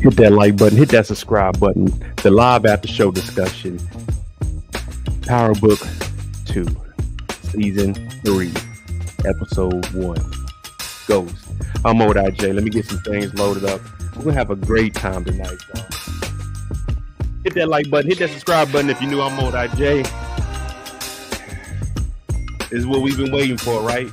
Hit that like button, hit that subscribe button. The live after show discussion. Power Book 2, Season 3, Episode 1. Ghost. I'm MoedotJ. Let me get some things loaded up. We're going to have a great time tonight, y'all. Hit that like button, hit that subscribe button if you knew I'm MoedotJ. This is what we've been waiting for, right?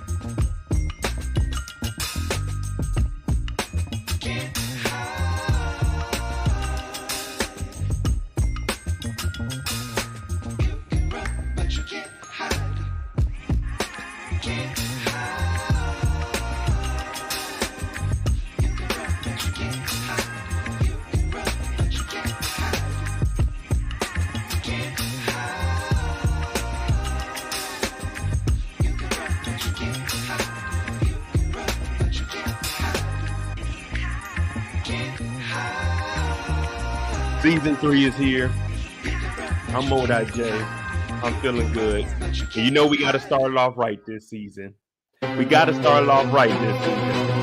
Season 3 is here. I'm MoedotJ. I'm feeling good. And you know we got to start it off right this season. We got to start it off right this season.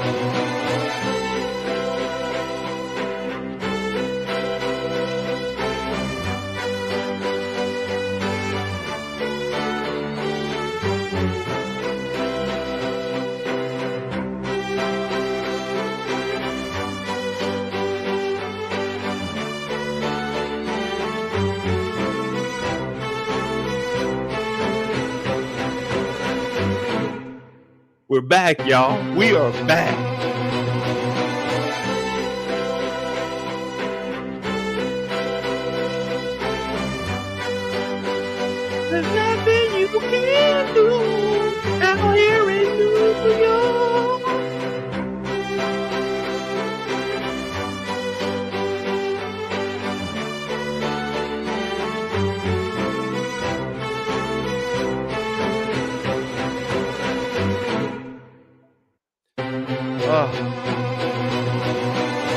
We're back, y'all. We are back. There's nothing you can do out here in New York.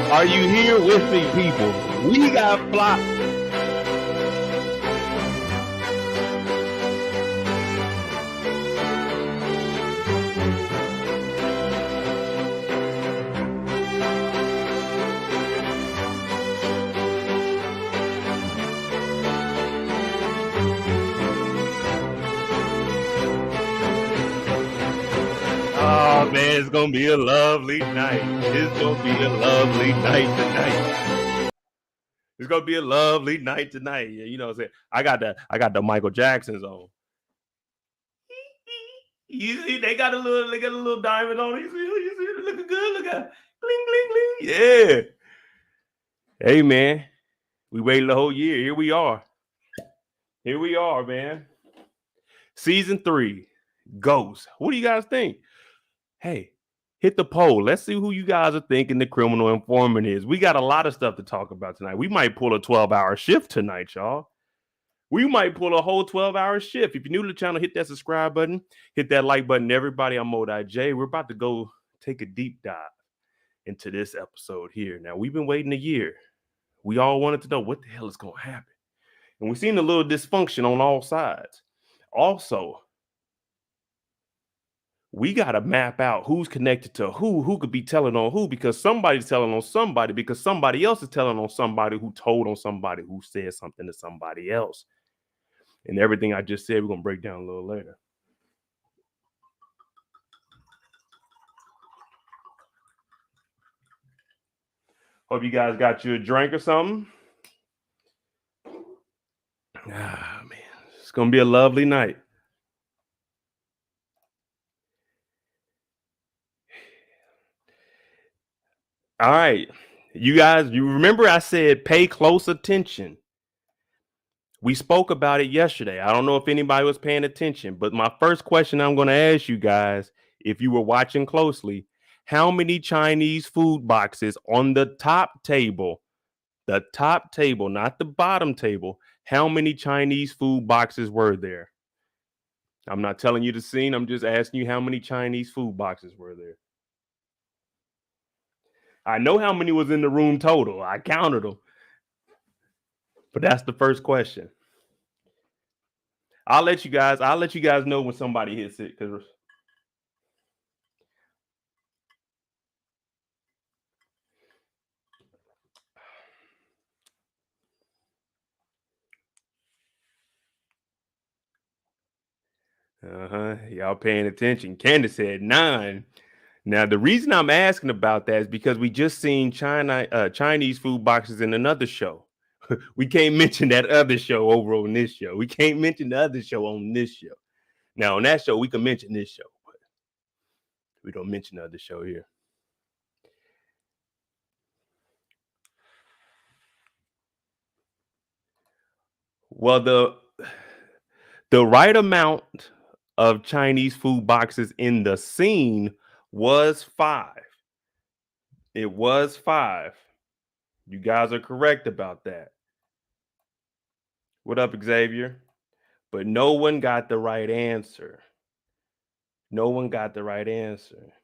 Are you here with me, people? We got fly. Oh man, it's gonna be a lovely night. It's gonna be a lovely night tonight. It's gonna be a lovely night tonight. Yeah, you know what I'm saying? I got the Michael Jacksons on. You see, they got a little diamond on. You see, looking good. Look at bling, bling, bling. Yeah. Hey man, we waited the whole year. Here we are. Here we are, man. Season 3, Ghost. What do you guys think? Hey, hit the poll. Let's see who you guys are thinking the criminal informant is. We got a lot of stuff to talk about tonight. We might pull a 12-hour shift tonight, y'all. We might pull a whole 12-hour shift. If you're new to the channel, hit that subscribe button. Hit that like button. Everybody, I'm MoedotJ. We're about to go take a deep dive into this episode here. Now, we've been waiting a year. We all wanted to know what the hell is going to happen. And we've seen a little dysfunction on all sides. Also, we got to map out who's connected to who could be telling on who, because somebody's telling on somebody, because somebody else is telling on somebody who told on somebody who said something to somebody else. And everything I just said, we're going to break down a little later. Hope you guys got you a drink or something. Ah, man, it's going to be a lovely night. All right, you guys, you remember I said pay close attention. We spoke about it yesterday. I don't know if anybody was paying attention, but my first question I'm going to ask you guys, if you were watching closely, how many Chinese food boxes on the top table, not the bottom table, how many Chinese food boxes were there? I'm not telling you the scene. I'm just asking you how many Chinese food boxes were there. I know how many was in the room total. I counted them. But that's the first question. I'll let you guys know when somebody hits it, because y'all paying attention. Candace said 9. Now, the reason I'm asking about that is because we just seen Chinese food boxes in another show. We can't mention that other show over on this show. We can't mention the other show on this show. Now, on that show, we can mention this show, but we don't mention the other show here. Well, the right amount of Chinese food boxes in the scene was 5. It was 5. You guys are correct about that. What up, Xavier? But no one got the right answer. No one got the right answer.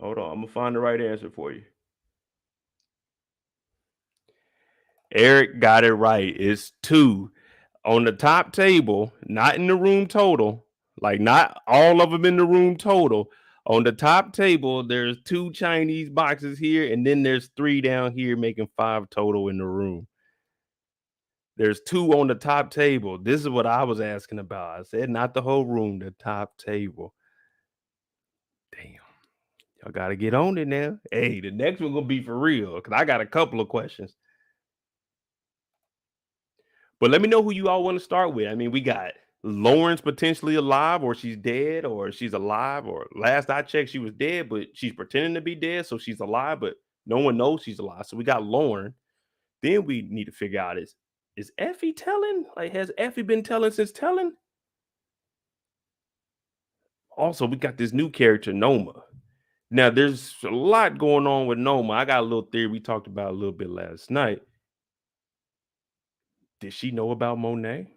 Hold on, I'm gonna find the right answer for you. Eric got it right. It's 2 on the top table, not in the room total. Like not all of them in the room total. On the top table, there's 2 Chinese boxes here, and then there's 3 down here, making 5 total in the room. There's 2 on the top table. This is what I was asking about. I said not the whole room, the top table. Damn. Y'all gotta get on it now. Hey, the next one gonna be for real, because I got a couple of questions. But let me know who you all want to start with. I mean, we got Lawrence potentially alive, or she's dead, or she's alive, or last I checked, she was dead, but she's pretending to be dead, so she's alive, but no one knows she's alive. So we got Lauren. Then we need to figure out is Effie telling? Like, has Effie been telling since telling? Also, we got this new character, Noma. Now, there's a lot going on with Noma. I got a little theory we talked about a little bit last night. Did she know about Monet?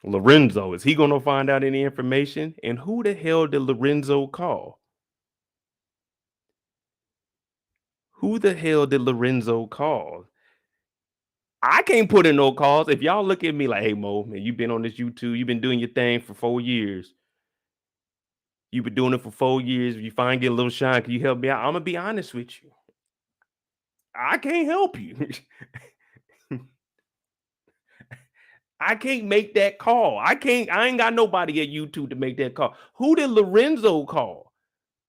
Lorenzo, is he going to find out any information? And who the hell did Lorenzo call? Who the hell did Lorenzo call? I can't put in no calls. If y'all look at me like, hey, Mo, man, you've been on this YouTube, you've been doing your thing for 4 years. You've been doing it for 4 years. If you finally get a little shine, can you help me out? I'm going to be honest with you. I can't help you. I can't make that call. I ain't got nobody at YouTube to make that call. Who did Lorenzo call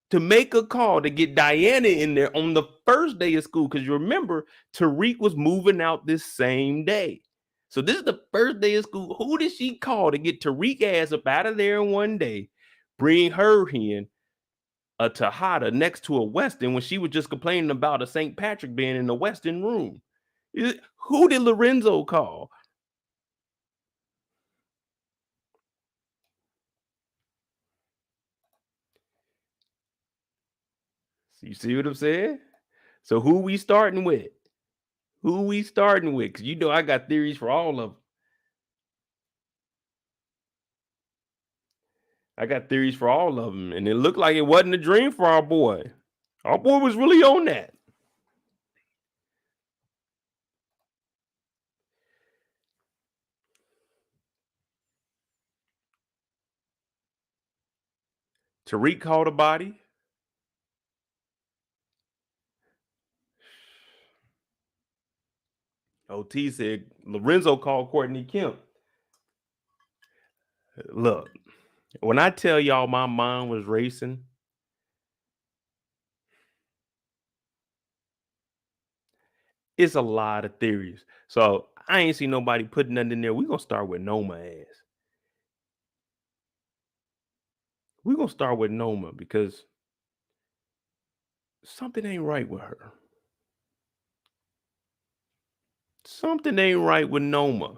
to make a call to get Diana in there on the first day of school? Because you remember, Tariq was moving out this same day. So this is the first day of school. Who did she call to get Tariq ass up out of there in one day, bring her in a Tejada next to a Weston when she was just complaining about a St. Patrick being in the Weston room? Who did Lorenzo call? You see what I'm saying? So who we starting with? Who we starting with? Because you know I got theories for all of them. I got theories for all of them. And it looked like it wasn't a dream for our boy. Our boy was really on that. Tariq called a body. OT said Lorenzo called Courtney Kemp. Look, when I tell y'all my mind was racing, it's a lot of theories. So I ain't seen nobody putting nothing in there. We're gonna start with Noma ass. We're gonna start with Noma because something ain't right with her. Something ain't right with Noma.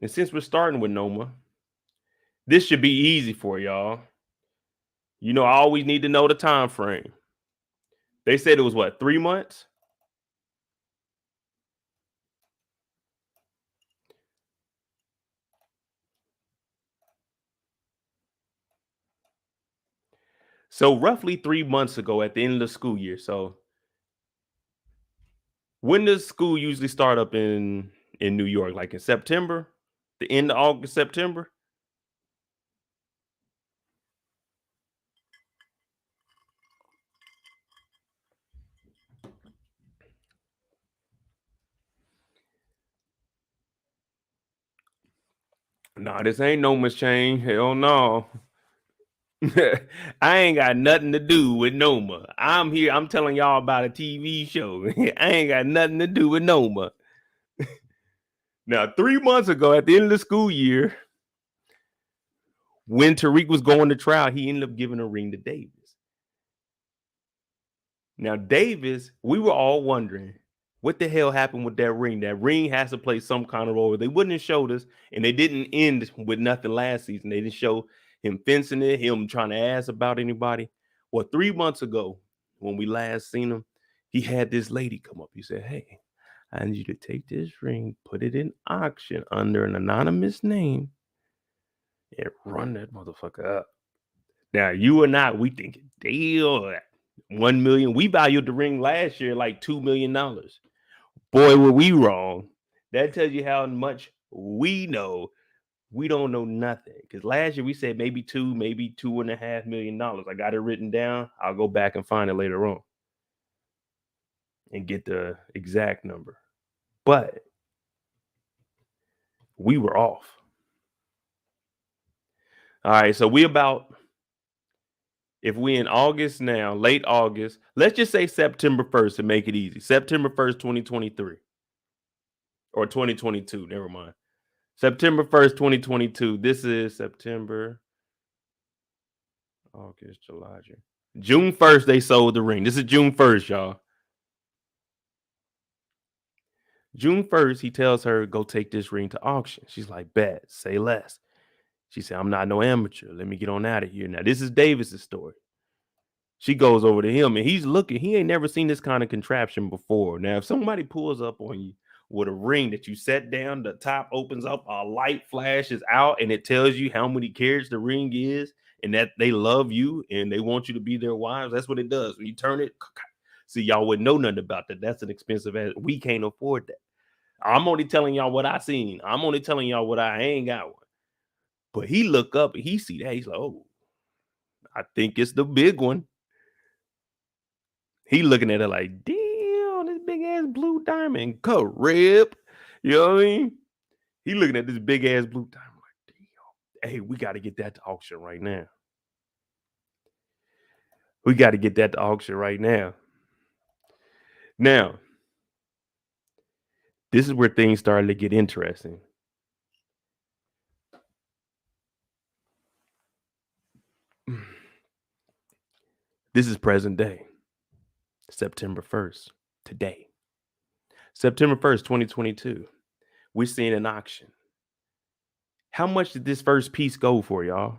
And since we're starting with Noma, this should be easy for y'all. You know, I always need to know the time frame. They said it was what, 3 months? So roughly 3 months ago at the end of the school year. So when does school usually start up in New York? Like in September? The end of August, September? Nah, this ain't Noma's chain. Hell no. I ain't got nothing to do with Noma. I'm here. I'm telling y'all about a TV show. I ain't got nothing to do with Noma. Now, 3 months ago, at the end of the school year, when Tariq was going to trial, he ended up giving a ring to Davis. Now, Davis, we were all wondering what the hell happened with that ring. That ring has to play some kind of role. They wouldn't have showed us, and they didn't end with nothing last season. They didn't show him fencing it, him trying to ask about anybody. Well, 3 months ago, when we last seen him, he had this lady come up. He said, hey, I need you to take this ring, put it in auction under an anonymous name, and run that motherfucker up. Now, you and I, we thinking, deal 1 million. We valued the ring last year like $2 million. Boy, were we wrong. That tells you how much we know. We don't know nothing. Because last year we said maybe $2.5 million. I got it written down. I'll go back and find it later on and get the exact number. But we were off. All right, so if we in August now, late August, let's just say September 1st to make it easy. September 1st, 2023. Or 2022, never mind. September 1st, 2022. This is September, August, July, June. June 1st, they sold the ring. This is June 1st, y'all. June 1st, he tells her, go take this ring to auction. She's like, bet, say less. She said, I'm not no amateur. Let me get on out of here. Now, this is Davis's story. She goes over to him and he's looking. He ain't never seen this kind of contraption before. Now, if somebody pulls up on you with a ring that you set down, the top opens up, a light flashes out, and it tells you how many carats the ring is and that they love you and they want you to be their wives. That's what it does. When you turn it, see, y'all wouldn't know nothing about that. That's an expensive ass. We can't afford that. I'm only telling y'all what I seen. I'm only telling y'all what I ain't got one. But he look up and he see that. He's like, oh, I think it's the big one. He looking at it like, damn, this big ass blue diamond, Carib. You know what I mean? He looking at this big ass blue diamond like, damn. Hey, we got to get that to auction right now. We got to get that to auction right now. Now, this is where things started to get interesting. This is present day. September 1st, today. September 1st, 2022. We're seeing an auction. How much did this first piece go for, y'all?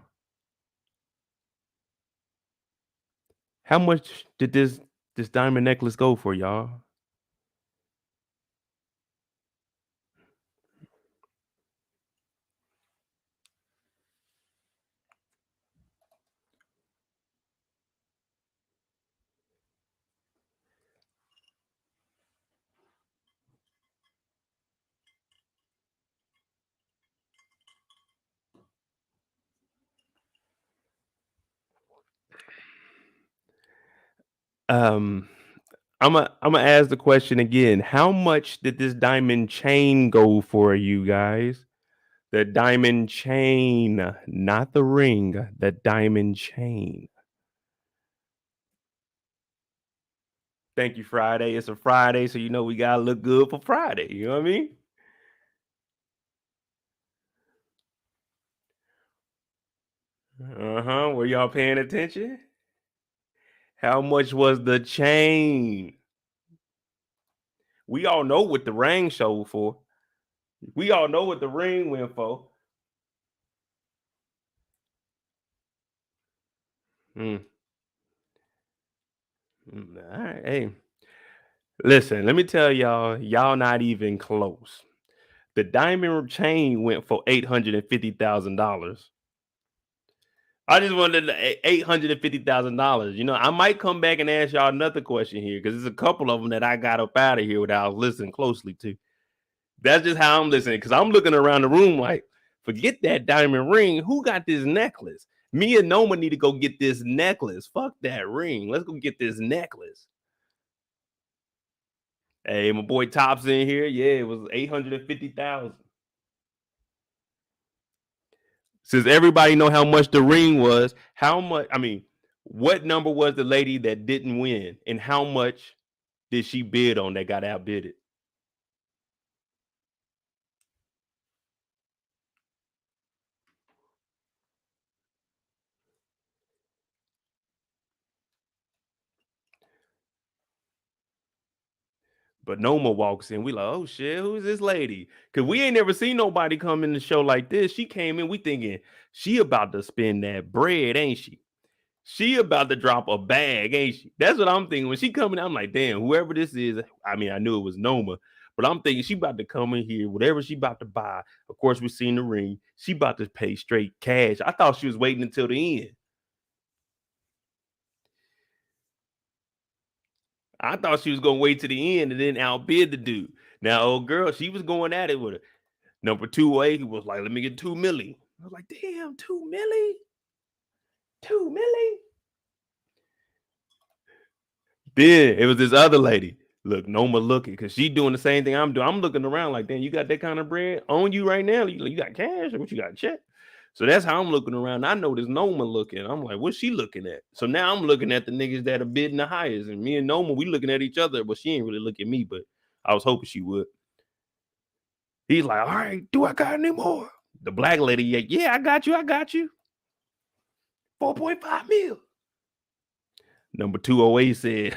How much did this diamond necklace go for, y'all? I'm gonna ask the question again. How much did this diamond chain go for, you guys? The diamond chain, not the ring, the diamond chain. Thank you, Friday. It's a Friday, so you know we gotta look good for Friday. You know what I mean? Were y'all paying attention? How much was the chain? We all know what the ring showed for. We all know what the ring went for. All right, hey. Listen, let me tell y'all not even close. The diamond chain went for $850,000. I just wanted $850,000. You know, I might come back and ask y'all another question here because there's a couple of them that I got up out of here that I was listening closely to. That's just how I'm listening because I'm looking around the room like, forget that diamond ring. Who got this necklace? Me and Noma need to go get this necklace. Fuck that ring. Let's go get this necklace. Hey, my boy Top's in here. Yeah, it was 850,000. Since everybody know how much the ring was, what number was the lady that didn't win, and how much did she bid on that got outbidded? But Noma walks in. We like, oh shit, who is this lady? Because we ain't never seen nobody come in the show like this. She came in, we thinking she about to spend that bread, ain't she? She about to drop a bag, ain't she? That's what I'm thinking. When she coming, I'm like, damn, whoever this is. I mean, I knew it was Noma, But I'm thinking she about to come in here, whatever she about to buy. Of course, we seen the ring. She about to pay straight cash. I thought she was waiting until the end. I thought she was gonna wait to the end and then outbid the dude. Now, old girl, she was going at it with her. Number 2A, he was like, let me get 2 milli. I was like, damn, 2 milli? 2 milli? Then it was this other lady. Look, Noma looking, because she doing the same thing I'm doing. I'm looking around like, damn, you got that kind of bread on you right now? You got cash or what you got, check? So that's how I'm looking around. I know this Noma looking. I'm like, what's she looking at? So now I'm looking at the niggas that are bidding the highest. And me and Noma, we looking at each other, but she ain't really looking at me, but I was hoping she would. He's like, all right, do I got any more? The black lady, yeah, I got you. 4.5 mil. Number 208 said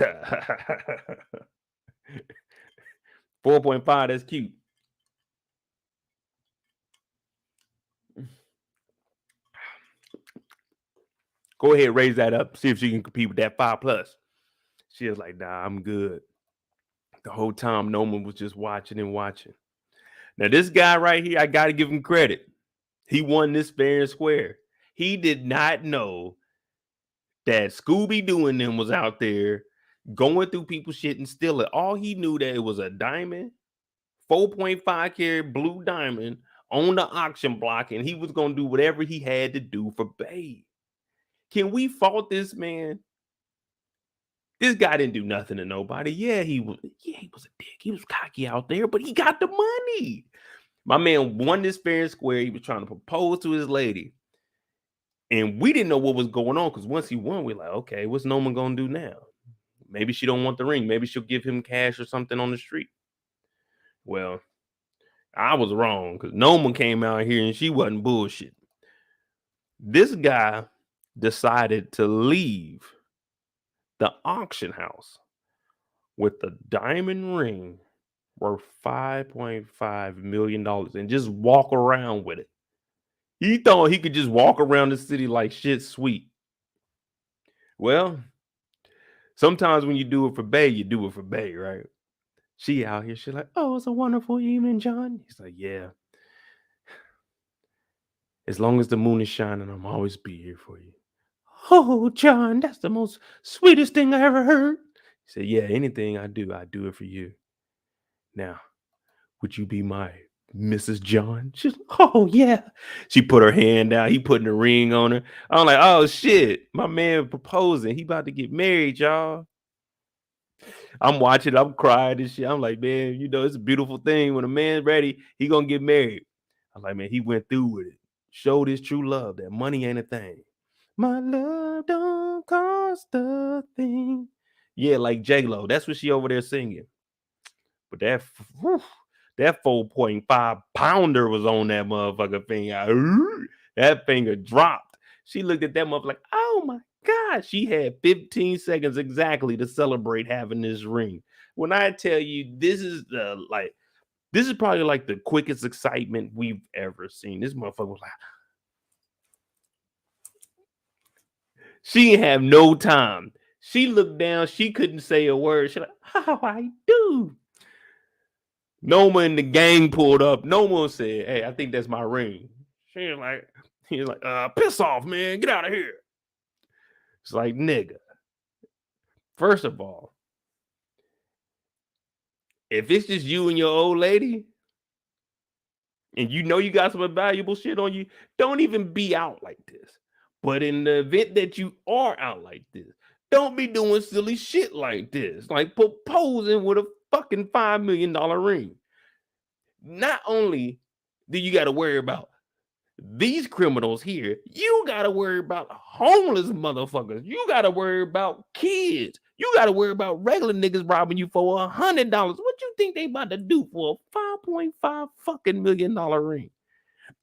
4.5, that's cute. Go ahead, raise that up. See if she can compete with that 5+. She was like, nah, I'm good. The whole time, Noma was just watching and watching. Now, this guy right here, I got to give him credit. He won this fair and square. He did not know that Scooby-Doo and them was out there going through people's shit and stealing. All he knew that it was a diamond, 4.5 carat blue diamond on the auction block, and he was going to do whatever he had to do for Babe. Can we fault this man? This guy didn't do nothing to nobody. Yeah, he was a dick. He was cocky out there, but he got the money. My man won this fair and square. He was trying to propose to his lady. And we didn't know what was going on, because once he won, we're like, okay, what's Noma gonna do now? Maybe she don't want the ring. Maybe she'll give him cash or something on the street. Well, I was wrong, because Noma came out here and she wasn't bullshit. This guy decided to leave the auction house with the diamond ring worth $5.5 million and just walk around with it. He thought he could just walk around the city like shit sweet. Well, sometimes when you do it for Bay, you do it for Bay, right? She out here, she's like, oh, it's a wonderful evening, John. He's like, yeah. As long as the moon is shining, I'm always be here for you. Oh, John, that's the most sweetest thing I ever heard. He said, yeah, anything I do it for you. Now, would you be my Mrs. John? She's like, oh, yeah. She put her hand out. He putting the ring on her. I'm like, oh, shit. My man proposing. He about to get married, y'all. I'm watching. I'm crying and shit. I'm like, man, you know, it's a beautiful thing. When a man's ready, he going to get married. I'm like, man, he went through with it. Showed his true love. That money ain't a thing. My love don't cost a thing. Yeah, like J-Lo. That's what she over there singing. But that 4.5 pounder was on that motherfucker finger. That finger dropped. She looked at that motherfucker like, oh my God. She had 15 seconds exactly to celebrate having this ring. When I tell you, this is probably like the quickest excitement we've ever seen. This motherfucker was like, she didn't have no time. She looked down. She couldn't say a word. She's like, how I do? Noma and the gang pulled up. Noma said, hey, I think that's my ring. He was like, piss off, man. Get out of here. It's like, nigga. First of all, if it's just you and your old lady, and you know you got some valuable shit on you, don't even be out like this. But in the event that you are out like this, don't be doing silly shit like this. Like proposing with a fucking $5 million ring. Not only do you got to worry about these criminals here, you got to worry about homeless motherfuckers. You got to worry about kids. You got to worry about regular niggas robbing you for $100. What you think they about to do for a $5.5 fucking million ring?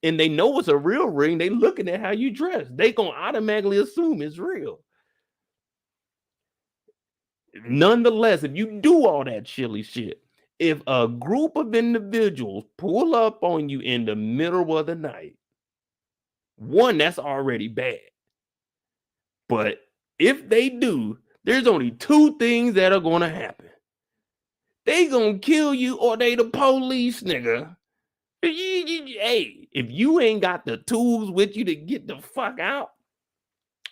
And they know it's a real ring. They looking at how you dress. They gonna automatically assume it's real. Nonetheless, if you do all that chilly shit, if a group of individuals pull up on you in the middle of the night, one, that's already bad. But if they do, there's only two things that are going to happen. They gonna kill you or they the police, nigga. Hey, if you ain't got the tools with you to get the fuck out,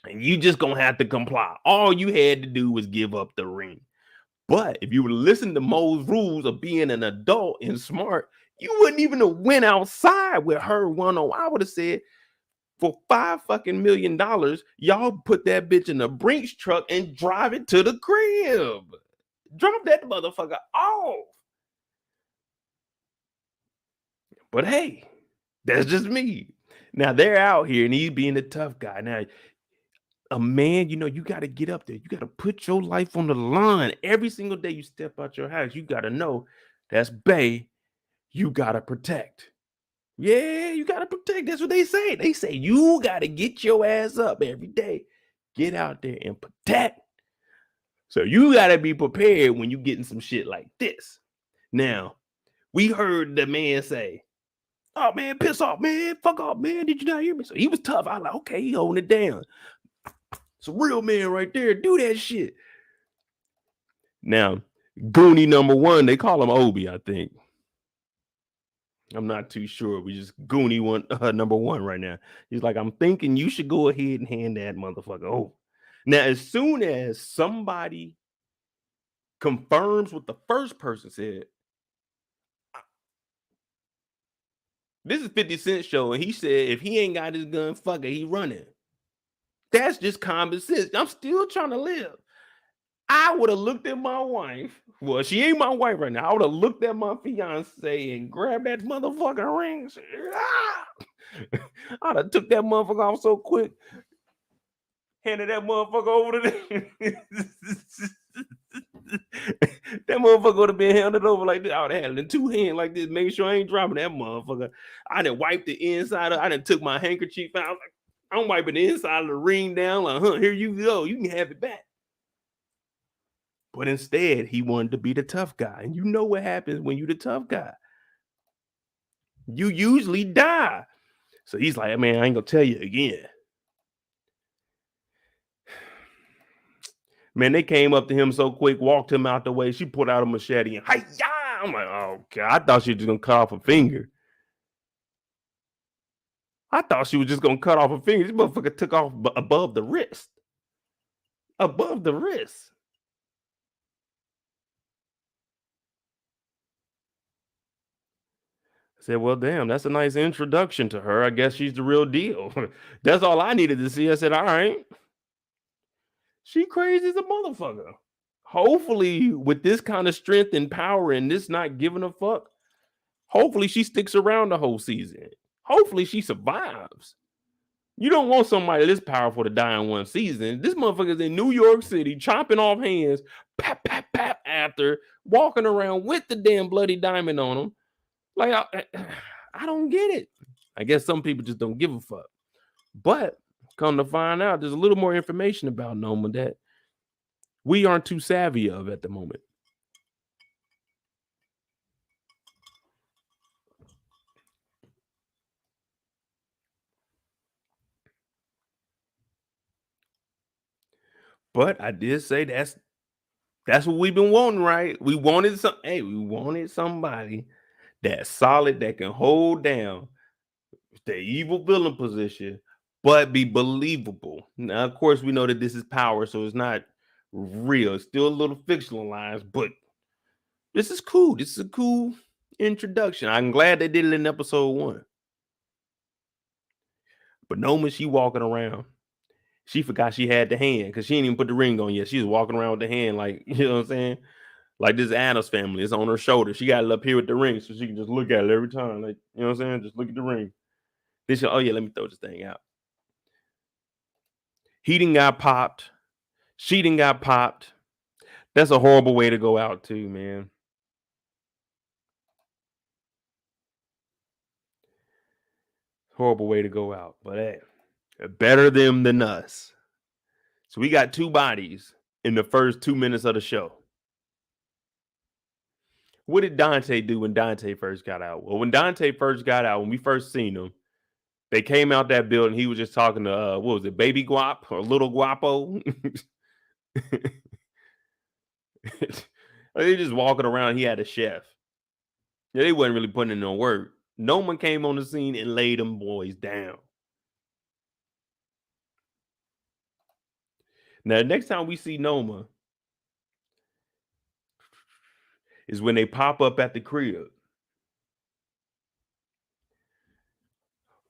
and you just gonna have to comply. All you had to do was give up the ring. But if you would listen to Mo's rules of being an adult and smart, you wouldn't even have went outside with her one-on-one. I would have said, for $5 million, y'all put that bitch in a Brinks truck and drive it to the crib. Drop that motherfucker off. But hey, that's just me. Now they're out here and he's being a tough guy. Now, a man, you got to get up there. You got to put your life on the line. Every single day you step out your house, you got to know that's bae. You got to protect. Yeah, you got to protect. That's what they say. They say you got to get your ass up every day. Get out there and protect. So you got to be prepared when you getting some shit like this. Now, we heard the man say, oh, man, piss off, man. Fuck off, man. Did you not hear me? So he was tough. I was like, okay, he holding it down. It's a real man right there. Do that shit. Now, Goonie number one, they call him Obi, I think. I'm not too sure. We just Goonie number one right now. He's like, I'm thinking you should go ahead and hand that motherfucker over. Now, as soon as somebody confirms what the first person said, this is 50 Cent show, and he said if he ain't got his gun, fuck it, he running. That's just common sense. I'm still trying to live. I would have looked at my wife. Well, she ain't my wife right now. I would have looked at my fiance and grabbed that motherfucking ring. I'd have took that motherfucker off so quick. Handed that motherfucker over to them. That motherfucker would have been handed over like this. I would have had it in two hands like this, making sure I ain't dropping that motherfucker. I done wiped the inside of, I done took my handkerchief out. I was like, I'm wiping the inside of the ring down. Like, here you go. You can have it back. But instead, he wanted to be the tough guy. And you know what happens when you're the tough guy. You usually die. So he's like, man, I ain't going to tell you again. Man, they came up to him so quick, walked him out the way. She put out a machete and, hi-ya! I'm like, oh, God. I thought she was just going to cut off a finger. I thought she was just going to cut off a finger. This motherfucker took off above the wrist. Above the wrist. I said, well, damn, that's a nice introduction to her. I guess she's the real deal. That's all I needed to see. I said, all right. She crazy as a motherfucker. Hopefully, with this kind of strength and power and this not giving a fuck, hopefully she sticks around the whole season. Hopefully she survives. You don't want somebody this powerful to die in one season. This motherfucker's in New York City, chopping off hands, pap, pap, pap, after, walking around with the damn bloody diamond on him. Like, I don't get it. I guess some people just don't give a fuck. But come to find out, there's a little more information about Noma that we aren't too savvy of at the moment. But I did say that's what we've been wanting, right? We wanted somebody that's solid, that can hold down the evil villain position, but be believable. Now, of course, we know that this is power, so it's not real. It's still a little fictionalized, but this is cool. This is a cool introduction. I'm glad they did it in episode 1. But Noma, she walking around. She forgot she had the hand because she didn't even put the ring on yet. She was walking around with the hand like, you know what I'm saying? Like this Addams family. It's on her shoulder. She got it up here with the ring so she can just look at it every time. Like, you know what I'm saying? Just look at the ring. Then she, oh yeah, let me throw this thing out. He done got popped. She done got popped. That's a horrible way to go out too, man. Horrible way to go out. But hey, better them than us. So we got 2 bodies in the first 2 minutes of the show. What did Dante do when Dante first got out? Well, when Dante first got out, when we first seen him, they came out that building. He was just talking to, what was it, Baby Guap or Little Guapo? They just walking around. He had a chef. Yeah, they wasn't really putting in no work. No one came on the scene and laid them boys down. Now, next time we see Noma is when they pop up at the crib.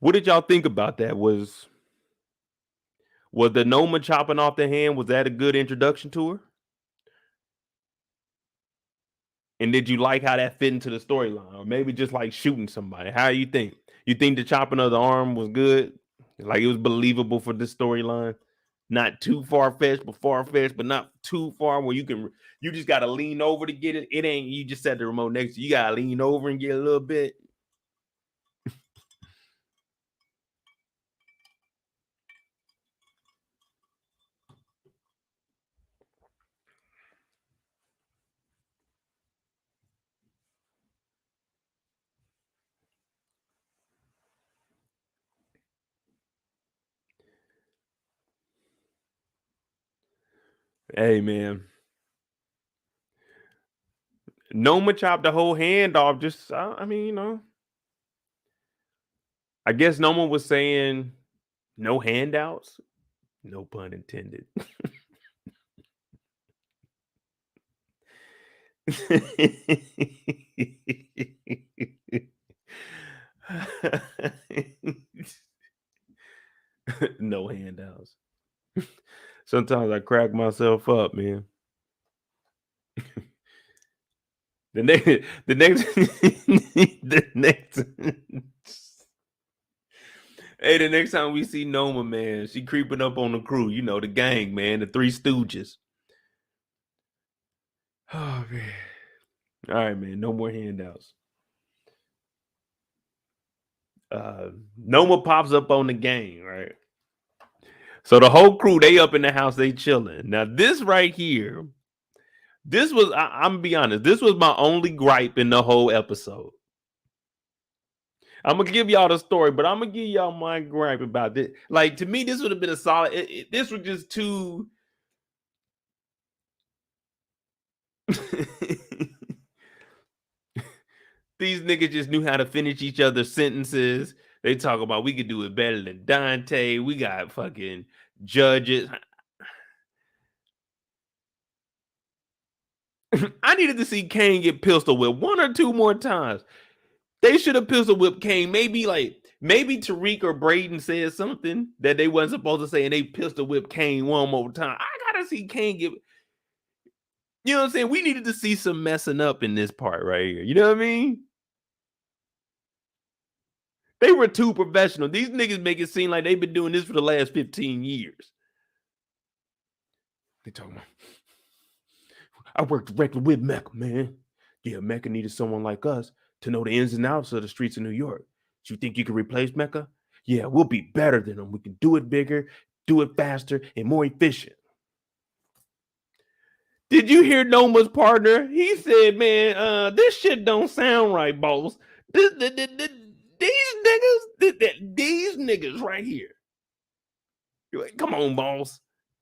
What did y'all think about that? Was the Noma chopping off the hand? Was that a good introduction to her? And did you like how that fit into the storyline, or maybe just like shooting somebody? How you think? You think the chopping of the arm was good? Like it was believable for this storyline? Not too far-fetched, but not too far where you just gotta lean over to get it. It ain't you just set the remote next to you. You gotta lean over and get a little bit. Hey man. Noma chopped the whole hand off. Just I mean, I guess Noma was saying no handouts. No pun intended. No handouts. Sometimes I crack myself up, man. The next, hey, the next time we see Noma, man, she creeping up on the crew. You know, the gang, man, the Three Stooges. Oh man. All right, man. No more handouts. Noma pops up on the gang, right? So the whole crew, they up in the house, they chilling. Now, this right here, this was, I'm gonna be honest, this was my only gripe in the whole episode. I'm gonna give y'all the story, but I'm gonna give y'all my gripe about this. Like, to me, this would have been a solid. This was just too. These niggas just knew how to finish each other's sentences. They talk about we could do it better than Dante. We got fucking judges. I needed to see Kane get pistol whipped 1 or 2 more times. They should have pistol whipped Kane. Maybe Tariq or Brayden said something that they wasn't supposed to say, and they pistol whipped Kane 1 more time. I gotta see Kane get. You know what I'm saying? We needed to see some messing up in this part right here. You know what I mean? They were too professional. These niggas make it seem like they've been doing this for the last 15 years. They talking about, I worked directly with Mecca, man. Yeah, Mecca needed someone like us to know the ins and outs of the streets of New York. Do you think you can replace Mecca? Yeah, we'll be better than them. We can do it bigger, do it faster, and more efficient. Did you hear Noma's partner? He said, man, this shit don't sound right, boss. These niggas right here. Come on, boss.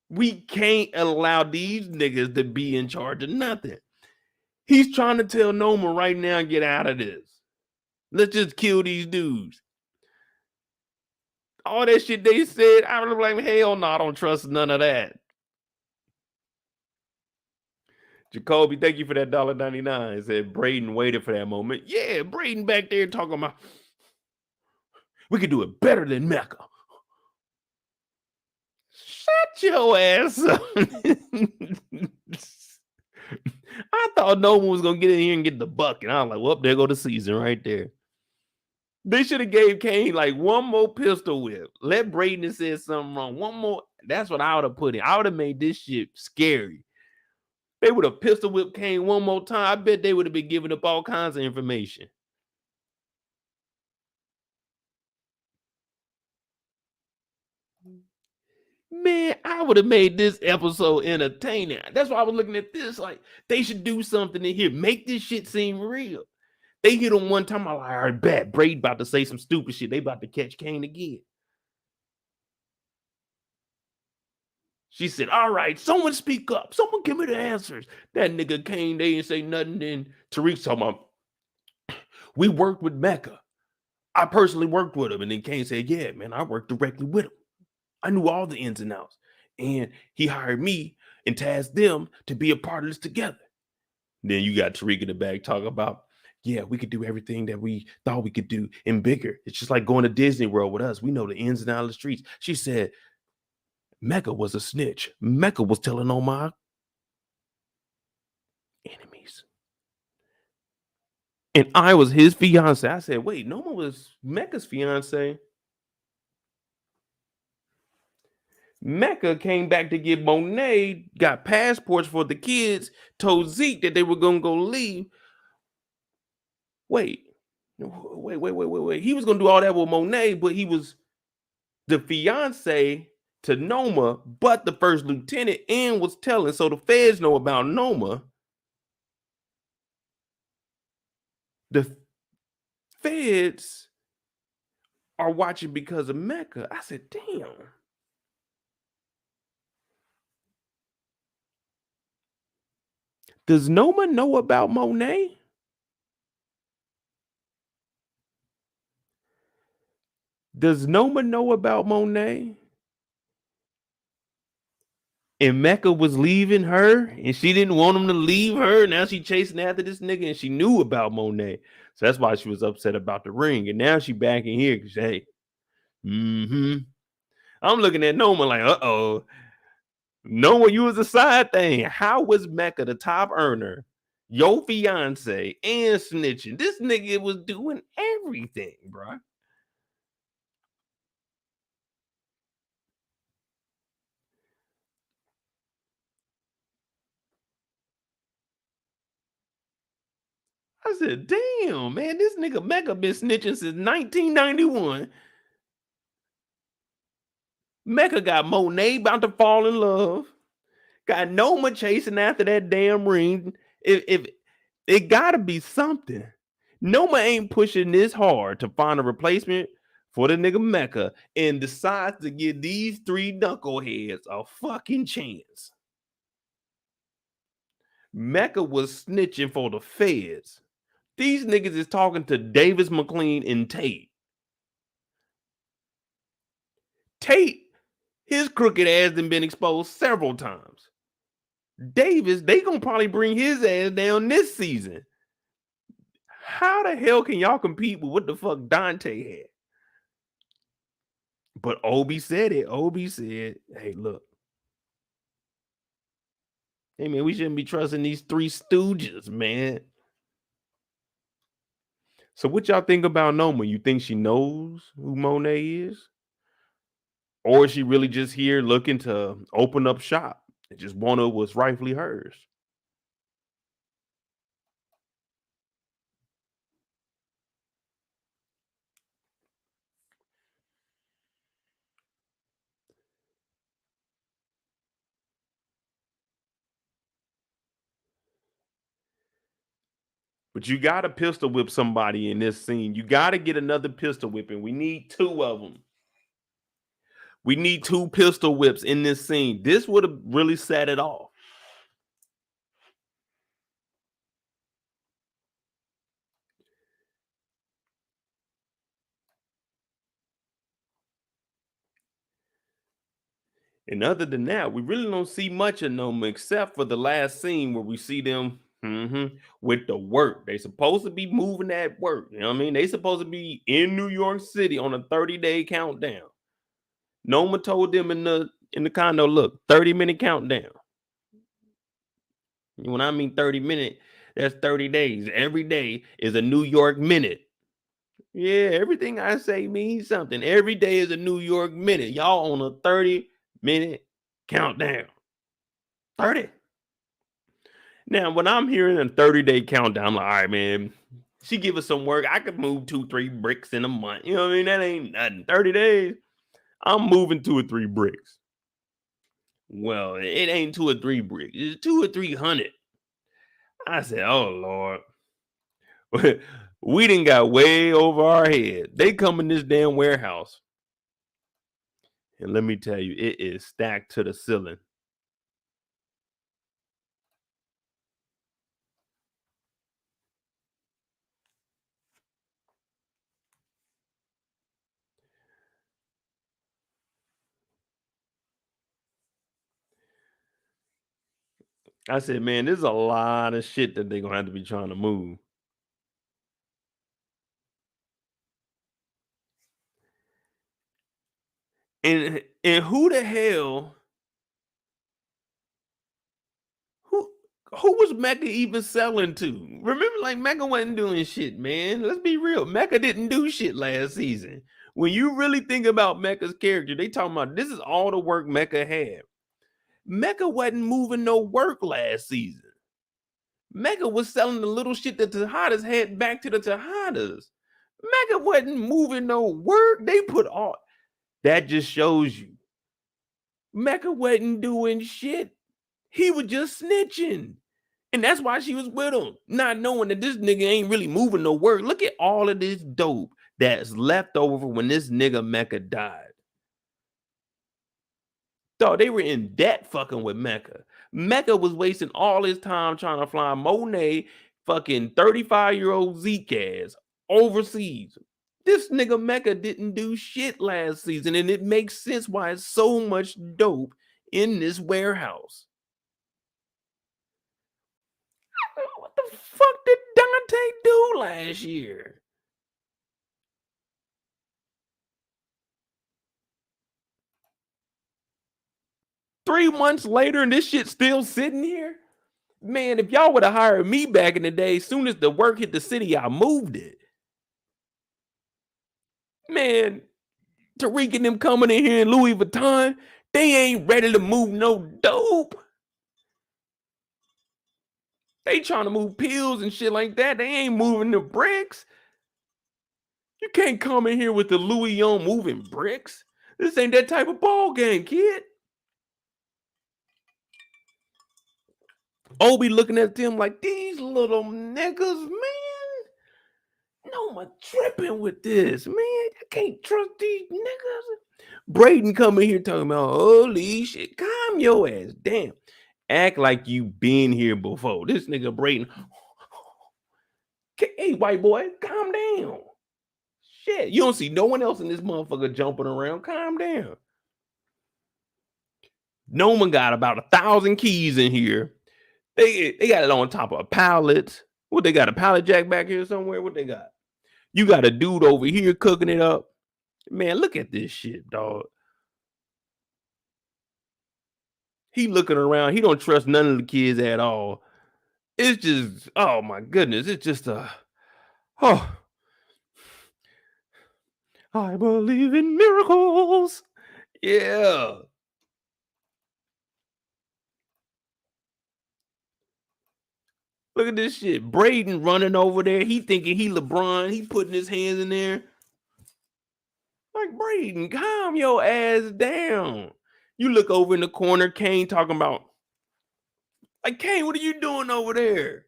We can't allow these niggas to be in charge of nothing. He's trying to tell Noma right now, get out of this. Let's just kill these dudes. All that shit they said, I was like, hell no, I don't trust none of that. Jacoby, thank you for that $1.99. Said Brayden waited for that moment. Yeah, Brayden back there talking about we could do it better than Mecca. Shut your ass up. I thought no one was gonna get in here and get the bucket. I was like, well, there go the season right there. They should have gave Kane like 1 more pistol whip. Let Brayden have said something wrong. 1 more. That's what I would have put in. I would have made this shit scary. They would have pistol whipped Kane 1 more time. I bet they would have been giving up all kinds of information. Man, I would have made this episode entertaining. That's why I was looking at this. Like, they should do something in here. Make this shit seem real. They hit him 1 time. I'm like, all right, bet. Brayden about to say some stupid shit. They about to catch Kane again. She said, all right, someone speak up. Someone give me the answers. That nigga came, they didn't say nothing. Then Tariq talking about, we worked with Mecca. I personally worked with him. And then Kane said, yeah, man, I worked directly with him. I knew all the ins and outs. And he hired me and tasked them to be a part of this together. Then you got Tariq in the back talking about, yeah, we could do everything that we thought we could do and bigger. It's just like going to Disney World with us. We know the ins and outs of the streets. She said, Mecca was a snitch. Mecca was telling on my enemies. And I was his fiance. I said, wait, Noma was Mecca's fiance. Mecca came back to get Monet, got passports for the kids, told Zeke that they were going to go leave. Wait. He was going to do all that with Monet, but he was the fiance to Noma, but the first lieutenant, and was telling. So the feds know about Noma. The feds are watching because of Mecca. I said, damn. Does Noma know about Monet? Does Noma know about Monet? And Mecca was leaving her, and she didn't want him to leave her. Now she chasing after this nigga, and she knew about Monet. So that's why she was upset about the ring. And now she back in here because, hey, I'm looking at Noma like, uh-oh. Noma, you was a side thing. How was Mecca the top earner, your fiance, and snitching? This nigga was doing everything, bro. I said, damn, man, this nigga Mecca been snitching since 1991. Mecca got Monet about to fall in love. Got Noma chasing after that damn ring. If it gotta be something. Noma ain't pushing this hard to find a replacement for the nigga Mecca and decides to give these three knuckleheads a fucking chance. Mecca was snitching for the feds. These niggas is talking to Davis, McClain, and Tate. Tate, his crooked ass done been exposed several times. Davis, they gonna probably bring his ass down this season. How the hell can y'all compete with what the fuck Dante had? But Obi said it. Obi said, hey, look. Hey, man, we shouldn't be trusting these three stooges, man. So what y'all think about Noma? You think she knows who Monet is? Or is she really just here looking to open up shop and just want what's rightfully hers? But you got to pistol whip somebody in this scene. You got to get another pistol whipping. We need two of them. We need two pistol whips in this scene. This would have really set it off. And other than that, we really don't see much of them except for the last scene where we see them with the work. They supposed to be moving that work. You know what I mean? They supposed to be in New York City on a 30-day countdown. Noma told them in the condo, look, 30-minute countdown. When I mean 30-minute, that's 30 days. Every day is a New York minute. Yeah, everything I say means something. Every day is a New York minute. Y'all on a 30-minute countdown. 30. Now, when I'm hearing a 30-day countdown, I'm like, all right, man, she give us some work. I could move 2-3 bricks in a month. You know what I mean? That ain't nothing. 30 days, I'm moving 2 or 3 bricks. Well, it ain't 2 or 3 bricks. It's 2 or 300. I said, oh, Lord. We done got way over our head. They come in this damn warehouse. And let me tell you, it is stacked to the ceiling. I said, man, there's a lot of shit that they're gonna have to be trying to move. And who the hell who who was Mecca even selling to? Remember, like Mecca wasn't doing shit, man. Let's be real. Mecca didn't do shit last season. When you really think about Mecca's character, they talking about this is all the work Mecca had. Mecca wasn't moving no work last season. Mecca was selling the little shit that Tejadas had back to the Tejadas. Mecca wasn't moving no work. They put all that just shows you. Mecca wasn't doing shit. He was just snitching. And that's why she was with him, not knowing that this nigga ain't really moving no work. Look at all of this dope that's left over when this nigga Mecca died. Dog, they were in debt fucking with Mecca. Mecca was wasting all his time trying to fly Monet, fucking 35-year-old Zeke ass overseas. This nigga Mecca didn't do shit last season, and it makes sense why it's so much dope in this warehouse. What the fuck did Dante do last year? Three months later, and this shit still sitting here? Man, if y'all would have hired me back in the day, as soon as the work hit the city, I moved it. Man, Tariq and them coming in here in Louis Vuitton, they ain't ready to move no dope. They trying to move pills and shit like that. They ain't moving the bricks. You can't come in here with the Louis Young moving bricks. This ain't that type of ball game, kid. Obi looking at them like these little niggas, man. No, I'm tripping with this, man. I can't trust these niggas. Brayden coming here talking about holy shit. Calm your ass, damn. Act like you been here before. This nigga Brayden. Hey, white boy, calm down. Shit, you don't see no one else in this motherfucker jumping around. Calm down. Noma got about 1,000 keys in here. They got it on top of pallets. What they got? A pallet jack back here somewhere? What they got? You got a dude over here cooking it up. Man, look at this shit, dog. He looking around. He don't trust none of the kids at all. It's just, oh my goodness. It's just oh. I believe in miracles. Yeah. Look at this shit. Brayden running over there. He thinking he LeBron. He putting his hands in there. Like, Brayden, calm your ass down. You look over in the corner, Kane talking about, like, Kane, what are you doing over there?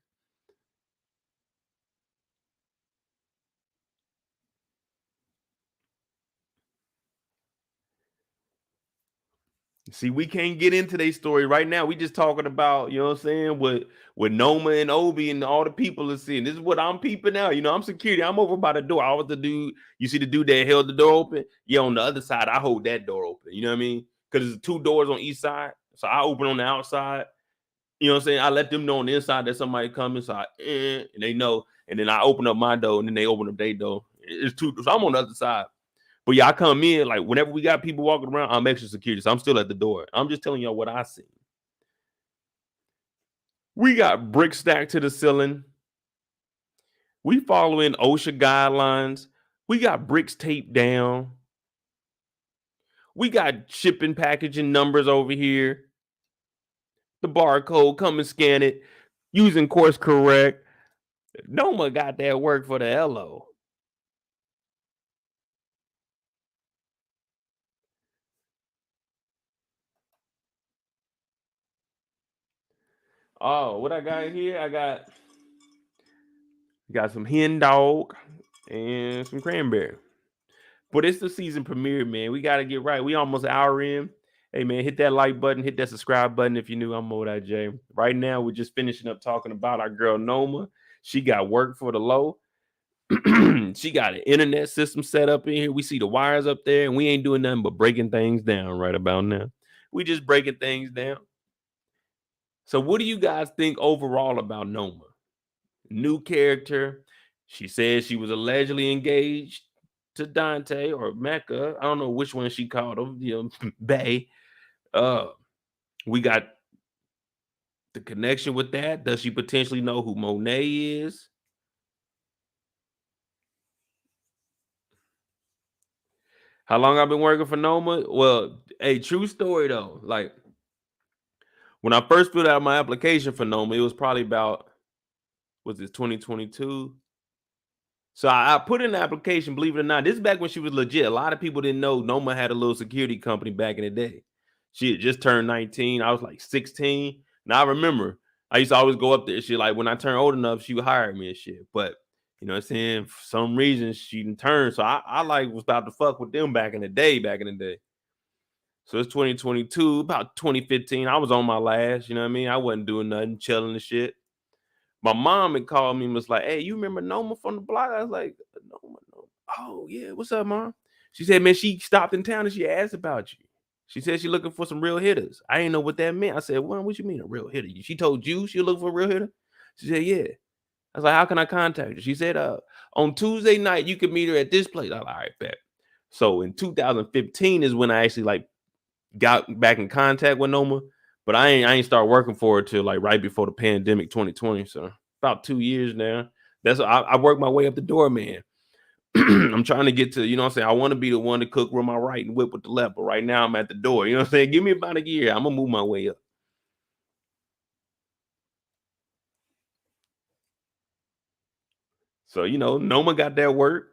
See, we can't get into their story right now. We just talking about, you know what I'm saying, with Noma and Obi and all the people are seeing. This is what I'm peeping out. You know, I'm security. I'm over by the door. I was the dude. You see the dude that held the door open? Yeah, on the other side, I hold that door open. You know what I mean? Because there's 2 doors on each side. So I open on the outside. You know what I'm saying? I let them know on the inside that somebody coming. So and they know. And then I open up my door and then they open up their door. It's 2. So I'm on the other side. But yeah, I come in, like, whenever we got people walking around, I'm extra security. So I'm still at the door. I'm just telling y'all what I see. We got bricks stacked to the ceiling. We following OSHA guidelines. We got bricks taped down. We got shipping packaging numbers over here. The barcode, come and scan it. Using course correct. Noma got that work for the LO. Oh, what I got here? I got some hen dog and some cranberry. But it's the season premiere, man. We got to get right. We almost an hour in. Hey, man, hit that like button. Hit that subscribe button if you're new. I'm MoedotJ. Right now, we're just finishing up talking about our girl Noma. She got work for the low. She got an internet system set up in here. We see the wires up there, and we ain't doing nothing but breaking things down right about now. We just breaking things down. So what do you guys think overall about Noma? New character. She said she was allegedly engaged to Dante or Mecca. I don't know which one she called him, Bay. We got the connection with that. Does she potentially know who Monet is? How long I've been working for Noma? Well, a true story though. Like when I first filled out my application for Noma, it was probably about, was this 2022? So I put in the application, believe it or not. This is back when she was legit. A lot of people didn't know Noma had a little security company back in the day. She had just turned 19. I was like 16. Now I remember I used to always go up there. She like when I turned old enough, she would hire me and shit. But you know what I'm saying? For some reason she didn't turn. So I like was about to fuck with them back in the day. So it's 2022, about 2015. I was on my last, you know what I mean? I wasn't doing nothing, chilling and shit. My mom had called me and was like, "Hey, you remember Noma from the block?" I was like, "Noma. Oh, yeah. What's up, Mom?" She said, "Man, she stopped in town and she asked about you. She said she looking for some real hitters." I didn't know what that meant. I said, "Well, what you mean a real hitter? She told you she looking for a real hitter?" She said, "Yeah." I was like, "How can I contact her?" She said, "On Tuesday night, you can meet her at this place." I was like, "All right, bet." So in 2015 is when I actually like got back in contact with Noma. But I ain't start working for her till like right before the pandemic 2020. So about 2 years now. I worked my way up the door, man. I'm trying to get to, you know what I'm saying? I want to be the one to cook with my right and whip with the left. But right now I'm at the door. You know what I'm saying? Give me about a year. I'm gonna move my way up. So, you know, Noma got that work.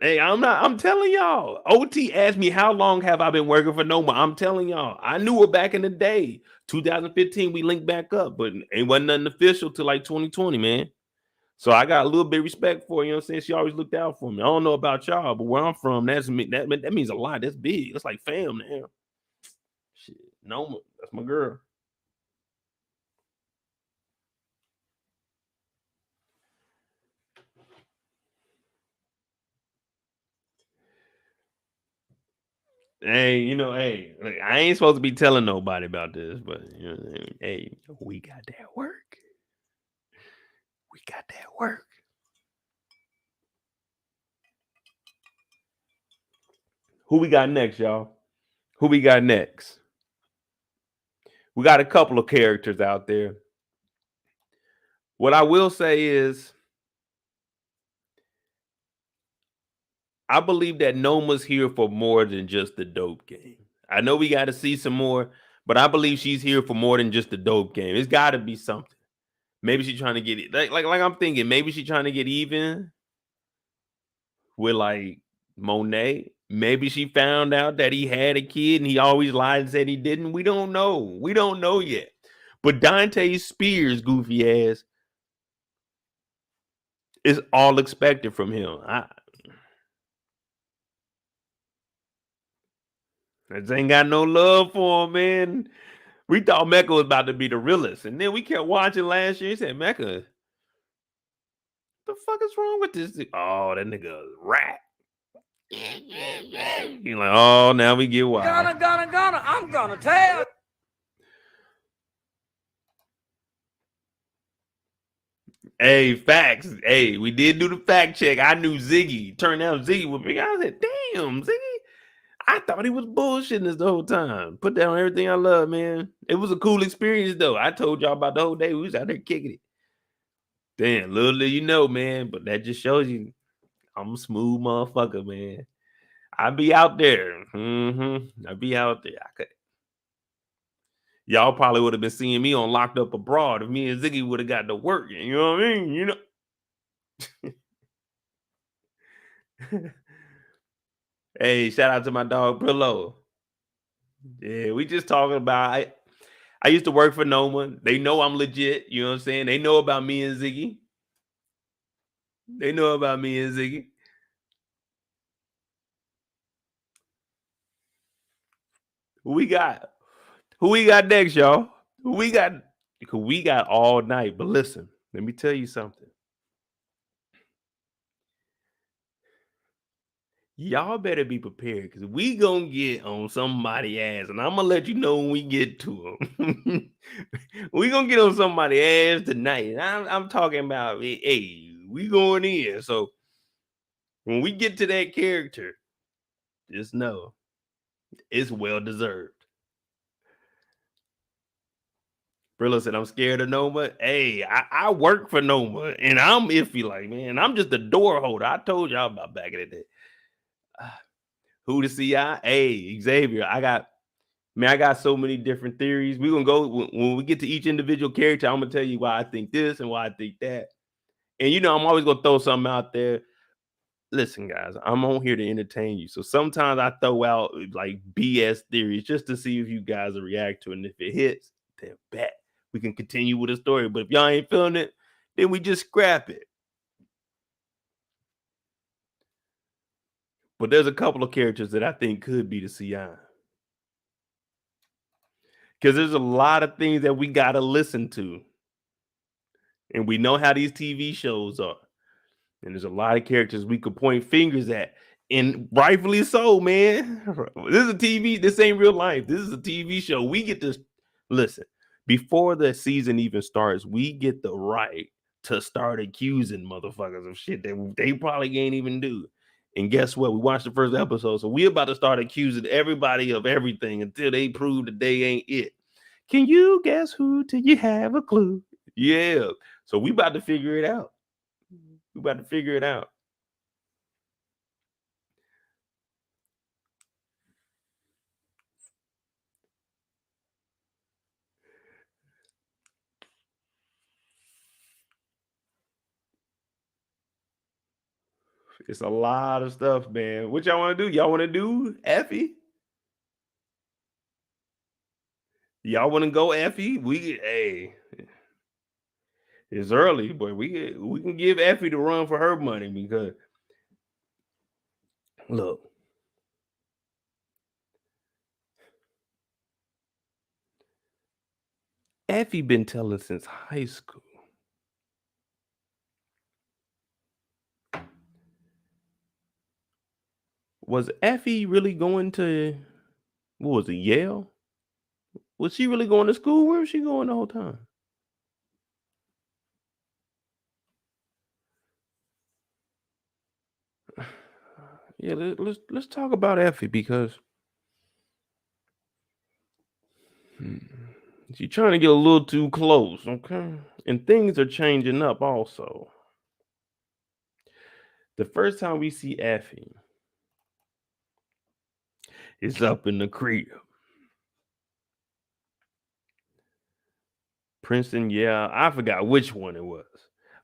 Hey, I'm telling y'all. OT asked me how long have I been working for Noma. I'm telling y'all, I knew her back in the day. 2015, we linked back up, but it wasn't nothing official till like 2020, man. So I got a little bit of respect for her, you know what I'm saying? She always looked out for me. I don't know about y'all, but where I'm from, that means a lot. That's big. It's like fam now. Shit, Noma, that's my girl. Hey, you know, hey, I ain't supposed to be telling nobody about this, but you know, hey, we got that work. We got that work. Who we got next, y'all? Who we got next? We got a couple of characters out there. What I will say is, I believe that Noma's here for more than just the dope game. I know we got to see some more, but I believe she's here for more than just the dope game. It's got to be something. Maybe she's trying to get it. Like I'm thinking, maybe she's trying to get even with like Monet. Maybe she found out that he had a kid and he always lied and said he didn't. We don't know. We don't know yet. But Dante Spears, goofy ass, is all expected from him. I just ain't got no love for him, man. We thought Mecca was about to be the realest, and then we kept watching last year. He said, "Mecca, the fuck is wrong with this? Oh, that nigga is rat." You're like, "Oh, now we get wild." I'm gonna tell. Hey, facts. Hey, we did do the fact check. I knew Ziggy. Turned out Ziggy was big. I said, "Damn, Ziggy." I thought he was bullshitting this the whole time. Put that on everything I love, man. It was a cool experience, though. I told y'all about the whole day. We was out there kicking it. Damn, little did you know, man. But that just shows you I'm a smooth motherfucker, man. I be out there. I be out there. Y'all probably would have been seeing me on Locked Up Abroad if me and Ziggy would have got to work. You know what I mean? You know. Hey, shout out to my dog Brillo. Yeah, we just talking about. I used to work for Noma. They know I'm legit. You know what I'm saying? They know about me and Ziggy. They know about me and Ziggy. Who we got? Who we got next, y'all? Who we got? Because we got all night. But listen, let me tell you something. Y'all better be prepared because we gonna get on somebody's ass, and I'm gonna let you know when we get to them. We gonna get on somebody's ass tonight. And I'm talking about, hey, we going in. So when we get to that character, just know it's well deserved. Brillo said, I'm scared of Noma. Hey, I work for Noma, and I'm iffy. Like, man, I'm just a door holder. I told y'all about back in the day. Who to see? Hey, Xavier, I got so many different theories. We're gonna go when we get to each individual character. I'm gonna tell you why I think this and why I think that. And I'm always gonna throw something out there. Listen, guys, I'm on here to entertain you. So sometimes I throw out like BS theories just to see if you guys will react to it. And if it hits, then bet we can continue with the story. But if y'all ain't feeling it, then we just scrap it. But there's a couple of characters that I think could be the CI. Because there's a lot of things that we got to listen to. And we know how these TV shows are. And there's a lot of characters we could point fingers at. And rightfully so, man. This is a TV. This ain't real life. This is a TV show. We get to listen. Before the season even starts, we get the right to start accusing motherfuckers of shit that they probably can't even do. And guess what? We watched the first episode. So we're about to start accusing everybody of everything until they prove that they ain't it. Can you guess who till you have a clue? Yeah. So we about to figure it out. We about to figure it out. It's a lot of stuff, man. What y'all want to do? Y'all want to do Effie? Y'all want to go Effie? Hey, it's early, but we can give Effie the run for her money because look, Effie been telling since high school. Was Effie really going to, what was it, Yale? Was she really going to school? Where was she going the whole time? Yeah, let's talk about Effie because she's trying to get a little too close, okay? And things are changing up also. The first time we see Effie is up in the crib. Princeton, yeah, I forgot which one it was.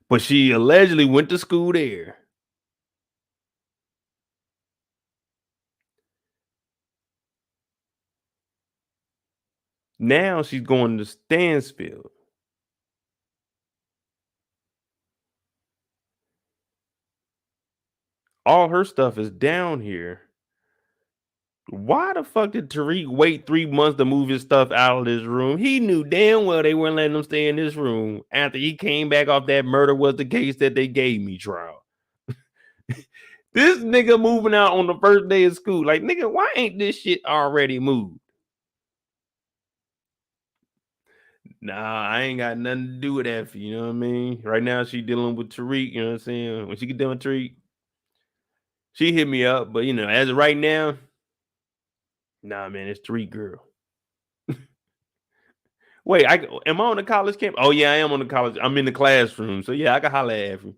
But she allegedly went to school there. Now she's going to Stansfield. All her stuff is down here. Why the fuck did Tariq wait 3 months to move his stuff out of this room? He knew damn well they weren't letting him stay in this room after he came back off that murder was the case that they gave me trial. This nigga moving out on the first day of school. Like, nigga, why ain't this shit already moved? Nah, I ain't got nothing to do with Effie, you know what I mean? Right now, she dealing with Tariq, you know what I'm saying? When she get done with Tariq, she hit me up. But, as of right now, nah, man, it's Tariq girl. Wait, am I on the college campus? Oh, yeah, I am on the college. I'm in the classroom. So, yeah, I can holler at Effie.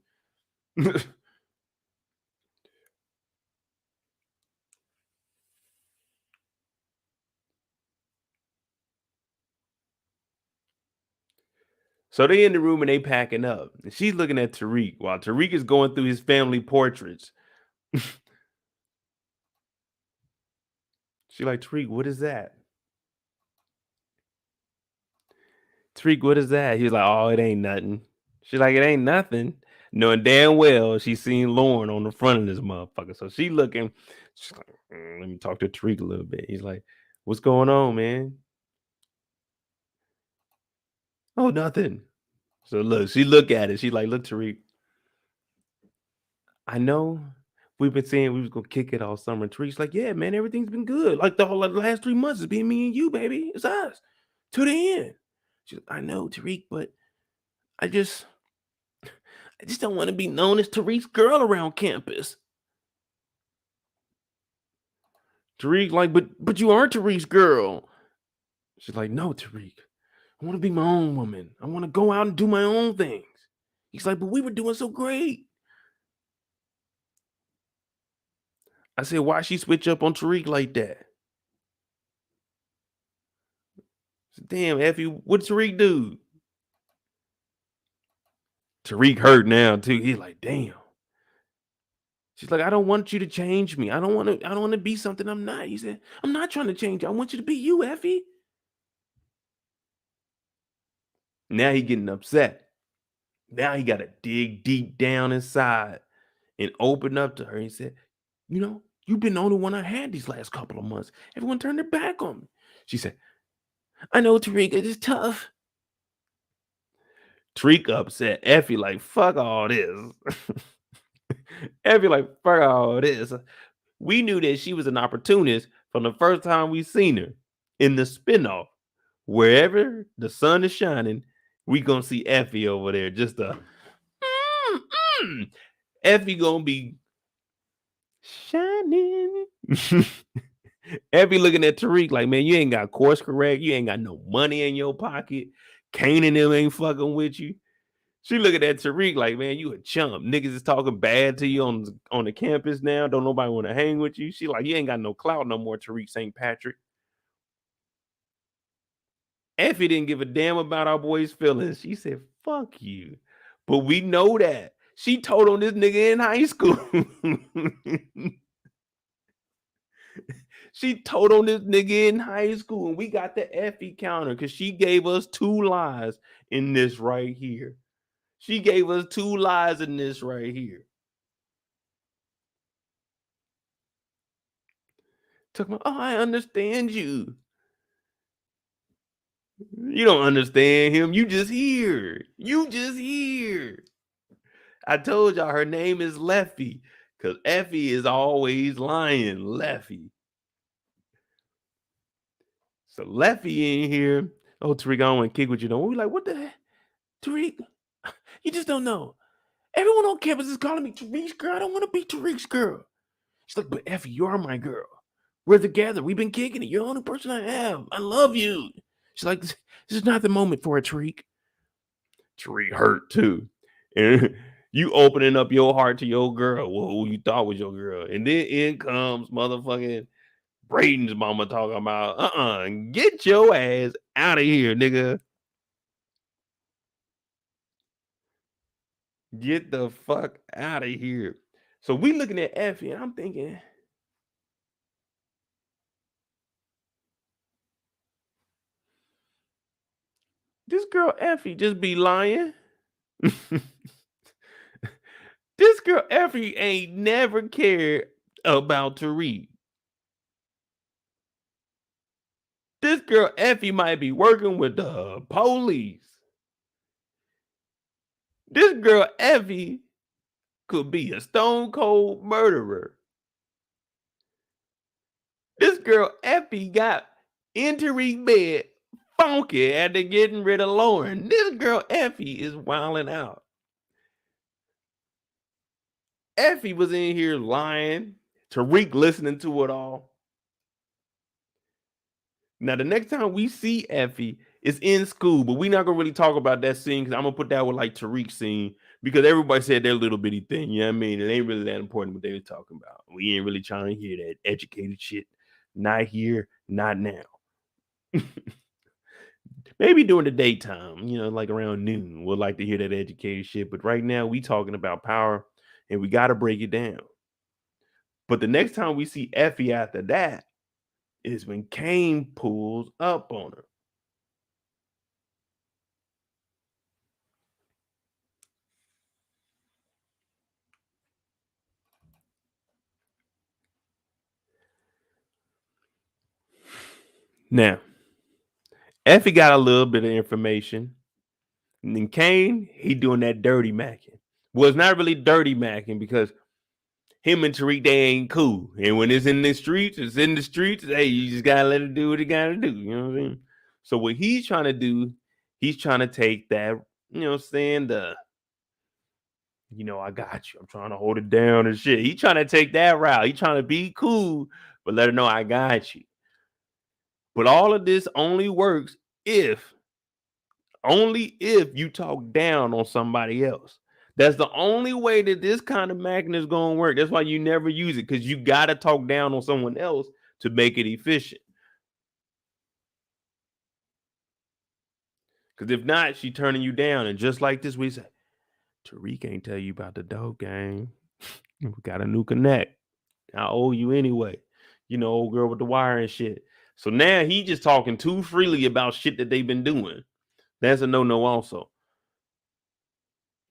So they in the room and they packing up. And she's looking at Tariq while Tariq is going through his family portraits. She like, Tariq, what is that? Tariq, what is that? He's like, oh, it ain't nothing. She's like, it ain't nothing. Knowing damn well she's seen Lauren on the front of this motherfucker. So she looking, she's like, let me talk to Tariq a little bit. He's like, what's going on, man? Oh, nothing. So look, she look at it. She like, look, Tariq, I know we've been saying we was gonna kick it all summer. And Tariq's like, yeah, man, everything's been good. Like the last 3 months has been me and you, baby. It's us to the end. She's like, I know, Tariq, but I just don't want to be known as Tariq's girl around campus. Tariq like, but you are Tariq's girl. She's like, no, Tariq, I want to be my own woman. I want to go out and do my own things. He's like, but we were doing so great. I said, why she switch up on Tariq like that? I said, damn, Effie, what Tariq do? Tariq hurt now too. He's like, damn. She's like, I don't want you to change me. I don't want to be something I'm not. He said, I'm not trying to change you. I want you to be you, Effie. Now he getting upset. Now he got to dig deep down inside and open up to her. He said, you know, you've been the only one I had these last couple of months. Everyone turned their back on me. She said, I know, Tariq, it is tough. Tariq upset. Effie like, fuck all this. Effie like, fuck all this. We knew that she was an opportunist from the first time we seen her in the spinoff. Wherever the sun is shining, we gonna see Effie over there. Just a Effie gonna be shining. Effie looking at Tariq like, man, you ain't got course correct. You ain't got no money in your pocket. Kane and them ain't fucking with you. She looking at Tariq like, man, you a chump. Niggas is talking bad to you on the campus now. Don't nobody want to hang with you. She like, you ain't got no clout no more, Tariq St. Patrick. Effie didn't give a damn about our boy's feelings. She said, fuck you. But we know that. She told on this nigga in high school. She told on this nigga in high school, and we got the Effie counter because she gave us 2 lies in this right here. She gave us 2 lies in this right here. Talking about, oh, I understand you. You don't understand him. You just here. You just here. I told y'all her name is Leffy because Effie is always lying. Leffy. So Leffy in here. Oh, Tariq, I don't want to kick with you though. We like, what the heck? Tariq, you just don't know. Everyone on campus is calling me Tariq's girl. I don't want to be Tariq's girl. She's like, but Effie, you're my girl. We're together. We've been kicking it. You're the only person I have. I love you. She's like, this is not the moment for a Tariq. Tariq hurt too. And you opening up your heart to your girl, who you thought was your girl. And then in comes motherfucking Brayden's mama talking about, get your ass out of here, nigga. Get the fuck out of here. So we looking at Effie, and I'm thinking, this girl Effie just be lying. This girl Effie ain't never cared about Tariq. This girl Effie might be working with the police. This girl Effie could be a stone cold murderer. This girl Effie got in Tariq's bed funky after getting rid of Lauren. This girl Effie is wilding out. Effie was in here lying. Tariq listening to it all. Now, the next time we see Effie is in school, but we're not going to really talk about that scene because I'm going to put that with like Tariq's scene because everybody said their little bitty thing. You know what I mean? It ain't really that important what they were talking about. We ain't really trying to hear that educated shit. Not here, not now. Maybe during the daytime, you know, like around noon, we'll like to hear that educated shit. But right now, we talking about power and we got to break it down. But the next time we see Effie after that is when Kane pulls up on her. Now, Effie got a little bit of information. And then Kane, he doing that dirty macking. Well, it's not really dirty macking because him and Tariq, they ain't cool. And when it's in the streets, it's in the streets. Hey, you just gotta let it do what it gotta do. You know what I'm saying? So what he's trying to do, he's trying to take that, you know what I'm saying, I got you. I'm trying to hold it down and shit. He trying to take that route. He trying to be cool, but let her know I got you. But all of this only works if you talk down on somebody else. That's the only way that this kind of magnet is going to work. That's why you never use it, because you got to talk down on someone else to make it efficient. Because if not, she turning you down. And just like this, we say, Tariq ain't tell you about the dope game. We got a new connect. I owe you anyway. Old girl with the wire and shit. So now he just talking too freely about shit that they've been doing. That's a no-no also.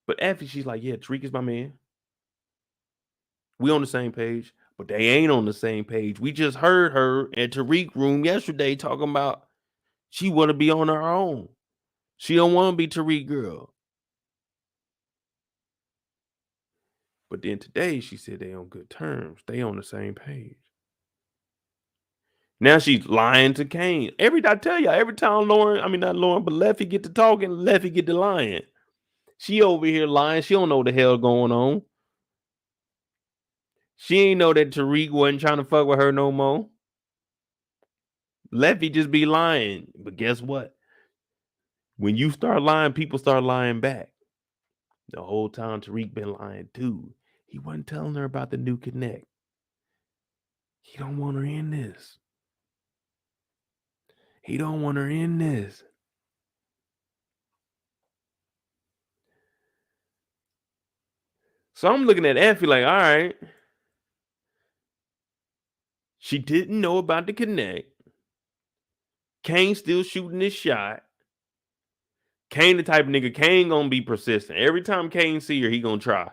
But Effie, she's like, yeah, Tariq is my man. We on the same page, but they ain't on the same page. We just heard her at Tariq room yesterday talking about she want to be on her own. She don't want to be Tariq girl. But then today she said they on good terms. They on the same page. Now she's lying to Kane. Every time Leffy get to talking, Leffy get to lying. She over here lying. She don't know what the hell going on. She ain't know that Tariq wasn't trying to fuck with her no more. Leffy just be lying. But guess what? When you start lying, people start lying back. The whole time Tariq been lying too. He wasn't telling her about the new connect. He don't want her in this. He don't want her in this. So I'm looking at Effie like, all right. She didn't know about the connect. Kane still shooting his shot. Kane the type of nigga, Kane gonna be persistent. Every time Kane see her, he gonna try.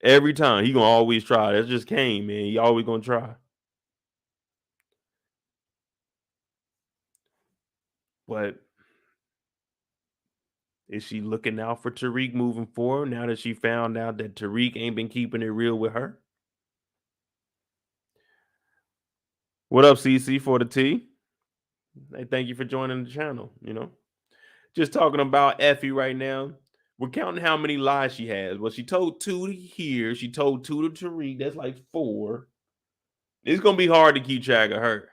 Every time. He gonna always try. That's just Kane, man. He always gonna try. But is she looking out for Tariq moving forward now that she found out that Tariq ain't been keeping it real with her? What up, CC for the T? Hey, thank you for joining the channel. Just talking about Effie right now. We're counting how many lies she has. Well, she told 2 here. She told 2 to Tariq. That's like 4. It's going to be hard to keep track of her.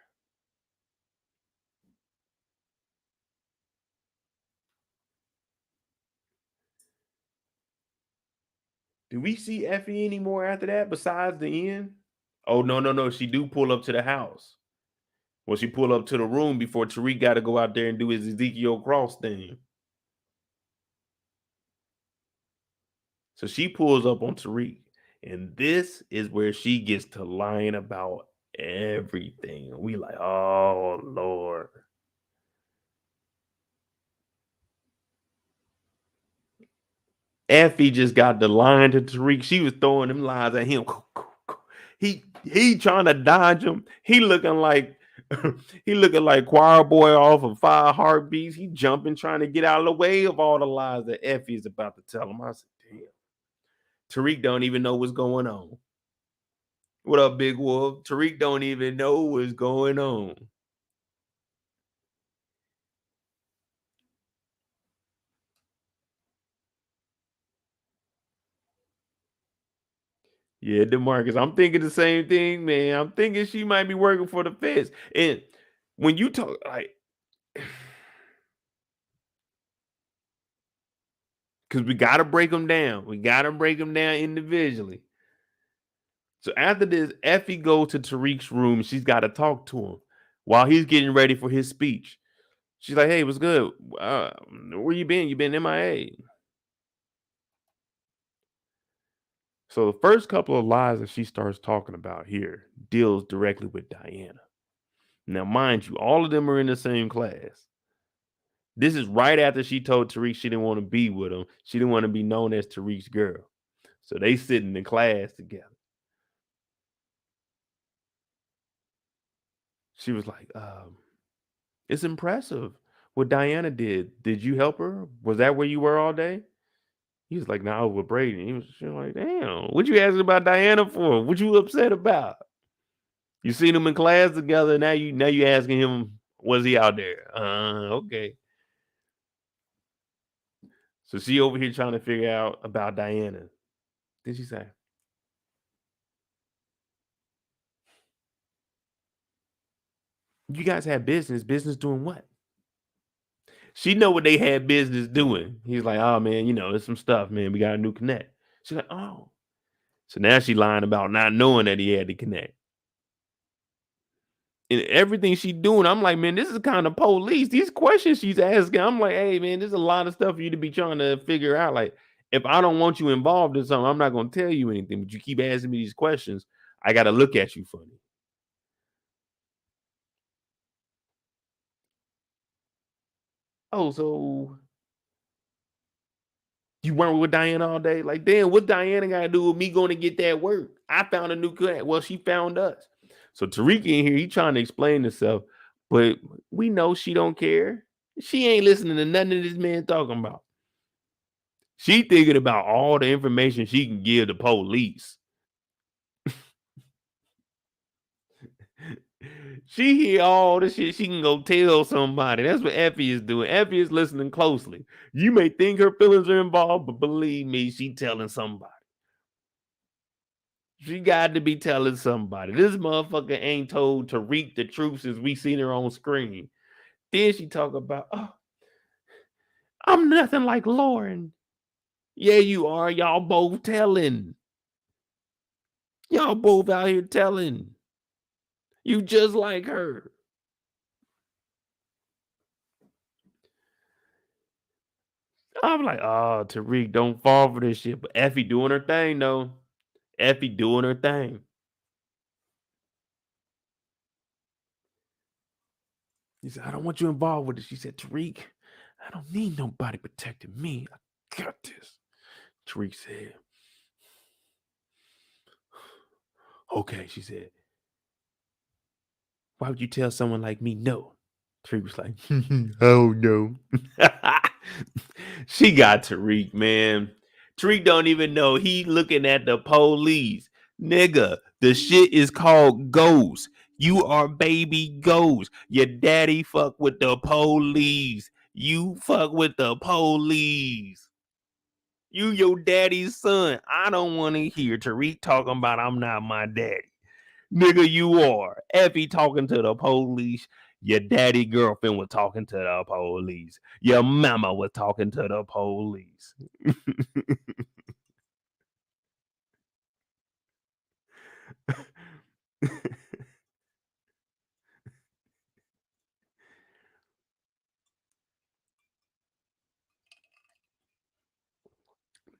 Do we see Effie anymore after that besides the end? Oh, no. She do pull up to the house. Well, she pull up to the room before Tariq got to go out there and do his Ezekiel Cross thing. So she pulls up on Tariq. And this is where she gets to lying about everything. We like, oh, Lord. Effie just got the line to Tariq. She was throwing them lies at him. He trying to dodge him. He looking like choir boy off of 5 Heartbeats. He jumping, trying to get out of the way of all the lies that Effie is about to tell him. I said, damn. Tariq don't even know what's going on. What up, Big Wolf? Tariq don't even know what's going on. Yeah, DeMarcus, I'm thinking the same thing, man. I'm thinking she might be working for the feds. And when you talk, like, because we got to break them down. We got to break them down individually. So after this, Effie goes to Tariq's room. She's got to talk to him while he's getting ready for his speech. She's like, hey, what's good? Where you been? You been MIA. So the first couple of lies that she starts talking about here deals directly with Diana. Now, mind you, all of them are in the same class. This is right after she told Tariq she didn't want to be with him. She didn't want to be known as Tariq's girl. So they sit in the class together. She was like, it's impressive what Diana did. Did you help her? Was that where you were all day? He was like, "Nah, I was with Brayden." He was like, "Damn, what you asking about Diana for? What you upset about? You seen him in class together. Now you asking him, was he out there? Okay." So she over here trying to figure out about Diana. Then she say, "You guys had business. Business doing what?" She know what they had business doing. He's like, "Oh man, there's some stuff, man. We got a new connect." She's like, "Oh." So now she lying about not knowing that he had to connect. And everything she doing, I'm like, man, this is kind of police. These questions she's asking, I'm like, hey, man, there's a lot of stuff for you to be trying to figure out. Like, if I don't want you involved in something, I'm not going to tell you anything. But you keep asking me these questions, I got to look at you funny. Oh, so you weren't with Diana all day? Like, damn, what Diana got to do with me going to get that work? I found a new connect. Well, she found us. So Tariq in here, he trying to explain himself, but we know she don't care. She ain't listening to nothing this man talking about. She thinking about all the information she can give the police. She hear all the shit she can go tell somebody. That's what Effie is doing. Effie is listening closely. You may think her feelings are involved, but believe me, she telling somebody. She got to be telling somebody. This motherfucker ain't told Tariq the truth since we seen her on screen. Then she talk about, oh, I'm nothing like Lauren. Yeah, you are. Y'all both telling. Y'all both out here telling. You just like her. I'm like, oh, Tariq, don't fall for this shit. But Effie doing her thing, though. Effie doing her thing. He said, I don't want you involved with it. She said, Tariq, I don't need nobody protecting me. I got this. Tariq said, okay, she said, why would you tell someone like me no? Tariq was like, oh no. She got Tariq, man. Tariq don't even know he looking at the police. Nigga, the shit is called Ghost. You are baby Ghost. Your daddy fuck with the police. You fuck with the police. You your daddy's son. I don't want to hear Tariq talking about I'm not my daddy. Nigga, you are. Effie talking to the police. Your daddy girlfriend was talking to the police. Your mama was talking to the police.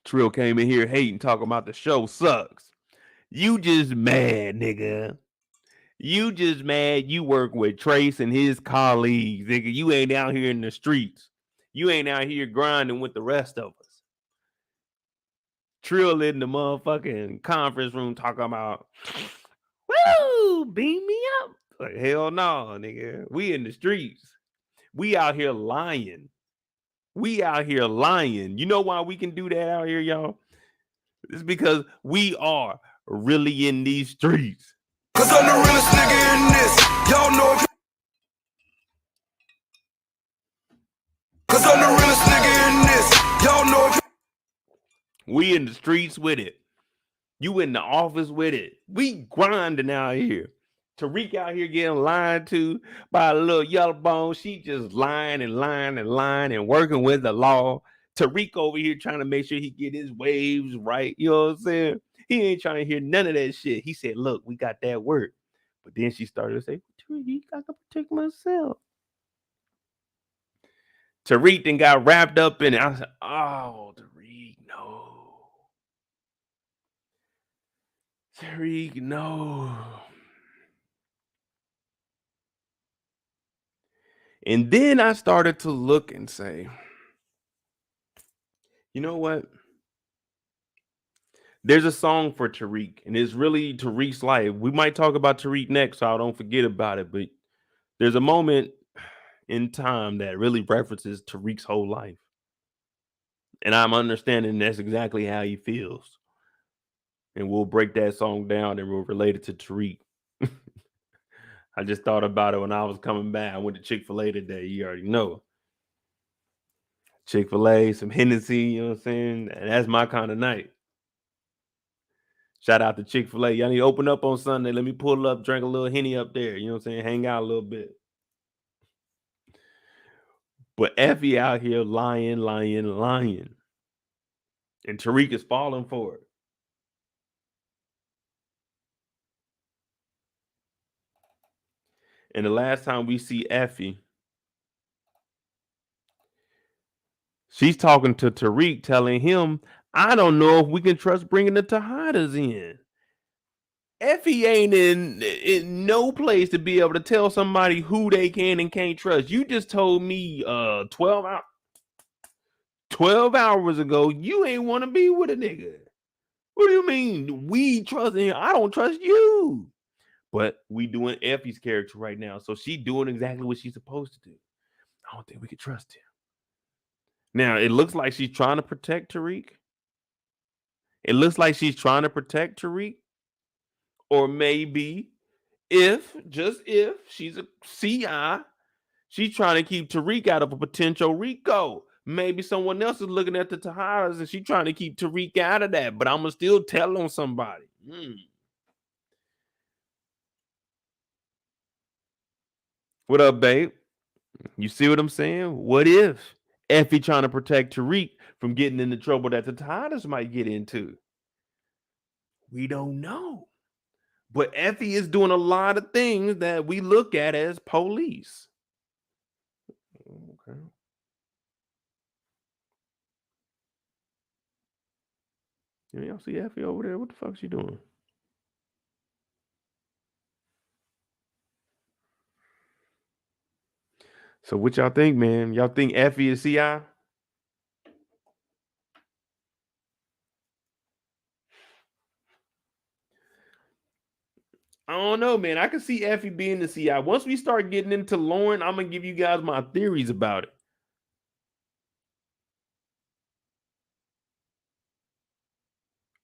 Trill came in here hating, talking about the show sucks. You just mad, nigga. You just mad you work with Trace and his colleagues, nigga. You ain't out here in the streets. You ain't out here grinding with the rest of us. Trill in the motherfucking conference room talking about, woo, beam me up. Like, hell no, nigga. We in the streets. We out here lying. We out here lying. You know why we can do that out here, y'all? It's because we are really in these streets. Cause I'm the realest nigga in this. Y'all know it. Cause I'm the realest nigga in this. Y'all know it. We in the streets with it. You in the office with it. We grinding out here. Tariq out here getting lied to by a little yellow bone. She just lying and working with the law. Tariq over here trying to make sure he get his waves right. You know what I'm saying? He ain't trying to hear none of that shit. He said, look, we got that work. But then she started to say, Tariq, I can protect myself. Tariq then got wrapped up in it. I said, oh, Tariq, no. Tariq, no. And then I started to look and say, you know what? There's a song for Tariq, and it's really Tariq's life. We might talk about Tariq next, so I don't forget about it. But there's a moment in time that really references Tariq's whole life. And I'm understanding that's exactly how he feels. And we'll break that song down and we'll relate it to Tariq. I just thought about it when I was coming back. I went to Chick-fil-A today. You already know. Chick-fil-A, some Hennessy, you know what I'm saying? And that's my kind of night. Shout out to Chick-fil-A. Y'all need to open up on Sunday. Let me pull up, drink a little Henny up there. You know what I'm saying? Hang out a little bit. But Effie out here lying. And Tariq is falling for it. And the last time we see Effie, she's talking to Tariq, telling him, I don't know if we can trust bringing the Tejadas in. Effie ain't in no place to be able to tell somebody who they can and can't trust. You just told me 12 hours ago you ain't want to be with a nigga. What do you mean? We trust him. I don't trust you. But we doing Effie's character right now. So she doing exactly what she's supposed to do. I don't think we can trust him. Now, it looks like she's trying to protect Tariq. Or maybe just if she's a CI, she's trying to keep Tariq out of a potential Rico. Maybe someone else is looking at the Tejadas and she's trying to keep Tariq out of that. But I'm going to still tell on somebody. What up, babe? You see what I'm saying? What if Effie trying to protect Tariq from getting into trouble that the Tejadas might get into? We don't know. But Effie is doing a lot of things that we look at as police. Okay. Y'all see Effie over there? What the fuck she doing? So what y'all think, man? Y'all think Effie is CI? I don't know, man. I can see Effie being the CI. Once we start getting into Lauren, I'm going to give you guys my theories about it.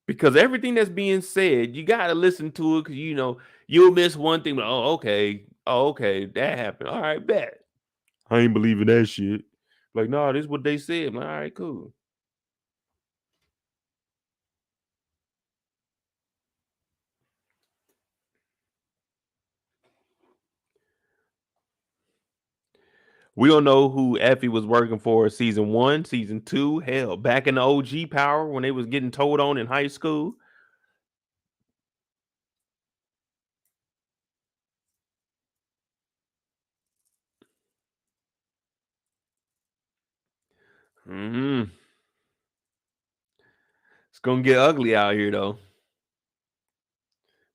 Because everything that's being said, you got to listen to it because, you know, you'll miss one thing. But, oh, okay, that happened. All right, bet. I ain't believing that shit. Like, no, this is what they said. I'm like, all right, cool. We don't know who Effie was working for season 1, season 2. Hell, back in the OG power when they was getting told on in high school. It's gonna get ugly out here though.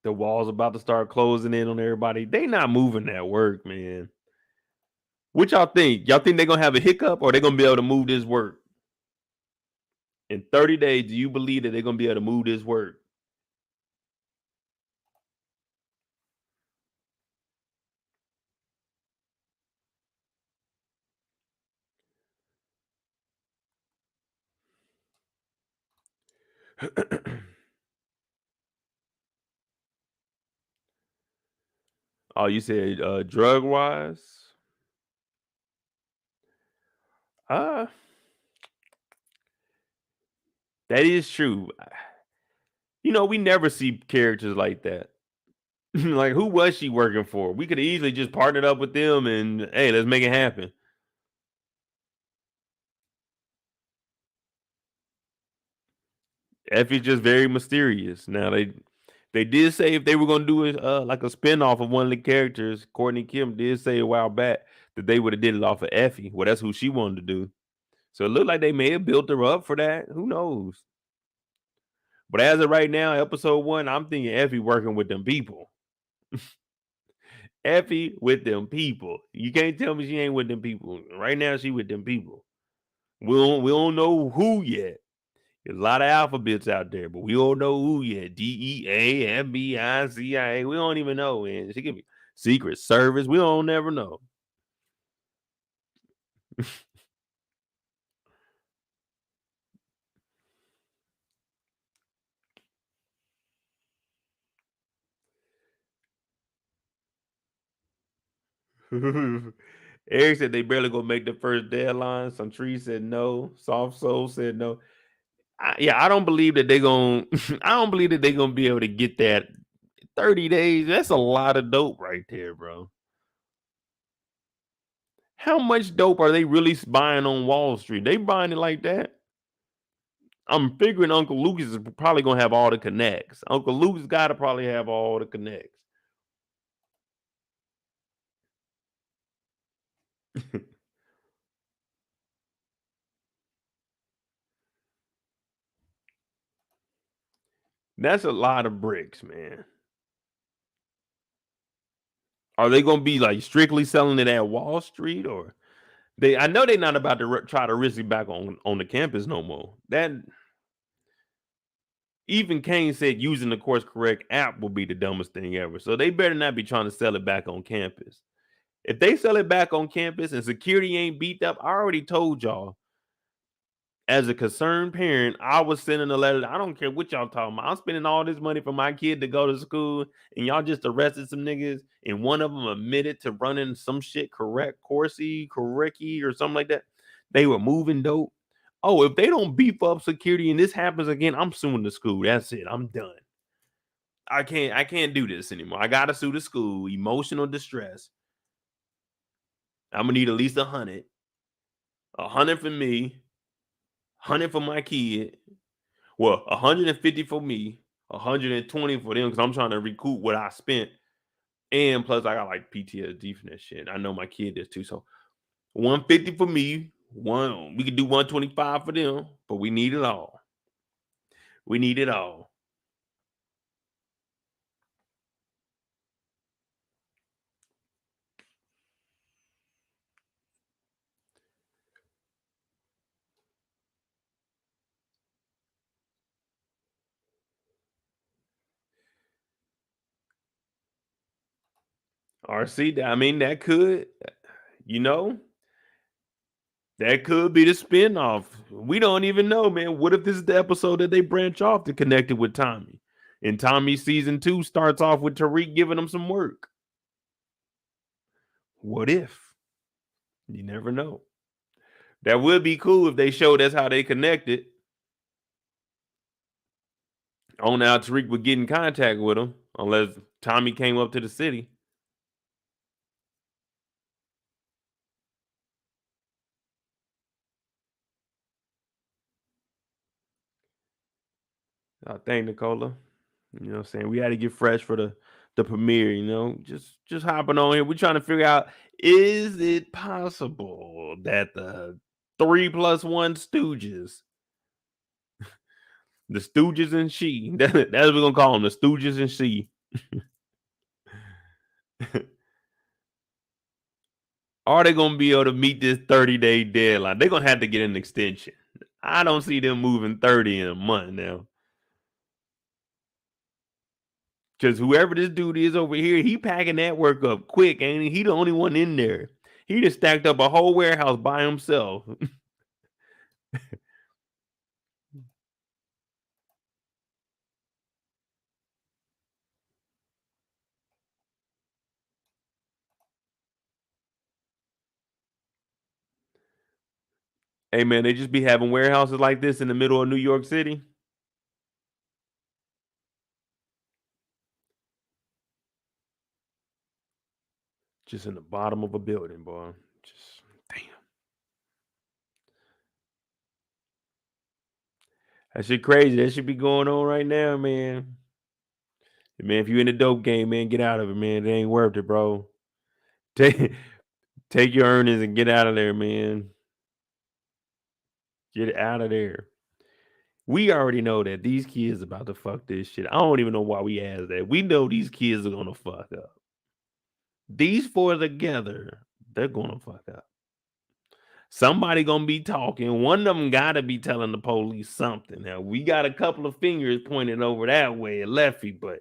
The wall's about to start closing in on everybody. They not moving that work, man. What y'all think? Y'all think they're gonna have a hiccup or they're gonna be able to move this work? In 30 days, do you believe that they're gonna be able to move this work? Oh, you said drug wise? That is true. You know, we never see characters like that. Like, who was she working for? We could have easily just partnered up with them and, hey, let's make it happen. Effie's just very mysterious. Now, they did say if they were going to do it like a spinoff of one of the characters, Courtney Kim did say a while back that they would have did it off of Effie. Well, that's who she wanted to do. So it looked like they may have built her up for that. Who knows? But as of right now, episode 1, I'm thinking Effie working with them people. Effie with them people. You can't tell me she ain't with them people. Right now, she with them people. We don't know who yet. There's a lot of alphabets out there, but we don't know who yet. DEA, FBI, CIA. We don't even know. Man. She could be Secret Service. We don't never know. Eric said they barely gonna make the first deadline. Some tree said no. Soft Soul said no. I don't believe that they're gonna. I don't believe that they're gonna be able to get that 30 days. That's a lot of dope right there, bro. How much dope are they really buying on Wall Street? They buying it like that? I'm figuring Uncle Lucas is probably gonna have all the connects. Uncle Lucas gotta probably have all the connects. That's a lot of bricks, man. Are they gonna be like strictly selling it at Wall Street, or they? I know they're not about to try to risk it back on the campus no more. That even Kane said using the course correct app will be the dumbest thing ever. So they better not be trying to sell it back on campus. If they sell it back on campus and security ain't beat up, I already told y'all. As a concerned parent, I was sending a letter. I don't care what y'all talking about. I'm spending all this money for my kid to go to school, and y'all just arrested some niggas, and one of them admitted to running some shit correct, Corsi, or something like that. They were moving dope. Oh, if they don't beef up security and this happens again, I'm suing the school. That's it. I'm done. I can't do this anymore. I gotta sue the school. Emotional distress. I'm gonna need at least 100. 100 for me. 100 for my kid. Well, 150 for me, 120 for them because I'm trying to recoup what I spent. And plus, I got like PTSD from that shit. I know my kid does too. So 150 for me. We could do 125 for them, but we need it all. We need it all. RC, I mean, that could, that could be the spinoff. We don't even know, man. What if this is the episode that they branch off to connect it with Tommy? And Tommy season 2 starts off with Tariq giving him some work. What if? You never know. That would be cool if they showed us how they connected. On now, Tariq would get in contact with him unless Tommy came up to the city. Thank Nicola. You know what I'm saying? We had to get fresh for the premiere, just hopping on here. We're trying to figure out, is it possible that the 3+1 Stooges, the Stooges and she, that's what we're going to call them, the Stooges and she, are they going to be able to meet this 30-day deadline? They're going to have to get an extension. I don't see them moving 30 in a month now. Because whoever this dude is over here, he packing that work up quick, and he the only one in there. He just stacked up a whole warehouse by himself. Hey, man, they just be having warehouses like this in the middle of New York City. Just in the bottom of a building, boy. Just, damn. That shit crazy. That should be going on right now, man. Man, if you in the dope game, man, get out of it, man. It ain't worth it, bro. Take your earnings and get out of there, man. Get out of there. We already know that these kids about to fuck this shit. I don't even know why we asked that. We know these kids are gonna fuck up. These four together, they're gonna fuck up. Somebody gonna be talking. One of them gotta be telling the police something. Now we got a couple of fingers pointed over that way at Leffy, but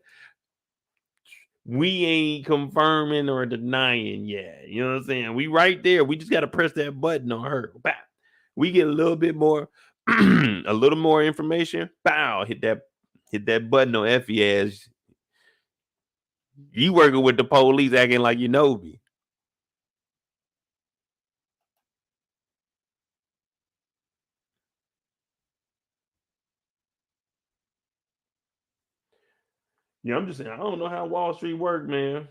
we ain't confirming or denying yet. You know what I'm saying? We right there. We just gotta press that button on her. Bow. We get a little bit more, a little more information. Bow, hit that button on Effie ass. You working with the police acting like you know me. Yeah, I'm just saying, I don't know how Wall Street work, man.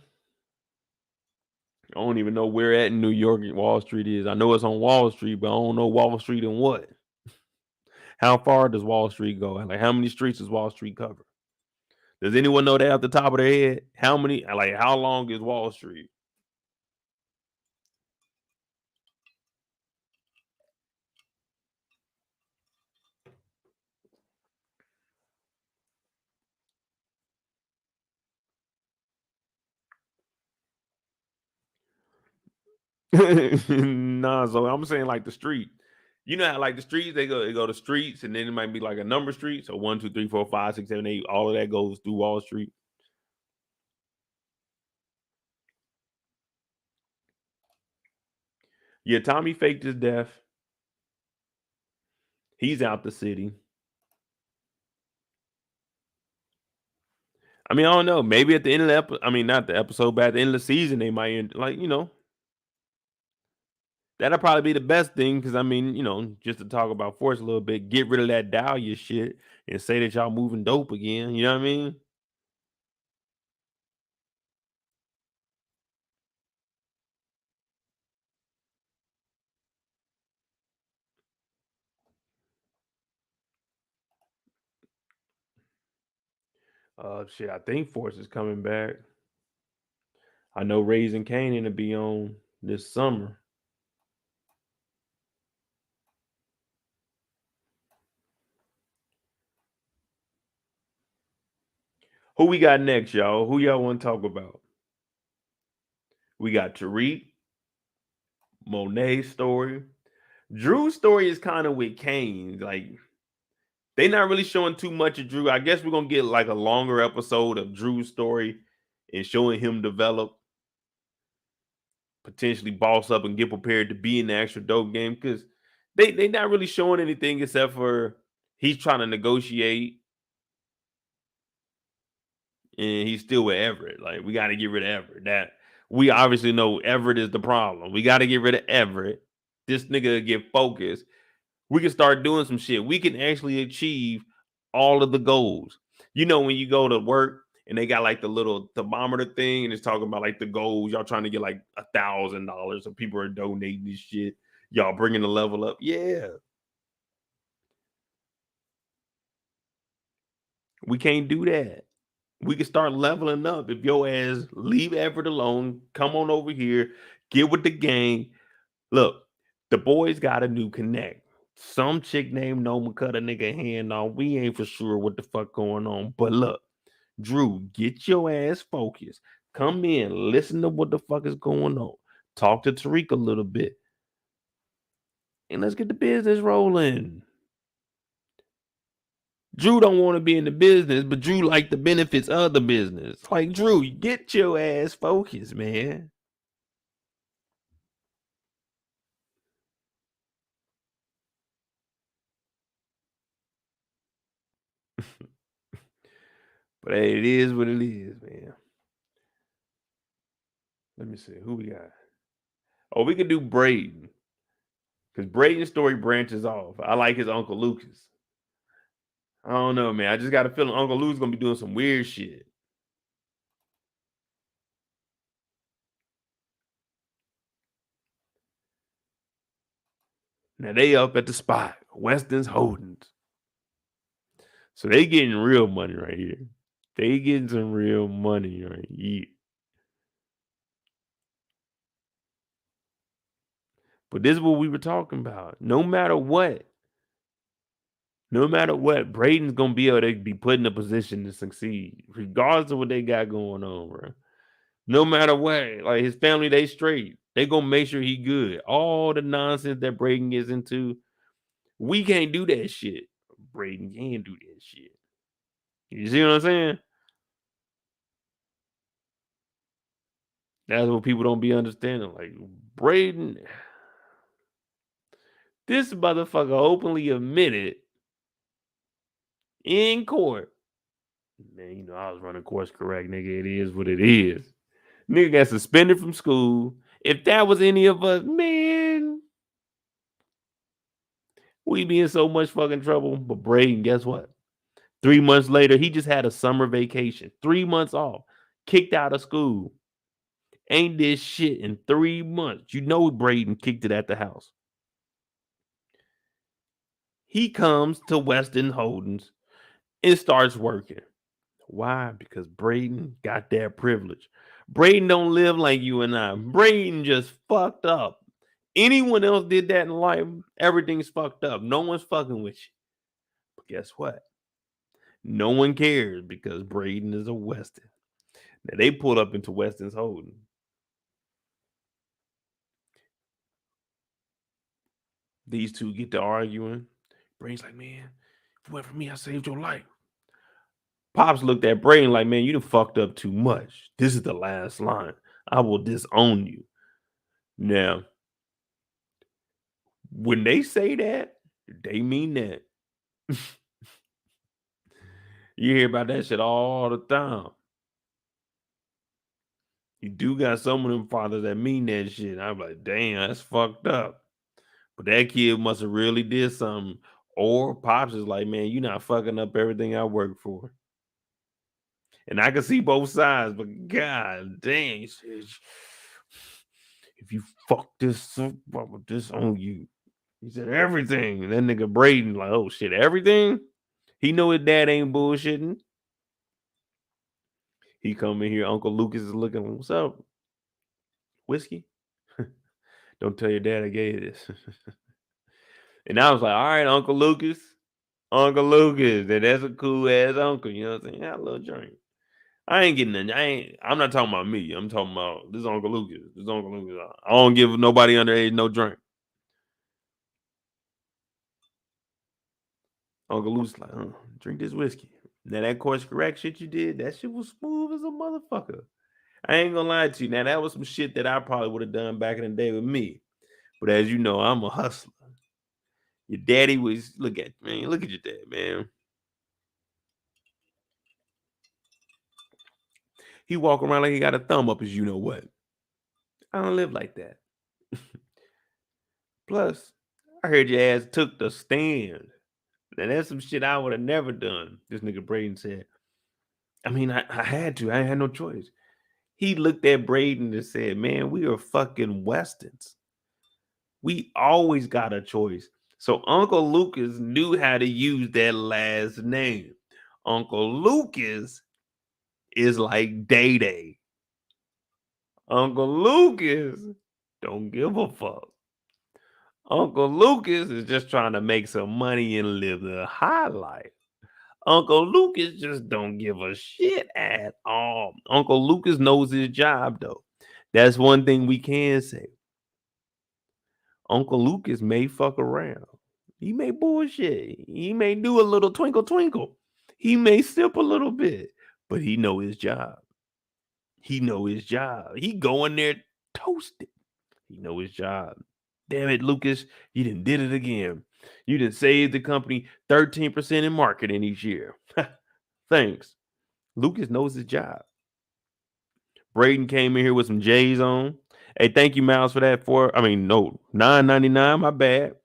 I don't even know where at in New York Wall Street is. I know it's on Wall Street, but I don't know Wall Street and what. How far does Wall Street go? Like, how many streets does Wall Street cover? Does anyone know that off the top of their head? How many? Like, how long is Wall Street? Nah, so I'm saying like the street. You know how like the streets they go to streets, and then it might be like a number street. So 1, 2, 3, 4, 5, 6, 7, 8. All of that goes through Wall Street. Yeah, Tommy faked his death. He's out the city. I mean, I don't know. Maybe at the end of the episode, I mean, not the episode, but at the end of the season, they might end, like, that'll probably be the best thing. Cause I mean, just to talk about Force a little bit, get rid of that Dahlia shit and say that y'all moving dope again. You know what I mean? Shit, I think Force is coming back. I know Raising Kanan to be on this summer. Who we got next, y'all? Who y'all want to talk about? We got Tariq, Monet's story. Drew's story is kind of with Kane. Like, they not really showing too much of Drew. I guess we're gonna get like a longer episode of Drew's story and showing him develop, potentially boss up and get prepared to be in the actual dope game, because they not really showing anything except for he's trying to negotiate and he's still with Everett. Like, we got to get rid of Everett. That we obviously know Everett is the problem. We got to get rid of Everett. This nigga get focused. We can start doing some shit. We can actually achieve all of the goals. You know, when you go to work and they got like the little thermometer thing and it's talking about like the goals, y'all trying to get like $1,000, so people are donating this shit. Y'all bringing the level up. Yeah. We can't do that. We can start leveling up if your ass leave Everett alone, come on over here, get with the gang. Look, the boys got a new connect. Some chick named Noma cut a nigga hand off. We ain't for sure what the fuck going on. But look, Drew, get your ass focused. Come in, listen to what the fuck is going on. Talk to Tariq a little bit. And let's get the business rolling. Drew don't want to be in the business, but Drew like the benefits of the business. Like, Drew, get your ass focused, man. But hey, it is what it is, man. Let me see who we got. Oh, we could do Brayden, because Brayden's story branches off. I like his Uncle Lucas. I don't know, man. I just got a feeling Uncle Lou's gonna be doing some weird shit. Now they up at the spot. Weston's Holdings. So they getting real money right here. They getting some real money right here. But this is what we were talking about. No matter what, Brayden's gonna be able to be put in a position to succeed, regardless of what they got going on, bro. No matter what, like his family, they straight. They gonna make sure he good. All the nonsense that Brayden gets into, we can't do that shit. Brayden can do that shit. You see what I'm saying? That's what people don't be understanding. Like, Brayden, this motherfucker openly admitted in court. Man, I was running course correct, nigga. It is what it is. Nigga got suspended from school. If that was any of us, man, we be in so much fucking trouble. But Brayden, guess what? 3 months later, he just had a summer vacation. 3 months off. Kicked out of school. Ain't this shit in 3 months. You know Brayden kicked it at the house. He comes to Weston Holdings and starts working. Why? Because Brayden got that privilege. Brayden don't live like you and I. Brayden just fucked up. Anyone else did that in life, everything's fucked up. No one's fucking with you. But guess what? No one cares because Brayden is a Weston. Now they pulled up into Weston's Holding. These two get to arguing. Brayden's like, man, if it weren't for me, I saved your life. Pops looked at Brayden like, man, you done fucked up too much. This is the last line. I will disown you. Now, when they say that, they mean that. You hear about that shit all the time. You do got some of them fathers that mean that shit. I'm like, damn, that's fucked up. But that kid must have really did something. Or Pops is like, man, you're not fucking up everything I work for. And I can see both sides, but god damn, he said, if you fuck this up, I will disown you. He said everything. And that nigga Brayden, like, oh shit, everything? He know his dad ain't bullshitting. He come in here, Uncle Lucas is looking, what's up? Whiskey? Don't tell your dad I gave you this. And I was like, all right, Uncle Lucas. Uncle Lucas. That's a cool ass uncle. You know what I'm saying? Yeah, a little drink. I ain't getting nothing. I'm not talking about me. I'm talking about this Uncle Lucas. This Uncle Lucas. I don't give nobody underage no drink. Uncle Lucas like, drink this whiskey. Now that course correct shit you did, that shit was smooth as a motherfucker. I ain't gonna lie to you. Now that was some shit that I probably would have done back in the day with me. But as you know, I'm a hustler. Your daddy was, look at your dad, man. He walk around like he got a thumb up as you know what. I don't live like that. Plus, I heard your ass took the stand. Now that's some shit I would have never done. This nigga Brayden said. I mean, I had to. I had no choice. He looked at Brayden and said, man, we are fucking Westons. We always got a choice. So Uncle Lucas knew how to use that last name. Uncle Lucas is like Day. Uncle Lucas don't give a fuck. Uncle Lucas is just trying to make some money and live the high life. Uncle Lucas just don't give a shit at all. Uncle Lucas knows his job, though. That's one thing we can say. Uncle Lucas may fuck around. He may bullshit. He may do a little twinkle twinkle. He may sip a little bit, but he know his job. He know his job. He go in there toasted. He know his job. Damn it, Lucas, you done did it again. You done saved the company 13% in marketing each year. Thanks. Lucas knows his job. Brayden came in here with some J's on. Hey, thank you, Miles, for that. $9.99. My bad.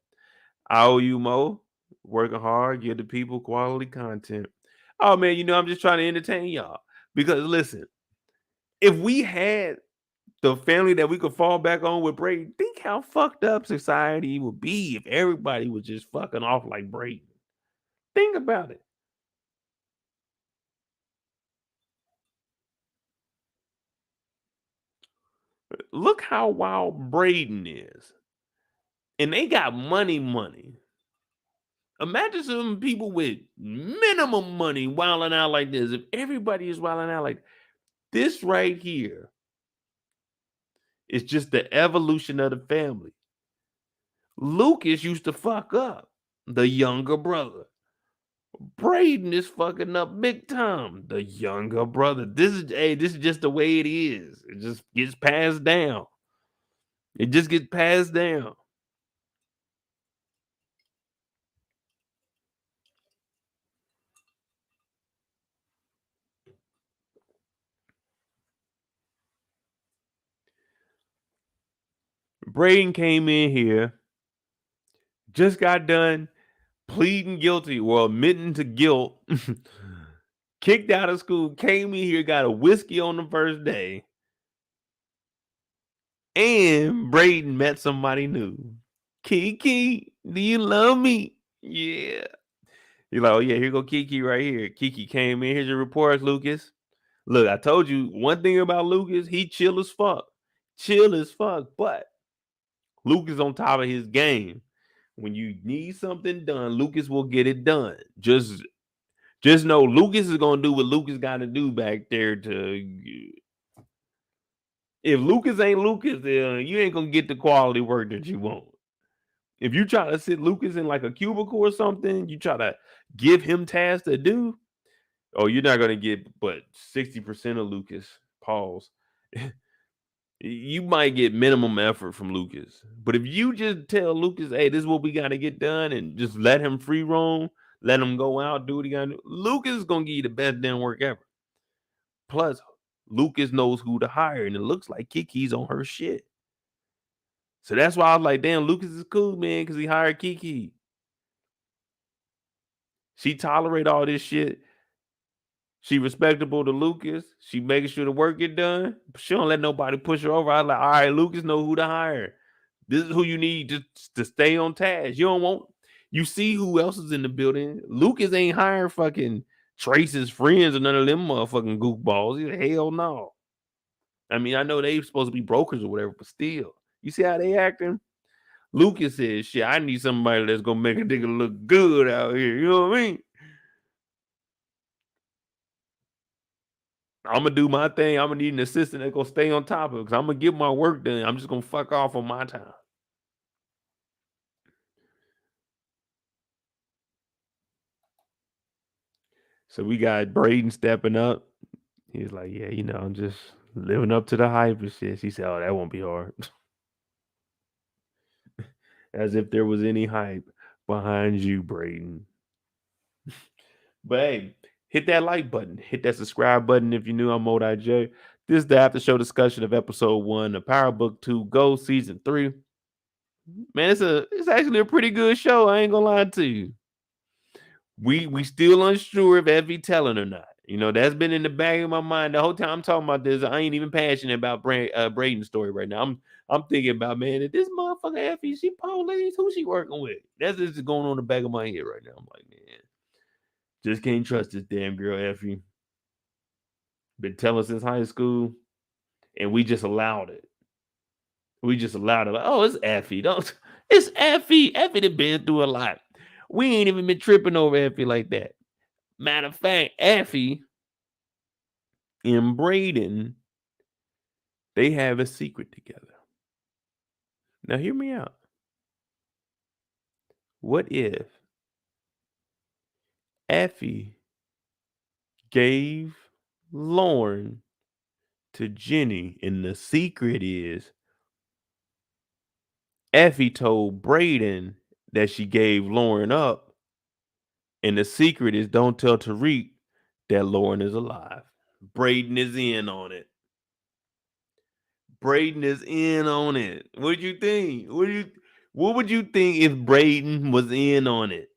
I owe you, Mo. Working hard, give the people quality content. Oh man, I'm just trying to entertain y'all. Because listen, if we had the family that we could fall back on with Brayden, think how fucked up society would be if everybody was just fucking off like Brayden. Think about it. Look how wild Brayden is. And they got money. Imagine some people with minimum money wilding out like this. If everybody is wilding out like this right here, it's just the evolution of the family. Lucas used to fuck up, the younger brother. Brayden is fucking up big time, the younger brother. This is just the way it is. It just gets passed down. It just gets passed down. Brayden came in here, just got done pleading guilty or admitting to guilt, kicked out of school, came in here, got a whiskey on the first day, and Brayden met somebody new. Kiki, do you love me? Yeah. You're like, oh yeah, here go Kiki right here. Kiki came in. Here's your reports, Lucas. Look, I told you one thing about Lucas. He chill as fuck. Chill as fuck. But Lucas on top of his game. When you need something done, Lucas will get it done. Just know Lucas is gonna do what Lucas got to do back there. If Lucas ain't Lucas, then you ain't gonna get the quality work that you want. If you try to sit Lucas in like a cubicle or something, you try to give him tasks to do. Oh, you're not gonna get but 60% of Lucas. Pause. You might get minimum effort from Lucas. But if you just tell Lucas, hey, this is what we got to get done, and just let him free roam, let him go out, do what he got to do, Lucas is going to give you the best damn work ever. Plus, Lucas knows who to hire, and it looks like Kiki's on her shit. So that's why I was like, damn, Lucas is cool, man, because he hired Kiki. She tolerate all this shit. She respectable to Lucas. She making sure the work get done. She don't let nobody push her over. I was like, all right, Lucas know who to hire. This is who you need to stay on task. You don't want, you see who else is in the building. Lucas ain't hiring fucking Trace's friends or none of them motherfucking goofballs. He's like, hell no. I mean, I know they supposed to be brokers or whatever, but still. You see how they acting? Lucas says, shit, I need somebody that's going to make a nigga look good out here. You know what I mean? I'm gonna do my thing. I'm gonna need an assistant that's gonna stay on top of it because I'm gonna get my work done. I'm just gonna fuck off on my time. So we got Brayden stepping up. He's like, yeah, you know, I'm just living up to the hype and shit. She said, oh, that won't be hard. As if there was any hype behind you, Brayden. But hey, hit that like button. Hit that subscribe button if you're new on MoedotJ. This is the after show discussion of episode 1 of Power Book 2 Go Season 3. Man, it's actually a pretty good show. I ain't gonna lie to you. We still unsure if Effie telling or not. You know, that's been in the back of my mind the whole time I'm talking about this. I ain't even passionate about Brayden's story right now. I'm thinking about, man, if this motherfucker Effie, she police, who she working with? That's just going on in the back of my head right now. I'm like, man, just can't trust this damn girl, Effie. Been telling since high school, and we just allowed it. We just allowed it. Like, oh, it's Effie. It's Effie. Effie done been through a lot. We ain't even been tripping over Effie like that. Matter of fact, Effie and Brayden, they have a secret together. Now, hear me out. What if Effie gave Lauren to Jenny, and the secret is Effie told Brayden that she gave Lauren up, and the secret is don't tell Tariq that Lauren is alive. Brayden is in on it. Brayden is in on it. What do you think? What would you think if Brayden was in on it?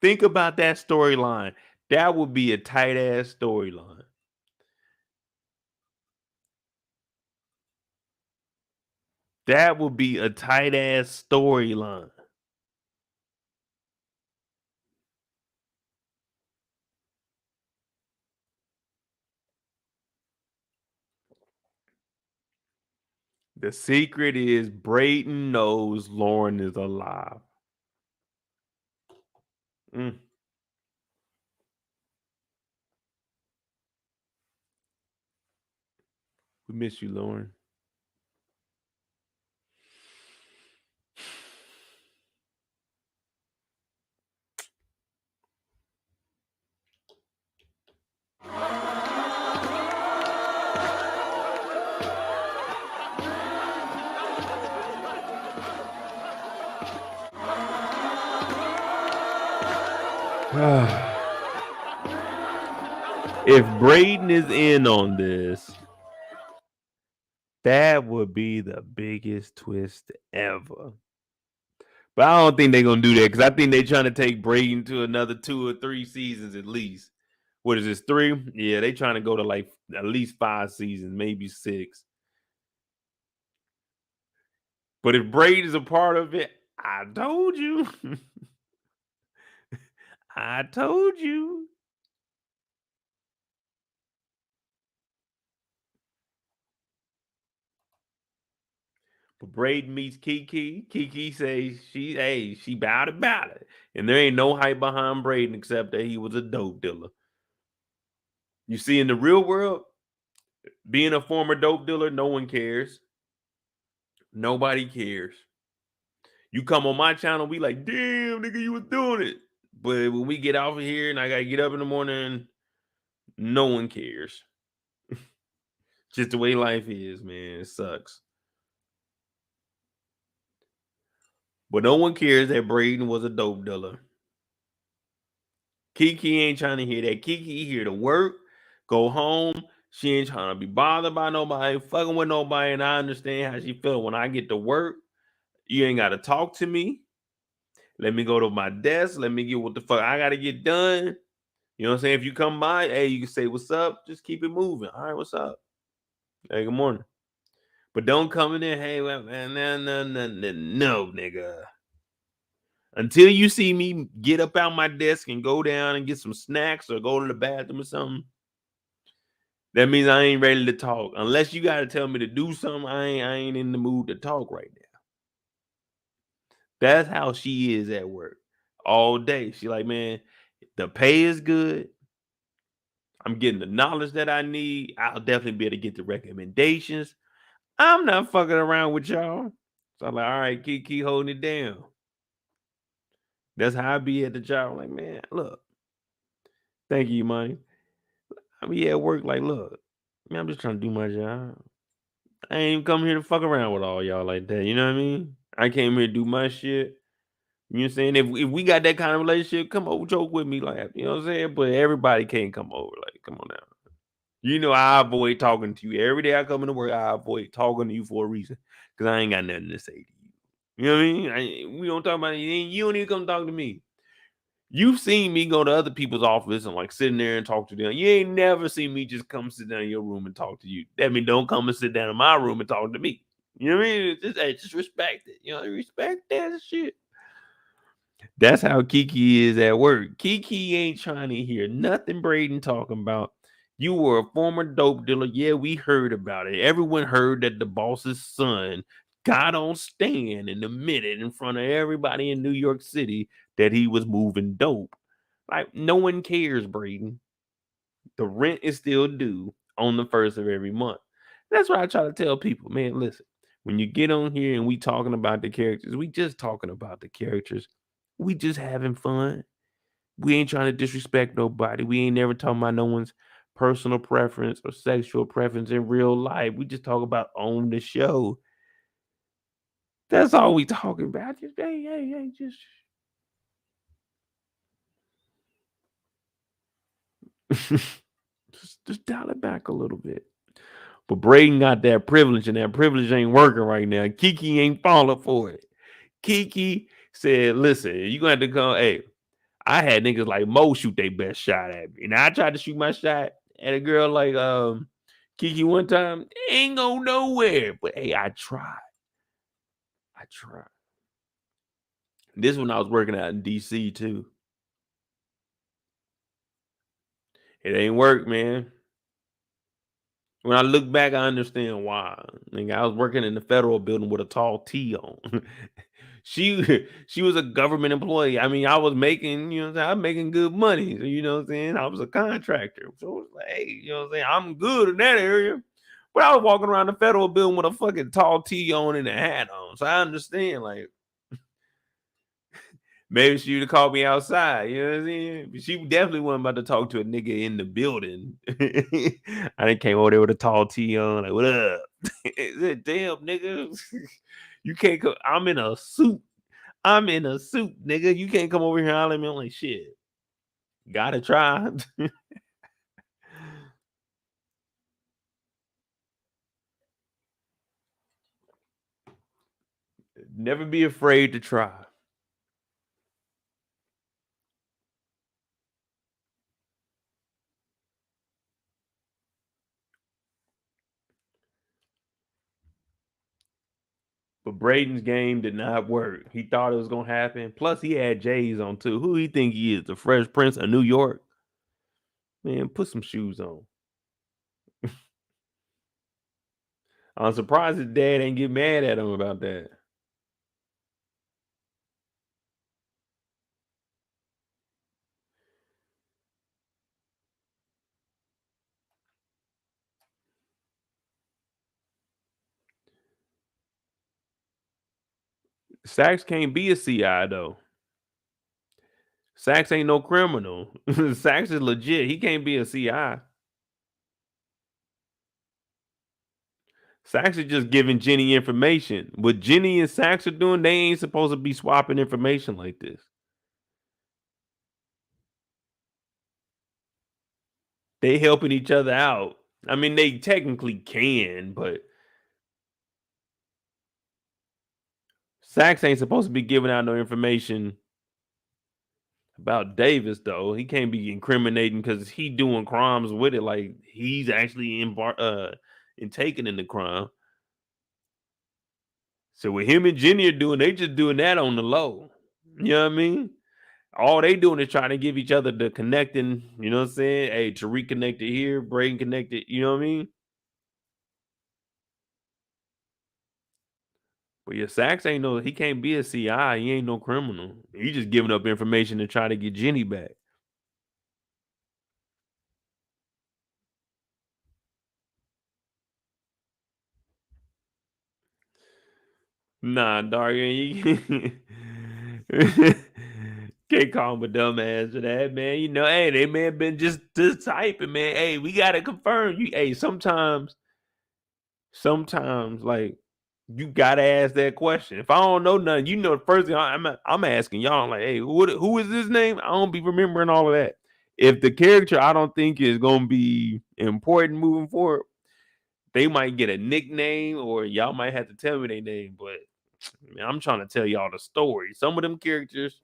Think about that storyline. That would be a tight ass storyline. That would be a tight ass storyline. The secret is Brayden knows Lauren is alive. We miss you, Lauren. If Brayden is in on this, That would be the biggest twist ever. But I don't think they're gonna do that because I think they're trying to take Brayden to another 2 or 3 seasons at least. What is this, 3? Yeah, they trying to go to like at least 5 seasons, maybe 6. But if Brayden is a part of it, I told you. I told you. But Brayden meets Kiki. Kiki says she about it. And there ain't no hype behind Brayden except that he was a dope dealer. You see, in the real world, being a former dope dealer, no one cares. Nobody cares. You come on my channel, we like, damn, nigga, you was doing it. But when we get off of here and I gotta get up in the morning, no one cares. Just the way life is, man. It sucks. But no one cares that Brayden was a dope dealer. Kiki ain't trying to hear that. Kiki here to work, go home. She ain't trying to be bothered by nobody, fucking with nobody. And I understand how she feel when I get to work. You ain't got to talk to me. Let me go to my desk. Let me get what the fuck I got to get done. You know what I'm saying? If you come by, hey, you can say, what's up? Just keep it moving. All right, what's up? Hey, good morning. But don't come in there, hey, man, no, nigga. Until you see me get up out my desk and go down and get some snacks or go to the bathroom or something, that means I ain't ready to talk. Unless you got to tell me to do something, I ain't in the mood to talk right now. That's how she is at work all day. She like, man, the pay is good. I'm getting the knowledge that I need. I'll definitely be able to get the recommendations. I'm not fucking around with y'all. So I'm like, all right, keep holding it down. That's how I be at the job. I'm like, man, look, thank you, money. I be at work like, look, man, I'm just trying to do my job. I ain't even come here to fuck around with all y'all like that. You know what I mean? I came here to do my shit. You know what I'm saying? If we got that kind of relationship, come over, joke with me, like, you know what I'm saying? But everybody can't come over. Like, come on now. You know, I avoid talking to you. Every day I come into work, I avoid talking to you for a reason. Because I ain't got nothing to say to you. You know what I mean? We don't talk about anything. You don't even come talk to me. You've seen me go to other people's office and like sitting there and talk to them. You ain't never seen me just come sit down in your room and talk to you. That means don't come and sit down in my room and talk to me. You know what I mean? Just respect it. You know, respect that shit. That's how Kiki is at work. Kiki ain't trying to hear nothing Brayden talking about. You were a former dope dealer. Yeah, we heard about it. Everyone heard that the boss's son got on stand and admitted in front of everybody in New York City that he was moving dope. Like, no one cares, Brayden. The rent is still due on the 1st of every month. That's why I try to tell people, man, listen, when you get on here and we talking about the characters, we just talking about the characters. We just having fun. We ain't trying to disrespect nobody. We ain't never talking about no one's personal preference or sexual preference in real life. We just talk about on the show. That's all we talking about. Just hey, just dial it back a little bit. But Brayden got that privilege, and that privilege ain't working right now. Kiki ain't falling for it. Kiki said, listen, you gonna have to come. Hey, I had niggas like Mo shoot their best shot at me. And I tried to shoot my shot at a girl like Kiki one time. Ain't go nowhere. But hey, I tried. This one I was working out in DC too. It ain't work, man. When I look back, I understand why. I was working in the federal building with a tall T on. She was a government employee. I mean, I was making, you know, I'm making good money. So, you know what I'm saying? I was a contractor. So it was like, hey, you know what I'm saying? I'm good in that area. But I was walking around the federal building with a fucking tall T on and a hat on. So I understand, like, maybe she would have called me outside. You know what I'm saying? But she definitely wasn't about to talk to a nigga in the building. I done came over there with a tall T on, like, what up? Damn, nigga. You can't come. I'm in a suit, nigga. You can't come over here and holler at me. I'm like, shit. Gotta try. Never be afraid to try. But Brayden's game did not work. He thought it was gonna happen. Plus, he had J's on too. Who he think he is? The Fresh Prince of New York? Man, put some shoes on. I'm surprised his dad ain't get mad at him about that. Sax can't be a CI though. Sax ain't no criminal. Sax is legit. He can't be a CI. Sax is just giving Jenny information. What Jenny and Sax are doing, they ain't supposed to be swapping information like this. They helping each other out. I mean, they technically can, but Sax ain't supposed to be giving out no information about Davis, though. He can't be incriminating because he doing crimes with it. Like he's actually in taking in the crime. So what him and Jenny are doing, they just doing that on the low. You know what I mean? All they doing is trying to give each other the connecting. You know what I'm saying? Hey, Tariq connected here, Brayden connected. You know what I mean? But yeah, Sax ain't no. He can't be a CI. He ain't no criminal. He just giving up information to try to get Jenny back. Nah, dog, you can't call him a dumbass for that, man. You know, hey, they may have been just typing, man. Hey, we gotta confirm you. Hey, sometimes, like you gotta ask that question. If I don't know nothing, you know, the first thing I'm asking y'all, like, hey, who is this name? I don't be remembering all of that. If the character I don't think is gonna be important moving forward, they might get a nickname, or y'all might have to tell me their name, but. Man, I'm trying to tell y'all the story. Some of them characters,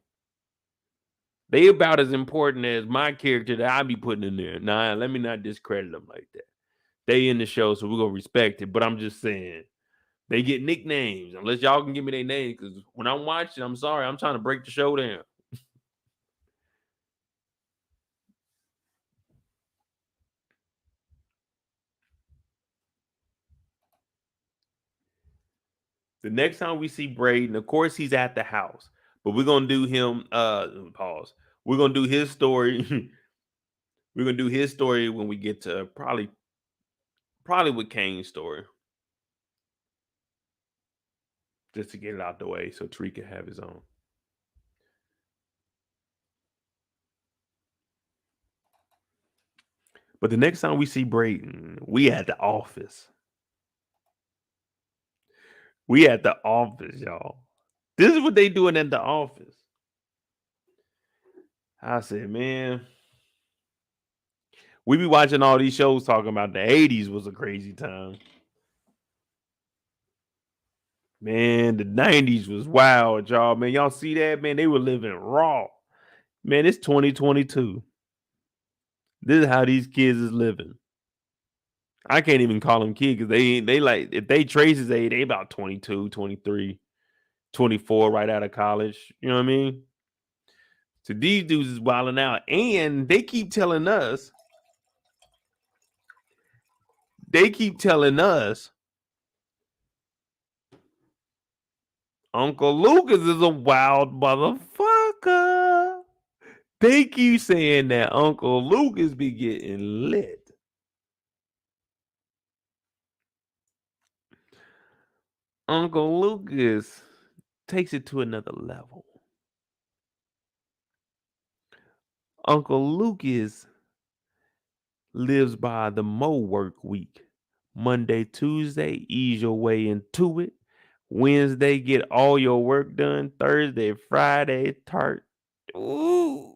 they about as important as my character that I be putting in there. Nah, let me not discredit them like that. They in the show, so we're gonna respect it. But I'm just saying, they get nicknames unless y'all can give me their name. Because when I'm watching, I'm sorry, I'm trying to break the show down. The next time we see Brayden, of course, he's at the house, but we're gonna do him. Pause. We're gonna do his story. We're gonna do his story when we get to probably with Kane's story, just to get it out the way, so Tariq can have his own. But the next time we see Brayden, we at the office. We at the office, y'all. This is what they doing at the office. I said, man, we be watching all these shows talking about the 80s was a crazy time. Man, the 90s was wild, y'all. Man, y'all see that? Man, they were living raw. Man, it's 2022. This is how these kids is living. I can't even call them kids because they like, if they Trace's age, they about 22, 23, 24 right out of college. You know what I mean? So these dudes is wilding out. And they keep telling us, Uncle Lucas is a wild motherfucker. They keep saying that Uncle Lucas be getting lit. Uncle Lucas takes it to another level. Uncle Lucas lives by the Mo work week. Monday, Tuesday, ease your way into it. Wednesday, get all your work done. Thursday, Friday, tart. Ooh.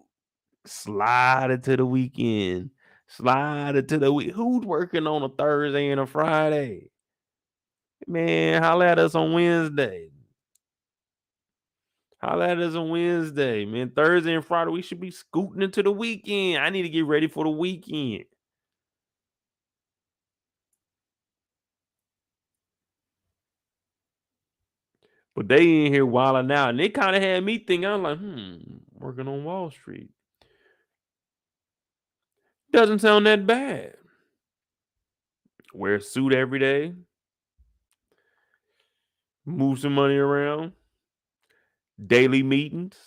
Slide into the weekend. Slide into the week. Who's working on a Thursday and a Friday? Man, holla at us on Wednesday. Holla at us on Wednesday, man. Thursday and Friday, we should be scooting into the weekend. I need to get ready for the weekend. But they in here wilding out, and it kind of had me thinking, I'm like, working on Wall Street. Doesn't sound that bad. Wear a suit every day. Move some money around. Daily meetings.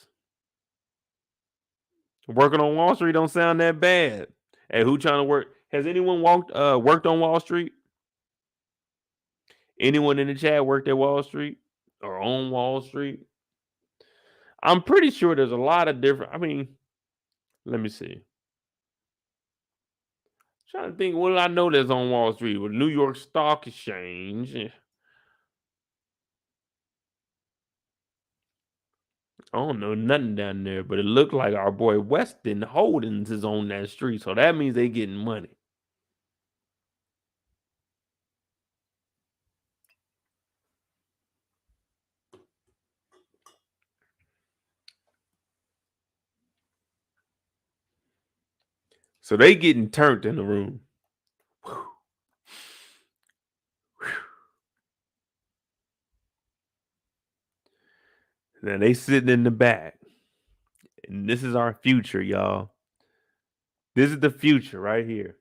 Working on Wall Street don't sound that bad. Hey, who trying to work? Has anyone worked on Wall Street? Anyone in the chat worked at Wall Street or on Wall Street? I'm pretty sure there's a lot of different. I mean, let me see. Trying to think, what did I know that's on Wall Street? With New York Stock Exchange. I don't know nothing down there, but it looked like our boy Weston Holdings is on that street, so that means they getting money. So they getting turned in the room. Now they sitting in the back. And this is our future, y'all. This is the future right here.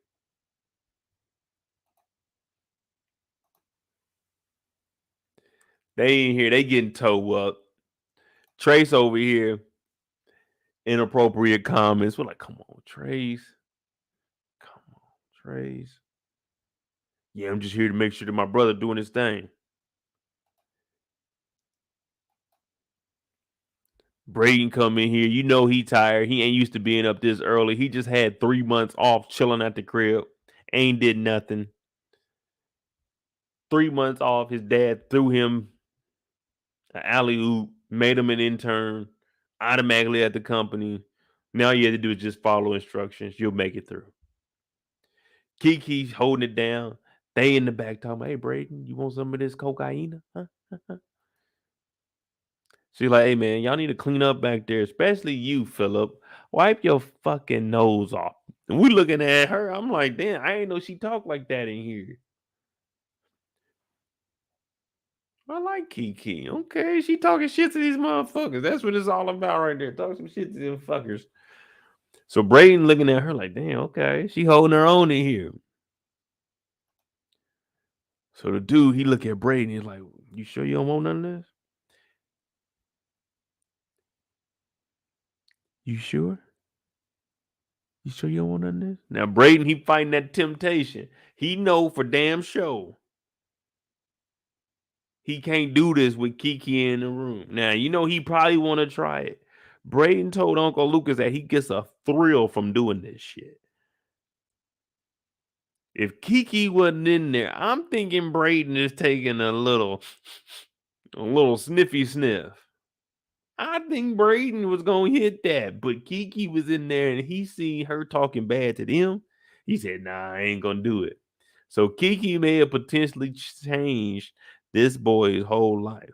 They ain't here. They getting towed up. Trace over here. Inappropriate comments. We're like, come on, Trace. Come on, Trace. Yeah, I'm just here to make sure that my brother doing his thing. Brayden come in here. You know he tired. He ain't used to being up this early. He just had 3 months off chilling at the crib. Ain't did nothing. 3 months off. His dad threw him an alley-oop, made him an intern, automatically at the company. Now all you have to do is just follow instructions. You'll make it through. Kiki's holding it down. They in the back talking, hey, Brayden, you want some of this cocaine? Huh? She's like, hey, man, y'all need to clean up back there, especially you, Philip. Wipe your fucking nose off. And we looking at her. I'm like, damn, I ain't know she talked like that in here. I like Kiki. Okay, she talking shit to these motherfuckers. That's what it's all about right there. Talking some shit to them fuckers. So Brayden looking at her like, damn, okay. She holding her own in here. So the dude, he look at Brayden. He's like, you sure you don't want none of this? You sure? You sure you don't want none of this? Now Brayden, he fighting that temptation. He know for damn sure he can't do this with Kiki in the room. Now, you know he probably want to try it. Brayden told Uncle Lucas that he gets a thrill from doing this shit. If Kiki wasn't in there, I'm thinking Brayden is taking a little sniffy sniff. I think Brayden was gonna hit that, but Kiki was in there and he seen her talking bad to them. He said, nah, I ain't gonna do it. So Kiki may have potentially changed this boy's whole life.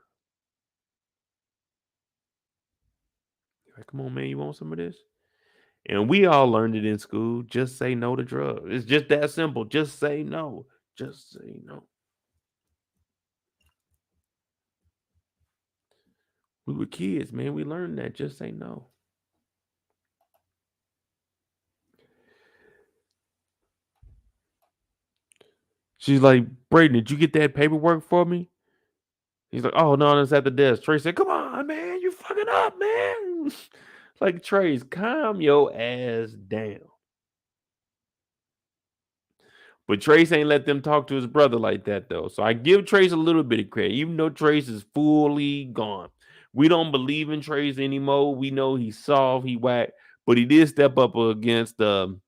Like, come on, man, you want some of this? And we all learned it in school. Just say no to drugs. It's just that simple. Just say no. Just say no. We were kids, man. We learned that. Just say no. She's like, Brayden, did you get that paperwork for me? He's like, oh, no, it's at the desk. Trey said, come on, man. You fucking up, man. Like, Trace, calm your ass down. But Trace ain't let them talk to his brother like that, though. So I give Trace a little bit of credit, even though Trace is fully gone. We don't believe in Trace anymore. We know he's soft, he whack, but he did step up against the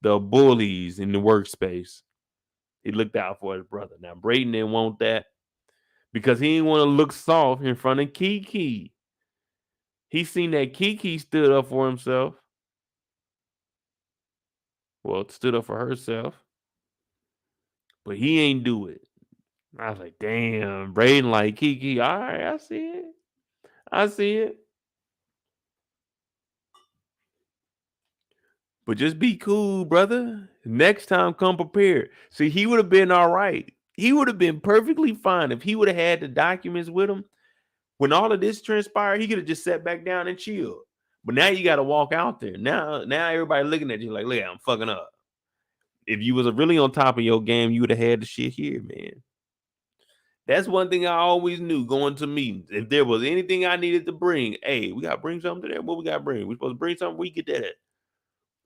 bullies in the workspace. He looked out for his brother. Now, Brayden didn't want that because he didn't want to look soft in front of Kiki. He seen that Kiki stood up for himself. Well, stood up for herself. But he ain't do it. I was like, damn, Brayden like Kiki. All right, I see it. I see it. But just be cool, brother. Next time, come prepared. See, he would have been all right. He would have been perfectly fine if he would have had the documents with him. When all of this transpired, he could have just sat back down and chilled. But now you got to walk out there. Now everybody looking at you like, look, I'm fucking up. If you was really on top of your game, you would have had the shit here, man. That's one thing I always knew going to meetings. If there was anything I needed to bring, hey, we got to bring something to that. What we got to bring? We supposed to bring something? We get that at.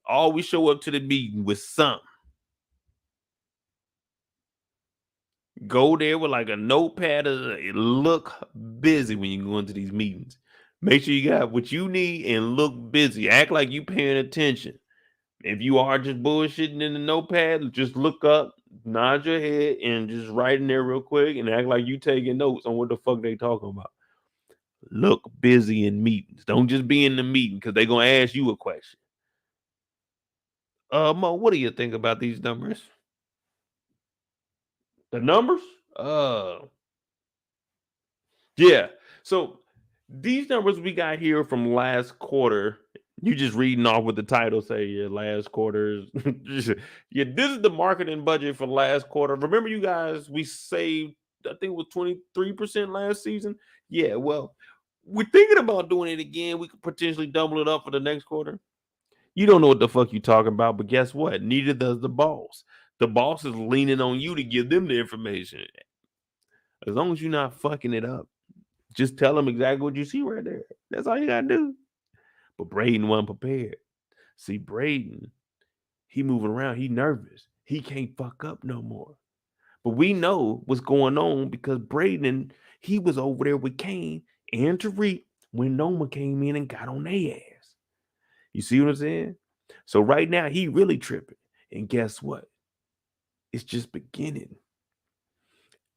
Always show up to the meeting with something. Go there with like a notepad. Look busy when you go into these meetings. Make sure you got what you need and look busy. Act like you paying attention. If you are just bullshitting in the notepad, just look up, nod your head, and just write in there real quick and act like you taking notes on what the fuck they talking about. Look busy in meetings. Don't just be in the meeting because they're going to ask you a question. Mo, what do you think about these numbers? The numbers? Yeah. So these numbers we got here from last quarter, you just reading off what the title say. Yeah, last quarter's. Yeah, this is the marketing budget for last quarter. Remember, you guys, we saved, I think it was 23% last season. Yeah, well, we're thinking about doing it again. We could potentially double it up for the next quarter. You don't know what the fuck you talking about, but guess what? Neither does the boss. The boss is leaning on you to give them the information. As long as you're not fucking it up, just tell them exactly what you see right there. That's all you gotta do. But Brayden wasn't prepared. See, Brayden, he moving around. He nervous. He can't fuck up no more. But we know what's going on because Brayden, he was over there with Kane and Tariq when Noma came in and got on their ass. You see what I'm saying? So right now, he really tripping. And guess what? It's just beginning.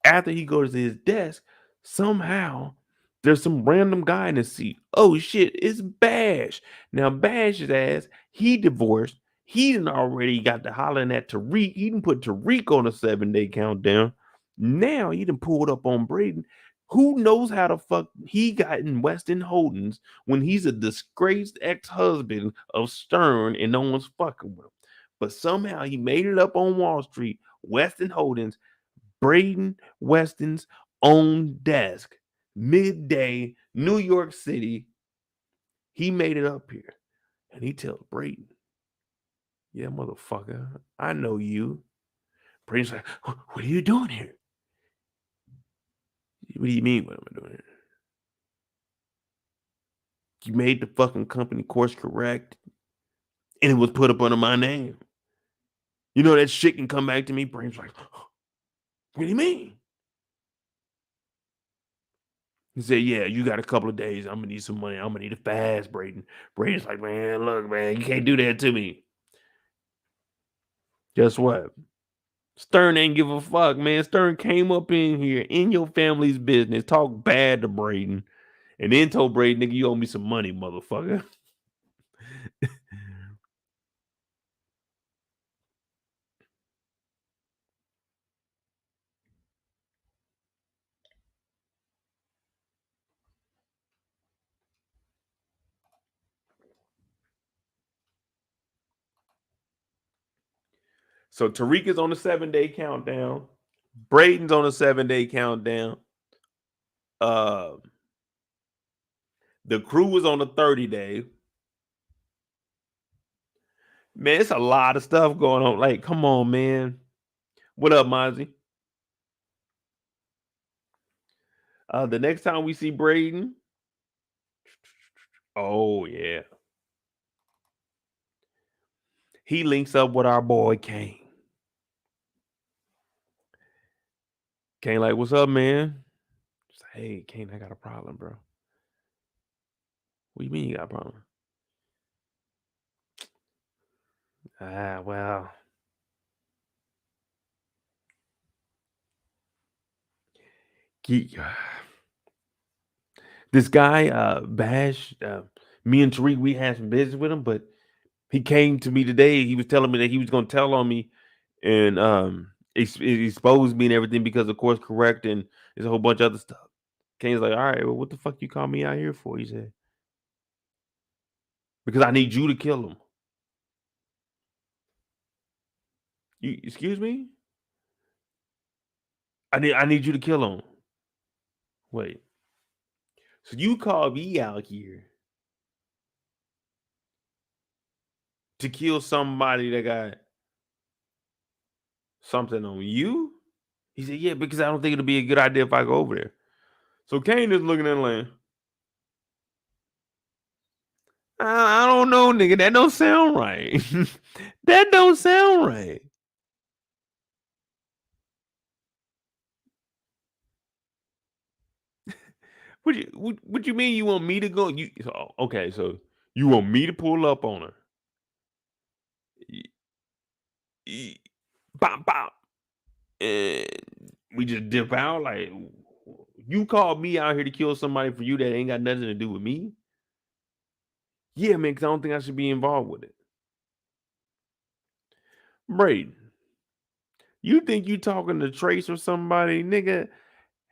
After he goes to his desk, somehow there's some random guy in the seat. Oh shit, it's Bash. Now Bash's ass, he divorced. He done already got to hollering at Tariq. He done put Tariq on a 7-day countdown. Now he done pulled up on Brayden. Who knows how the fuck he got in Weston Holdings when he's a disgraced ex-husband of Stern and no one's fucking with him. But somehow he made it up on Wall Street, Weston Holdings, Brayden Weston's own desk, midday, New York City. He made it up here. And he tells Brayden, yeah, motherfucker, I know you. Brayden's like, what are you doing here? What do you mean, what am I doing here? You made the fucking company course correct, and it was put up under my name. You know that shit can come back to me? Brayden's like, what do you mean? He said, yeah, you got a couple of days. I'm going to need some money. I'm going to need it fast, Brayden. Brayden's like, man, look, man, you can't do that to me. Guess what? Stern ain't give a fuck, man. Stern came up in here in your family's business, talked bad to Brayden, and then told Brayden, nigga, you owe me some money, motherfucker. So Tariq is on a 7-day countdown. Brayden's on a 7-day countdown. The crew was on a 30-day. Man, it's a lot of stuff going on. Like, come on, man. What up, Mozzie? The next time we see Brayden, oh yeah, he links up with our boy Kane. Kane like, what's up, man? Just, hey, Kane, I got a problem, bro. What do you mean you got a problem? Well, this guy, Bash, me and Tariq, we had some business with him, but he came to me today. He was telling me that he was going to tell on me and expose me and everything because of course correct and there's a whole bunch of other stuff. Kane's like, all right, well, what the fuck you call me out here for? He said, because I need you to kill him. You excuse me? I need you to kill him. Wait. So you call me out here to kill somebody that got something on you? He said, yeah, because I don't think it'll be a good idea if I go over there. So Kane is looking at Lane. I don't know, nigga. That don't sound right. That don't sound right. What you mean you want me to go? Okay, so you want me to pull up on her? Bop bop, and we just dip out. Like, you called me out here to kill somebody for you that ain't got nothing to do with me? Yeah, man, because I don't think I should be involved with it. Brayden, you think you talking to Trace or somebody, nigga?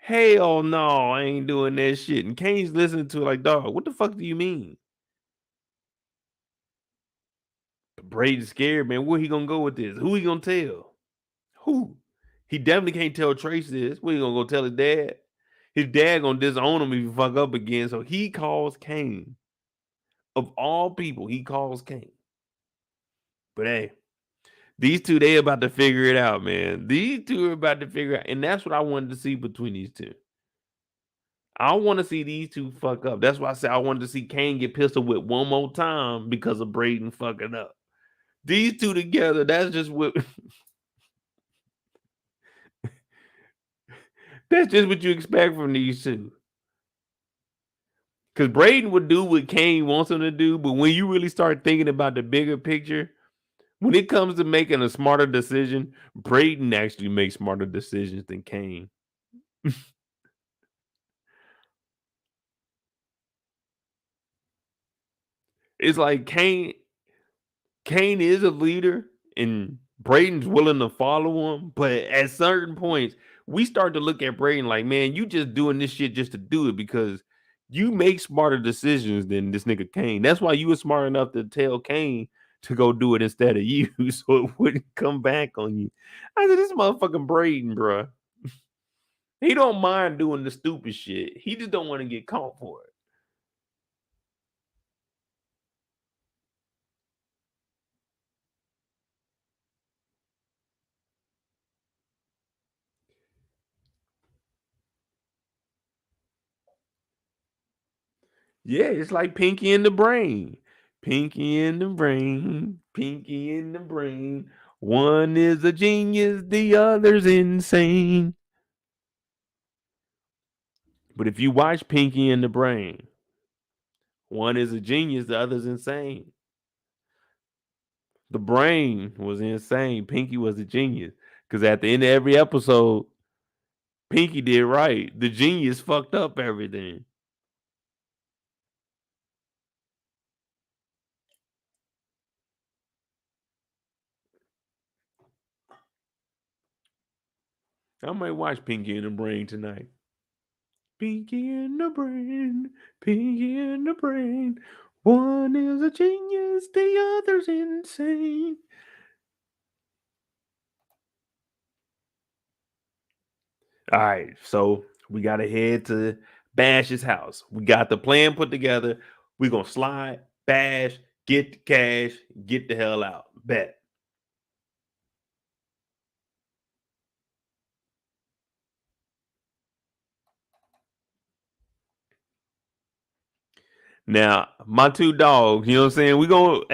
Hell no, I ain't doing that shit. And Kane's listening to it like, dog, what the fuck do you mean? Brayden's scared, man. Where he gonna go with this? Who he gonna tell? Who? He definitely can't tell Trace this. Where he gonna go tell his dad? His dad gonna disown him if he fuck up again. So he calls Kane. Of all people, he calls Kane. But hey, these two, they about to figure it out, man. These two are about to figure it out. And that's what I wanted to see between these two. I want to see these two fuck up. That's why I said I wanted to see Kane get pistol whipped one more time because of Brayden fucking up. These two together, that's just what that's just what you expect from these two. Because Brayden would do what Kane wants him to do, but when you really start thinking about the bigger picture, when it comes to making a smarter decision, Brayden actually makes smarter decisions than Kane. It's like Kane is a leader and Brayden's willing to follow him, but at certain points, we start to look at Brayden like, man, you just doing this shit just to do it because you make smarter decisions than this nigga Kane. That's why you were smart enough to tell Kane to go do it instead of you, so it wouldn't come back on you. I said, this motherfucking Brayden, bro. He don't mind doing the stupid shit. He just don't want to get caught for it. Yeah, it's like Pinky in the Brain. Pinky in the Brain. Pinky in the Brain. One is a genius, the other's insane. But if you watch Pinky in the Brain, one is a genius, the other's insane. The brain was insane. Pinky was a genius. Because at the end of every episode, Pinky did right. The genius fucked up everything. I might watch Pinky in the Brain tonight. Pinky in the Brain, Pinky in the Brain. One is a genius, the other's insane. All right, so we got to head to Bash's house. We got the plan put together. We're going to slide, Bash, get the cash, get the hell out. Bet. Now, my two dogs, you know what I'm saying? We're going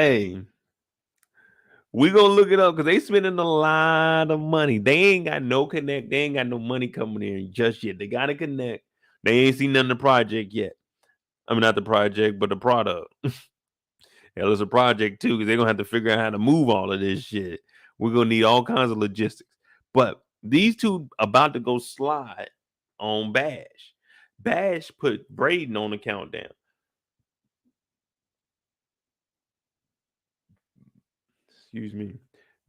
to look it up because they spending a lot of money. They ain't got no connect. They ain't got no money coming in just yet. They got to connect. They ain't seen none of the project yet. I mean, not the project, but the product. Hell, it's a project too because they're going to have to figure out how to move all of this shit. We're going to need all kinds of logistics. But these two about to go slide on Bash. Bash put Brayden on the countdown. Excuse me.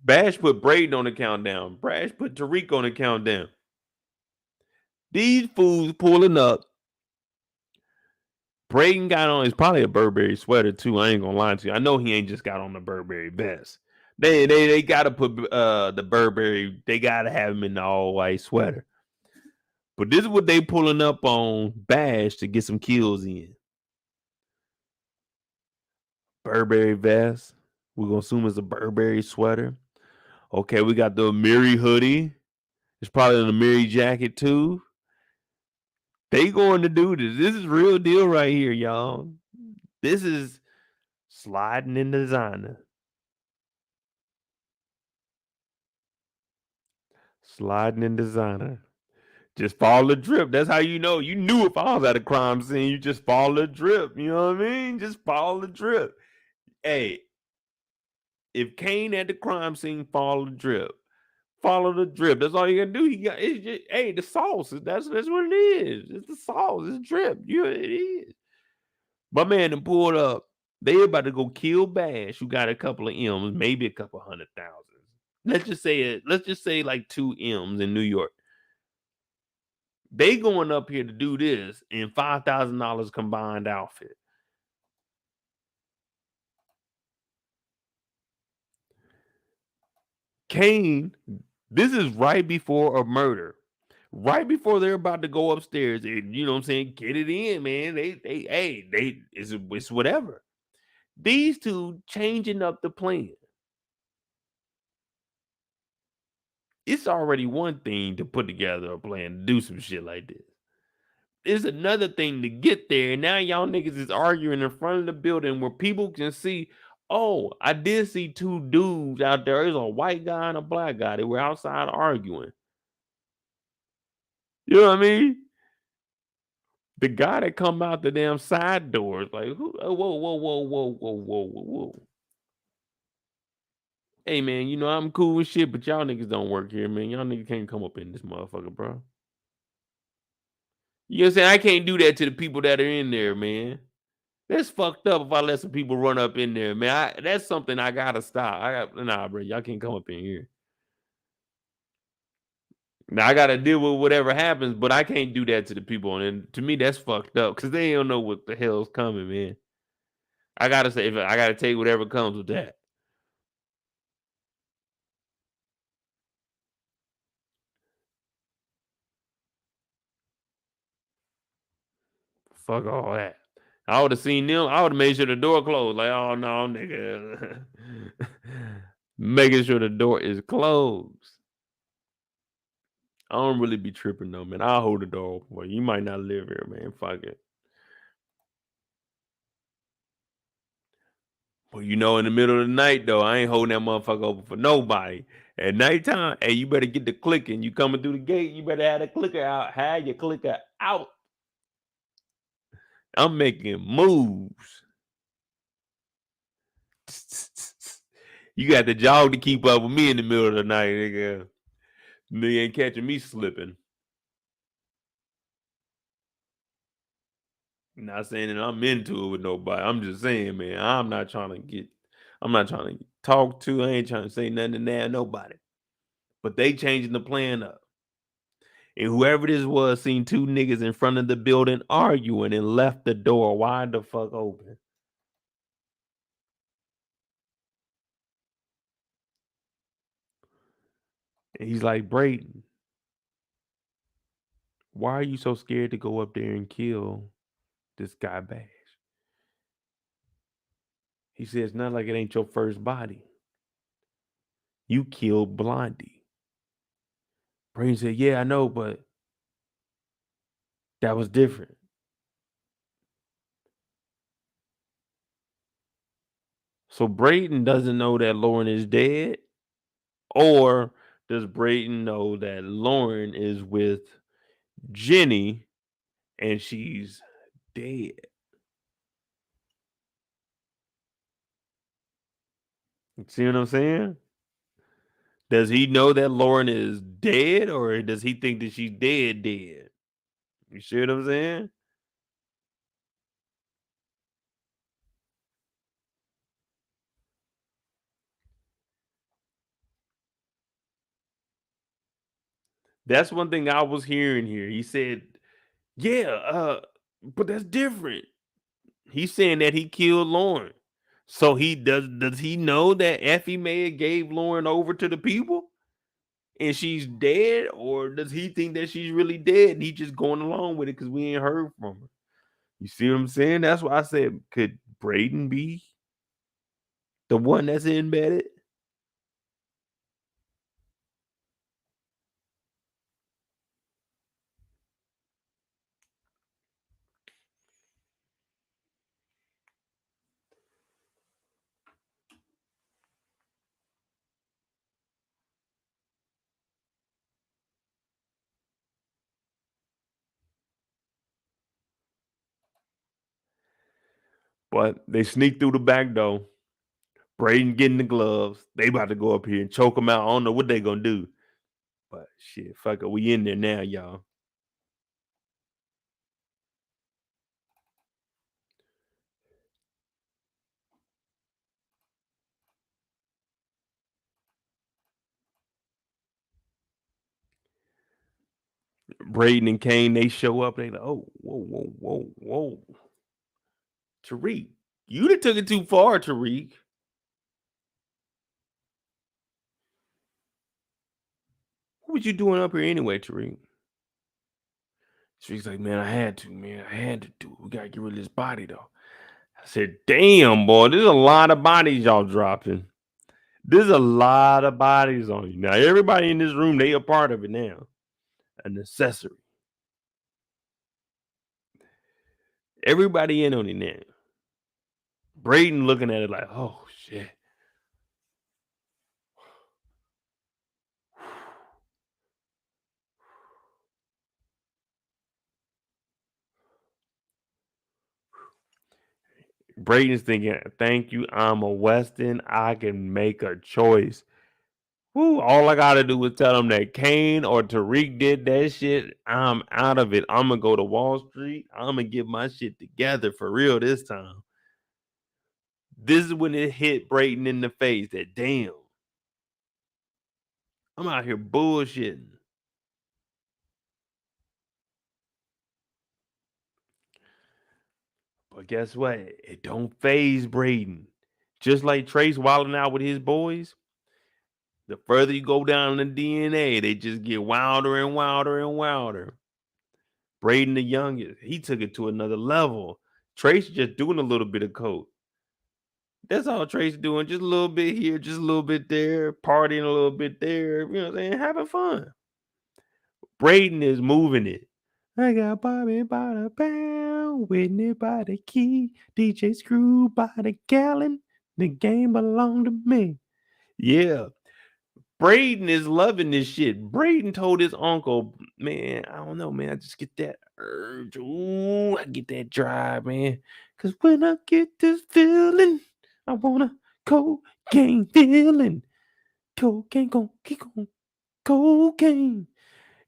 Bash put Brayden on the countdown. Bash put Tariq on the countdown. These fools pulling up. Brayden got on, it's probably a Burberry sweater too. I ain't gonna lie to you. I know he ain't just got on the Burberry vest. They gotta put the Burberry. They gotta have him in the all white sweater. But this is what they pulling up on Bash to get some kills in. Burberry vest. We're gonna assume it's a Burberry sweater. Okay, we got the Amiri hoodie. It's probably an Amiri jacket too. They going to do this. This is real deal right here, y'all. This is sliding in designer. Sliding in designer. Just follow the drip. That's how you know. You knew if I was at a crime scene, you just follow the drip. You know what I mean? Just follow the drip. Hey, if Kane at the crime scene, follow the drip. Follow the drip. That's all you gotta do. It's just, hey, the sauce. That's what it is. It's the sauce. It's drip. It is. My man done pulled up. They about to go kill Bash, who got a couple of M's, maybe a couple 100,000. Let's just say like 2 M's in New York. They going up here to do this in $5,000 combined outfit. Kane, this is right before a murder. Right before they're about to go upstairs, and you know what I'm saying, get it in, man. It's whatever. These two changing up the plan. It's already one thing to put together a plan to do some shit like this. It's another thing to get there. And now y'all niggas is arguing in front of the building where people can see, oh, I did see 2 dudes out there. There's a white guy and a black guy. They were outside arguing. You know what I mean? The guy that come out the damn side doors, like, who? Whoa. Hey, man, you know, I'm cool with shit, but y'all niggas don't work here, man. Y'all niggas can't come up in this motherfucker, bro. You know what I'm saying? I can't do that to the people that are in there, man. That's fucked up if I let some people run up in there, man. That's something I gotta stop. Nah, bro, y'all can't come up in here. Now I gotta deal with whatever happens, but I can't do that to the people. And to me, that's fucked up because they don't know what the hell's coming, man. I gotta take whatever comes with that. Fuck all that. I would have seen them. I would have made sure the door closed. Like, oh no, nigga. Making sure the door is closed. I don't really be tripping though, man. I'll hold the door open for you. You might not live here, man. Fuck it. Well, you know, in the middle of the night, though, I ain't holding that motherfucker open for nobody. At nighttime, hey, you better get the clicking. You coming through the gate, you better have the clicker out. Have your clicker out. I'm making moves. You got the jog to keep up with me in the middle of the night, nigga. You ain't catching me slipping. Not saying that I'm into it with nobody. I'm just saying, man, I'm not trying to talk to. I ain't trying to say nothing to nobody. But they changing the plan up. And whoever this was seen 2 niggas in front of the building arguing and left the door wide the fuck open. And he's like, Brayden, why are you so scared to go up there and kill this guy Bash? He says, not like it ain't your first body. You killed Blondie. Brayden said, yeah, I know, but that was different. So Brayden doesn't know that Lauren is dead? Or does Brayden know that Lauren is with Jenny and she's dead? See what I'm saying? Does he know that Lauren is dead, or does he think that she's dead? You see what I'm saying? That's one thing I was hearing here. He said, yeah, but that's different. He's saying that he killed Lauren. So does he know that Effie May have gave Lauren over to the people and she's dead, or does he think that she's really dead and he just going along with it because we ain't heard from her? You see what I'm saying? That's why I said, could Brayden be the one that's embedded? But they sneak through the back door. Brayden getting the gloves. They about to go up here and choke him out. I don't know what they gonna do. But shit, fuck it. We in there now, y'all. Brayden and Kane, they show up. They like, oh, whoa. Tariq, you done took it too far, Tariq. What was you doing up here anyway, Tariq? Tariq's like, man, I had to do it. We gotta get rid of this body, though. I said, damn, boy, there's a lot of bodies y'all dropping. There's a lot of bodies on you. Now, everybody in this room, they a part of it now. An accessory. Everybody in on it now. Brayden looking at it like, oh, shit. Brayden's thinking, thank you, I'm a Weston. I can make a choice. Woo, all I gotta do is tell them that Kane or Tariq did that shit. I'm out of it. I'm gonna go to Wall Street. I'm gonna get my shit together for real this time. This is when it hit Brayden in the face that damn, I'm out here bullshitting. But guess what? It don't phase Brayden. Just like Trace wilding out with his boys, the further you go down in the DNA, they just get wilder and wilder and wilder. Brayden the youngest, he took it to another level. Trace just doing a little bit of coke. That's all Trace doing. Just a little bit here, just a little bit there, partying a little bit there. You know what I'm saying? Having fun. Brayden is moving it. I got Bobby by the pound, Whitney by the key, DJ Screw by the gallon. The game belonged to me. Yeah. Brayden is loving this shit. Brayden told his uncle, man, I don't know, man. I just get that urge. Ooh, I get that drive, man. Because when I get this feeling, I want a cocaine feeling. Cocaine, cocaine.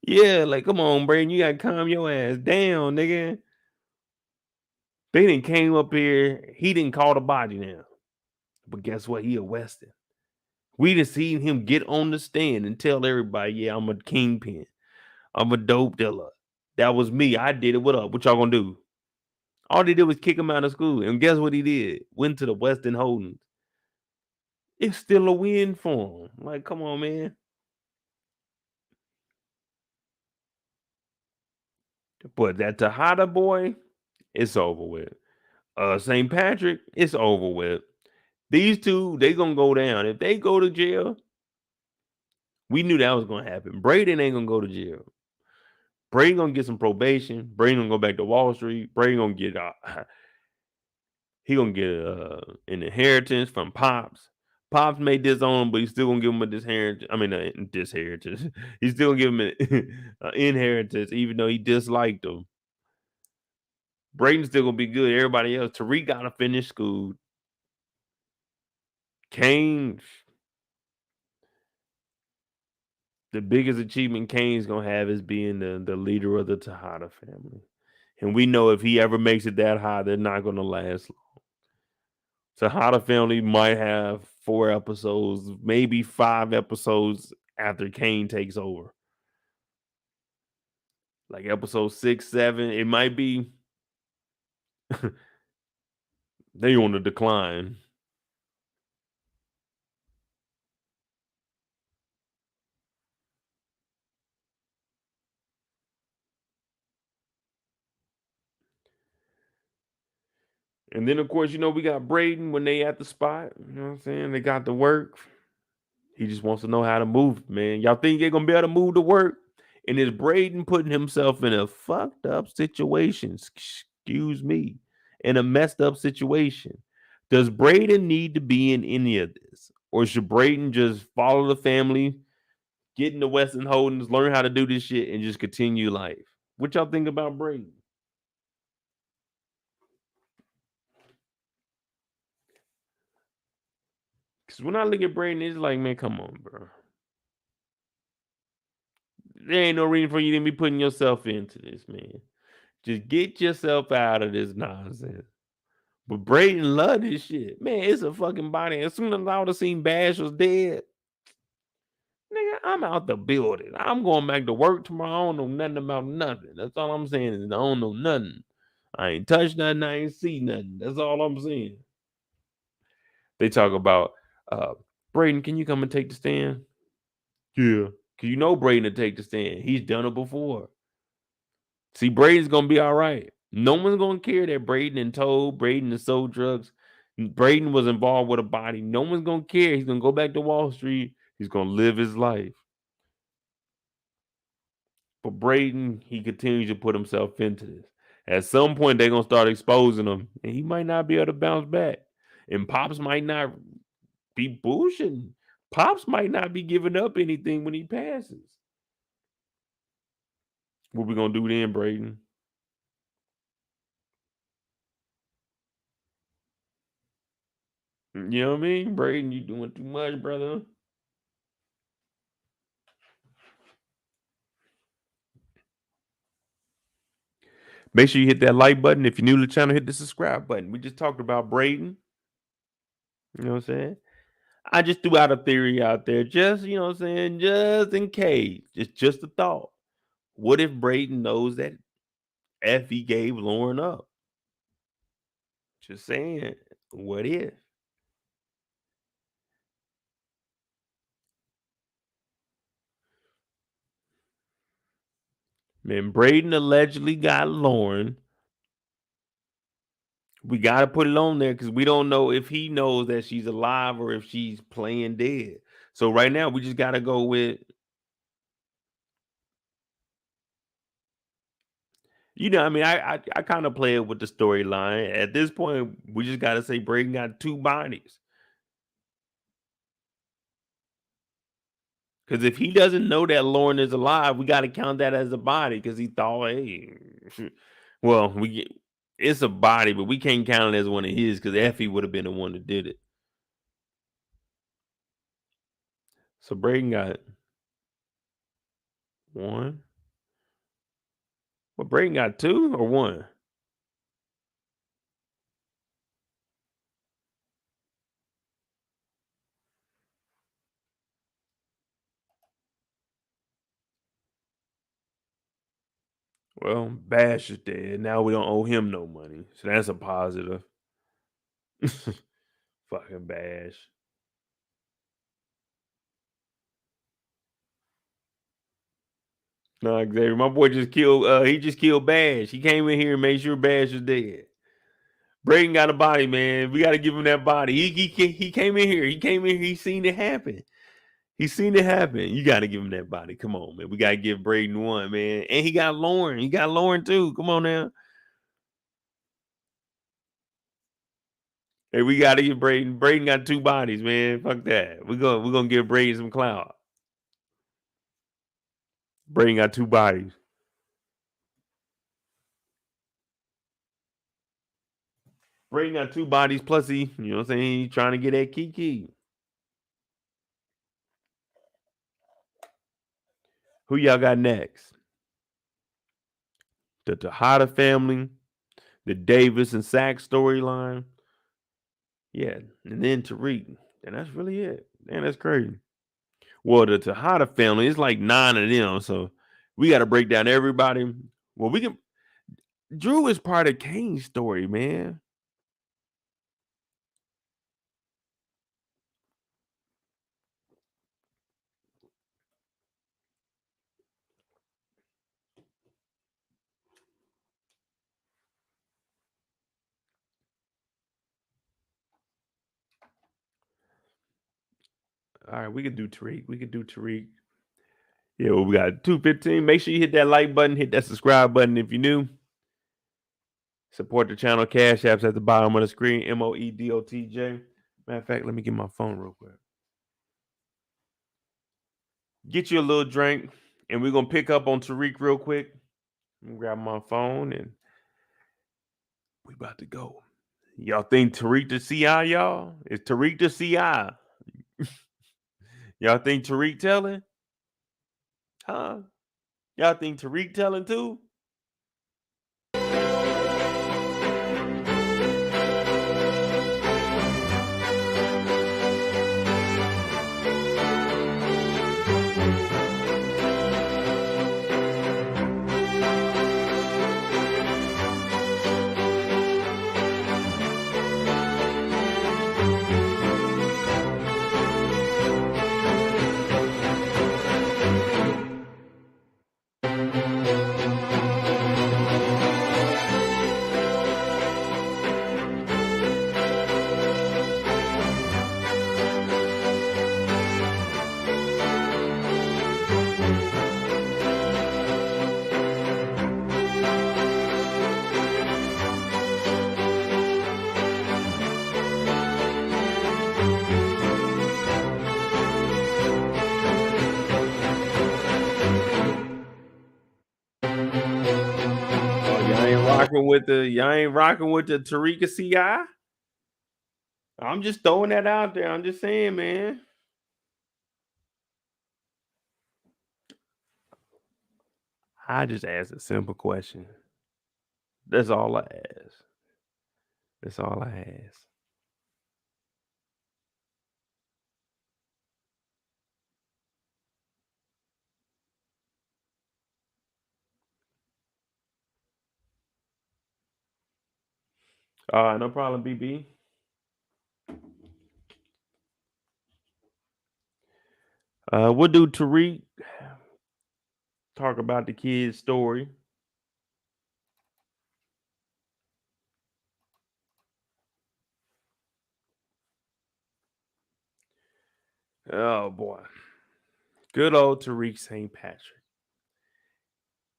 Yeah, like, come on, Brayden. You got to calm your ass down, nigga. They didn't came up here. He didn't call the body now. But guess what? He a Weston. We done seen him get on the stand and tell everybody, yeah, I'm a kingpin. I'm a dope dealer. That was me. I did it. What up? What y'all gonna do? All they did was kick him out of school. And guess what he did? Went to the Weston Holdings. It's still a win for him. Like, come on, man. But that Tejada boy, it's over with. St. Patrick, it's over with. These two, they gonna go down. If they go to jail, we knew that was gonna happen. Brayden ain't gonna go to jail. Brayden gonna get some probation. Brayden gonna go back to Wall Street. Brayden gonna get he gonna get an inheritance from Pops. Pops made this on him, but he's still gonna give him a disinheritance. I mean, disinheritance. He's still gonna give him an inheritance, even though he disliked him. Brayden's still gonna be good. Everybody else, Tariq gotta finish school. Kane, the biggest achievement Kane's gonna have is being the leader of the Tejada family. And we know if he ever makes it that high, they're not gonna last long. Tejada family might have 4 episodes, maybe 5 episodes after Kane takes over. Like episode 6, 7, it might be they on the decline. And then, of course, we got Brayden when they at the spot. You know what I'm saying? They got to work. He just wants to know how to move, man. Y'all think they're going to be able to move to work? And is Brayden putting himself in a fucked up situation? Excuse me. In a messed up situation. Does Brayden need to be in any of this? Or should Brayden just follow the family, get into Weston Holdings, learn how to do this shit, and just continue life? What y'all think about Brayden? Because when I look at Brayden, it's like, man, come on, bro. There ain't no reason for you to be putting yourself into this, man. Just get yourself out of this nonsense. But Brayden love this shit. Man, it's a fucking body. As soon as I would have seen Bash was dead, nigga, I'm out the building. I'm going back to work tomorrow. I don't know nothing about nothing. That's all I'm saying is I don't know nothing. I ain't touched nothing. I ain't see nothing. That's all I'm saying. They talk about, Brayden, can you come and take the stand? Yeah. Because Brayden to take the stand. He's done it before. See, Brayden's going to be all right. No one's going to care that Brayden told, Brayden sold drugs. Brayden was involved with a body. No one's going to care. He's going to go back to Wall Street. He's going to live his life. But Brayden, he continues to put himself into this. At some point, they're going to start exposing him, and he might not be able to bounce back. And Pops might not be bullshitting. Pops might not be giving up anything when he passes. What we going to do then, Brayden? You know what I mean? Brayden, you doing too much, brother. Make sure you hit that like button. If you're new to the channel, hit the subscribe button. We just talked about Brayden. You know what I'm saying? I just threw out a theory out there, just, you know what I'm saying, just in case. Just a thought. What if Brayden knows that Effie gave Lauren up? Just saying. What if? Man, Brayden allegedly got Lauren. We got to put it on there because we don't know if he knows that she's alive or if she's playing dead. So right now, we just got to go with, I mean, I kind of play it with the storyline. At this point, we just got to say Brayden got two bodies. Because if he doesn't know that Lauren is alive, we got to count that as a body because he thought, hey, well, it's a body, but we can't count it as one of his because Effie would have been the one that did it. So Brayden got one. Well, Brayden got two or one? Well, Bash is dead. Now we don't owe him no money. So that's a positive. Fucking Bash. No, Xavier. My boy just killed, he just killed Bash. He came in here and made sure Bash is dead. Brayden got a body, man. We got to give him that body. He came in here. He came in here. He seen it happen. He seen it happen. You got to give him that body. Come on, man. We got to give Brayden one, man. And he got Lauren. He got Lauren too. Come on now. Hey, we got to give Brayden. Brayden got two bodies, man. Fuck that. We're gonna give Brayden some clout. Brayden got two bodies. Brayden got two bodies, plus he, you know what I'm saying? He's trying to get that Kiki. Who y'all got next? The Tejada family, the Davis and Sack storyline. Yeah, and then Tariq. And that's really it. Man, that's crazy. Well, the Tejada family, it's like 9 of them. So we got to break down everybody. Well, we can. Drew is part of Kane's story, man. All right, we could do Tariq. Yeah, well, we got 2:15. Make sure you hit that like button, hit that subscribe button if you're new. Support the channel. Cash apps at the bottom of the screen. MoedotJ. Matter of fact, let me get my phone real quick. Get you a little drink, and we're gonna pick up on Tariq real quick. I'm gonna grab my phone, and we about to go. Y'all think Tariq the CI, y'all? Is Tariq the CI? Y'all think Tariq telling? Huh? Y'all think Tariq telling too? Y'all ain't rocking with the Tariq CI? I'm just throwing that out there. I'm just saying, man. I just asked a simple question. That's all I asked. That's all I asked. No problem, BB. We'll do Tariq. Talk about the kid's story. Oh boy. Good old Tariq St. Patrick.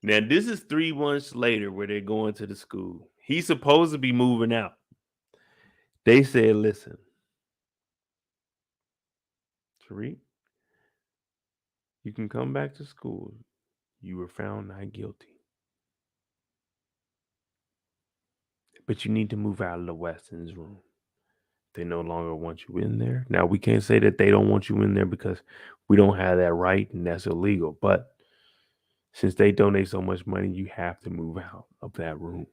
Now, this is 3 months later where they're going to the school. He's supposed to be moving out. They said, listen, Tariq, you can come back to school. You were found not guilty. But you need to move out of the Weston's room. They no longer want you in there. Now, we can't say that they don't want you in there because we don't have that right and that's illegal. But since they donate so much money, you have to move out of that room.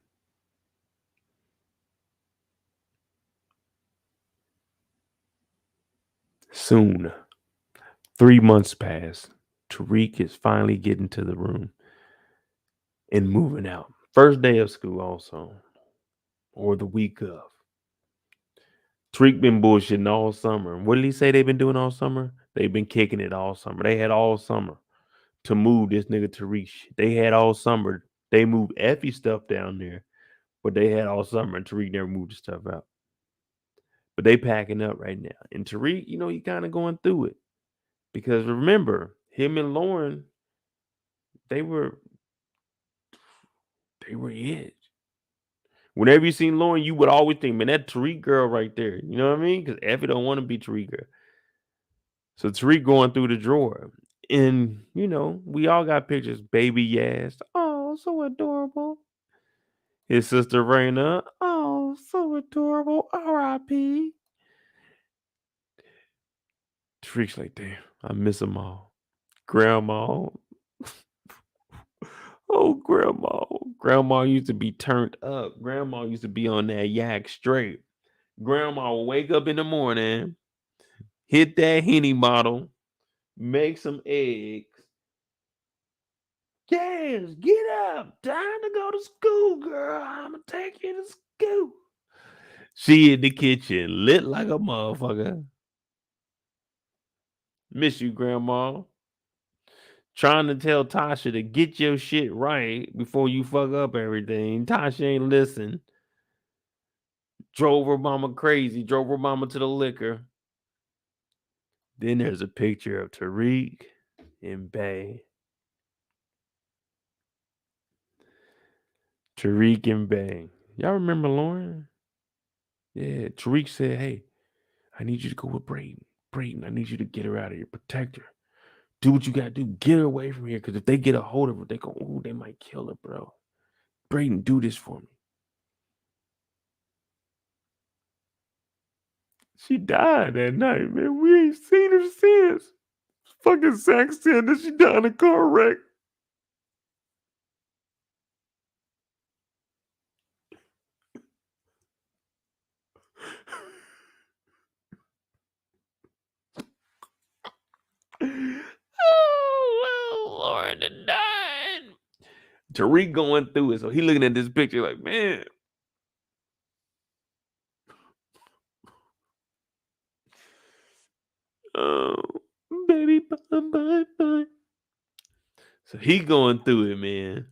Soon, 3 months pass. Tariq is finally getting to the room and moving out. First day of school also, or the week of. Tariq been bullshitting all summer. What did he say they've been doing all summer? They've been kicking it all summer. They had all summer to move this nigga Tariq. They had all summer. They moved Effie stuff down there, but they had all summer and Tariq never moved the stuff out. But they packing up right now. And Tariq, he kind of going through it. Because remember, him and Lauren, they were it. Whenever you seen Lauren, you would always think, man, that Tariq girl right there. You know what I mean? Because Effie don't want to be Tariq girl. So Tariq going through the drawer. And, we all got pictures. Baby Yaz. Oh, so adorable. His sister Rainey. Oh, so adorable. R.I.P. Tariq's like, damn, I miss them all. Grandma. Oh, Grandma. Grandma used to be turned up. Grandma used to be on that yak straight. Grandma will wake up in the morning, hit that Henny bottle, make some eggs. Yes, get up. Time to go to school, girl. I'm going to take you to school. She in the kitchen, lit like a motherfucker. Miss you, Grandma. Trying to tell Tasha to get your shit right before you fuck up everything. Tasha ain't listen. Drove her mama crazy. Drove her mama to the liquor. Then there's a picture of Tariq and Bay. Tariq and Bay. Y'all remember Lauren? Yeah, Tariq said, hey, I need you to go with Brayden. Brayden, I need you to get her out of here. Protect her. Do what you got to do. Get her away from here. Because if they get a hold of her, they might kill her, bro. Brayden, do this for me. She died that night, man. We ain't seen her since. Fucking Zach said that she died in a car wreck. Oh, well, Lord, it died. Tariq going through it, so he looking at this picture like, man. Oh, baby, bye. So he going through it, man.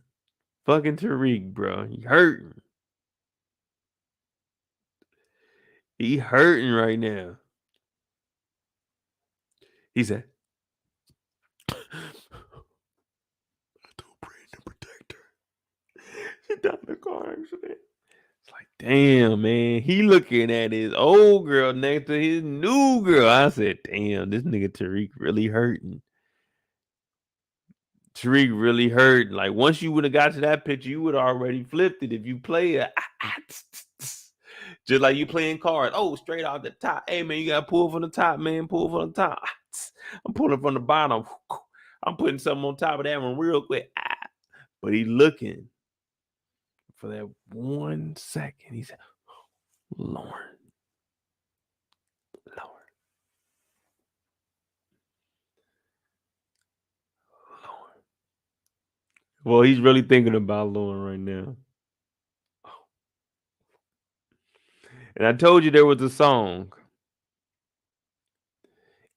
Fucking Tariq, bro. He hurting. He hurting right now. He said, I told Brayden to protect her. She died in a car accident. It's like, damn, man. He looking at his old girl next to his new girl. I said, damn, this nigga Tariq really hurting. Tariq really hurt. Like, once you would have got to that picture, you would have already flipped it. If you play it, just like you playing cards. Oh, straight out the top. Hey, man, you got to pull from the top, man. Pull from the top. I'm pulling from the bottom. I'm putting something on top of that one real quick. But he looking for that 1 second. He said, Lauren. Well, he's really thinking about Lauren right now. And I told you there was a song.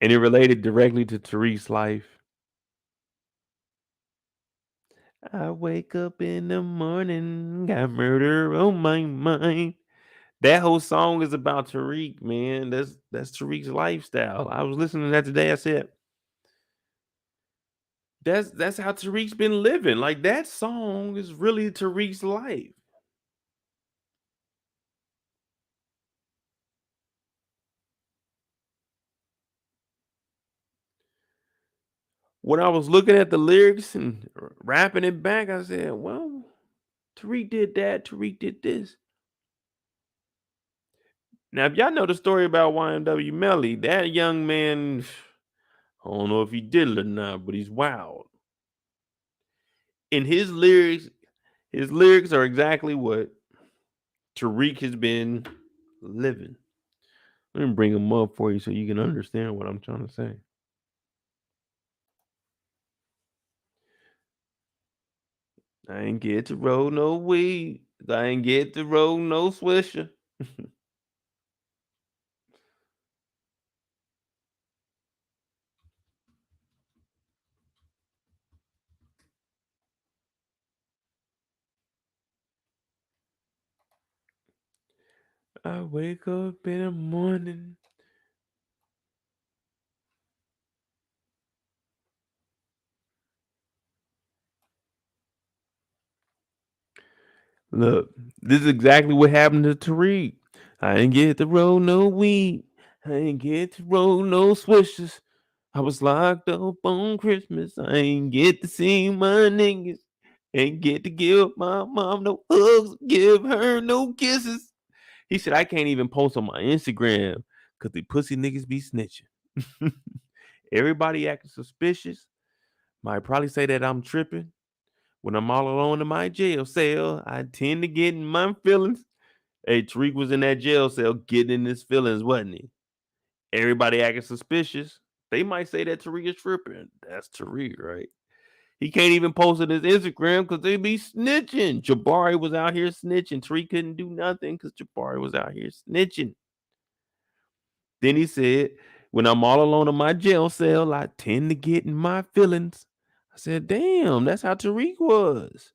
And it related directly to Tariq's life. I wake up in the morning, got murder on my mind. That whole song is about Tariq, man. That's Tariq's lifestyle. I was listening to that today. I said, that's how Tariq's been living. Like, that song is really Tariq's life. When I was looking at the lyrics and rapping it back, I said, well, Tariq did that. Tariq did this. Now, if y'all know the story about YNW Melly, that young man, I don't know if he did it or not, but he's wild. And his lyrics are exactly what Tariq has been living. Let me bring them up for you so you can understand what I'm trying to say. I ain't get to roll no weed. I ain't get to roll no swisher. I wake up in the morning. Look, this is exactly what happened to Tariq. I ain't get to roll no weed. I ain't get to roll no swishers. I was locked up on Christmas. I ain't get to see my niggas. Ain't get to give my mom no hugs, give her no kisses. He said, I can't even post on my Instagram because the pussy niggas be snitching. Everybody acting suspicious. Might probably say that I'm tripping. When I'm all alone in my jail cell, I tend to get in my feelings. Hey, Tariq was in that jail cell getting in his feelings, wasn't he? Everybody acting suspicious. They might say that Tariq is tripping. That's Tariq, right? He can't even post on his Instagram because they be snitching. Jabari was out here snitching. Tariq couldn't do nothing because Jabari was out here snitching. Then he said, when I'm all alone in my jail cell, I tend to get in my feelings. I said, damn, that's how Tariq was.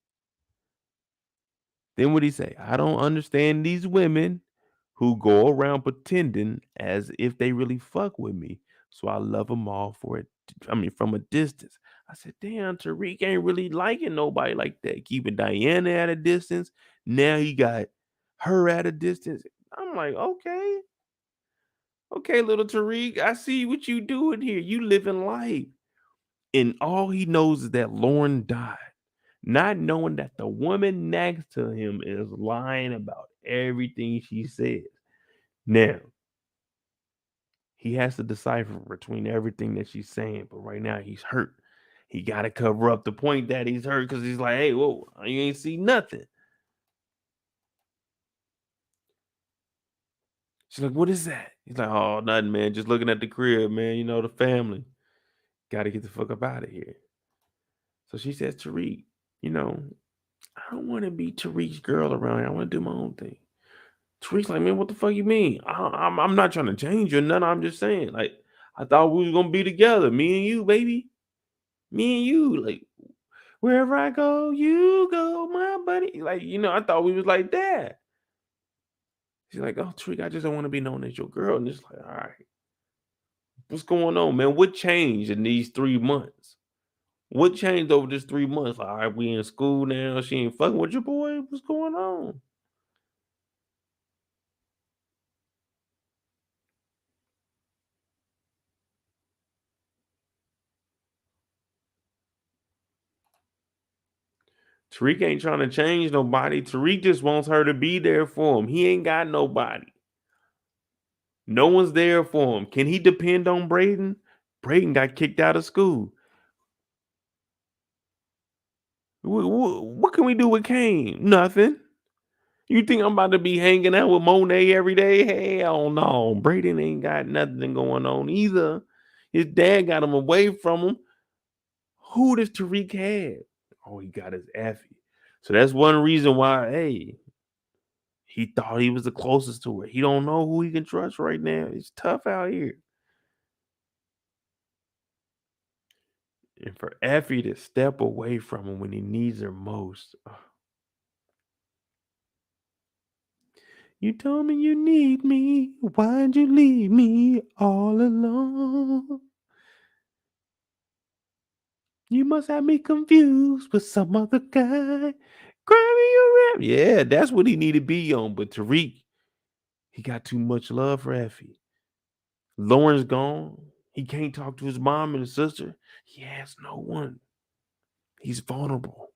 Then what he say? I don't understand these women who go around pretending as if they really fuck with me. So I love them all for it. I mean, from a distance. I said, damn, Tariq ain't really liking nobody like that. Keeping Diana at a distance. Now he got her at a distance. I'm like, okay. Okay, little Tariq, I see what you doing here. You living life. And all he knows is that Lauren died. Not knowing that the woman next to him is lying about everything she says. Now, he has to decipher between everything that she's saying, but right now he's hurt. He got to cover up the point that he's hurt because he's like, hey, whoa, you ain't see nothing. She's like, what is that? He's like, oh, nothing, man. Just looking at the crib, man. You know, the family. Got to get the fuck up out of here. So she says, Tariq, you know, I don't want to be Tariq's girl around here. I want to do my own thing. Tariq's like, man, what the fuck you mean? I'm not trying to change you or nothing. I'm just saying, like, I thought we was going to be together. Me and you, baby. Me and you. Like, wherever I go, you go, my buddy. Like, you know, I thought we was like that. She's like, oh, Tariq, I just don't want to be known as your girl. And it's like, all right. What's going on, man? What changed in these 3 months? What changed over this 3 months? Like, all right, we in school now. She ain't fucking with your boy. What's going on? Tariq ain't trying to change nobody. Tariq just wants her to be there for him. He ain't got nobody. No one's there for him. Can he depend on Brayden? Brayden got kicked out of school. What can we do with Kane? Nothing. You think I'm about to be hanging out with Monet every day? Hell no. Brayden ain't got nothing going on either. His dad got him away from him. Who does Tariq have? Oh, he got his Effie. So that's one reason why, hey, he thought he was the closest to her. He don't know who he can trust right now. It's tough out here. And for Effie to step away from him when he needs her most. You told me you need me. Why'd you leave me all alone? You must have me confused with some other guy. Grammy, you rap. Yeah, that's what he need to be on. But Tariq, he got too much love for Effie. Lauren's gone. He can't talk to his mom and his sister. He has no one. He's vulnerable.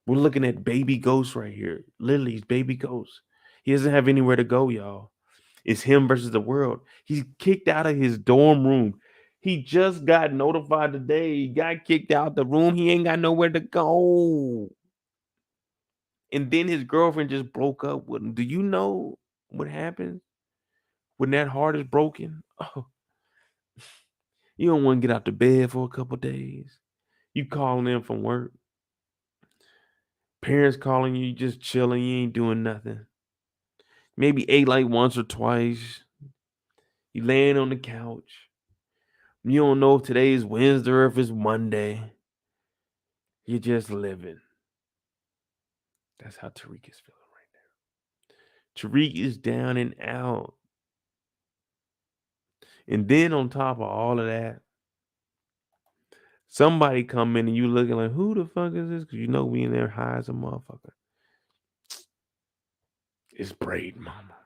We're looking at baby ghost right here. Lily's baby ghost. He doesn't have anywhere to go, y'all. It's him versus the world. He's kicked out of his dorm room. He just got notified today. He got kicked out the room. He ain't got nowhere to go. And then his girlfriend just broke up with him. Do you know what happens when that heart is broken? Oh, you don't want to get out the bed for a couple days. You calling in from work. Parents calling you, just chilling. You ain't doing nothing. Maybe ate like once or twice. You laying on the couch. You don't know if today is Wednesday or if it's Monday. You're just living. That's how Tariq is feeling right now. Tariq is down and out. And then on top of all of that, somebody come in and you looking like, who the fuck is this? Because you know we in there high as a motherfucker. It's Brayden mama.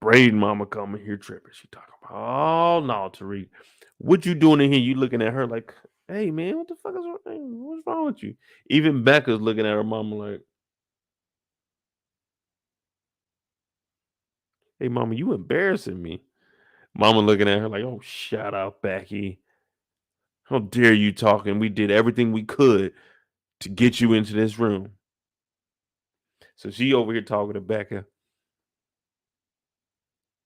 Brayden mama coming here tripping. She talking about, oh no, Tariq. What you doing in here? You looking at her like, hey man, what the fuck is wrong? What's wrong with you? Even Becca's looking at her mama like, hey mama, you embarrassing me. Mama looking at her like, oh, shut up, Becky. How dare you talking? We did everything we could to get you into this room. So she over here talking to Becca.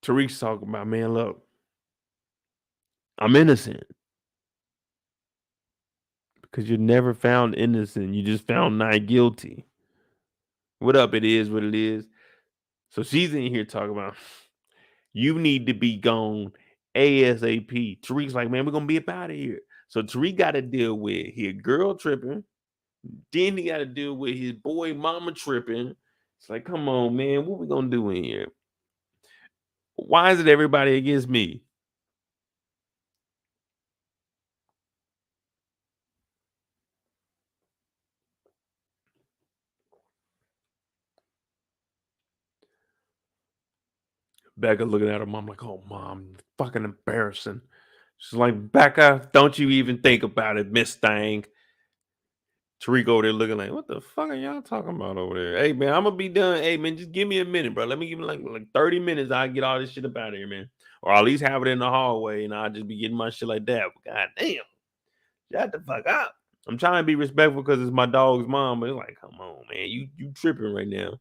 Tariq's talking about, man, look, I'm innocent. Because you're never found innocent. You just found not guilty. What up? It is what it is. So she's in here talking about, you need to be gone ASAP. Tariq's like, man, we're going to be up out of here. So Tariq got to deal with his girl tripping. Then he got to deal with his boy mama tripping. It's like, come on, man, what we going to do in here? Why is it everybody against me? Becca looking at her mom like, oh, mom, fucking embarrassing. She's like, Becca, don't you even think about it, Miss Thang. Tariq over there looking like, what the fuck are y'all talking about over there? Hey, man, I'm going to be done. Hey, man, just give me a minute, bro. Let me give me like 30 minutes. I'll get all this shit up out of here, man. Or I'll at least have it in the hallway, and I'll just be getting my shit like that. But God damn. Shut the fuck up. I'm trying to be respectful because it's my dog's mom, but it's like, come on, man. You tripping right now.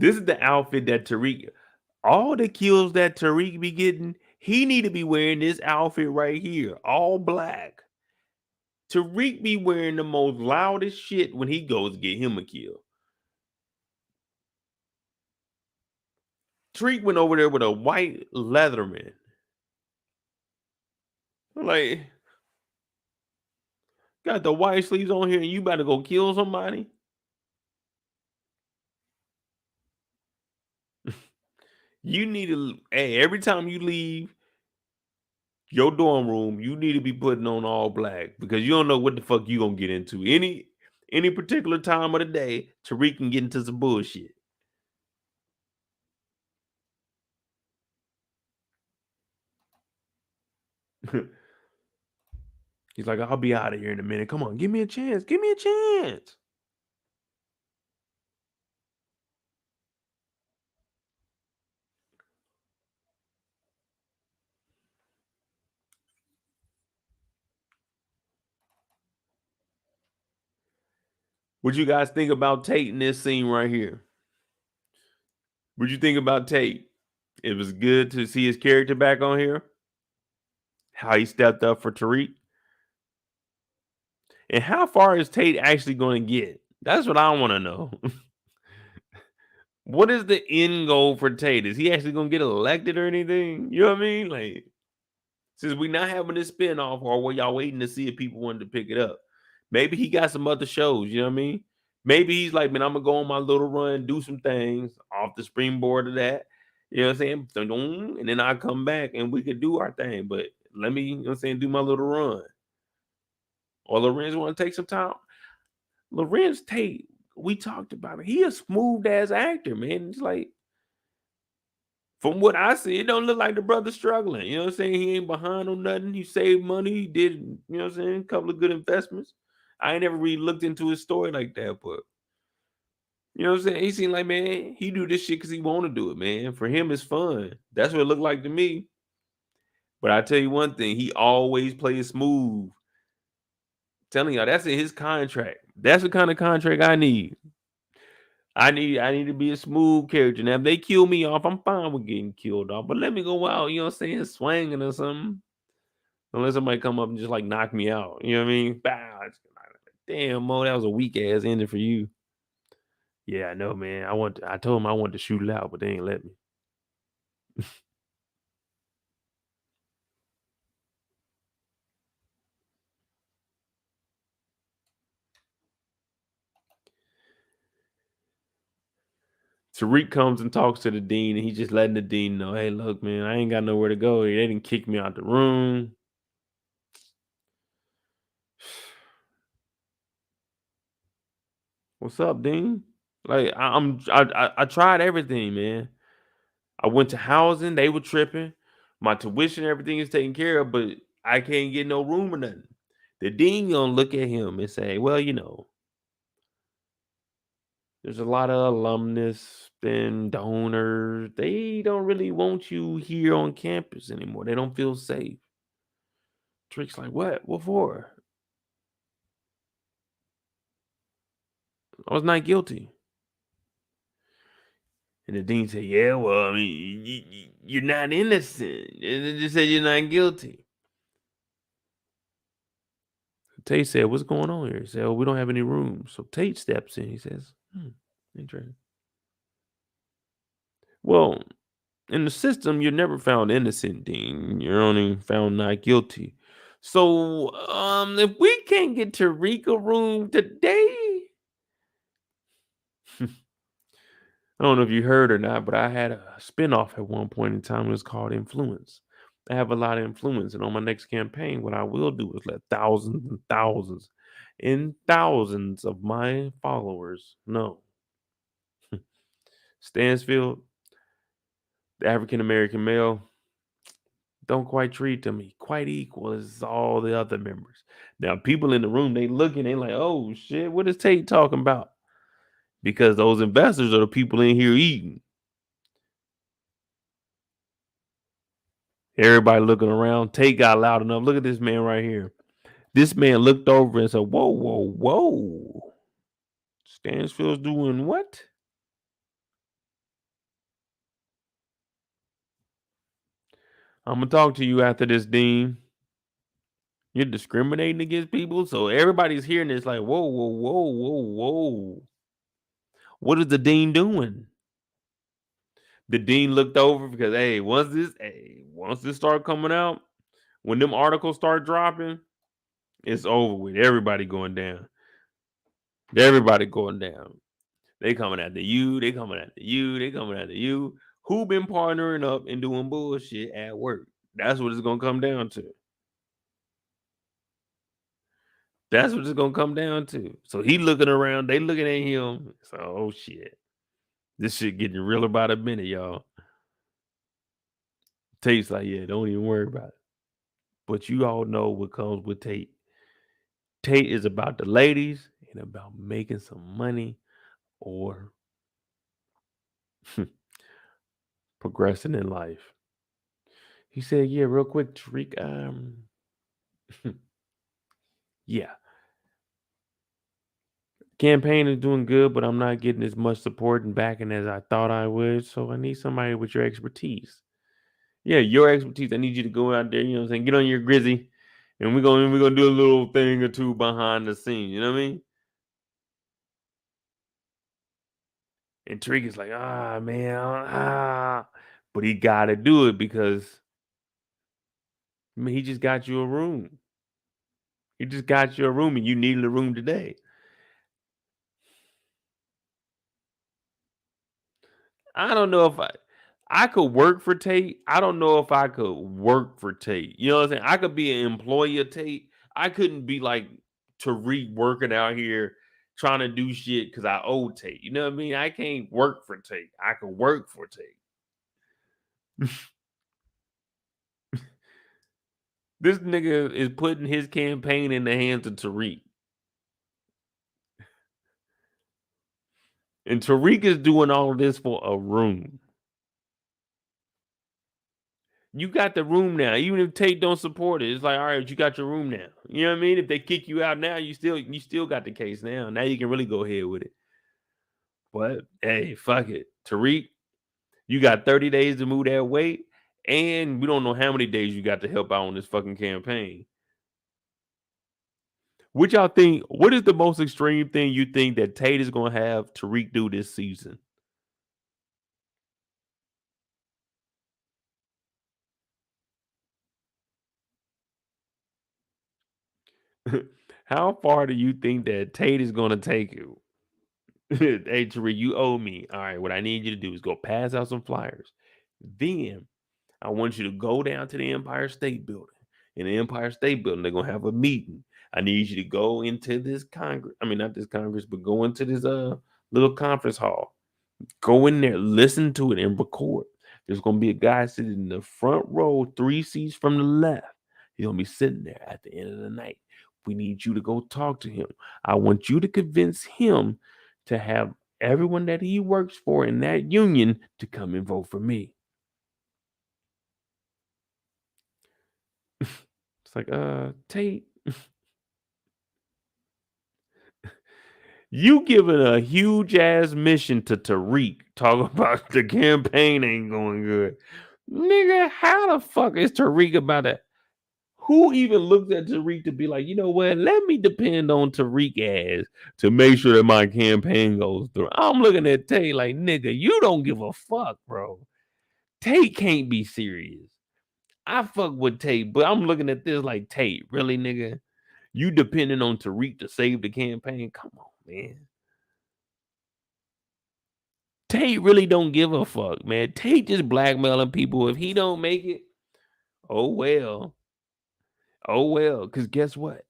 This is the outfit that Tariq, all the kills that Tariq be getting, he need to be wearing this outfit right here, all black. Tariq be wearing the most loudest shit when he goes to get him a kill. Tariq went over there with a white Leatherman. Like, got the white sleeves on here and you about to go kill somebody? You need to, hey, every time you leave your dorm room, you need to be putting on all black because you don't know what the fuck you gonna get into. Any particular time of the day, Tariq can get into some bullshit. He's like, I'll be out of here in a minute. Come on, give me a chance. Give me a chance. What you guys think about Tate in this scene right here? What you think about Tate? It was good to see his character back on here. How he stepped up for Tariq. And how far is Tate actually going to get? That's what I want to know. What is the end goal for Tate? Is he actually going to get elected or anything? You know what I mean? Like, since we not having this spinoff, or were y'all waiting to see if people wanted to pick it up? Maybe he got some other shows. You know what I mean? Maybe he's like, man, I'm going to go on my little run, do some things off the springboard of that. You know what I'm saying? And then I'll come back and we could do our thing. But let me, you know what I'm saying, do my little run. Or Larenz want to take some time. Larenz Tate, we talked about it. He a smooth ass actor, man. It's like, from what I see, it don't look like the brother struggling. You know what I'm saying? He ain't behind on nothing. He saved money. He did, you know what I'm saying? A couple of good investments. I ain't never really looked into his story like that, but you know what I'm saying? He seemed like, man, he do this shit because he want to do it, man. For him, it's fun. That's what it looked like to me. But I tell you one thing, he always plays smooth. Telling y'all, that's in his contract. That's the kind of contract I need. I need to be a smooth character. Now, if they kill me off, I'm fine with getting killed off. But let me go out, you know what I'm saying, swinging or something. Unless somebody come up and just like knock me out. You know what I mean? Bow. Damn, Mo, that was a weak ass ending for you. Yeah, I know, man. I told him I wanted to shoot it out, but they ain't let me. Tariq comes and talks to the dean, and he's just letting the dean know, hey, look, man, I ain't got nowhere to go. They didn't kick me out the room. What's up, Dean? Like I tried everything, man. I went to housing, they were tripping. My tuition, everything is taken care of, but I can't get no room or nothing. The dean gonna look at him and say, well, you know, there's a lot of alumnus and donors. They don't really want you here on campus anymore. They don't feel safe. Trick's like, what? What for? I was not guilty. And the dean said, yeah, well, I mean, you're not innocent. And they just said you're not guilty. Tate said, what's going on here? He said, oh, we don't have any rooms. So Tate steps in. He says, interesting. Well, in the system, you're never found innocent, Dean. You're only found not guilty. So, if we can't get Tariq a room today, I don't know if you heard or not, but I had a spinoff at one point in time. It was called Influence. I have a lot of influence. And on my next campaign, what I will do is let thousands and thousands and thousands of my followers know. Stansfield, the African American male, don't quite treat them quite equal as all the other members. Now, people in the room, they looking, they like, oh shit, what is Tate talking about? Because those investors are the people in here eating. Everybody looking around. Tate got loud enough. Look at this man right here. This man looked over and said, whoa, whoa, whoa. Stansfield's doing what? I'm going to talk to you after this, Dean. You're discriminating against people? So everybody's hearing this like, whoa, whoa, whoa, whoa, whoa. What is the dean doing? The dean looked over because, hey, once this start coming out, when them articles start dropping, it's over with. Everybody going down. Everybody going down. They coming after you. They coming after you. They coming after you. Who been partnering up and doing bullshit at work? That's what it's gonna come down to. That's what it's gonna come down to. So he looking around. They looking at him. So, oh shit, this shit getting realer by the minute, y'all. Tate's like, yeah, don't even worry about it. But you all know what comes with Tate. Tate is about the ladies and about making some money or progressing in life. He said, yeah, real quick, Tariq. Yeah. Campaign is doing good, but I'm not getting as much support and backing as I thought I would. So I need somebody with your expertise. Yeah, your expertise. I need you to go out there, you know what I'm saying? Get on your grizzy. And we're gonna do a little thing or two behind the scenes. You know what I mean? And Tariq is like, man, but he gotta do it because he just got you a room. He just got you a room and you needed a room today. I don't know if I could work for Tate. I don't know if I could work for Tate. You know what I'm saying? I could be an employee of Tate. I couldn't be like Tariq working out here trying to do shit because I owe Tate. You know what I mean? I can't work for Tate. I could work for Tate. This nigga is putting his campaign in the hands of Tariq. And Tariq is doing all of this for a room. You got the room now. Even if Tate don't support it, it's like, all right, you got your room now. You know what I mean? If they kick you out now, you still got the case now. Now you can really go ahead with it. But hey, fuck it. Tariq, you got 30 days to move that weight. And we don't know how many days you got to help out on this fucking campaign. What y'all think? What is the most extreme thing you think that Tate is gonna have Tariq do this season? How far do you think that Tate is gonna take you? Hey, Tariq, you owe me. All right, what I need you to do is go pass out some flyers. Then I want you to go down to the Empire State Building. In the Empire State Building, they're gonna have a meeting. I need you to go into this Congress. I mean, not this Congress, but go into this little conference hall. Go in there, listen to it, and record. There's gonna be a guy sitting in the front row, 3 seats from the left. He's gonna be sitting there at the end of the night. We need you to go talk to him. I want you to convince him to have everyone that he works for in that union to come and vote for me. It's like, Tate, you giving a huge ass mission to Tariq. Talk about the campaign ain't going good. Nigga, how the fuck is Tariq about that? Who even looked at Tariq to be like, you know what? Let me depend on Tariq ass to make sure that my campaign goes through. I'm looking at Tate like, nigga, you don't give a fuck, bro. Tate can't be serious. I fuck with Tate, but I'm looking at this like, Tate, really, nigga? You depending on Tariq to save the campaign? Come on, man. Tate really don't give a fuck, man. Tate just blackmailing people. If he don't make it, Oh well. Oh well. Because guess what?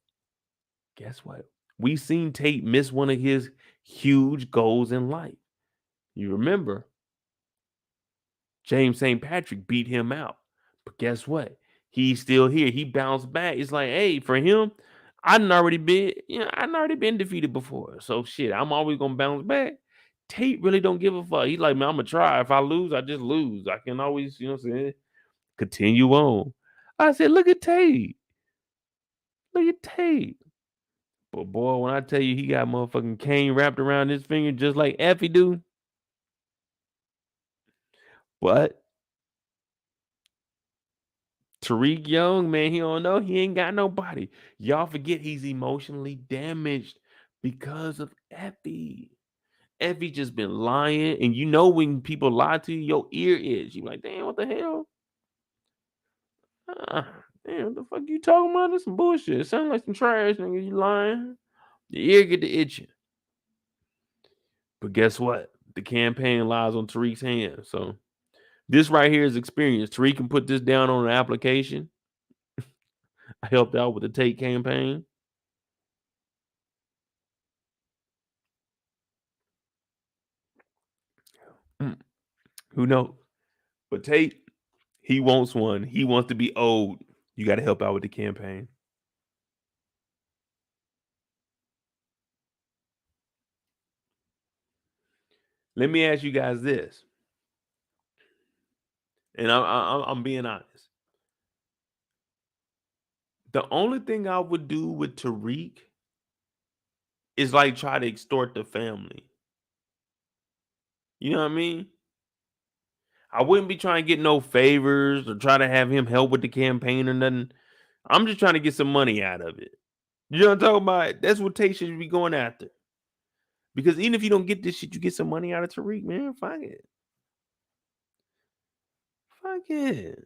Guess what? We seen Tate miss one of his huge goals in life. You remember? James St. Patrick beat him out. But guess what? He's still here. He bounced back. It's like, hey, for him, I'd already been defeated before. So shit, I'm always gonna bounce back. Tate really don't give a fuck. He's like, man, I'm gonna try. If I lose, I just lose. I can always, you know what I'm saying, continue on. I said, look at Tate. Look at Tate. But boy, when I tell you he got motherfucking cane wrapped around his finger just like Effie do. But Tariq Young, man, he don't know. He ain't got nobody. Y'all forget he's emotionally damaged because of Effie. Effie just been lying. And you know when people lie to you, your ear itch. You like, damn, what the hell? Damn, what the fuck you talking about? This some bullshit. It sounds like some trash, nigga. You lying. Your ear get the itching. But guess what? The campaign lies on Tariq's hands. So this right here is experience. Tariq can put this down on an application. I helped out with the Tate campaign. Who knows? But Tate, he wants one. He wants to be old. You got to help out with the campaign. Let me ask you guys this, and I'm being honest. The only thing I would do with Tariq is like try to extort the family. You know what I mean? I wouldn't be trying to get no favors or try to have him help with the campaign or nothing. I'm just trying to get some money out of it. You know what I'm talking about? That's what Tate should be going after. Because even if you don't get this shit, you get some money out of Tariq, man. Fuck it. Fuck it.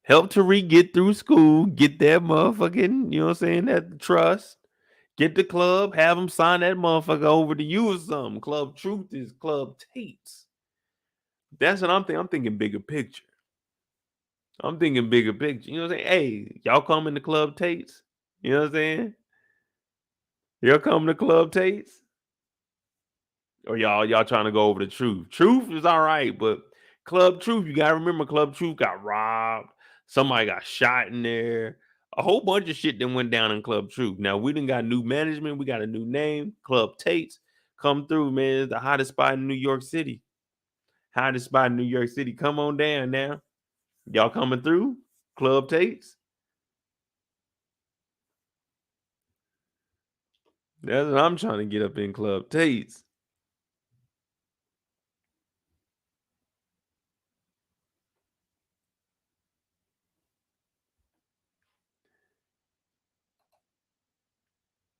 Help Tariq get through school, get that motherfucking, you know what I'm saying, that trust. Get the club, have him sign that motherfucker over to you or something. Club Truth is Club Tate's. That's what I'm thinking. I'm thinking bigger picture. You know what I'm saying? Hey, y'all coming to Club Tate's? You know what I'm saying? Y'all coming to Club Tate's? Or y'all trying to go over the Truth? Truth is all right, but Club Truth, you gotta remember Club Truth got robbed. Somebody got shot in there. A whole bunch of shit that went down in Club Truth. Now we done got new management. We got a new name. Club Tate's come through, man. It's the hottest spot in New York City. Hottest spot in New York City. Come on down now. Y'all coming through? Club Tate's. That's what I'm trying to get up in Club Tate's.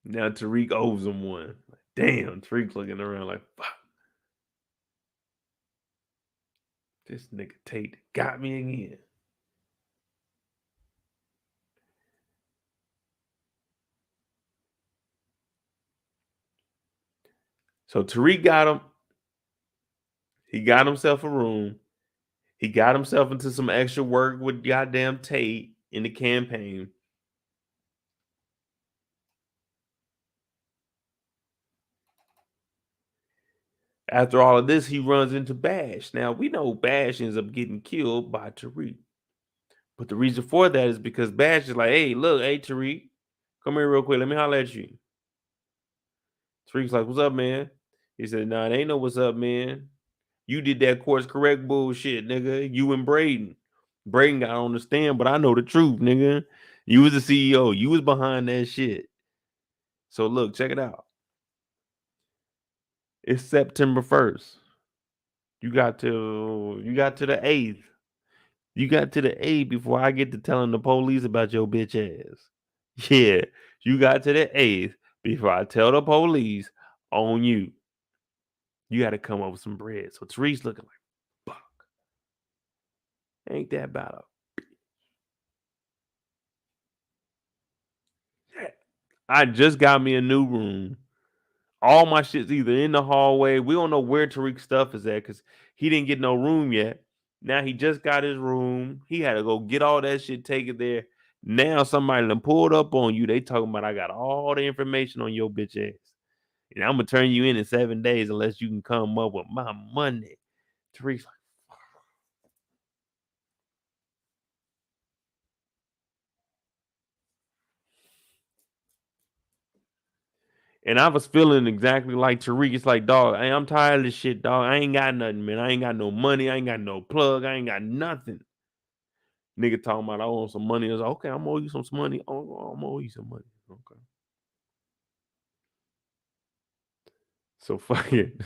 Now Tariq owes him one. Damn, Tariq looking around like, fuck. This nigga Tate got me again. So Tariq got him. He got himself a room. He got himself into some extra work with goddamn Tate in the campaign. After all of this, he runs into Bash. Now, we know Bash ends up getting killed by Tariq. But the reason for that is because Bash is like, hey, look, hey, Tariq, come here real quick. Let me holler at you. Tariq's like, what's up, man? He said, nah, it ain't no what's up, man. You did that course correct bullshit, nigga. You and Brayden. Brayden got on the stand, but I know the truth, nigga. You was the CEO. You was behind that shit. So look, check it out. It's September 1st. You got to the 8th. You got to the 8th before I get to telling the police about your bitch ass. Yeah, you got to the 8th before I tell the police on you. You got to come up with some bread. So Tariq's looking like, fuck. Ain't that about a... I just got me a new room. All my shit's either in the hallway. We don't know where Tariq's stuff is at because he didn't get no room yet. Now he just got his room. He had to go get all that shit taken there. Now somebody done pulled up on you. They talking about I got all the information on your bitch ass. And I'm gonna turn you in 7 days unless you can come up with my money. Tariq's like, and I was feeling exactly like Tariq. It's like, dog, hey, I'm tired of this shit, dog. I ain't got nothing, man. I ain't got no money. I ain't got no plug. I ain't got nothing. Nigga talking about I want some money. I was like, okay, I'm gonna owe you some money. I'm gonna owe you some money. Okay. So fucking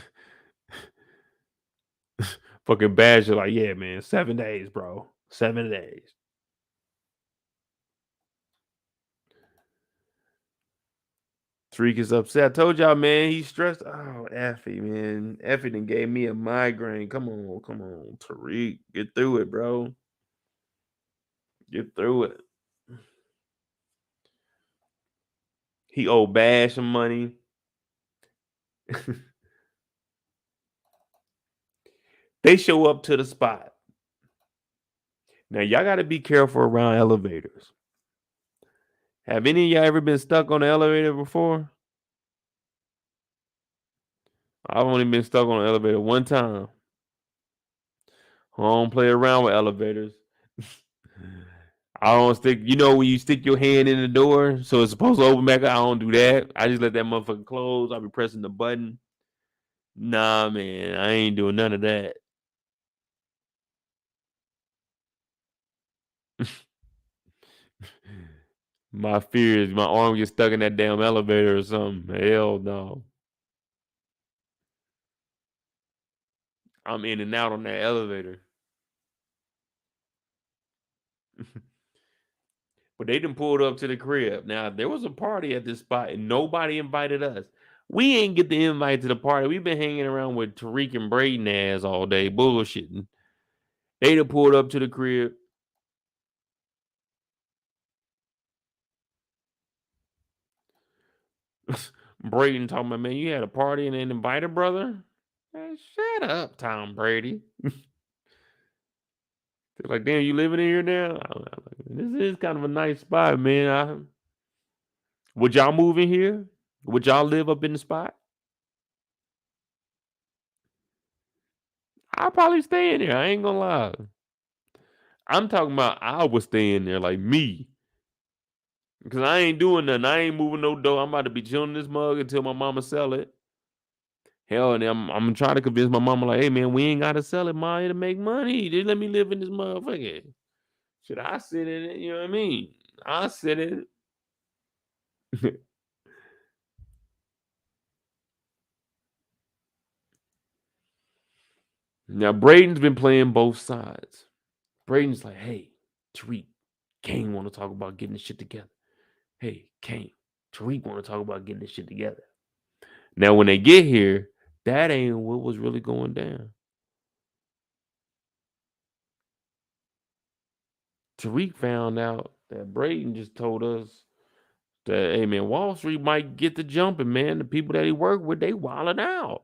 Badger like, yeah, man, 7 days, bro. 7 days. Tariq is upset. I told y'all, man, he's stressed. Oh, Effie, man. Effie done gave me a migraine. Come on, Tariq. Get through it, bro. Get through it. He owed Bash some money. They show up to the spot. Now, y'all got to be careful around elevators. Have any of y'all ever been stuck on the elevator before? I've only been stuck on an elevator one time. I don't play around with elevators. I don't stick, when you stick your hand in the door, so it's supposed to open back up. I don't do that. I just let that motherfucker close. I'll be pressing the button. Nah, man, I ain't doing none of that. My fear is my arm gets stuck in that damn elevator or something. Hell no. I'm in and out on that elevator. But they done pulled up to the crib. Now, there was a party at this spot and nobody invited us. We ain't get the invite to the party. We've been hanging around with Tariq and Brayden ass all day, bullshitting. They done pulled up to the crib. Brayden talking about, man, you had a party and then invited brother? Man, shut up, Tom Brady. They're like, damn, you living in here now? This is kind of a nice spot, man. Would y'all move in here? Would y'all live up in the spot? I'll probably stay in there. I ain't gonna lie. I'm talking about I would stay in there like me. Because I ain't doing nothing. I ain't moving no dough. I'm about to be chilling this mug until my mama sell it. Hell, and I'm trying to convince my mama, like, hey, man, we ain't got to sell it, ma, to make money. Just let me live in this motherfucker. Should I sit in it? You know what I mean? I'll sit in it. Now, Brayden's been playing both sides. Brayden's like, hey, Tariq, Kane want to talk about getting this shit together. Hey, Kane, Tariq want to talk about getting this shit together. Now, when they get here, that ain't what was really going down. Tariq found out that Brayden just told us that, hey, man, Wall Street might get to jumping, man. The people that he worked with, they wilding out.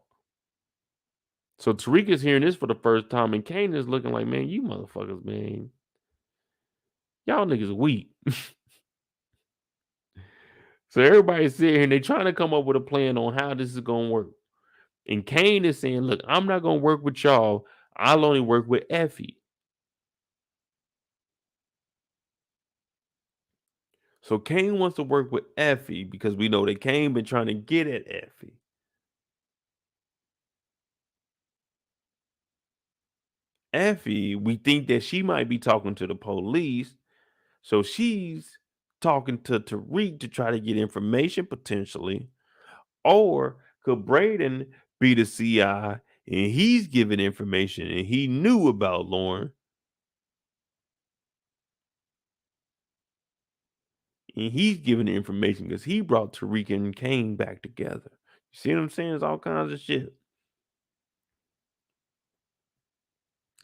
So Tariq is hearing this for the first time, and Kane is looking like, man, you motherfuckers, man. Y'all niggas weak. So everybody's sitting here and they trying to come up with a plan on how this is going to work. And Kane is saying, look, I'm not going to work with y'all. I'll only work with Effie. So Kane wants to work with Effie because we know that Kane been trying to get at Effie. Effie, we think that she might be talking to the police. So she's talking to Tariq to try to get information potentially. Or could Brayden be the CI and he's giving information and he knew about Lauren? And he's giving the information because he brought Tariq and Kane back together. You see what I'm saying? It's all kinds of shit.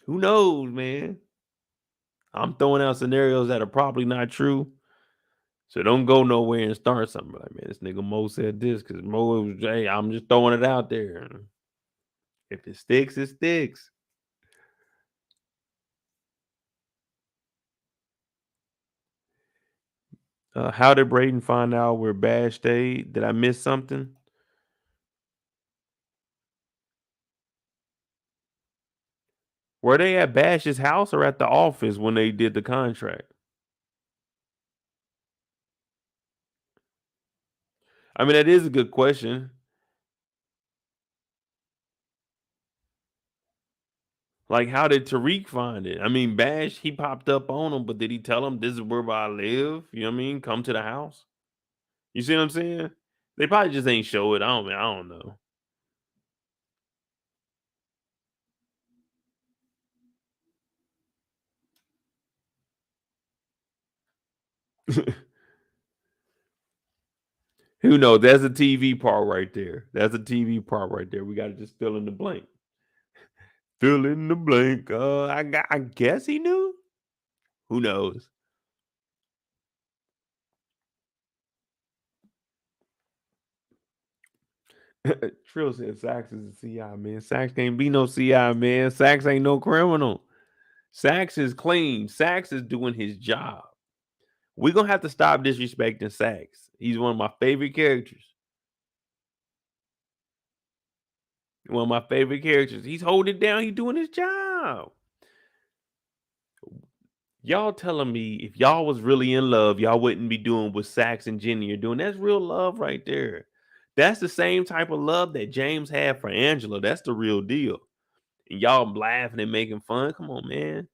Who knows, man? I'm throwing out scenarios that are probably not true. So don't go nowhere and start something like, man, this nigga Mo said this because Mo was, hey, I'm just throwing it out there. If it sticks, it sticks. How did Brayden find out where Bash stayed? Did I miss something? Were they at Bash's house or at the office when they did the contract? I mean, that is a good question. Like, how did Tariq find it? I mean, Bash, he popped up on him, but did he tell him this is where I live? You know what I mean? Come to the house. You see what I'm saying? They probably just ain't show it. I don't know. Who knows? That's a TV part right there. That's a TV part right there. We got to just fill in the blank. Fill in the blank. I guess he knew. Who knows? Trill said Sax is a CI, man. Sax can't be no CI, man. Sax ain't no criminal. Sax is clean. Sax is doing his job. We're going to have to stop disrespecting Sax. He's one of my favorite characters. One of my favorite characters. He's holding it down. He's doing his job. Y'all telling me if y'all was really in love, y'all wouldn't be doing what Sax and Jenny are doing. That's real love right there. That's the same type of love that James had for Angela. That's the real deal. And y'all laughing and making fun. Come on, man.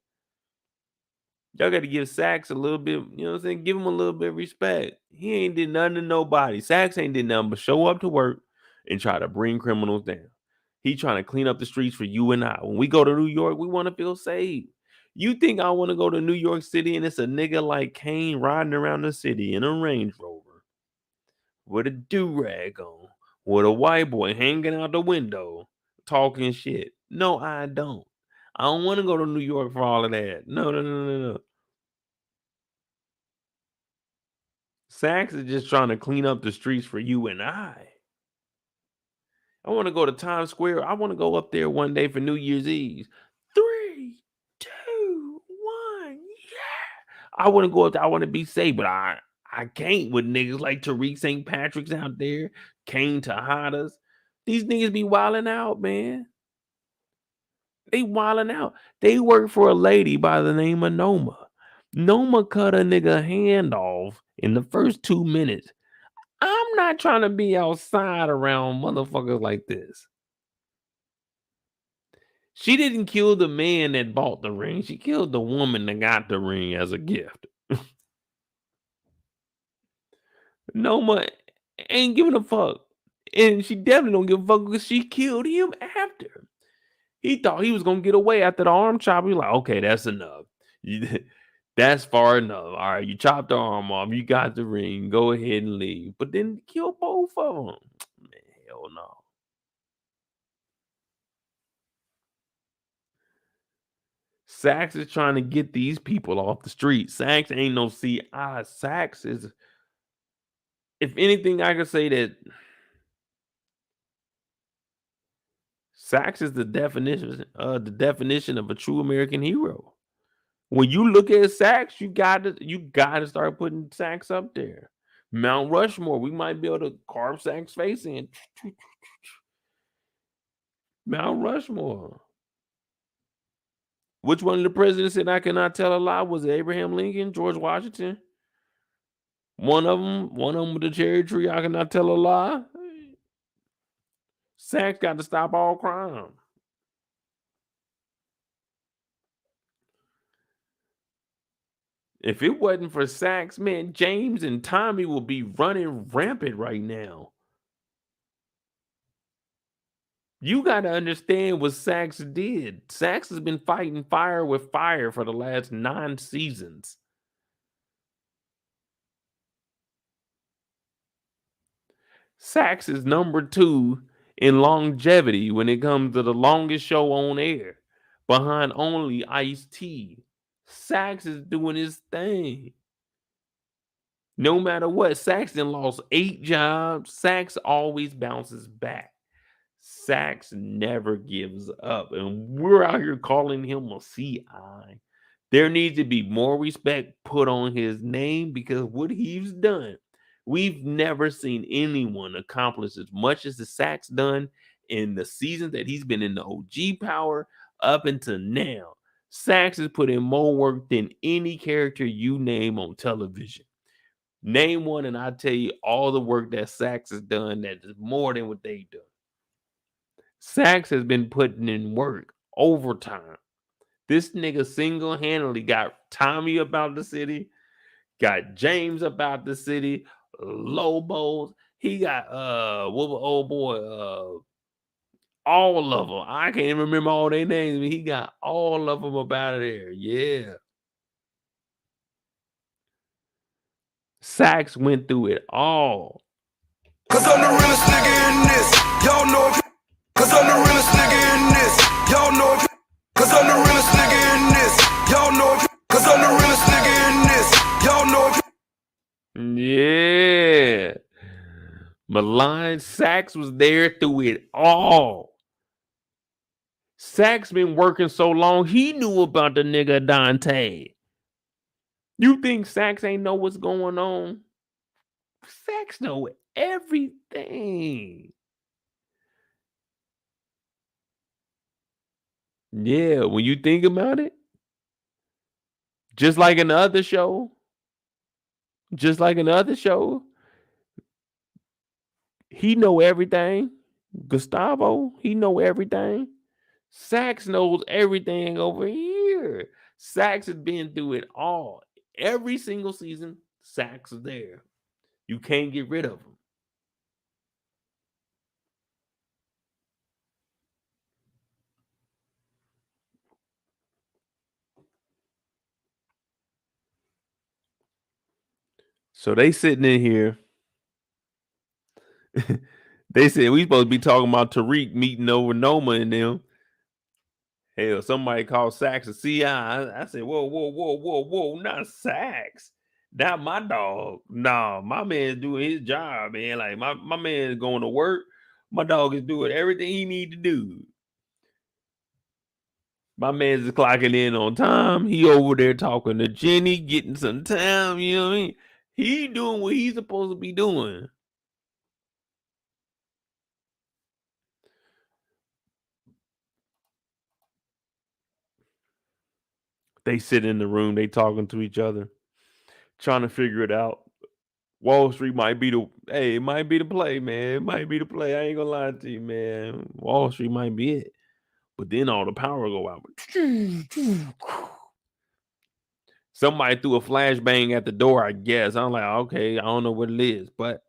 Y'all got to give Sax a little bit, you know what I'm saying? Give him a little bit of respect. He ain't did nothing to nobody. Sax ain't did nothing but show up to work and try to bring criminals down. He trying to clean up the streets for you and I. When we go to New York, we want to feel safe. You think I want to go to New York City and it's a nigga like Kane riding around the city in a Range Rover with a do-rag on, with a white boy hanging out the window talking shit? No, I don't. I don't want to go to New York for all of that. No. Sax is just trying to clean up the streets for you and I. I want to go to Times Square. I want to go up there one day for New Year's Eve. 3, 2, 1. Yeah. I want to go up there. I want to be safe, but I can't with niggas like Tariq St. Patrick's out there, Kane Tejadas. These niggas be wilding out, man. They wilding out. They work for a lady by the name of Noma. Noma cut a nigga hand off in the first 2 minutes. I'm not trying to be outside around motherfuckers like this. She didn't kill the man that bought the ring. She killed the woman that got the ring as a gift. Noma ain't giving a fuck. And she definitely don't give a fuck because she killed him after. He thought he was going to get away after the arm chop. He was like, okay, that's enough. That's far enough. All right, you chopped the arm off. You got the ring. Go ahead and leave. But then kill both of them. Man, hell no. Sax is trying to get these people off the street. Sax ain't no CI. Sax is, if anything, I could say that Sax is the definition of a true American hero. When you look at Sax, you gotta start putting Sax up there. Mount Rushmore, we might be able to carve Sax face in. Mount Rushmore. Which one of the presidents said I cannot tell a lie? Was it Abraham Lincoln, George Washington? One of them with the cherry tree, I cannot tell a lie. Sax got to stop all crime. If it wasn't for Sax, man, James and Tommy will be running rampant right now. You got to understand what Sax did. Sax has been fighting fire with fire for the last 9 seasons. Sax is number 2 in longevity when it comes to the longest show on air, behind only Ice-T. Sax is doing his thing. No matter what, Saxton lost 8 jobs. Sax always bounces back. Sax never gives up. And we're out here calling him a CI. There needs to be more respect put on his name because what he's done, we've never seen anyone accomplish as much as the Sack's done in the seasons that he's been in the OG power up until now. Sax has put in more work than any character you name on television. Name one, and I'll tell you all the work that Sax has done that is more than what they've done. Sax has been putting in work overtime. This nigga single-handedly got Tommy about the city, got James about the city, Lobos. He got what was old boy, all of them. I can't even remember all their names, but he got all of them up out of there. Yeah. Sax went through it all. Cause I'm the realest nigga in this. Y'all know it. Cause I'm the realest nigga in this. Y'all know it. Cause I'm the realest nigga in this. Y'all know it. Cause I'm the realest nigga in this. Y'all know Yeah. it. Milan Sax was there through it all. Sax been working so long, he knew about the nigga Dante. You think Sax ain't know what's going on? Sax know everything. Yeah, when you think about it, just like in the other show, he know everything. Gustavo, he know everything. Sax knows everything over here. Sax has been through it all. Every single season, Sax is there. You can't get rid of him. So they sitting in here. They said we supposed to be talking about Tariq meeting over Noma and them. Hell, somebody called Sax a CI. I said, whoa, not Sax. Not my dog. Nah, my man's doing his job, man. Like my man is going to work. My dog is doing everything he need to do. My man's is clocking in on time. He over there talking to Jenny, getting some time. You know what I mean? He doing what he's supposed to be doing. They sit in the room, they talking to each other, trying to figure it out. Wall Street might be it might be the play, man. It might be the play. I ain't gonna lie to you, man. Wall Street might be it. But then all the power go out. Somebody threw a flashbang at the door, I guess. I'm like, okay, I don't know what it is. But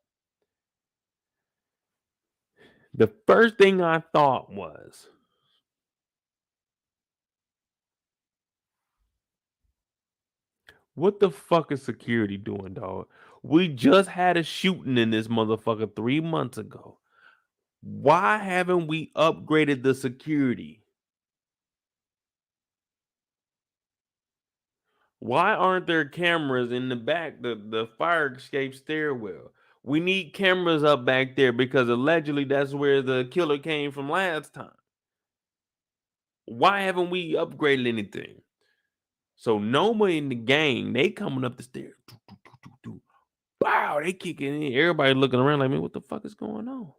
the first thing I thought was, what the fuck is security doing, dog? We just had a shooting in this motherfucker 3 months ago. Why haven't we upgraded the security? Why aren't there cameras in the back, the fire escape stairwell? We need cameras up back there because allegedly that's where the killer came from last time. Why haven't we upgraded anything? So Noma and the gang, they coming up the stairs. Wow, they kicking in. Everybody looking around like, man, what the fuck is going on?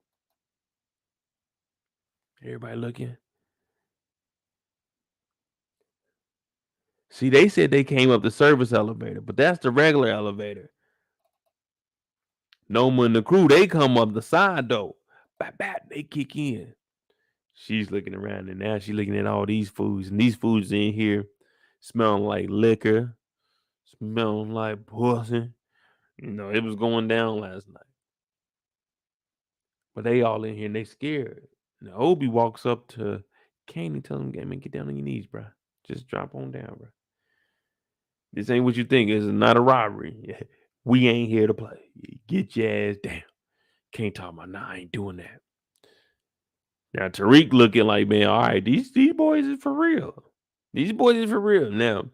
Everybody looking. See, they said they came up the service elevator, but that's the regular elevator. Noma and the crew, they come up the side door. They kick in. She's looking around, and now she's looking at all these foods, and these foods in here smelling like liquor, smelling like pussy. You know, it was going down last night. But they all in here, and they scared. And Obi walks up to Kane and tells him, man, get down on your knees, bro. Just drop on down, bro. This ain't what you think. It's not a robbery. We ain't here to play. Get your ass down. Can't talk about, nah, I ain't doing that. Now, Tariq looking like, man, all right, these boys is for real. These boys is for real. Now,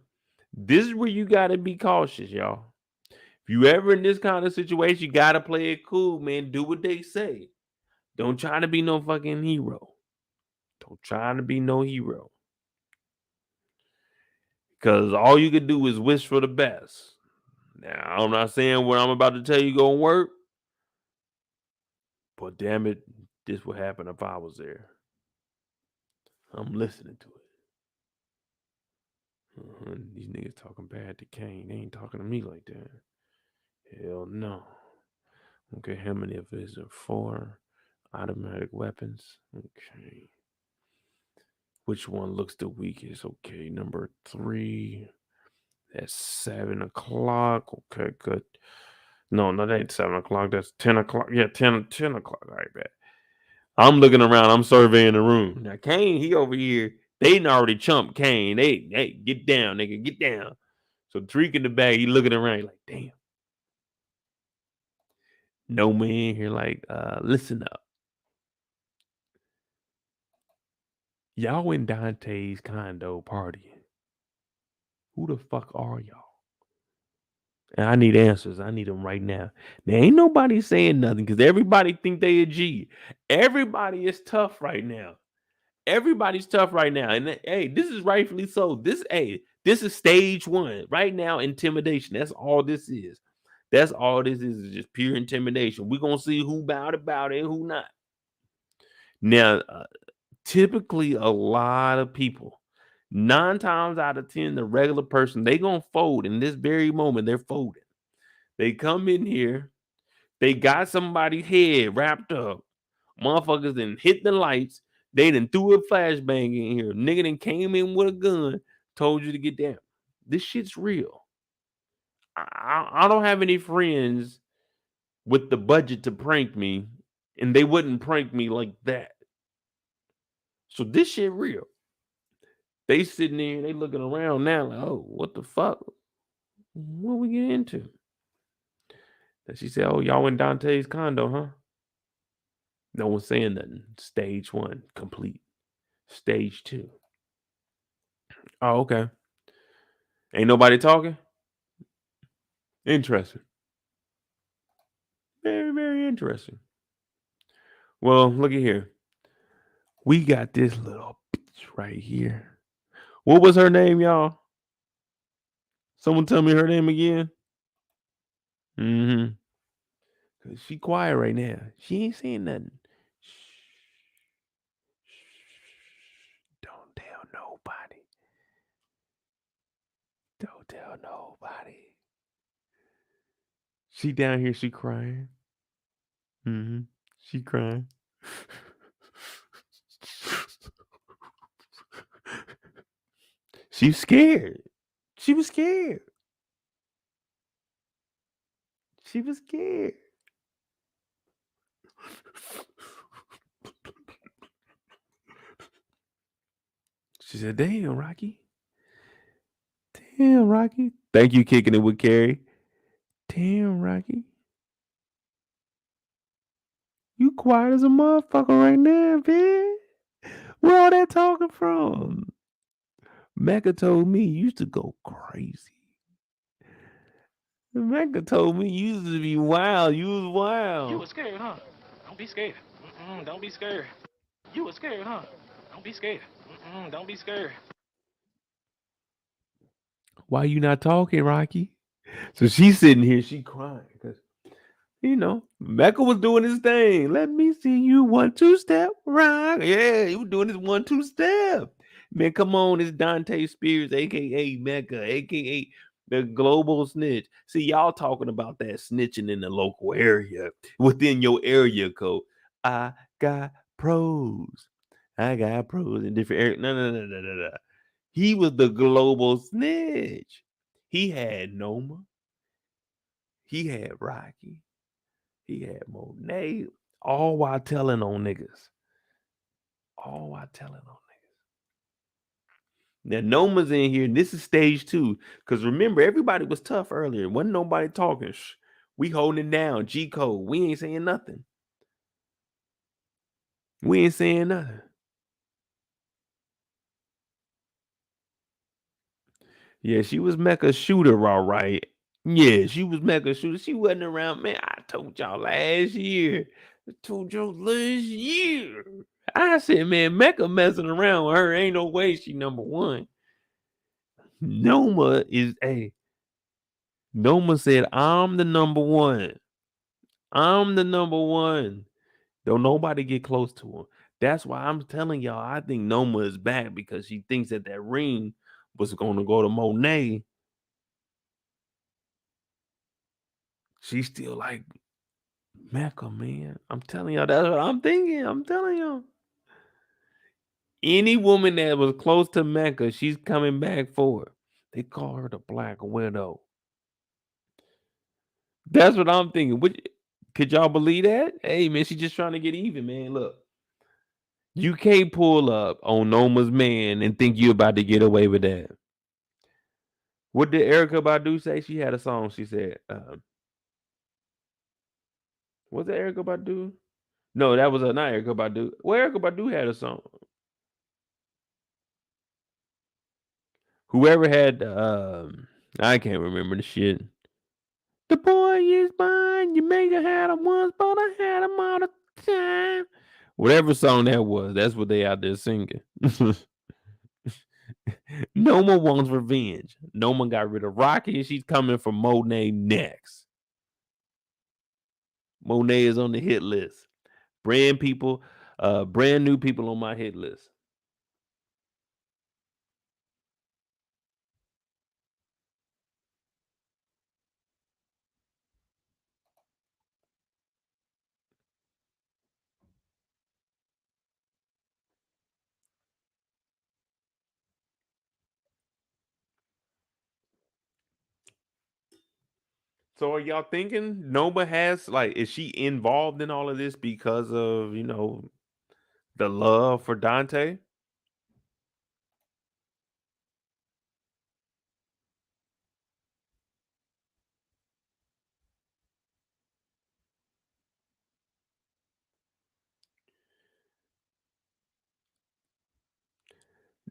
this is where you got to be cautious, y'all. If you ever in this kind of situation, you got to play it cool, man. Do what they say. Don't try to be no fucking hero. Don't try to be no hero. Because all you could do is wish for the best. Now, I'm not saying what I'm about to tell you gonna work, but damn it, this would happen if I was there. I'm listening to it. These niggas talking bad to Kane. They ain't talking to me like that. Hell no. Okay, how many of these are 4 automatic weapons? Okay. Which one looks the weakest? Okay, number 3. That's 7 o'clock. Okay, good. No, that ain't 7 o'clock. That's 10 o'clock. Yeah, 10 o'clock. All right, bet. I'm looking around. I'm surveying the room. Now, Kane, he over here. They done already chumped Kane. Hey, get down, nigga. Get down. So Tariq in the back, he looking around. He like, damn. No man here like, listen up. Y'all in Dante's condo partying. Who the fuck are y'all? And I need answers. I need them right now. There ain't nobody saying nothing because everybody think they a G. Everybody is tough right now. Everybody's tough right now. And hey, this is rightfully so. This is stage 1. Right now, intimidation. That's all this is. That's all this is just pure intimidation. We're going to see who bowed about it and who not. Now, typically a lot of people, 9 times out of 10, the regular person, they going to fold in this very moment. They're folding. They come in here. They got somebody's head wrapped up. Motherfuckers done hit the lights. They done threw a flashbang in here. Nigga done came in with a gun, told you to get down. This shit's real. I don't have any friends with the budget to prank me, and they wouldn't prank me like that. So this shit real. They sitting there, they looking around now like, oh, what the fuck? What we get into? And she said, oh, y'all in Dante's condo, huh? No one's saying nothing. Stage 1, complete. Stage 2. Oh, okay. Ain't nobody talking? Interesting. Very, very interesting. Well, look at here. We got this little bitch right here. What was her name, y'all? Someone tell me her name again. Cause she quiet right now. She ain't saying nothing. Shh. Don't tell nobody. Don't tell nobody. She down here, she crying. She crying. She's scared. She was scared. She was scared. She said, damn, Rocky. Damn, Rocky. Thank you, kicking it with Carrie. Damn, Rocky. You quiet as a motherfucker right now, bitch. Where all that talking from? Mecca told me you used to go crazy. Mecca told me you used to be wild. You was wild. You was scared, huh? Don't be scared. Don't be scared. You was scared, huh? Don't be scared. Don't be scared. Why you not talking, Rocky? So she's sitting here, she crying because, you know, Mecca was doing his thing. Let me see you 1-2 step, rock. Yeah, he was doing his 1-2 step. Man, come on, it's Dante Spears, aka Mecca, aka the global snitch. See, y'all talking about that snitching in the local area, within your area code. I got pros. I got pros in different areas. No. He was the global snitch. He had Noma. He had Rocky. He had Monet. All while telling on niggas. All while telling on niggas. Now, Noma's in here, and this is stage 2. Because remember, everybody was tough earlier. Wasn't nobody talking. We holding it down. G code. We ain't saying nothing. We ain't saying nothing. Yeah, she was Mecca's shooter, all right. Yeah, she was Mecca's shooter. She wasn't around, man. I told y'all last year. I said, man, Mecca messing around with her. Ain't no way she number 1. Noma is a Noma said, I'm the number one. I'm the number one. Don't nobody get close to him. That's why I'm telling y'all, I think Noma is back because she thinks that ring was going to go to Monet. She's still like, Mecca, man. I'm telling y'all, that's what I'm thinking. I'm telling y'all. Any woman that was close to Mecca, she's coming back for it. They call her the Black Widow. That's what I'm thinking. Could y'all believe that? Hey, man, she's just trying to get even, man. Look, you can't pull up on Noma's man and think you about to get away with that. What did Erykah Badu say? She had a song. She said, was it Erykah Badu? No, that was not Erykah Badu. Well, Erykah Badu had a song. Whoever had, I can't remember the shit. The boy is mine. You may have had him once, but I had him all the time. Whatever song that was, that's what they out there singing. Noma wants revenge. Noma got rid of Rocky, and she's coming for Monet next. Monet is on the hit list. Brand new people on my hit list. So are y'all thinking Noma has, like, is she involved in all of this because of, the love for Dante?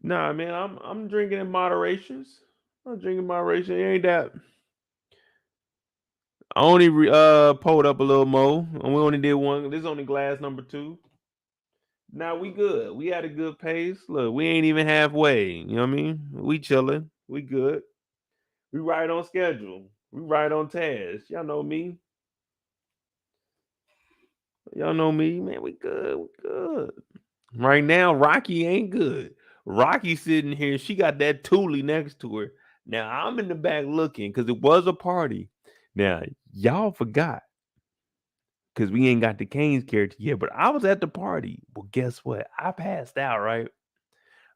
Nah, man, I'm drinking in moderations. I'm drinking moderation. It ain't that. I only pulled up a little more, and we only did one. This is only glass number 2. Now we good. We had a good pace. Look, we ain't even halfway. You know what I mean? We chilling. We good. We right on schedule. We right on task. Y'all know me. Y'all know me, man. We good. We good. Right now, Rocky ain't good. Rocky sitting here. She got that Thule next to her. Now I'm in the back looking because it was a party. Now y'all forgot because we ain't got the Kane's character yet. But I was at the party. Well, guess what? I passed out. Right.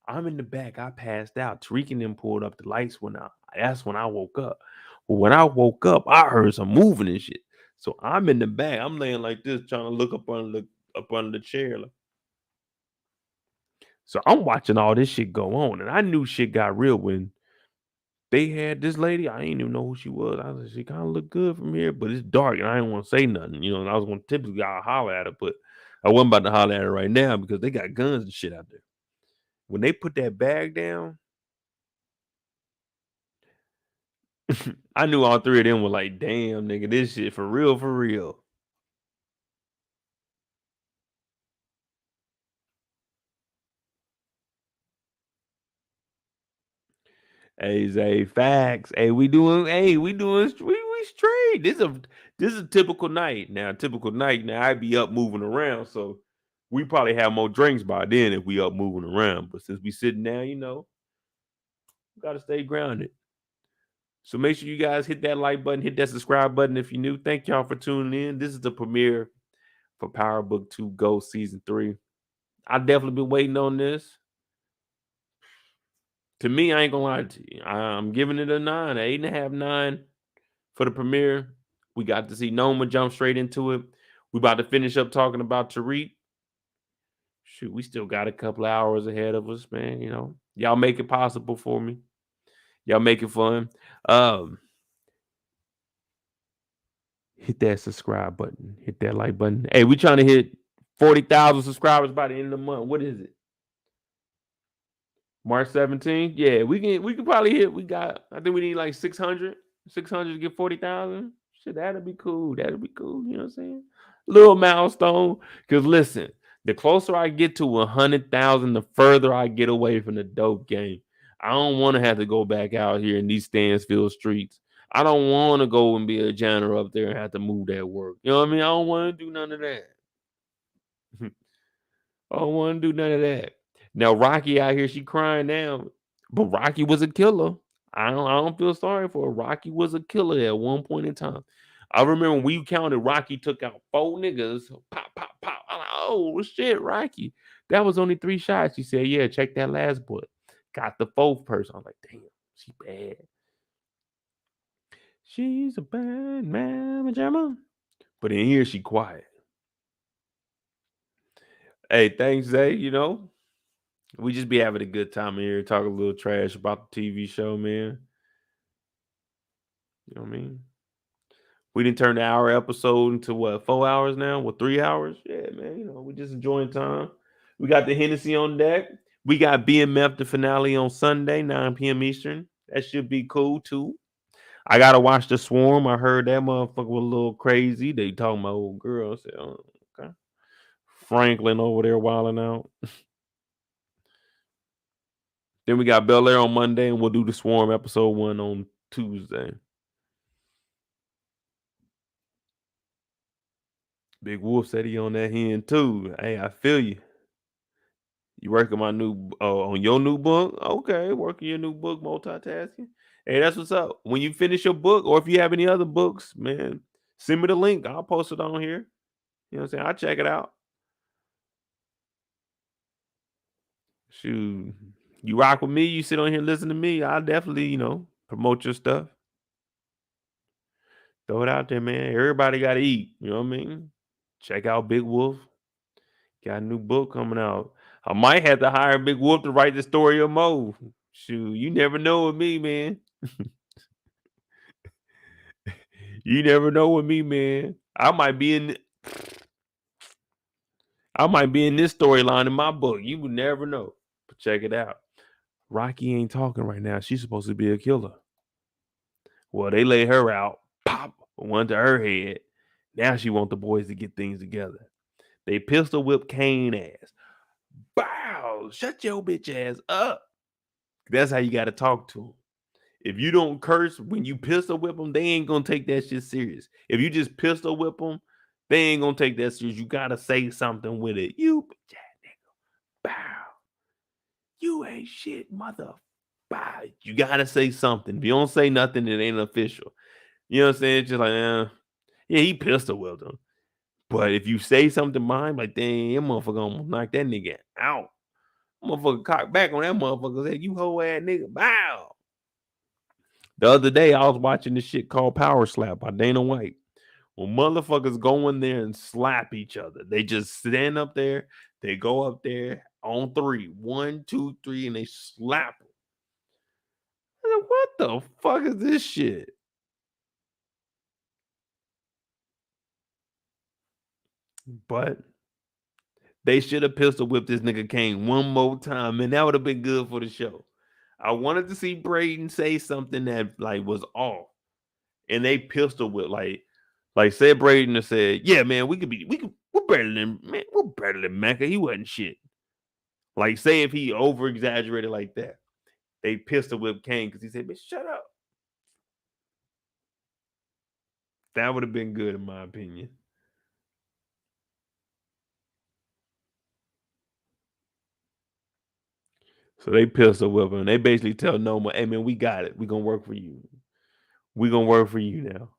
I'm in the back. I passed out. Tariq and them pulled up. The lights went out. That's when I woke up. Well, when I woke up, I heard some moving and shit. So I'm in the back. I'm laying like this, trying to look up under the chair. So I'm watching all this shit go on, and I knew shit got real when they had this lady. I didn't even know who she was. I was like, she kind of looked good from here, but it's dark, and I didn't want to say nothing. And I was going to typically holler at her, but I wasn't about to holler at her right now because they got guns and shit out there. When they put that bag down, I knew all three of them were like, damn, nigga, this shit for real, for real. Hey, Zay, facts. Hey, we straight. This is a typical night. Now, I'd be up moving around, so we probably have more drinks by then if we up moving around. But since we sitting down, gotta stay grounded. So make sure you guys hit that like button, hit that subscribe button if you're new. Thank y'all for tuning in. This is the premiere for Power Book 2 Go Season 3. I've definitely been waiting on this. To me, I ain't gonna lie to you. I'm giving it a 9, 8.5, 9 for the premiere. We got to see Noma jump straight into it. We about to finish up talking about Tariq. Shoot, we still got a couple hours ahead of us, man. Y'all make it possible for me. Y'all make it fun. Hit that subscribe button. Hit that like button. Hey, we trying to hit 40,000 subscribers by the end of the month. What is it? March 17th? Yeah, we can probably hit. I think we need like 600 to get 40,000. Shit, that'd be cool. That'd be cool. You know what I'm saying? Little milestone. Because listen, the closer I get to 100,000, the further I get away from the dope game. I don't want to have to go back out here in these Stansfield streets. I don't want to go and be a janitor up there and have to move that work. You know what I mean? I don't want to do none of that. I don't want to do none of that. Now Rocky out here, she crying now, but Rocky was a killer. I don't feel sorry for her. Rocky was a killer at one point in time. I remember when we counted, Rocky took out 4 niggas. Pop, pop, pop. I'm like, oh shit, Rocky. That was only 3 shots. She said, yeah, check that last bullet. Got the 4th person. I'm like, damn, she bad. She's a bad mama jamma. But in here, she quiet. Hey, thanks, Zay. You know, we just be having a good time in here, talk a little trash about the TV show, man. You know what I mean? We didn't turn the hour episode into what, 4 hours now? What, 3 hours? Yeah, man. You know, we just enjoying time. We got the Hennessy on deck. We got BMF the finale on Sunday, 9 p.m. Eastern. That should be cool too. I gotta watch The Swarm. I heard that motherfucker was a little crazy. They talking about old girl. I said, oh, okay. Franklin over there wilding out. Then we got Bel Air on Monday, and we'll do The Swarm episode 1 on Tuesday. Big Wolf said he on that hen too. Hey, I feel you. You working my new on your new book? Okay, working your new book, multitasking. Hey, that's what's up. When you finish your book, or if you have any other books, man, send me the link. I'll post it on here. You know what I'm saying? I'll check it out. Shoot. You rock with me, you sit on here and listen to me. I'll definitely, you know, promote your stuff. Throw it out there, man. Everybody gotta eat. You know what I mean? Check out Big Wolf. Got a new book coming out. I might have to hire Big Wolf to write the story of Mo. Shoot, you never know with me, man. You never know with me, man. I might be in this storyline in my book. You would never know. But check it out. Rocky ain't talking right now. She's supposed to be a killer. Well, they lay her out. Pop, one to her head. Now she want the boys to get things together. They pistol whip Kane ass. Bow! Shut your bitch ass up. That's how you got to talk to them. If you don't curse when you pistol whip them, they ain't gonna take that shit serious. If you just pistol whip them, they ain't gonna take that serious. You gotta say something with it. You bitch ass nigga. Bow. You ain't shit, mother. Bow. You gotta say something. If you don't say nothing, it ain't official. You know what I'm saying? It's just like, yeah, he pistol whipped him. But if you say something behind, like, dang, that motherfucker almost knock that nigga out. Motherfucker cock back on that motherfucker. Said, you hoe ass nigga. Bow. The other day, I was watching this shit called Power Slap by Dana White. Well, motherfuckers go in there and slap each other. They just stand up there. They go up there on 3. 1, 2, 3, and they slap them. I said, what the fuck is this shit? But they should have pistol whipped this nigga Kane one more time, and that would have been good for the show. I wanted to see Brayden say something that like was off, and they pistol whipped like said Brayden and said, "Yeah, man, we're better than Mecca. He wasn't shit." Like say if he over exaggerated like that, they pistol whipped Kane because he said, "Bitch, shut up." That would have been good in my opinion. So they pistol whip him. They basically tell Noma, hey man, we got it. We're gonna work for you. We're gonna work for you now.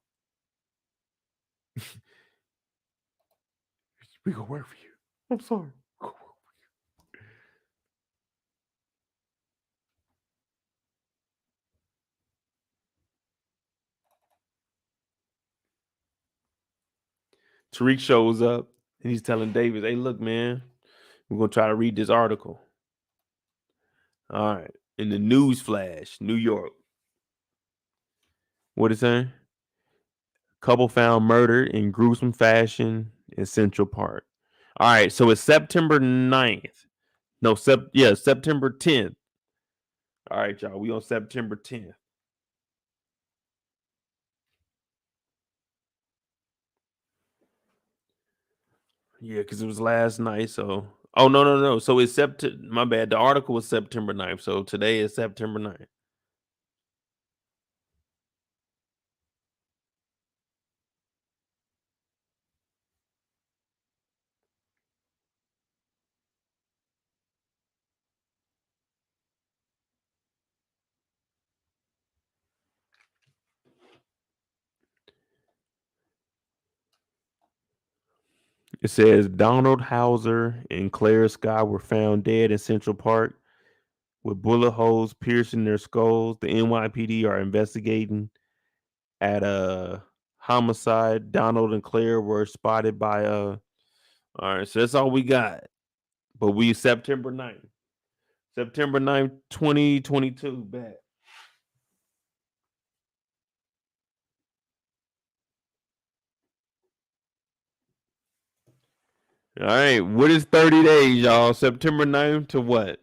We gonna work for you. I'm sorry. Tariq shows up and he's telling Davis, hey, look, man, we're gonna try to read this article. All right. In the news flash, New York. What is saying? Couple found murdered in gruesome fashion in Central Park. All right, so it's September 9th. No, September 10th. All right, y'all. We on September 10th. Yeah, because it was last night. So Oh, no. So it's September. My bad. The article was September 9th. So today is September 9th. It says Donald Hauser and Claire Scott were found dead in Central Park with bullet holes piercing their skulls. The NYPD are investigating at a homicide. Donald and Claire were spotted by all right, so that's all we got. But we September 9th. September 9th, 2022. Back. All right. What is 30 days, y'all? September 9th to what?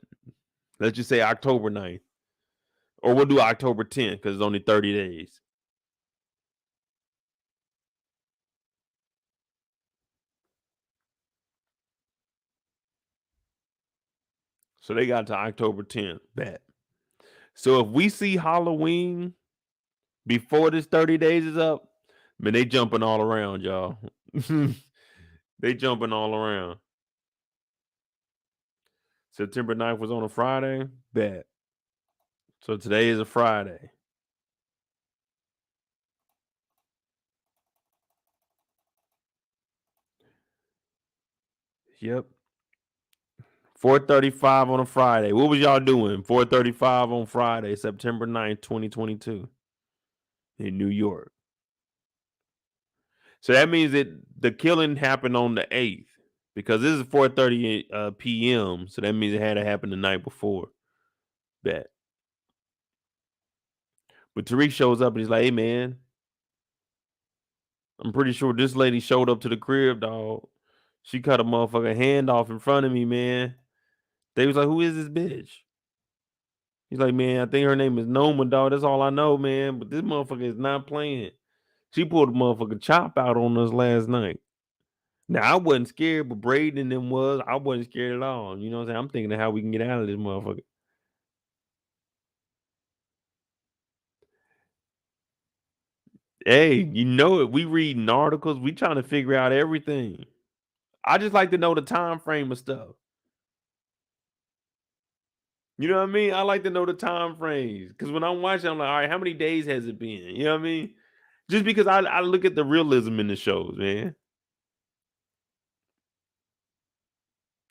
Let's just say October 9th. Or we'll do October 10th because it's only 30 days. So they got to October 10th. Bet. So if we see Halloween before this 30 days is up, man, they jumping all around, y'all. They jumping all around. September 9th was on a Friday. Bet. So today is a Friday. Yep. 4:35 on a Friday. What was y'all doing? 4:35 on Friday, September 9th, 2022 in New York. So that means that the killing happened on the 8th because this is 4:30 p.m. So that means it had to happen the night before. Bet. But Tariq shows up and he's like, hey, man, I'm pretty sure this lady showed up to the crib, dog. She cut a motherfucking hand off in front of me, man. They was like, who is this bitch? He's like, man, I think her name is Noma, dog. That's all I know, man. But this motherfucker is not playing. She pulled a motherfucking chop out on us last night. Now, I wasn't scared, but Brayden and them was. I wasn't scared at all. You know what I'm saying? I'm thinking of how we can get out of this motherfucker. Hey, you know it. We reading articles. We trying to figure out everything. I just like to know the time frame of stuff. You know what I mean? I like to know the time frames. Because when I'm watching, I'm like, all right, how many days has it been? You know what I mean? Just because I look at the realism in the shows, man.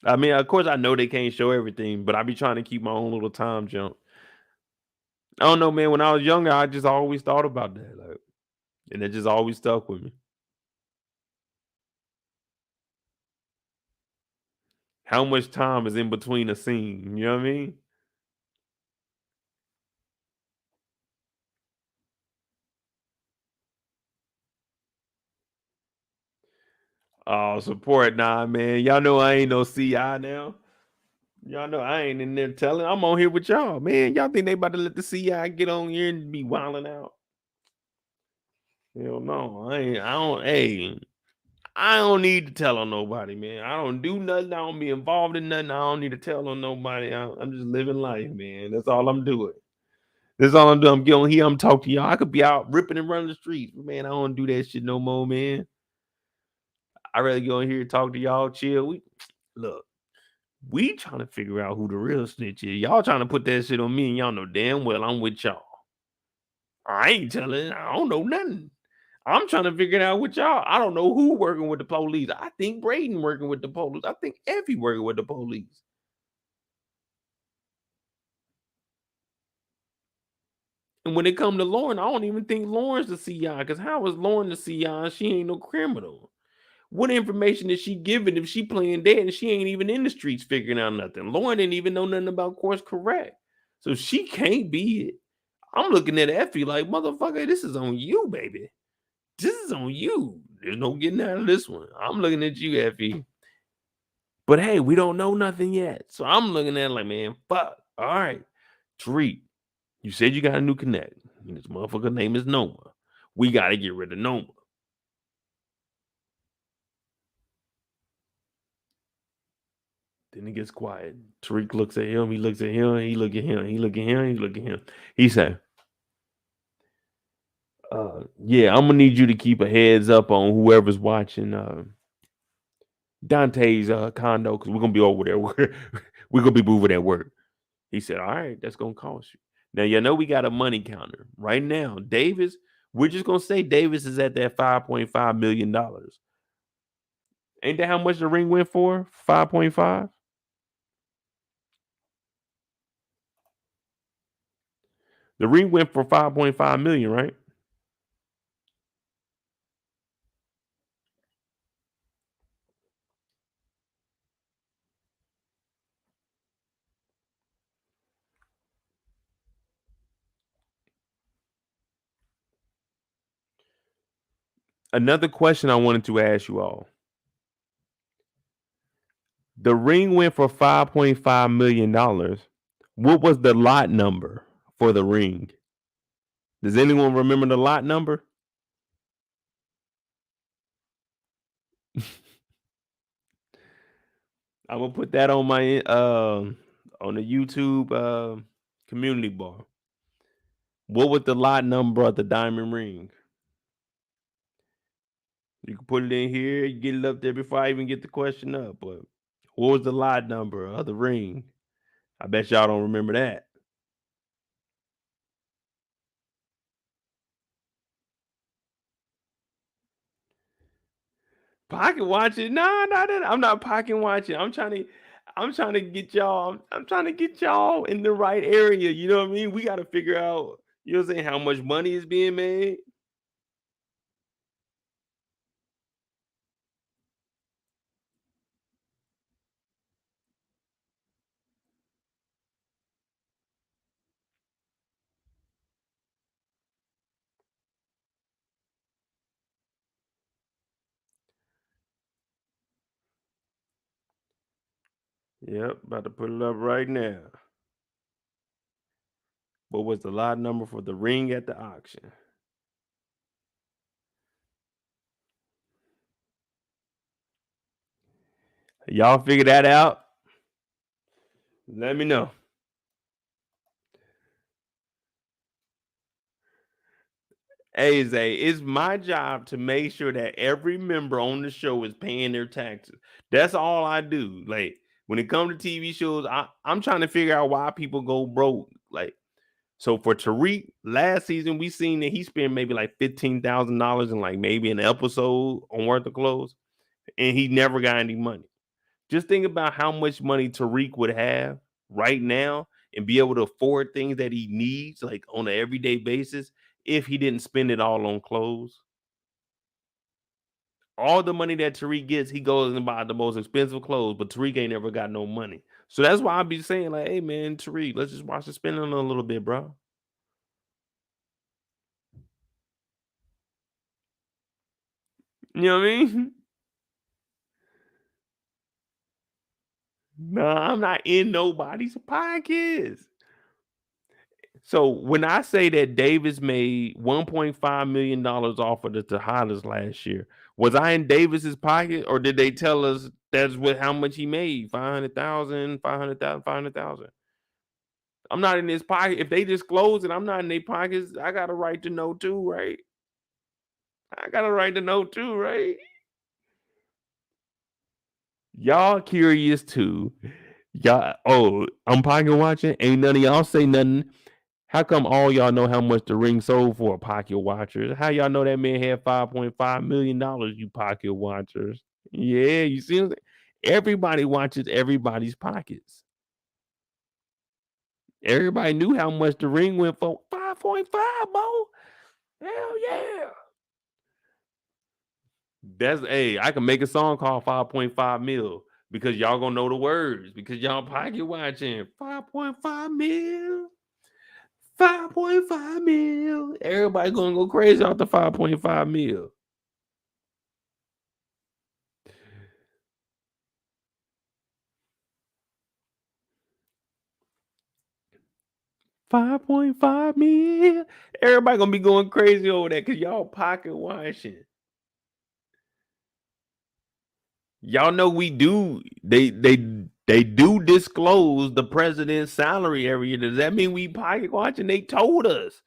I mean, of course, I know they can't show everything, but I be trying to keep my own little time jump. I don't know, man. When I was younger, I just always thought about that. Like, and it just always stuck with me. How much time is in between a scene? You know what I mean? Oh, support. Nah, man. Y'all know I ain't no CI now. Y'all know I ain't in there telling. I'm on here with y'all, man. Y'all think they about to let the CI get on here and be wilding out? Hell no. I don't need to tell on nobody, man. I don't do nothing. I don't be involved in nothing. I don't need to tell on nobody. I'm just living life, man. That's all I'm doing. That's all I'm doing. I'm getting on here. I'm talking to y'all. I could be out ripping and running the streets, but man, I don't do that shit no more, man. I rather go in here and talk to y'all, chill. We trying to figure out who the real snitch is. Y'all trying to put that shit on me, and y'all know damn well I'm with y'all. I ain't telling. I don't know nothing. I'm trying to figure it out with y'all. I don't know who working with the police. I think Brayden working with the police. I think Effie working with the police. And when it come to Lauren, I don't even think Lauren's the CI. Because how is Lauren the CI? She ain't no criminal. What information is she giving if she playing dead and she ain't even in the streets figuring out nothing? Lauren didn't even know nothing about course correct. So she can't be it. I'm looking at Effie like, motherfucker, this is on you, baby. This is on you. There's no getting out of this one. I'm looking at you, Effie. But hey, we don't know nothing yet. So I'm looking at it like, man, fuck. All right. Tariq, you said you got a new connect. And this motherfucker name is Noma. We got to get rid of Noma. Then he gets quiet. Tariq looks at him. He looks at him. He look at him. He look at him. He look at him. He said, yeah, I'm gonna need you to keep a heads up on whoever's watching Dante's condo, because we're gonna be over there. We're gonna be moving at work. He said, all right, that's gonna cost you. Now you know we got a money counter right now. Davis, we're just gonna say Davis is at that $5.5 million. Ain't that how much the ring went for? 5.5. The ring went for 5.5 million, right? Another question I wanted to ask you all. The ring went for $5.5 million. What was the lot number for the ring? Does anyone remember the lot number? I'm gonna put that on my on the YouTube community bar. What was the lot number of the diamond ring? You can put it in here, you get it up there before I even get the question up. But what was the lot number of the ring? I bet y'all don't remember that. Pocket watching? No, I'm not pocket watching. I'm trying to get y'all. I'm trying to get y'all in the right area. You know what I mean? We got to figure out, you know what I'm saying, how much money is being made. Yep, about to put it up right now. What was the lot number for the ring at the auction? Y'all figure that out? Let me know. Hey, Zay, it's my job to make sure that every member on the show is paying their taxes. That's all I do. Like, when it comes to TV shows, I'm trying to figure out why people go broke. Like, so for Tariq, last season we seen that he spent maybe like $15,000 in like maybe an episode on Worth of Clothes, and he never got any money. Just think about how much money Tariq would have right now and be able to afford things that he needs like on an everyday basis if he didn't spend it all on clothes. All the money that Tariq gets, he goes and buy the most expensive clothes, but Tariq ain't never got no money. So that's why I be saying, like, hey man, Tariq, let's just watch the spending a little bit, bro. You know what I mean? No, I'm not in nobody's pockets. So when I say that Davis made $1.5 million off of the Tejadas last year, was I in Davis's pocket, or did they tell us that's what how much he made? 500,000, 500,000, 500,000. I'm not in his pocket. If they disclose it, I'm not in their pockets. I got a right to know too, right? I got a right to know too, right? Y'all curious too. Y'all, I'm pocket watching. Ain't none of y'all say nothing. How come all y'all know how much the ring sold for, pocket watchers? How y'all know that man had $5.5 million, you pocket watchers? Yeah, you see, everybody watches everybody's pockets. Everybody knew how much the ring went for. 5.5, bro. Hell yeah. That's, hey, I can make a song called 5.5 mil because y'all gonna know the words because y'all pocket watching. 5.5 mil. 5.5 mil. Everybody gonna go crazy off the 5.5 mil. $5.5 million. Everybody gonna be going crazy over that because y'all pocket watching. Y'all know we do. They They do disclose the president's salary every year. Does that mean we pocket watching? They told us.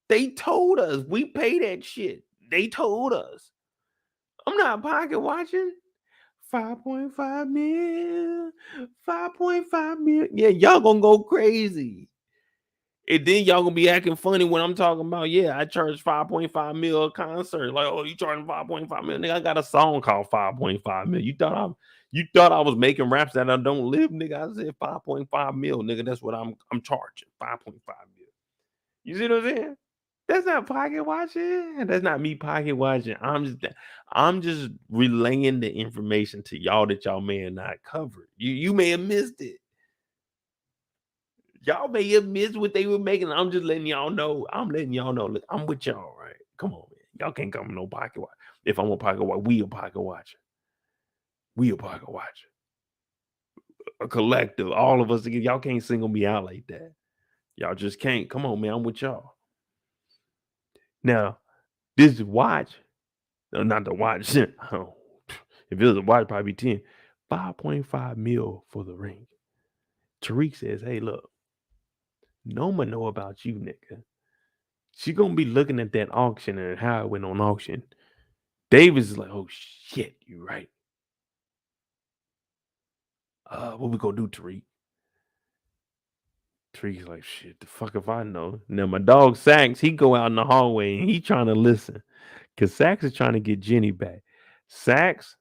They told us. We pay that shit. They told us. I'm not pocket watching. 5.5 mil. 5.5 mil. Yeah, y'all gonna go crazy. And then y'all gonna be acting funny when I'm talking about, yeah, I charge 5.5 mil a concert. Like, oh, you charging 5.5 mil? Nigga, I got a song called 5.5 mil. You thought I was making raps that I don't live, nigga. I said 5.5 mil, nigga. That's what I'm charging. 5.5 mil. You see what I'm saying? That's not pocket watching. That's not me pocket watching. I'm just relaying the information to y'all that y'all may have not covered. You may have missed it. Y'all may have missed what they were making. I'm just letting y'all know. I'm letting y'all know. Look, I'm with y'all, right? Come on, man. Y'all can't come no pocket watch. If I'm a pocket watch, we a pocket watcher. We a pocket watcher. A collective. All of us together. Y'all can't single me out like that. Y'all just can't. Come on, man. I'm with y'all. Now, this watch, not the watch. Oh, if it was a watch, probably 10. 5.5 mil for the ring. Tariq says, hey, look, Noma know about you, nigga. She gonna be looking at that auction and how it went on auction. Davis is like, oh shit, you right. What we gonna do, Tariq? Tariq's like, shit, the fuck if I know. Now my dog Sax, he go out in the hallway and he trying to listen. Cause Sax is trying to get Jenny back. Sax,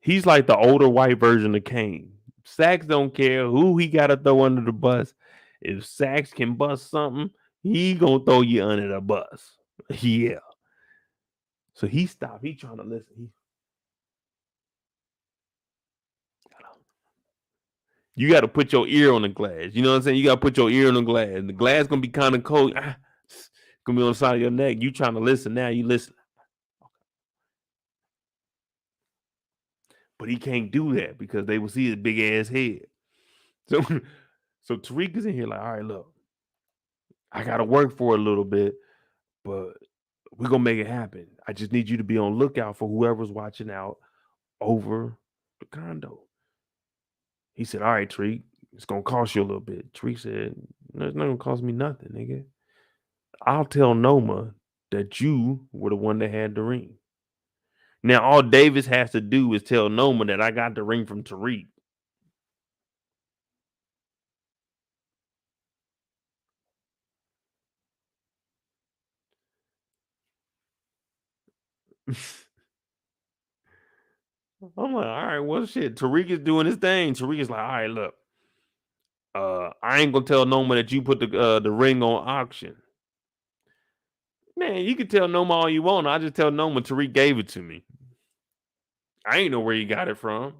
he's like the older white version of Kane. Sax don't care who he gotta throw under the bus. If Sax can bust something, he gonna throw you under the bus. Yeah. So he stopped. He trying to listen. You got to put your ear on the glass. You know what I'm saying? You got to put your ear on the glass. The glass gonna be kind of cold. It's gonna be on the side of your neck. You trying to listen now? You listen. But he can't do that because they will see his big ass head. So Tariq is in here like, all right, look, I gotta work for a little bit, but we're gonna make it happen. I just need you to be on lookout for whoever's watching out over the condo. He said, all right, Tariq, it's gonna cost you a little bit. Tariq said, no, it's not gonna cost me nothing, nigga. I'll tell Noma that you were the one that had the ring. Now, all Davis has to do is tell Noma that I got the ring from Tariq. I'm like, all right, well, shit. Tariq is doing his thing. Tariq is like, all right, look, I ain't gonna tell Noma that you put the ring on auction. Man, you can tell Noma all you want. I just tell Noma Tariq gave it to me. I ain't know where he got it from.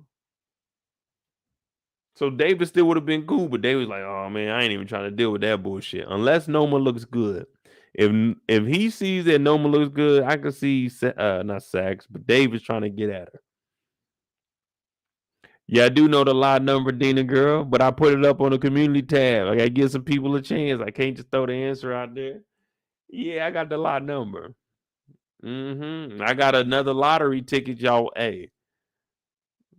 So Davis still would have been cool, but Davis like, oh man, I ain't even trying to deal with that bullshit. Unless Noma looks good. If he sees that Noma looks good, I can see not Sax, but Davis trying to get at her. Yeah, I do know the lot number, Dina girl, but I put it up on the community tab. I gotta give some people a chance. I can't just throw the answer out there. Yeah, I got the lot number. I got another lottery ticket, y'all. Hey,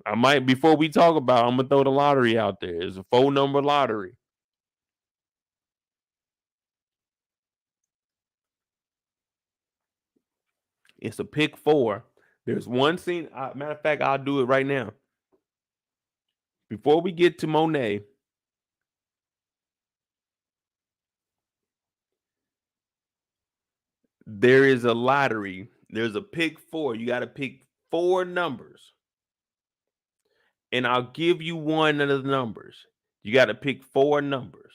I might before we talk about, I'm gonna throw the lottery out there. It's a 4-number lottery. It's a pick 4. There's one scene. Matter of fact, I'll do it right now. Before we get to Monet, there is a lottery. There's a pick 4. You got to pick 4 numbers. And I'll give you one of the numbers. You got to pick 4 numbers.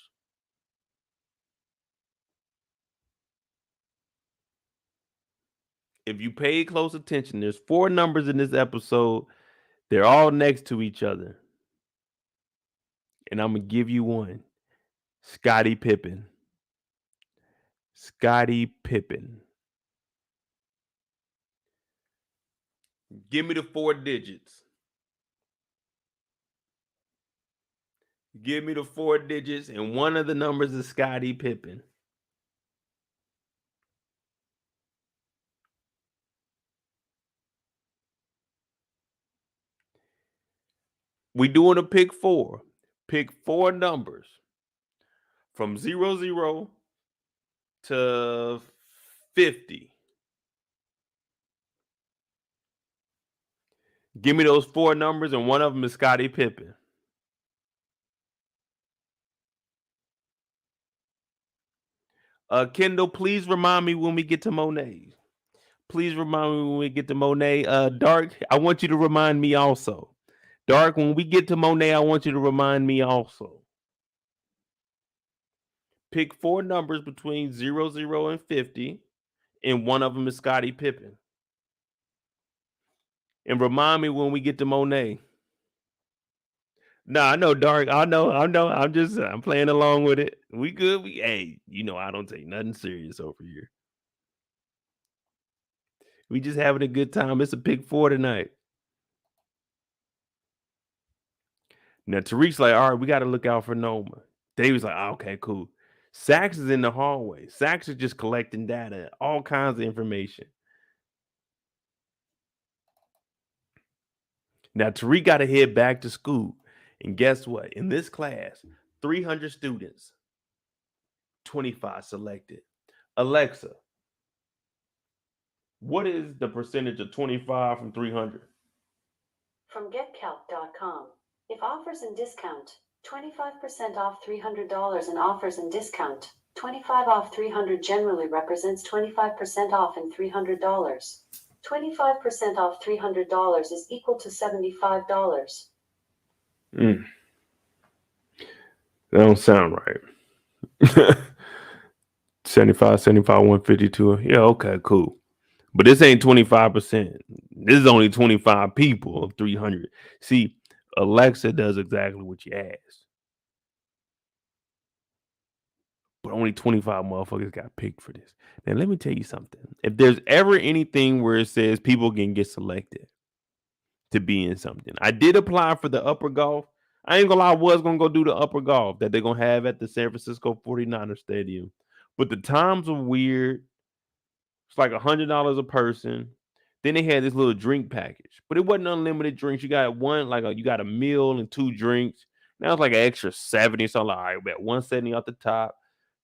If you pay close attention, there's 4 numbers in this episode. They're all next to each other. And I'm going to give you one. Scottie Pippen. Scottie Pippen. Give me the 4 digits. Give me the 4 digits, and one of the numbers is Scottie Pippen. We doing a pick 4. Pick 4 numbers from 00 to 50. Give me those 4 numbers, and one of them is Scottie Pippen. Kendall, please remind me when we get to Monet. Please remind me when we get to Monet. Dark, I want you to remind me also. Dark, when we get to Monet, I want you to remind me also. Pick 4 numbers between 00 and 50, and one of them is Scottie Pippen. And remind me when we get to Monet. No, I know, Dark. I know. I'm playing along with it. We good. Hey, I don't take nothing serious over here. We just having a good time. It's a pick 4 tonight. Now, Tariq's like, all right, we got to look out for Noma. David's like, okay, cool. Sax is in the hallway. Sax is just collecting data, all kinds of information. Now, Tariq got to head back to school. And guess what? In this class, 300 students, 25 selected. Alexa, what is the percentage of 25 from 300? From getcalc.com. If offers and discount, 25% off $300 in offers and discount, 25 off 300 generally represents 25% off and $300. 25% off $300 is equal to $75. That don't sound right. 75, 152. Yeah, okay, cool. But this ain't 25%. This is only 25 people of 300. See, Alexa does exactly what you asked. But only 25 motherfuckers got picked for this. Now, let me tell you something. If there's ever anything where it says people can get selected to be in something, I did apply for the upper golf. I ain't gonna lie, I was gonna go do the upper golf that they're gonna have at the San Francisco 49ers Stadium. But the times were weird. It's like $100 a person. Then they had this little drink package, but it wasn't unlimited drinks. You got you got a meal and 2 drinks. Now it's like an extra 70. So I'm like, all right, we got 170 off the top.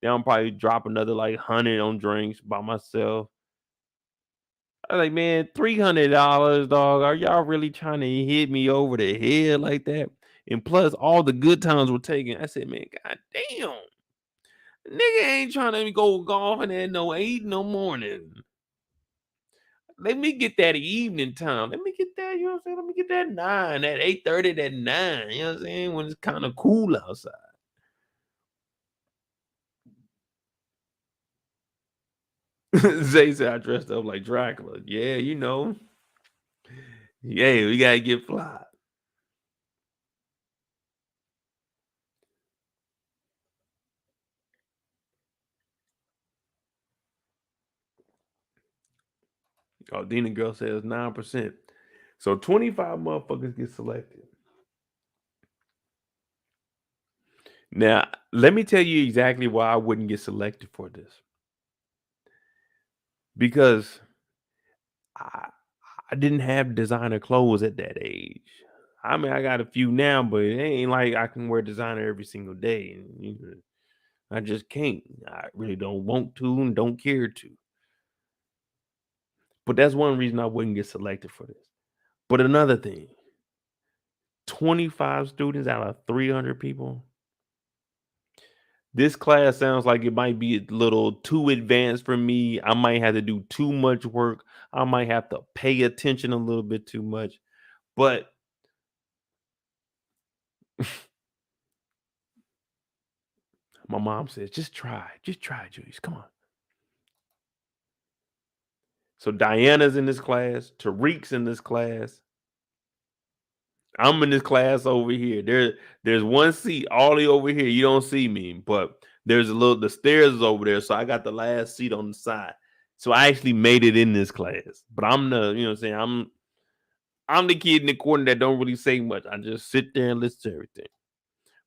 Then I'm probably drop another like 100 on drinks by myself. I was like, man, $300, dog. Are y'all really trying to hit me over the head like that? And plus, all the good times were taken. I said, man, god damn. Nigga ain't trying to go golfing at no 8 in the morning. Let me get that evening time. Let me get that, you know what I'm saying? Let me get that 9, that 8:30, that 9, you know what I'm saying? When it's kind of cool outside. Zay said I dressed up like Dracula. Yeah, Yeah, we got to get fly. Oh, Dina girl says 9%. So 25 motherfuckers get selected. Now, let me tell you exactly why I wouldn't get selected for this. Because I didn't have designer clothes at that age. I mean, I got a few now, but it ain't like I can wear designer every single day. I just can't. I really don't want to and don't care to. But that's one reason I wouldn't get selected for this. But another thing, 25 students out of 300 people. This class sounds like it might be a little too advanced for me. I might have to do too much work. I might have to pay attention a little bit too much. But my mom says, just try, Julius. Come on. So Diana's in this class. Tariq's in this class. I'm in this class over here. There's one seat all the way over here. You don't see me, but the stairs is over there. So I got the last seat on the side. So I actually made it in this class. But I'm the, you know what I'm saying? I'm the kid in the corner that don't really say much. I just sit there and listen to everything.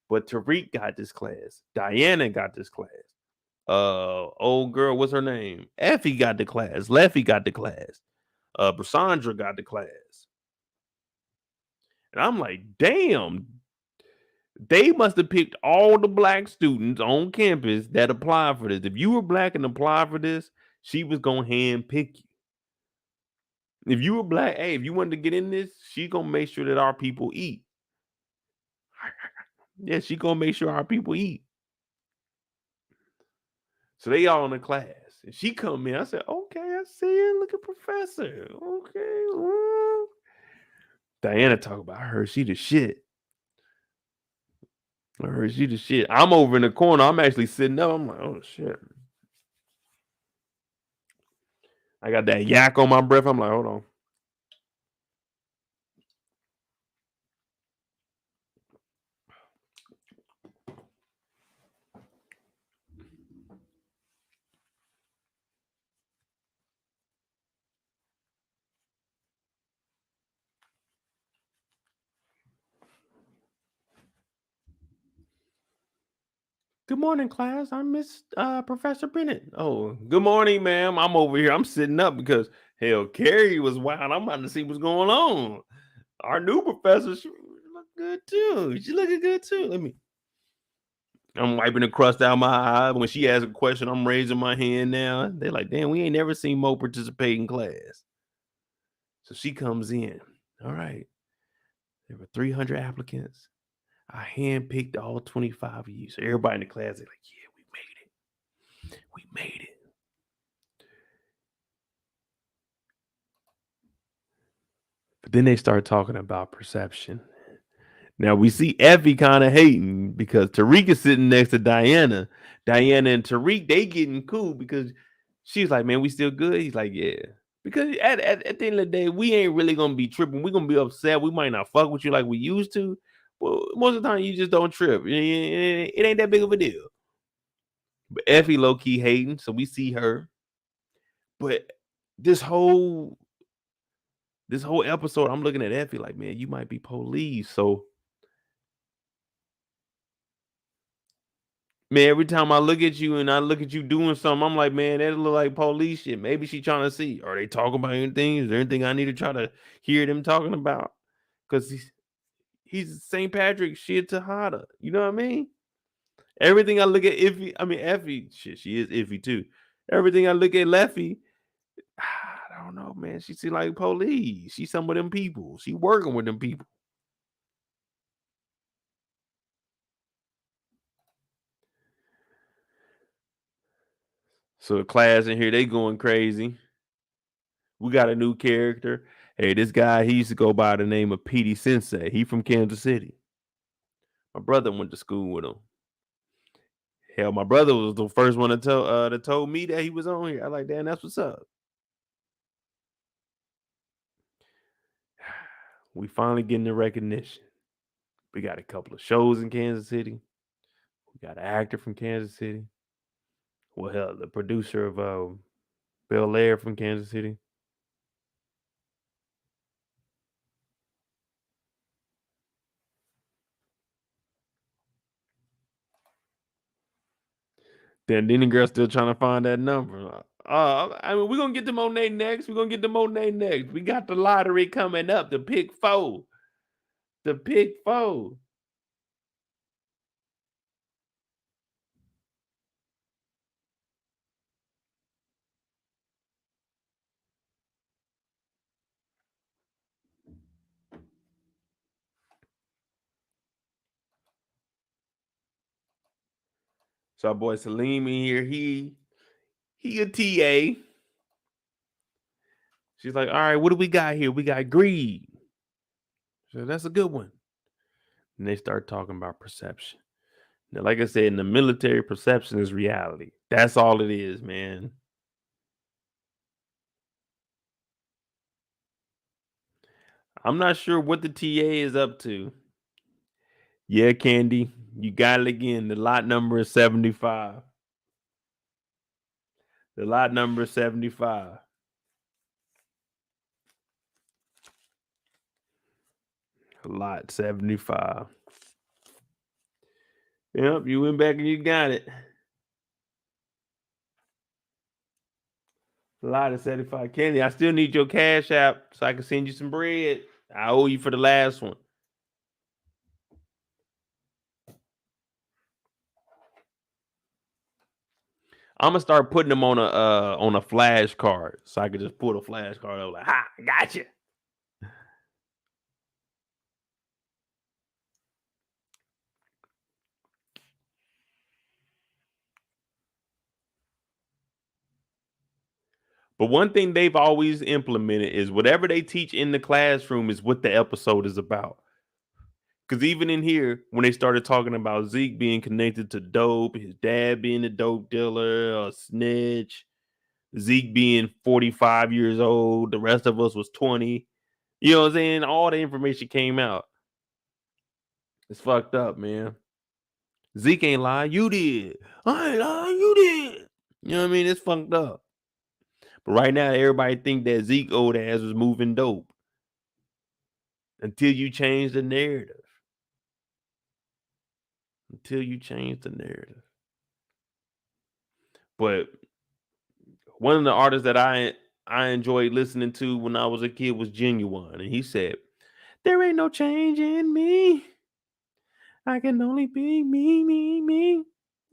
But Tariq got this class. Diana got this class. Old girl, what's her name? Effie got the class. Leffie got the class. Brasandra got the class. And I'm like, damn, they must have picked all the black students on campus that applied for this. If you were black and applied for this, she was gonna hand pick you. If you were black, hey, if you wanted to get in this, she gonna make sure that our people eat. Yeah, she gonna make sure our people eat. So they all in the class. And she come in. I said, okay, I see it. Look at Professor. Okay. Diana talk about her. She the shit. I heard she the shit. I'm over in the corner. I'm actually sitting up. I'm like, oh shit. I got that yak on my breath. I'm like, hold on. Good morning, class. I'm Miss Professor Bennett. Oh, good morning, ma'am. I'm over here. I'm sitting up because hell, Carrie was wild. I'm about to see what's going on. Our new professor, she look good too. She looking good too. I'm wiping the crust out my eye. When she asks a question, I'm raising my hand now. They're like, damn, we ain't never seen Mo participate in class. So she comes in. All right. There were 300 applicants. I handpicked all 25 of you. So everybody in the class, they're like, yeah, we made it. We made it. But then they start talking about perception. Now we see Effie kind of hating because Tariq is sitting next to Diana. Diana and Tariq, they getting cool because she's like, man, we still good? He's like, yeah. Because at the end of the day, we ain't really going to be tripping. We're going to be upset. We might not fuck with you like we used to. Well, most of the time, you just don't trip. It ain't that big of a deal. But Effie low-key hating, so we see her. But this whole episode, I'm looking at Effie like, man, you might be police. So, man, every time I look at you and I look at you doing something, I'm like, man, that look like police shit. Maybe she trying to see, are they talking about anything? Is there anything I need to try to hear them talking about? Because he's St. Patrick shit Tejada. You know what I mean? Everything I look at Effie, shit, she is iffy too. Everything I look at Leffie, I don't know, man. She seem like police. She some of them people. She working with them people. So the class in here, they going crazy. We got a new character. Hey, this guy, he used to go by the name of Petey Sensei. He from Kansas City. My brother went to school with him. Hell, my brother was the first one that told me that he was on here. I like, damn, that's what's up. We finally getting the recognition. We got a couple of shows in Kansas City. We got an actor from Kansas City. Well, hell, the producer of Bel Air from Kansas City. Then the girl still trying to find that number. We're going to get to Monet next. We're going to get to Monet next. We got the lottery coming up. The pick four. The pick four. So our boy Salim in here, he a TA. She's like, all right, what do we got here? We got greed. So that's a good one. And they start talking about perception. Now, like I said, in the military, perception is reality. That's all it is, man. I'm not sure what the TA is up to. Yeah, Candy, you got it again. The lot number is 75. The lot number is 75. Lot 75. Yep, you went back and you got it. Lot of 75. Candy, I still need your Cash App so I can send you some bread. I owe you for the last one. I'm gonna start putting them on a flash card, so I can just pull the flash card out like, ha, gotcha. But one thing they've always implemented is whatever they teach in the classroom is what the episode is about. Because even in here, when they started talking about Zeke being connected to dope, his dad being a dope dealer, a snitch, Zeke being 45 years old, the rest of us was 20. You know what I'm saying? All the information came out. It's fucked up, man. Zeke ain't lying. You did. I ain't lying. You did. You know what I mean? It's fucked up. But right now, everybody think that Zeke old ass was moving dope. Until you change the narrative. But one of the artists that I enjoyed listening to when I was a kid was Genuine. And he said, there ain't no change in me. I can only be me, me, me.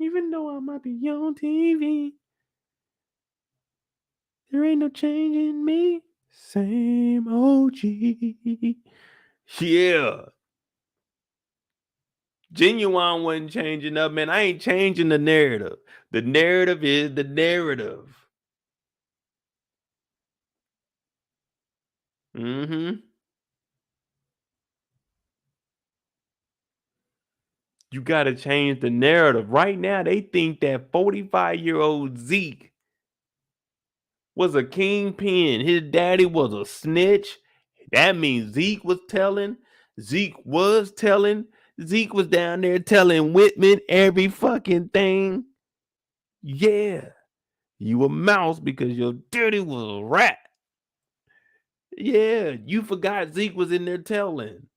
Even though I might be on TV. There ain't no change in me. Same OG. Yeah. Genuine wasn't changing up, man. I ain't changing the narrative. The narrative is the narrative. You got to change the narrative. Right now, they think that 45-year-old Zeke was a kingpin. His daddy was a snitch. That means Zeke was telling. Zeke was down there telling Whitman every fucking thing. Yeah. You a mouse because your daddy was a rat. Yeah. You forgot Zeke was in there telling.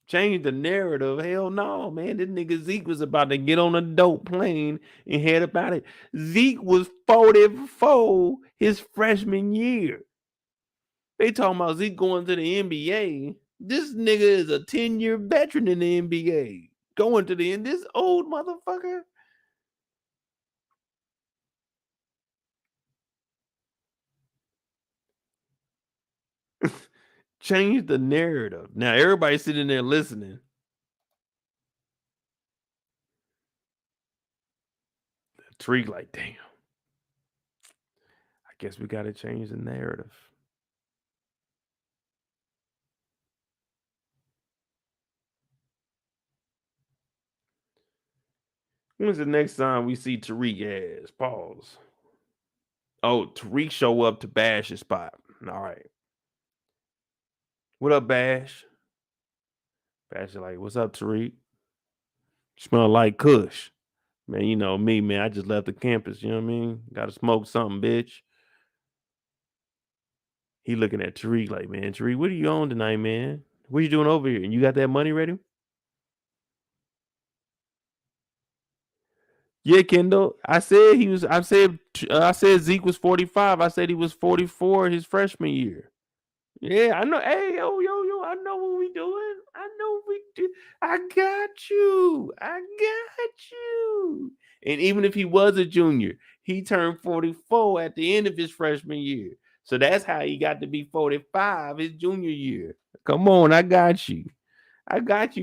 Change the narrative. Hell no, man. This nigga Zeke was about to get on a dope plane and head about it. Zeke was 44 his freshman year. They talking about Zeke going to the NBA. This nigga is a 10-year veteran in the NBA. Going to the end. This old motherfucker. Change the narrative. Now everybody's sitting there listening. Tariq like, damn. I guess we got to change the narrative. When's the next time we see Tariq ass? Pause. Oh, Tariq show up to Bash his spot. All right. What up, Bash? Bash is like, what's up, Tariq? Smell like Kush. Man, you know me, man. I just left the campus, you know what I mean? Gotta smoke something, bitch. He looking at Tariq like, man, Tariq, what are you on tonight, man? What are you doing over here? And you got that money ready? Yeah, Kendall. I said Zeke was 45. I said he was 44 his freshman year. Yeah, I know. Hey, yo, I know what we doing. I know what we do. I got you. And even if he was a junior, he turned 44 at the end of his freshman year. So that's how he got to be 45 his junior year. Come on, I got you.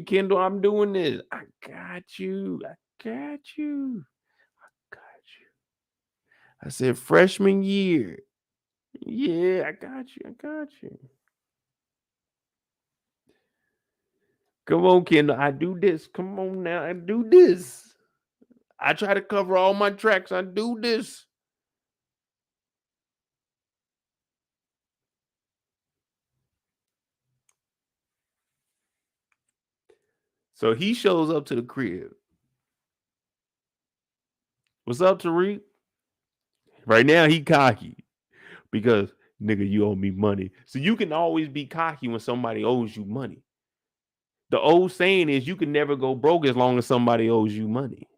Kendall. I'm doing this. I got you. I said freshman year. Yeah, I got you. Come on, Kendall. I do this. Come on now. I do this. I try to cover all my tracks. I do this. So he shows up to the crib. What's up, Tariq? Right now, he cocky because, nigga, you owe me money. So you can always be cocky when somebody owes you money. The old saying is you can never go broke as long as somebody owes you money.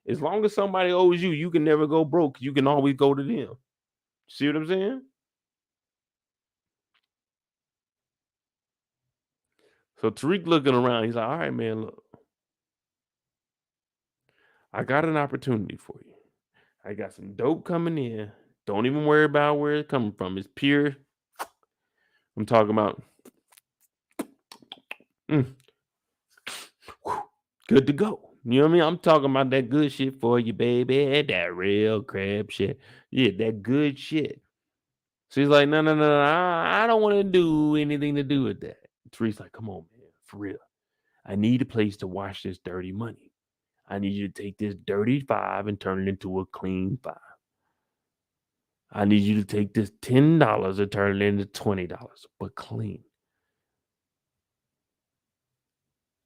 As long as somebody owes you, you can never go broke. You can always go to them. See what I'm saying? So Tariq looking around, he's like, all right, man, look. I got an opportunity for you. I got some dope coming in. Don't even worry about where it's coming from. It's pure. I'm talking about good to go. You know what I mean? I'm talking about that good shit for you, baby. That real crab shit. Yeah, that good shit. She's like, no. I don't want to do anything to do with that. Tariq's like, come on, man, for real. I need a place to wash this dirty money. I need you to take this dirty 5 and turn it into a clean 5. I need you to take this $10 and turn it into $20, but clean.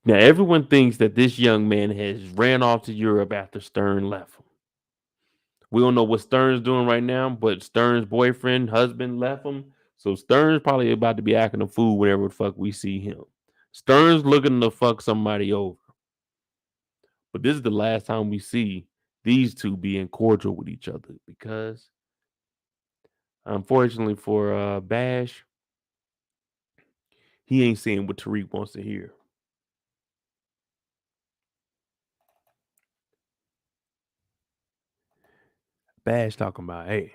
Now, everyone thinks that this young man has ran off to Europe after Stern left him. We don't know what Stern's doing right now, but Stern's boyfriend, husband left him. So Stern's probably about to be acting a fool whenever the fuck we see him. Stern's looking to fuck somebody over. But this is the last time we see these two being cordial with each other because, unfortunately for Bash, he ain't saying what Tariq wants to hear. Bash talking about, hey,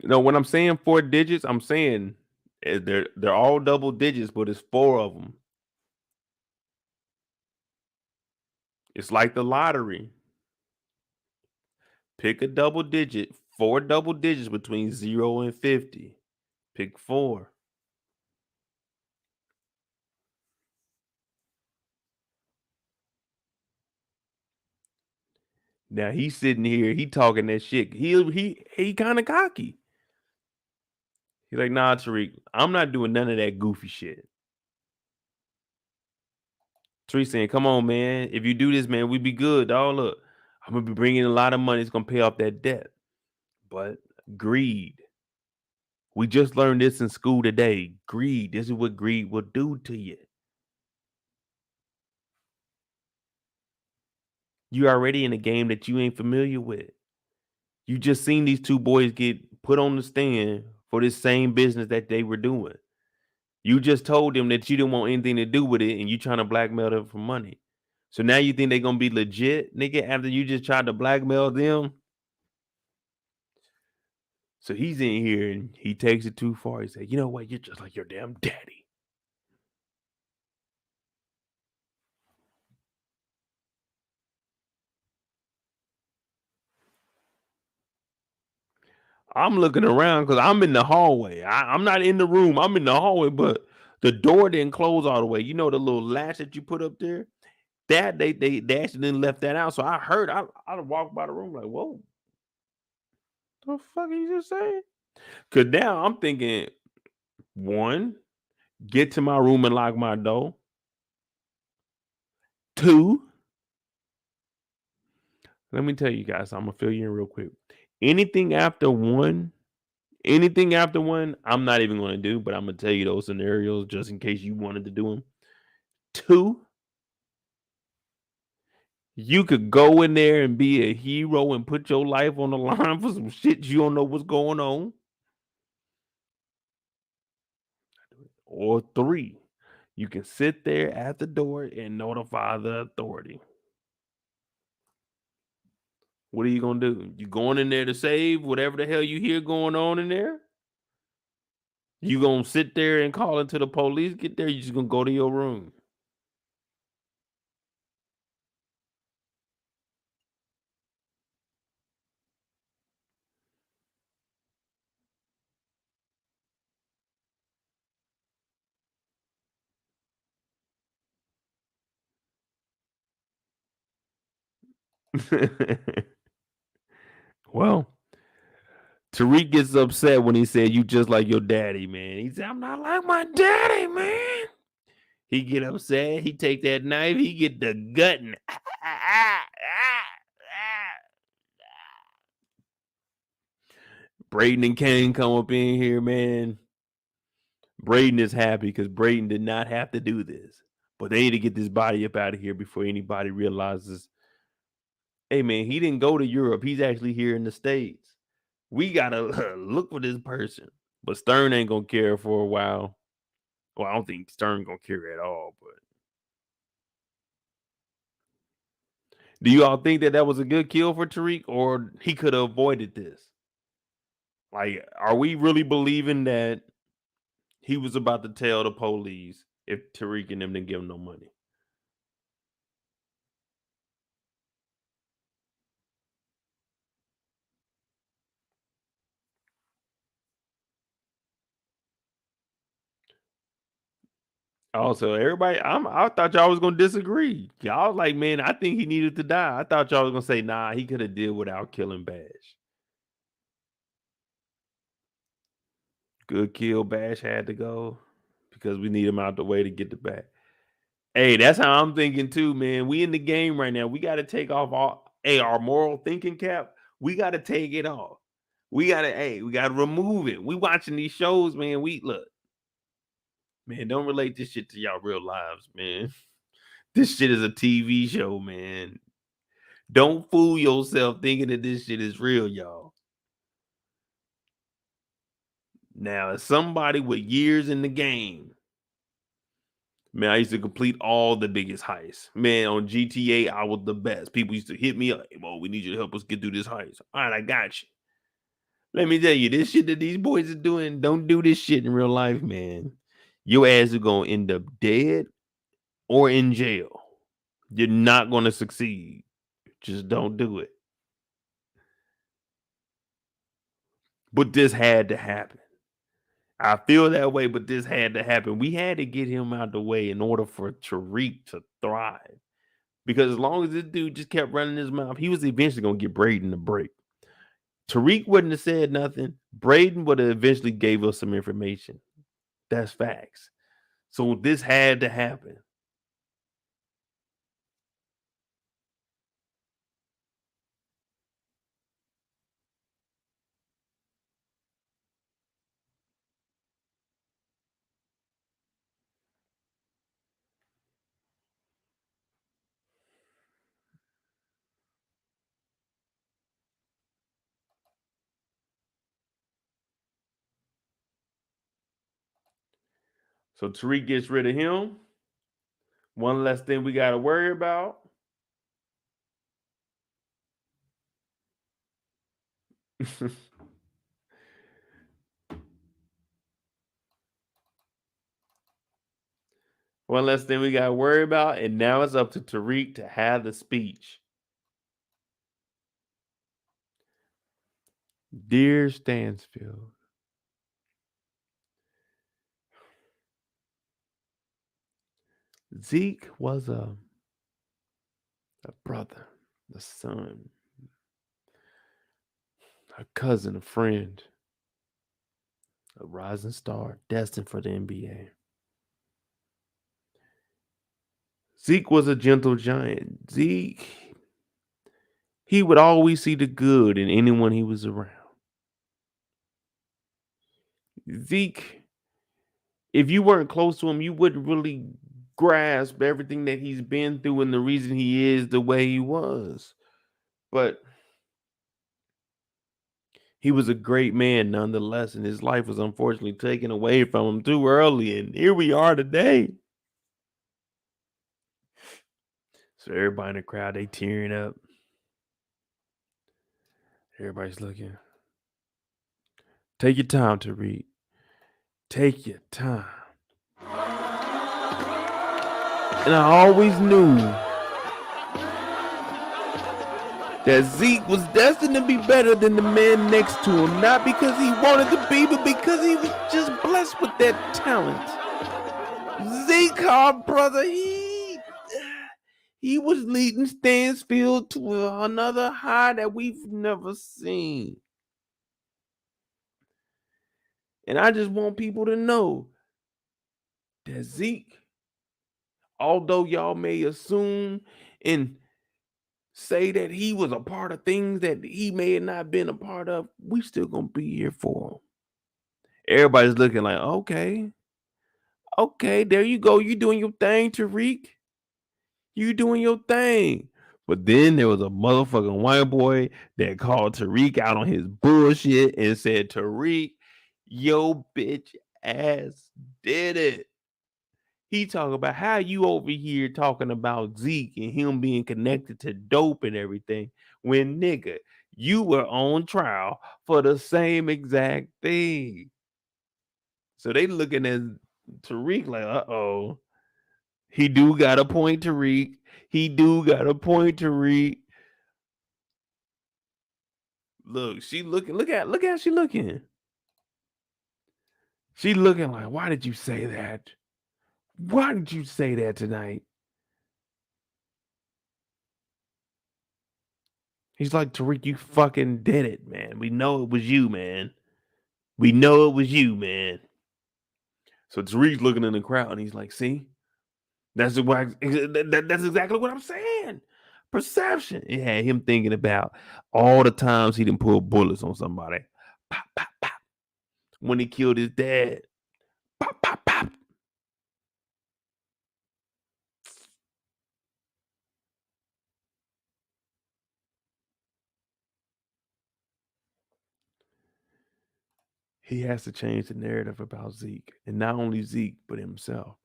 when I'm saying 4 digits, I'm saying they're all double digits, but it's 4 of them. It's like the lottery. Pick a double digit, 4 double digits between 0 and 50. Pick 4. Now he's sitting here, he talking that shit. He kind of cocky. He's like, nah, Tariq, I'm not doing none of that goofy shit. Tariq saying, come on, man. If you do this, man, we be good, dog. Look, I'm going to be bringing a lot of money. It's going to pay off that debt. But greed. We just learned this in school today. Greed. This is what greed will do to you. You already in a game that you ain't familiar with. You just seen these two boys get put on the stand for this same business that they were doing. You just told them that you didn't want anything to do with it and you trying to blackmail them for money. So now you think they're going to be legit, nigga, after you just tried to blackmail them? So he's in here and he takes it too far. He said, you know what? You're just like your damn daddy. I'm looking around because I'm in the hallway. I'm not in the room. I'm in the hallway, but the door didn't close all the way. You know the little latch that you put up there? That they actually didn't left that out. So I heard, I walked by the room like, whoa. The fuck are you just saying? Because now I'm thinking, 1, get to my room and lock my door. 2, let me tell you guys, I'm going to fill you in real quick. Anything after 1, I'm not even going to do, but I'm going to tell you those scenarios just in case you wanted to do them. 2, you could go in there and be a hero and put your life on the line for some shit you don't know what's going on. Or 3, you can sit there at the door and notify the authority. What are you going to do? You going in there to save whatever the hell you hear going on in there? You going to sit there and call into the police? Get there, you just going to go to your room. Well, Tariq gets upset when he said, you just like your daddy, man. He said, I'm not like my daddy, man. He get upset. He take that knife. He get the gutting. Brayden and Kane come up in here, man. Brayden is happy because Brayden did not have to do this. But they need to get this body up out of here before anybody realizes, hey, man, he didn't go to Europe. He's actually here in the States. We got to look for this person. But Stern ain't going to care for a while. Well, I don't think Stern going to care at all. But do you all think that was a good kill for Tariq, or he could have avoided this? Like, are we really believing that he was about to tell the police if Tariq and them didn't give him no money? Also, everybody, I thought y'all was gonna disagree. Y'all was like, man, I think he needed to die. I thought y'all was gonna say, nah, he could have did without killing Bash. Good kill, Bash had to go because we need him out the way to get the back. Hey, that's how I'm thinking too, man. We in the game right now. We got to take off our moral thinking cap. We got to take it off. We got to remove it. We watching these shows, man. We look. Man, don't relate this shit to y'all real lives, man. This shit is a TV show, man. Don't fool yourself thinking that this shit is real, y'all. Now, as somebody with years in the game, man, I used to complete all the biggest heists. Man, on GTA, I was the best. People used to hit me up. Hey, well, we need you to help us get through this heist. All right, I got you. Let me tell you, this shit that these boys are doing, don't do this shit in real life, man. Your ass is going to end up dead or in jail. You're not going to succeed. Just don't do it. But this had to happen. I feel that way, but this had to happen. We had to get him out the way in order for Tariq to thrive. Because as long as this dude just kept running his mouth, he was eventually going to get Brayden a break. Tariq wouldn't have said nothing. Brayden would have eventually gave us some information. That's facts. So this had to happen. So Tariq gets rid of him. One less thing we got to worry about. One less thing we got to worry about. And now it's up to Tariq to have the speech. Dear Stansfield, Zeke was a brother, a son, a cousin, a friend, a rising star destined for the NBA. Zeke was a gentle giant. Zeke, he would always see the good in anyone he was around. Zeke, if you weren't close to him, you wouldn't really grasp everything that he's been through and the reason he is the way he was. But he was a great man nonetheless, and his life was unfortunately taken away from him too early. And here we are today. So everybody in the crowd, they tearing up. Everybody's looking. Take your time to read. Take your time. And I always knew that Zeke was destined to be better than the man next to him. Not because he wanted to be, but because he was just blessed with that talent. Zeke, our brother, he was leading Stansfield to another high that we've never seen. And I just want people to know that Zeke, although y'all may assume and say that he was a part of things that he may have not been a part of, we still gonna be here for him. Everybody's looking like, okay, Okay, there you go. You doing your thing, Tariq. You doing your thing. But then there was a motherfucking white boy that called Tariq out on his bullshit and said, Tariq, yo bitch ass did it. He talking about how you over here talking about Zeke and him being connected to dope and everything when nigga, you were on trial for the same exact thing. So they looking at Tariq like, uh-oh. He do got a point, Tariq. He do got a point, Tariq. Look, she looking. Look how she looking. She looking like, why did you say that? Why did you say that tonight? He's like, Tariq, you fucking did it, man. We know it was you, man. We know it was you, man. So Tariq's looking in the crowd and he's like, see? That's exactly what I'm saying. Perception. It had him thinking about all the times he didn't pull bullets on somebody. Pop, pop, pop. When he killed his dad. Pop, pop, pop. He has to change the narrative about Zeke. And not only Zeke, but himself.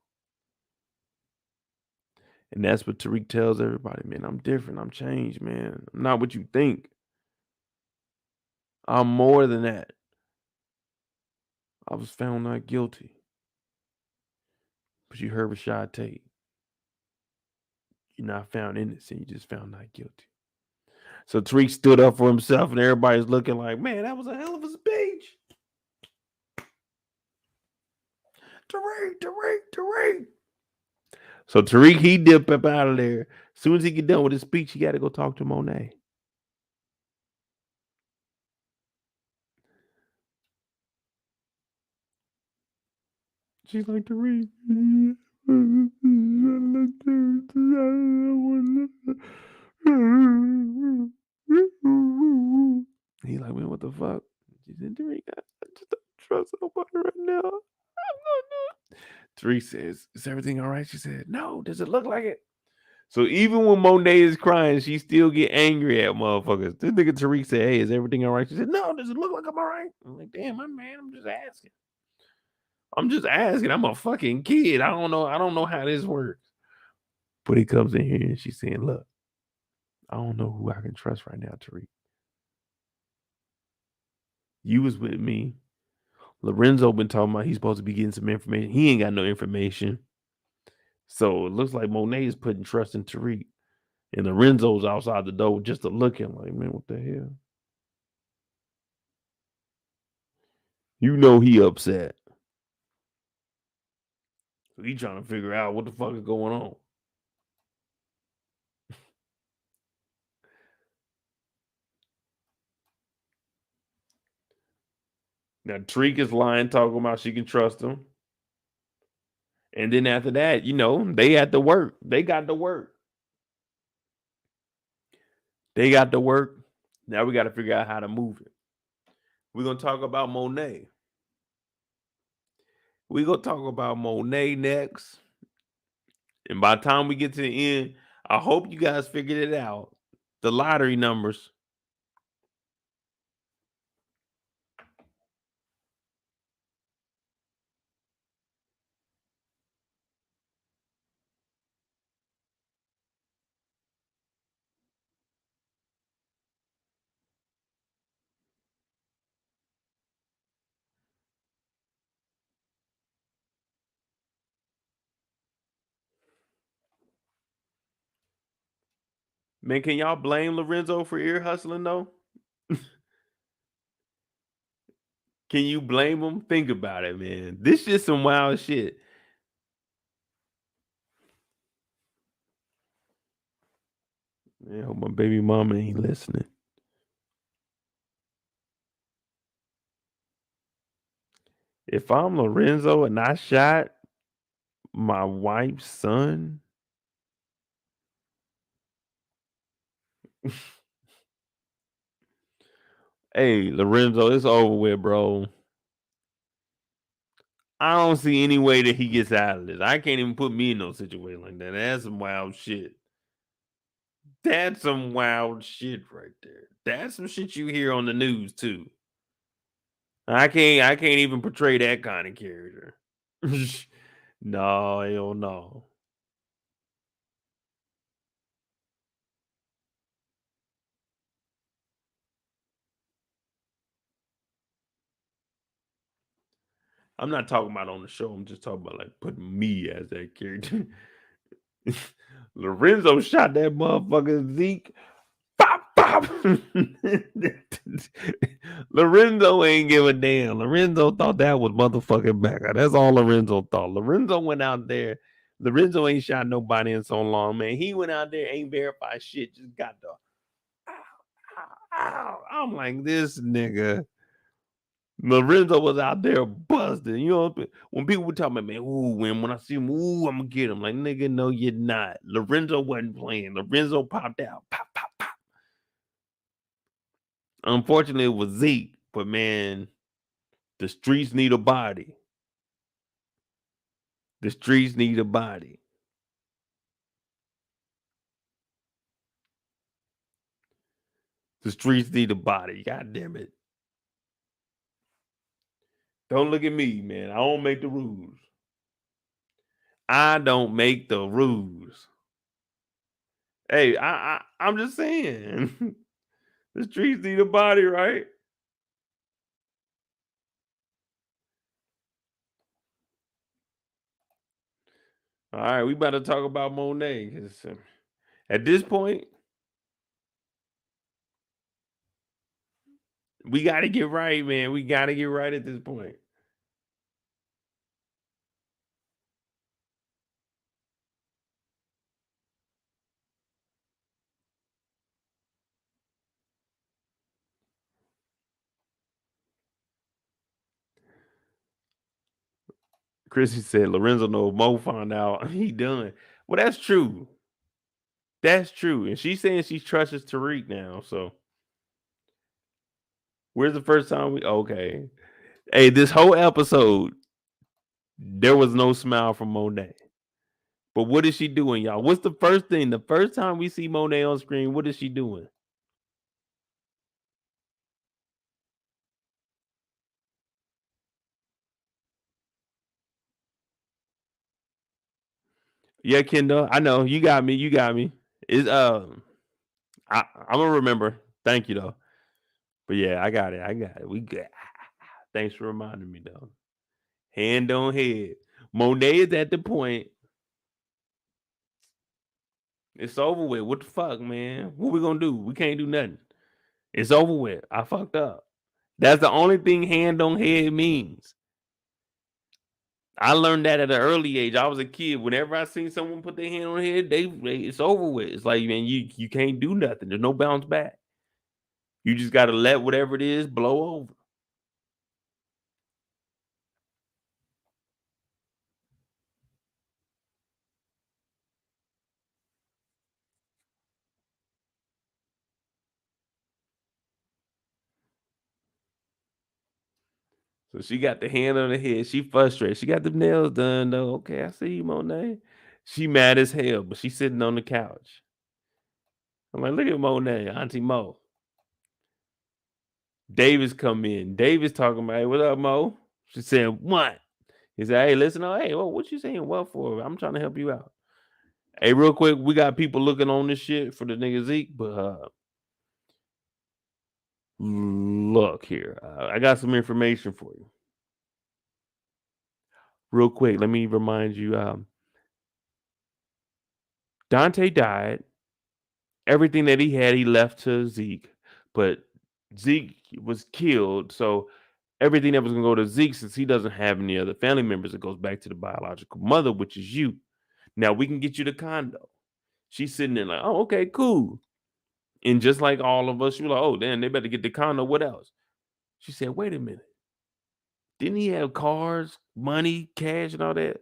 And that's what Tariq tells everybody, man, I'm different. I'm changed, man. I'm not what you think. I'm more than that. I was found not guilty. But you heard Rashad Tate. You're not found innocent. You just found not guilty. So Tariq stood up for himself, and everybody's looking like, man, that was a hell of a speech. Tariq. So Tariq, he dipped up out of there. As soon as he get done with his speech, he got to go talk to Monet. She's like, Tariq. He's like, man, what the fuck? She said, Tariq, I just don't trust nobody right now. Tariq says, is everything all right? She said, no, does it look like it? So even when Monet is crying, she still get angry at motherfuckers. This nigga Tariq said, hey, is everything all right? She said, no, does it look like I'm all right? I'm like, damn, my man, I'm just asking. I'm a fucking kid. I don't know how this works. But he comes in here and she's saying, look, I don't know who I can trust right now, Tariq. You was with me. Lorenzo been talking about he's supposed to be getting some information. He ain't got no information. So it looks like Monet is putting trust in Tariq. And Lorenzo's outside the door just to looking like, man, what the hell? You know he upset. So he trying to figure out what the fuck is going on. Now Tariq is lying, talking about she can trust him. And then after that, they had to work. They got to work. Now we got to figure out how to move it. We're going to talk about Monet. We're going to talk about Monet next. And by the time we get to the end, I hope you guys figured it out. The lottery numbers. Man, can y'all blame Lorenzo for ear hustling though? Can you blame him? Think about it, man. This is some wild shit. Man, I hope my baby mama ain't listening. If I'm Lorenzo and I shot my wife's son, hey, Lorenzo, it's over with, bro. I don't see any way that he gets out of this. I can't even put me in no situation like that. That's some wild shit. That's some wild shit right there. That's some shit you hear on the news too. I can't even portray that kind of character. No, hell no. I'm not talking about on the show. I'm just talking about like putting me as that character. Lorenzo shot that motherfucker Zeke. Pop, pop. Lorenzo ain't give a damn. Lorenzo thought that was motherfucking Becca. That's all Lorenzo thought. Lorenzo went out there. Lorenzo ain't shot nobody in so long, man. He went out there, ain't verified shit, just got the ow. I'm like, this nigga. Lorenzo was out there busting. You know, when people were talking about, man, ooh, when I see him, ooh, I'm gonna get him. Like, nigga, no, you're not. Lorenzo wasn't playing. Lorenzo popped out. Pop, pop, pop. Unfortunately, it was Zeke, but man, the streets need a body. The streets need a body. The streets need a body. God damn it. Don't look at me, man. I don't make the rules. I don't make the rules. Hey, I'm just saying. The streets need a body, right? All right, we about to talk about Monet. At this point, we got to get right, man. We got to get right at this point. Chrissy said Lorenzo knows Mo found out he done. Well, that's true. That's true. And she's saying she trusts Tariq now. So where's the first time we okay. Hey, this whole episode, there was no smile from Monet. But what is she doing, y'all? What's the first thing? The first time we see Monet on screen, what is she doing? Yeah, Kendall. I know. You got me. You got me. It's I'm gonna remember. Thank you though. But yeah, I got it. I got it. We good. Thanks for reminding me though. Hand on head. Monet is at the point. It's over with. What the fuck, man? What we gonna do? We can't do nothing. It's over with. I fucked up. That's the only thing hand on head means. I learned that at an early age. I was a kid. Whenever I seen someone put their hand on their head, they it's over with. It's like, man, you can't do nothing. There's no bounce back. You just gotta let whatever it is blow over. So she got the hand on her head. She frustrated. She got the nails done though. Okay, I see you, Monet. She mad as hell, but she's sitting on the couch. I'm like, look at Monet, Auntie Mo. Davis come in. Davis talking about, hey, what up, Mo? She said, what? He said, hey, listen, hey, what you saying what for? I'm trying to help you out. Hey, real quick, we got people looking on this shit for the nigga Zeke, but look here. I got some information for you. Real quick, let me remind you, Dante died. Everything that he had, he left to Zeke, but Zeke was killed. So everything that was going to go to Zeke, since he doesn't have any other family members, it goes back to the biological mother, which is you. Now we can get you the condo. She's sitting there like, oh, okay, cool. And just like all of us, she was like, oh, damn, they better get the condo. What else? She said, wait a minute. Didn't he have cars, money, cash, and all that?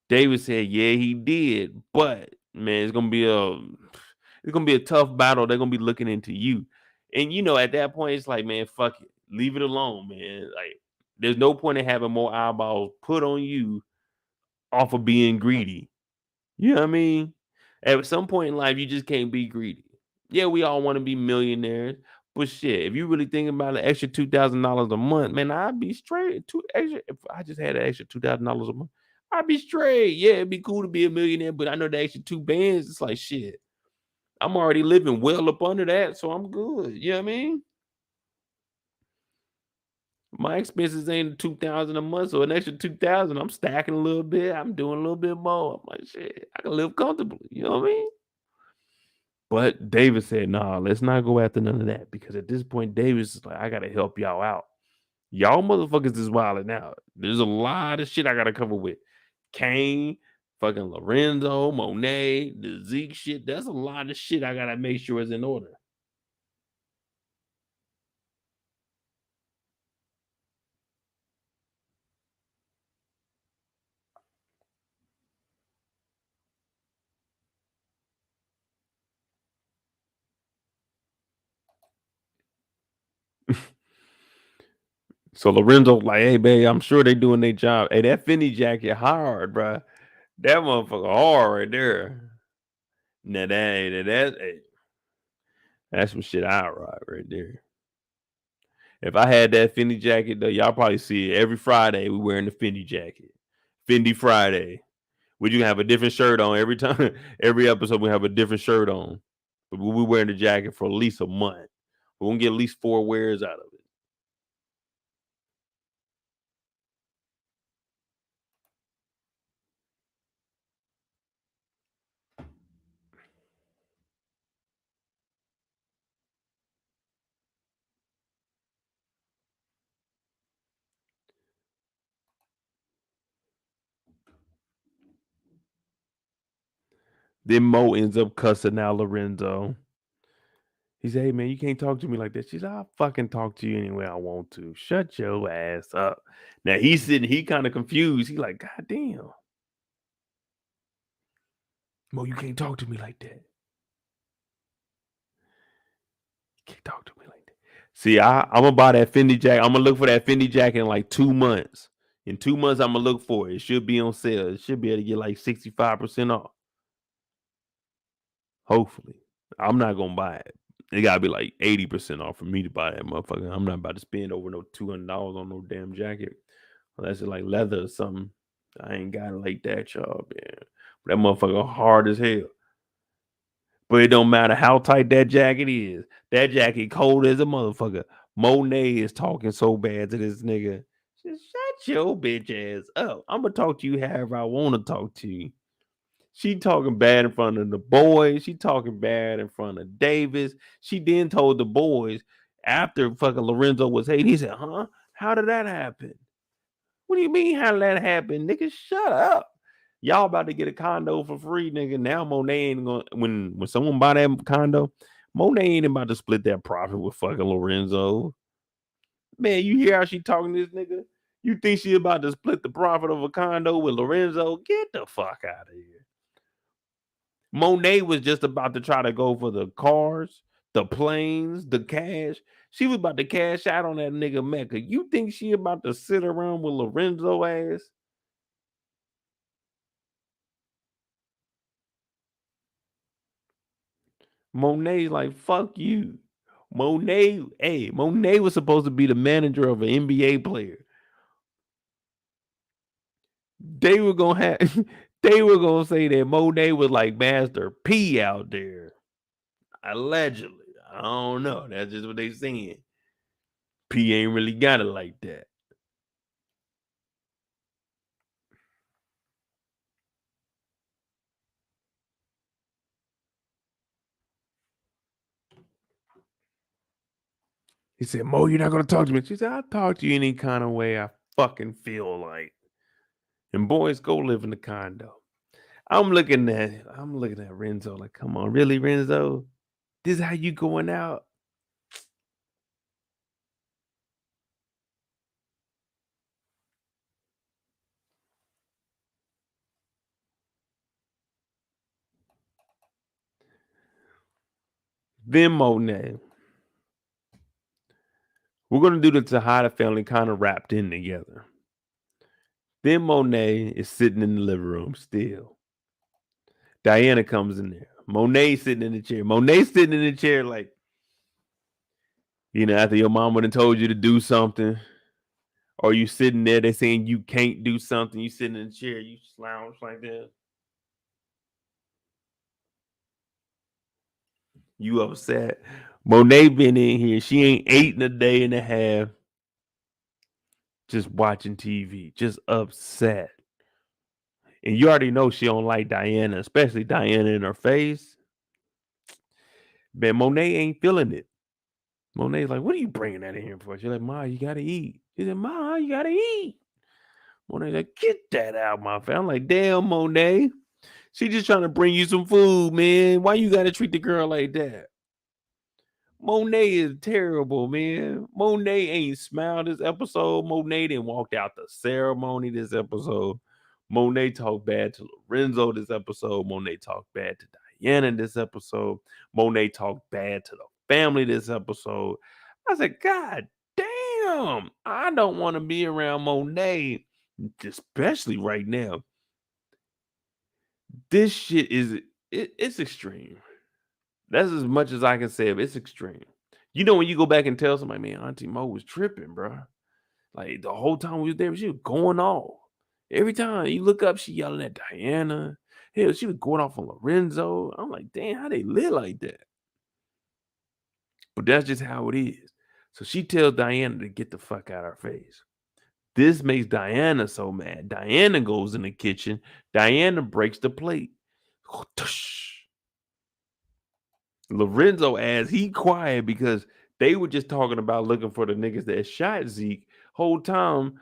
David said, yeah, he did. But man, it's gonna be a tough battle. They're gonna be looking into you. And you know, at that point, it's like, man, fuck it. Leave it alone, man. Like, There's no point in having more eyeballs put on you off of being greedy. You know what I mean? At some point in life, you just can't be greedy. Yeah, we all want to be millionaires, but shit, if you really think about an extra $2,000 a month, man, I'd be straight. If I just had an extra $2,000 a month, I'd be straight. Yeah, it'd be cool to be a millionaire, but I know the extra 2 bands. It's like shit. I'm already living well up under that, so I'm good. You know what I mean? My expenses ain't 2,000 a month, so an extra 2,000, I'm stacking a little bit. I'm doing a little bit more. I'm like, shit, I can live comfortably. You know what I mean? But David said, nah, let's not go after none of that because at this point, David's is like, I gotta help y'all out. Y'all motherfuckers is wilding out. There's a lot of shit I gotta cover with. Kane, fucking Lorenzo, Monet, the Zeke shit. That's a lot of shit I gotta make sure is in order. So Lorenzo's like, hey, babe, I'm sure they doing their job. Hey, that Fendi jacket hard, bro. That motherfucker hard right there. Now that's some shit I rock right there. If I had that Fendi jacket, though, y'all probably see it every Friday. We wearing the Fendi jacket. Fendi Friday. We can have a different shirt on every time. Every episode we have a different shirt on. But we wearing the jacket for at least a month. We're gonna get at least 4 wears out of it. Then Mo ends up cussing out Lorenzo. He said, hey, man, you can't talk to me like that. She said, I'll fucking talk to you any way I want to. Shut your ass up. Now, he's sitting, he kind of confused. He like, God damn. Mo, you can't talk to me like that. You can't talk to me like that. See, I'm going to buy that Fendi jacket. I'm going to look for that Fendi jacket in like 2 months. In 2 months, I'm going to look for it. It should be on sale. It should be able to get like 65% off. Hopefully. I'm not going to buy it. It got to be like 80% off for me to buy that motherfucker. I'm not about to spend over no $200 on no damn jacket. Unless it's like leather or something. I ain't got it like that, y'all, man. But that motherfucker hard as hell. But it don't matter how tight that jacket is. That jacket cold as a motherfucker. Monet is talking so bad to this nigga. Just shut your bitch ass up. I'm going to talk to you however I want to talk to you. She talking bad in front of the boys. She talking bad in front of Davis. She then told the boys after fucking Lorenzo was hated. He said, huh? How did that happen? What do you mean how did that happen? Nigga, shut up. Y'all about to get a condo for free, nigga. Now Monet ain't gonna when someone buy that condo, Monet ain't about to split that profit with fucking Lorenzo. Man, you hear how she talking to this nigga? You think she about to split the profit of a condo with Lorenzo? Get the fuck out of here. Monet was just about to try to go for the cars, the planes, the cash. She was about to cash out on that nigga Mecca. You think she about to sit around with Lorenzo ass? Monet like, fuck you. Monet was supposed to be the manager of an NBA player. They were gonna have they were gonna say that Monet was like Master P out there. Allegedly. I don't know. That's just what they saying. P ain't really got it like that. He said, Mo, you're not gonna talk to me. She said, I'll talk to you any kind of way I fucking feel like. And boys, go live in the condo. I'm looking at Renzo like, come on, really, Renzo? This is how you going out? Then Monet. We're going to do the Tejada family kind of wrapped in together. Then Monet is sitting in the living room still. Diana comes in there. Monet sitting in the chair. Monet sitting in the chair like, after your mama done told you to do something, or you sitting there, they saying you can't do something, you sitting in the chair, you slouch like that. You upset. Monet been in here. She ain't ate in a day and a half. Just watching TV. Just upset. And you already know she don't like Diana, especially Diana in her face. But Monet ain't feeling it. Monet's like, what are you bringing that in here for? She's like, Ma, you got to eat. She said, Ma, you got to eat. Monet's like, get that out, my family. I'm like, damn, Monet. She just trying to bring you some food, man. Why you got to treat the girl like that? Monet is terrible, man. Monet ain't smiled this episode. Monet didn't walked out the ceremony this episode. Monet talked bad to Lorenzo this episode. Monet talked bad to Diana this episode. Monet talked bad to the family this episode. I said, God damn, I don't want to be around Monet, especially right now. This shit it's extreme. That's as much as I can say of it. It's extreme. When you go back and tell somebody, man, Auntie Mo was tripping, bro. Like the whole time we was there, she was going off. Every time you look up, she yelling at Diana. Hell, she was going off on Lorenzo. I'm like, damn, how they live like that? But that's just how it is. So she tells Diana to get the fuck out of her face. This makes Diana so mad. Diana goes in the kitchen. Diana breaks the plate. Lorenzo ass, he quiet because they were just talking about looking for the niggas that shot Zeke. Whole time,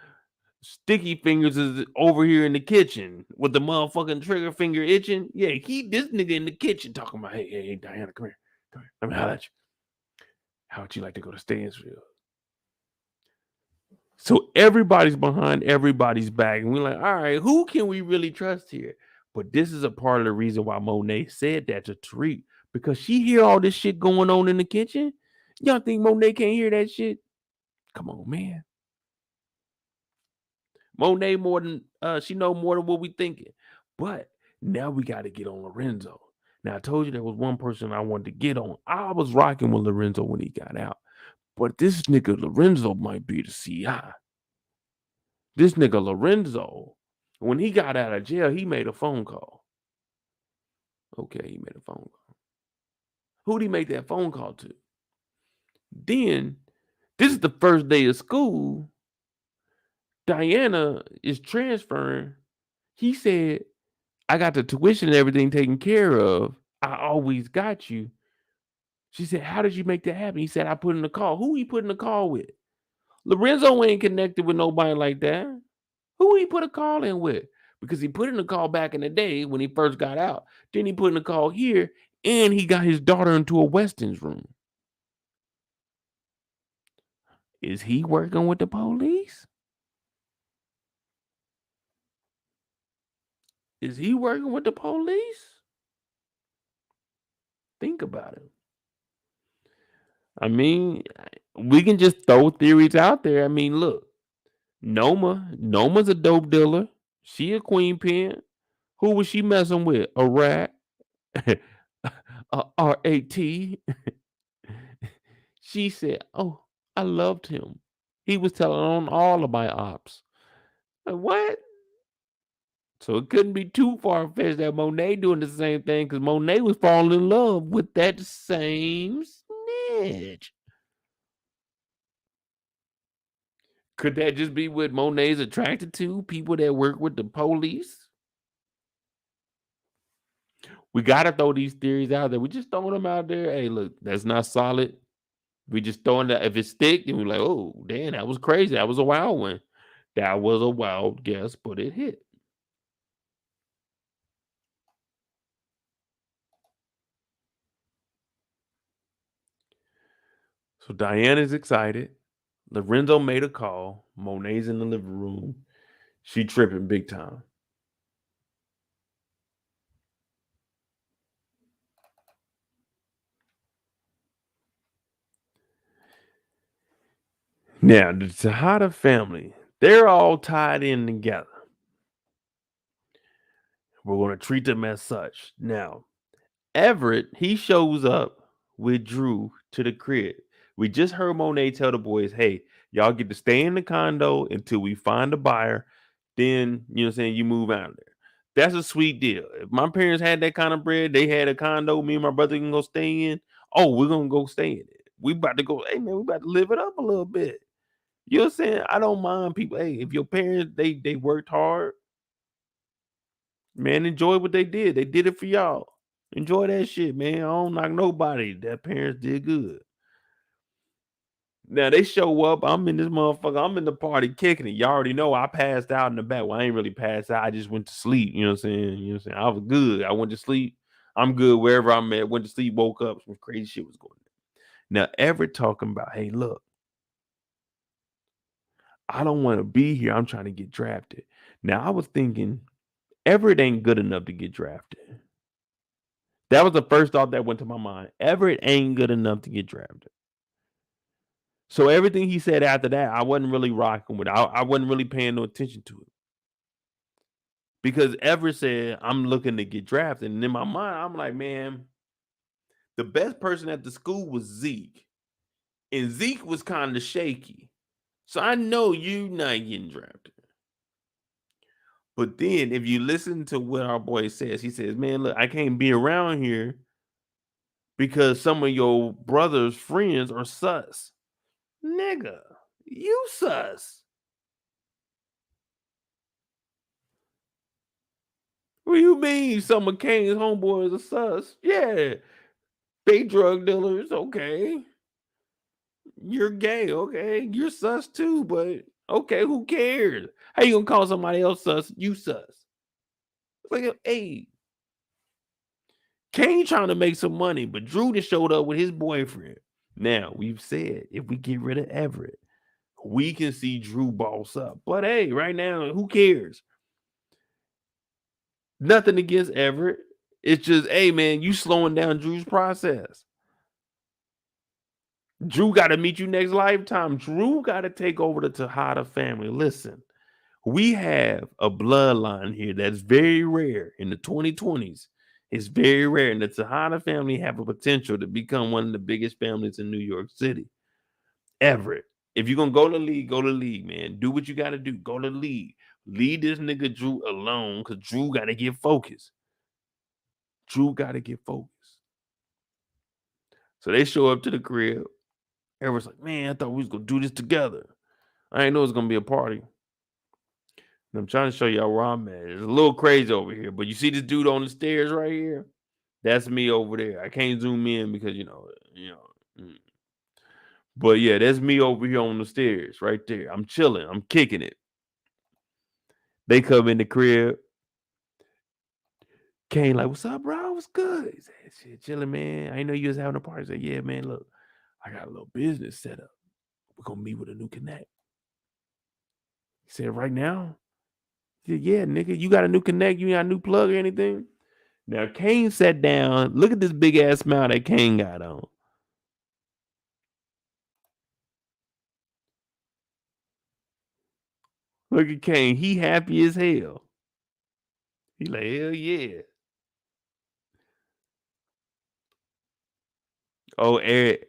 Sticky Fingers is over here in the kitchen with the motherfucking trigger finger itching. Yeah, this nigga in the kitchen talking about, hey, Diana, come here. Let me holler at you. How would you like to go to Stansfield? So everybody's behind everybody's back. And we're like, all right, who can we really trust here? But this is a part of the reason why Monet said that to Tariq. Because she hear all this shit going on in the kitchen. Y'all think Monet can't hear that shit? Come on, man. Monet she know more than what we thinking. But now we got to get on Lorenzo. Now I told you there was one person I wanted to get on. I was rocking with Lorenzo when he got out. But this nigga Lorenzo might be the CI. This nigga Lorenzo, when he got out of jail, he made a phone call. Okay, he made a phone call. Who'd he make that phone call to? Then, this is the first day of school. Diana is transferring. He said, I got the tuition and everything taken care of. I always got you. She said, how did you make that happen? He said, I put in a call. Who he put in a call with? Lorenzo ain't connected with nobody like that. Who he put a call in with? Because he put in a call back in the day when he first got out. Then he put in a call here, and he got his daughter into a Weston's room. Is he working with the police? Is he working with the police? Think about it. I mean, we can just throw theories out there. I mean, look, Noma's a dope dealer. She a queen pin. Who was she messing with? A rat? A R-A-T? She said, oh, I loved him. He was telling on all of my ops. Like, what? So it couldn't be too far-fetched that Monet doing the same thing because Monet was falling in love with that same snitch. Could that just be what Monet's attracted to? People that work with the police? We got to throw these theories out there. We just throwing them out there. Hey, look, that's not solid. We just throwing that. If it stick, then we're like, oh, damn, that was crazy. That was a wild one. That was a wild guess, but it hit. So Diana's excited. Lorenzo made a call. Monet's in the living room. She tripping big time. Now, the Tejada family, they're all tied in together. We're going to treat them as such. Now, Everett, he shows up with Drew to the crib. We just heard Monet tell the boys, hey, y'all get to stay in the condo until we find a buyer. Then, you know what I'm saying, you move out of there. That's a sweet deal. If my parents had that kind of bread, they had a condo, me and my brother can go stay in. Oh, we're going to go stay in it. We about to go, hey, man, we about to live it up a little bit. You know what I'm saying? I don't mind people. Hey, if your parents, they worked hard, man, enjoy what they did. They did it for y'all. Enjoy that shit, man. I don't knock nobody. That parents did good. Now they show up. I'm in this motherfucker. I'm in the party kicking it. Y'all already know I passed out in the back. Well, I ain't really passed out. I just went to sleep. You know what I'm saying? You know what I'm saying? I was good. I went to sleep. I'm good wherever I'm at. Went to sleep, woke up. Some crazy shit was going on. Now, Everett talking about, hey, look, I don't want to be here. I'm trying to get drafted. Now, I was thinking, Everett ain't good enough to get drafted. That was the first thought that went to my mind. Everett ain't good enough to get drafted. So everything he said after that, I wasn't really rocking with it. I wasn't really paying no attention to it. Because Everett said, I'm looking to get drafted. And in my mind, I'm like, man, the best person at the school was Zeke. And Zeke was kind of shaky. So I know you're not getting drafted. But then if you listen to what our boy says, he says, man, look, I can't be around here because some of your brother's friends are sus. Nigga, you sus. What do you mean some of McClain's homeboys are sus? Yeah, they drug dealers, okay. You're gay, okay. You're sus too, but okay, who cares? How you gonna call somebody else sus? You sus. Like, hey, Kane trying to make some money, but Drew just showed up with his boyfriend. Now, we've said if we get rid of Everett, we can see Drew boss up. But hey, right now, who cares? Nothing against Everett. It's just, hey, man, you slowing down Drew's process. Drew got to meet you next lifetime. Drew got to take over the Tejada family. Listen, we have a bloodline here that's very rare in the 2020s. It's very rare. And the Tejada family have a potential to become one of the biggest families in New York City. Everett. If you're going to go to the league, man. Do what you got to do. Go to the league. Leave this nigga Drew alone because Drew got to get focused. Drew got to get focused. So they show up to the crib. Everett's like, man, I thought we was going to do this together. I didn't know it was going to be a party. And I'm trying to show y'all where I'm at. It's a little crazy over here. But you see this dude on the stairs right here? That's me over there. I can't zoom in because, you know. But yeah, that's me over here on the stairs right there. I'm chilling. I'm kicking it. They come in the crib. Kane like, what's up, bro? What's good? He said, shit, chilling, man. I didn't know you was having a party. He said, yeah, man, look, I got a little business set up. We're going to meet with a new connect. He said, right now? He said, yeah, nigga, you got a new connect? You got a new plug or anything? Now, Kane sat down. Look at this big-ass smile that Kane got on. Look at Kane. He happy as hell. He like, hell yeah. Oh, Eric,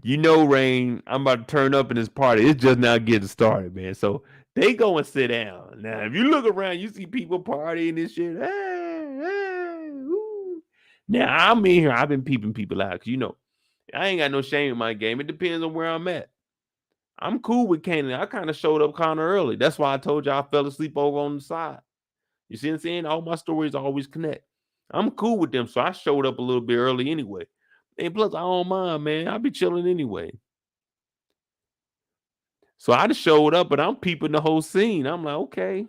you know, Rain, I'm about to turn up in this party. It's just now getting started, man. So they go and sit down. Now, if you look around, you see people partying and shit. Hey, woo. Now, I'm in here. I've been peeping people out. Because, you know, I ain't got no shame in my game. It depends on where I'm at. I'm cool with Canaan. I kind of showed up kind of early. That's why I told you I fell asleep over on the side. You see what I'm saying? All my stories always connect. I'm cool with them, so I showed up a little bit early anyway. And plus, I don't mind, man. I'll be chilling anyway. So I just showed up, but I'm peeping the whole scene. I'm like, okay.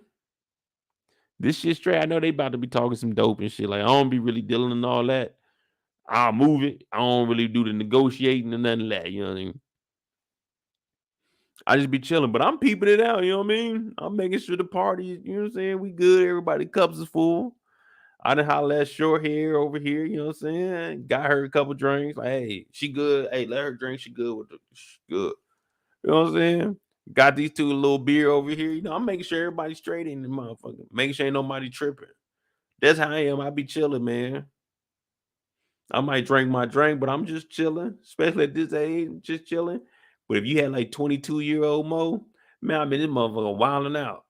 This shit straight. I know they about to be talking some dope and shit. Like, I don't be really dealing and all that. I'll move it. I don't really do the negotiating and none of that. You know what I mean? I just be chilling, but I'm peeping it out. You know what I mean? I'm making sure the party, you know what I'm saying? We good. Everybody cups is full. I done holler at short hair over here. You know what I'm saying? Got her a couple drinks. Like, hey, she good. Hey, let her drink. She good with the good. You know what I'm saying? Got these two little beer over here. You know, I'm making sure everybody's straight in the motherfucker. Making sure ain't nobody tripping. That's how I am. I be chilling, man. I might drink my drink, but I'm just chilling, especially at this age, just chilling. But if you had like 22-year-old Mo, man, I mean, this motherfucker wilding out.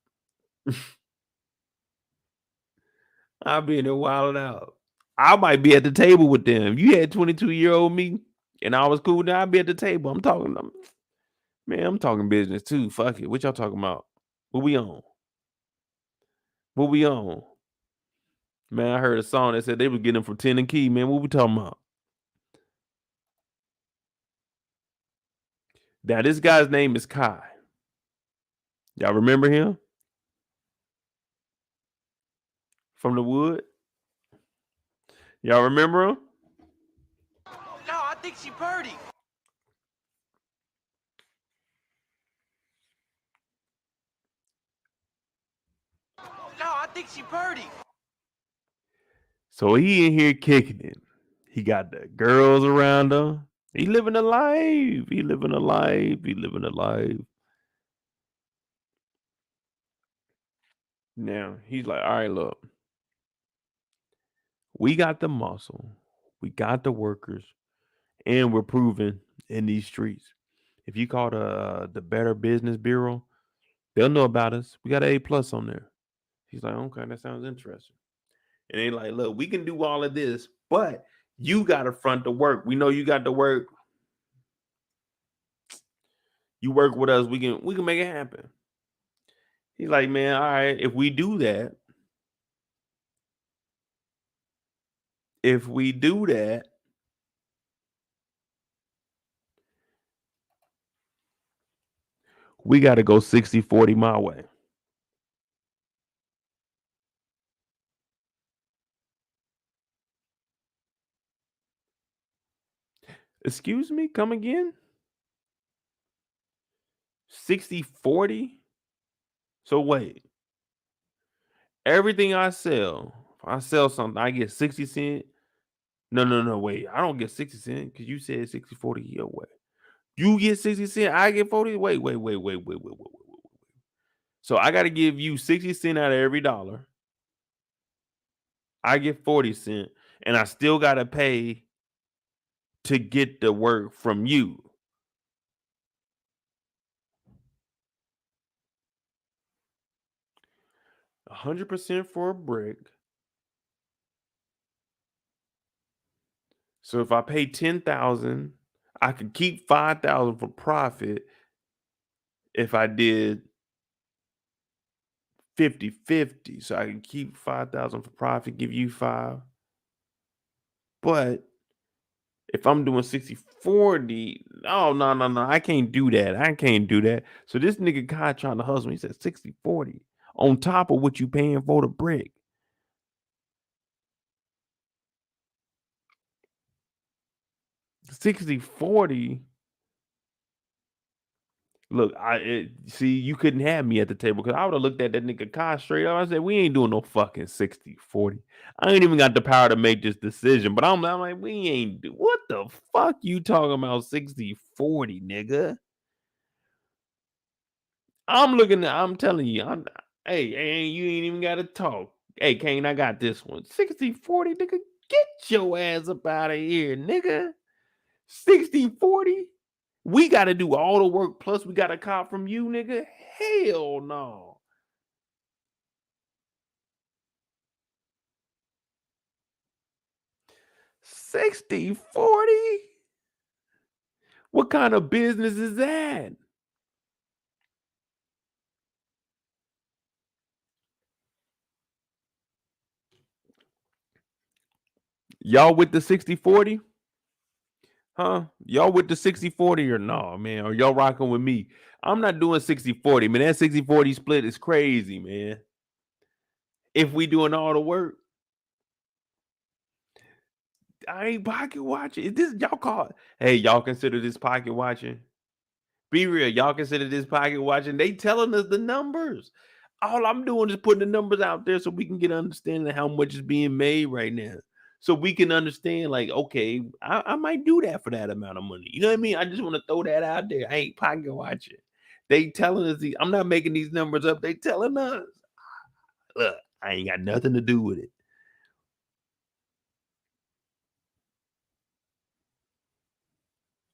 I'll be in there wilding out. I might be at the table with them. If you had 22-year-old me and I was cool, then I'd be at the table. I'm talking business too. Fuck it. What y'all talking about? What we on? What we on? Man, I heard a song that said they was getting them from 10 and Key, man. What we talking about? Now, this guy's name is Kai. Y'all remember him? From the wood? Y'all remember him? No, I think she birdie. No, I think she birdie. So he in here kicking it. He got the girls around him. He living a life. He living a life. He living a life. Now, he's like, all right, look. We got the muscle. We got the workers. And we're proven in these streets. If you call the Better Business Bureau, they'll know about us. We got an A+ on there. He's like, okay, that sounds interesting. And they like, look, we can do all of this, but you got to front the work. We know you got to work. You work with us, we can make it happen. He's like, man, all right, if we do that, we got to go 60-40 my way. Excuse me, come again? 60-40? So wait. Everything I sell, if I sell something, I get 60 cents. No, wait. I don't get 60 cents because you said 60-40 your way. You get 60 cents, I get 40. Wait. So I got to give you 60 cents out of every dollar. I get 40 cents, and I still got to pay to get the work from you. $100 for a brick. So if I pay $10,000, I could keep $5,000 for profit. If I did 50-50, so I can keep $5,000 for profit, give you $5,000. But if I'm doing 60-40, no, I can't do that. So this nigga Kai trying to hustle. He said 60-40 on top of what you paying for the brick. $60-40. Look, see, you couldn't have me at the table because I would have looked at that nigga Kai straight up. I said, we ain't doing no fucking 60-40. I ain't even got the power to make this decision. But I'm like, we ain't do what the fuck you talking about 60-40, nigga? I'm telling you, hey, you ain't even gotta talk. Hey, Kane, I got this one. 60-40, nigga. Get your ass up out of here, nigga. 60-40. We got to do all the work, plus we got a cop from you, nigga. Hell no. $60-40? What kind of business is that? Y'all with the 60-40? Huh? Y'all with the 60-40 or no, man? Or y'all rocking with me? I'm not doing 60-40, man. That 60-40 split is crazy, man. If we doing all the work, I ain't pocket watching. Is this y'all call? Hey, y'all consider this pocket watching? Be real, y'all consider this pocket watching? They telling us the numbers. All I'm doing is putting the numbers out there so we can get an understanding of how much is being made right now. so we can understand, like, okay, I might do that for that amount of money. You know what I mean? I just want to throw that out there. I ain't pocket watching. They telling us I'm not making these numbers up. They telling us. Look, I ain't got nothing to do with it.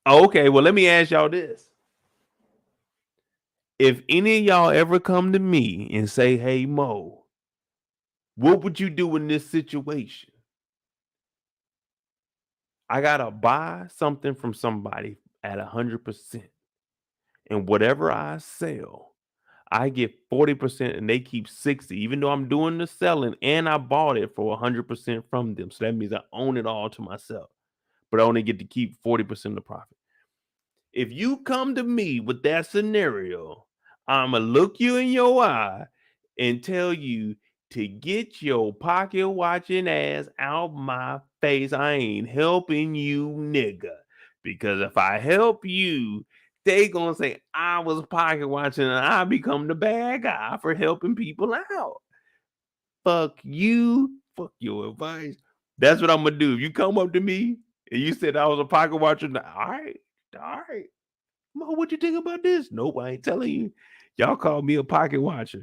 Okay, well, let me ask y'all this. If any of y'all ever come to me and say, hey, Mo, what would you do in this situation? I got to buy something from somebody at 100%. And whatever I sell, I get 40% and they keep 60, even though I'm doing the selling and I bought it for 100% from them. So that means I own it all to myself, but I only get to keep 40% of the profit. If you come to me with that scenario, I'm going to look you in your eye and tell you to get your pocket watching ass out my face. I ain't helping you, nigga. Because if I help you, they gonna say I was pocket watching and I become the bad guy for helping people out. Fuck you. Fuck your advice. That's what I'm gonna do. If you come up to me and you said I was a pocket watcher, all right. Mo, what you think about this? Nope, I ain't telling you. Y'all call me a pocket watcher.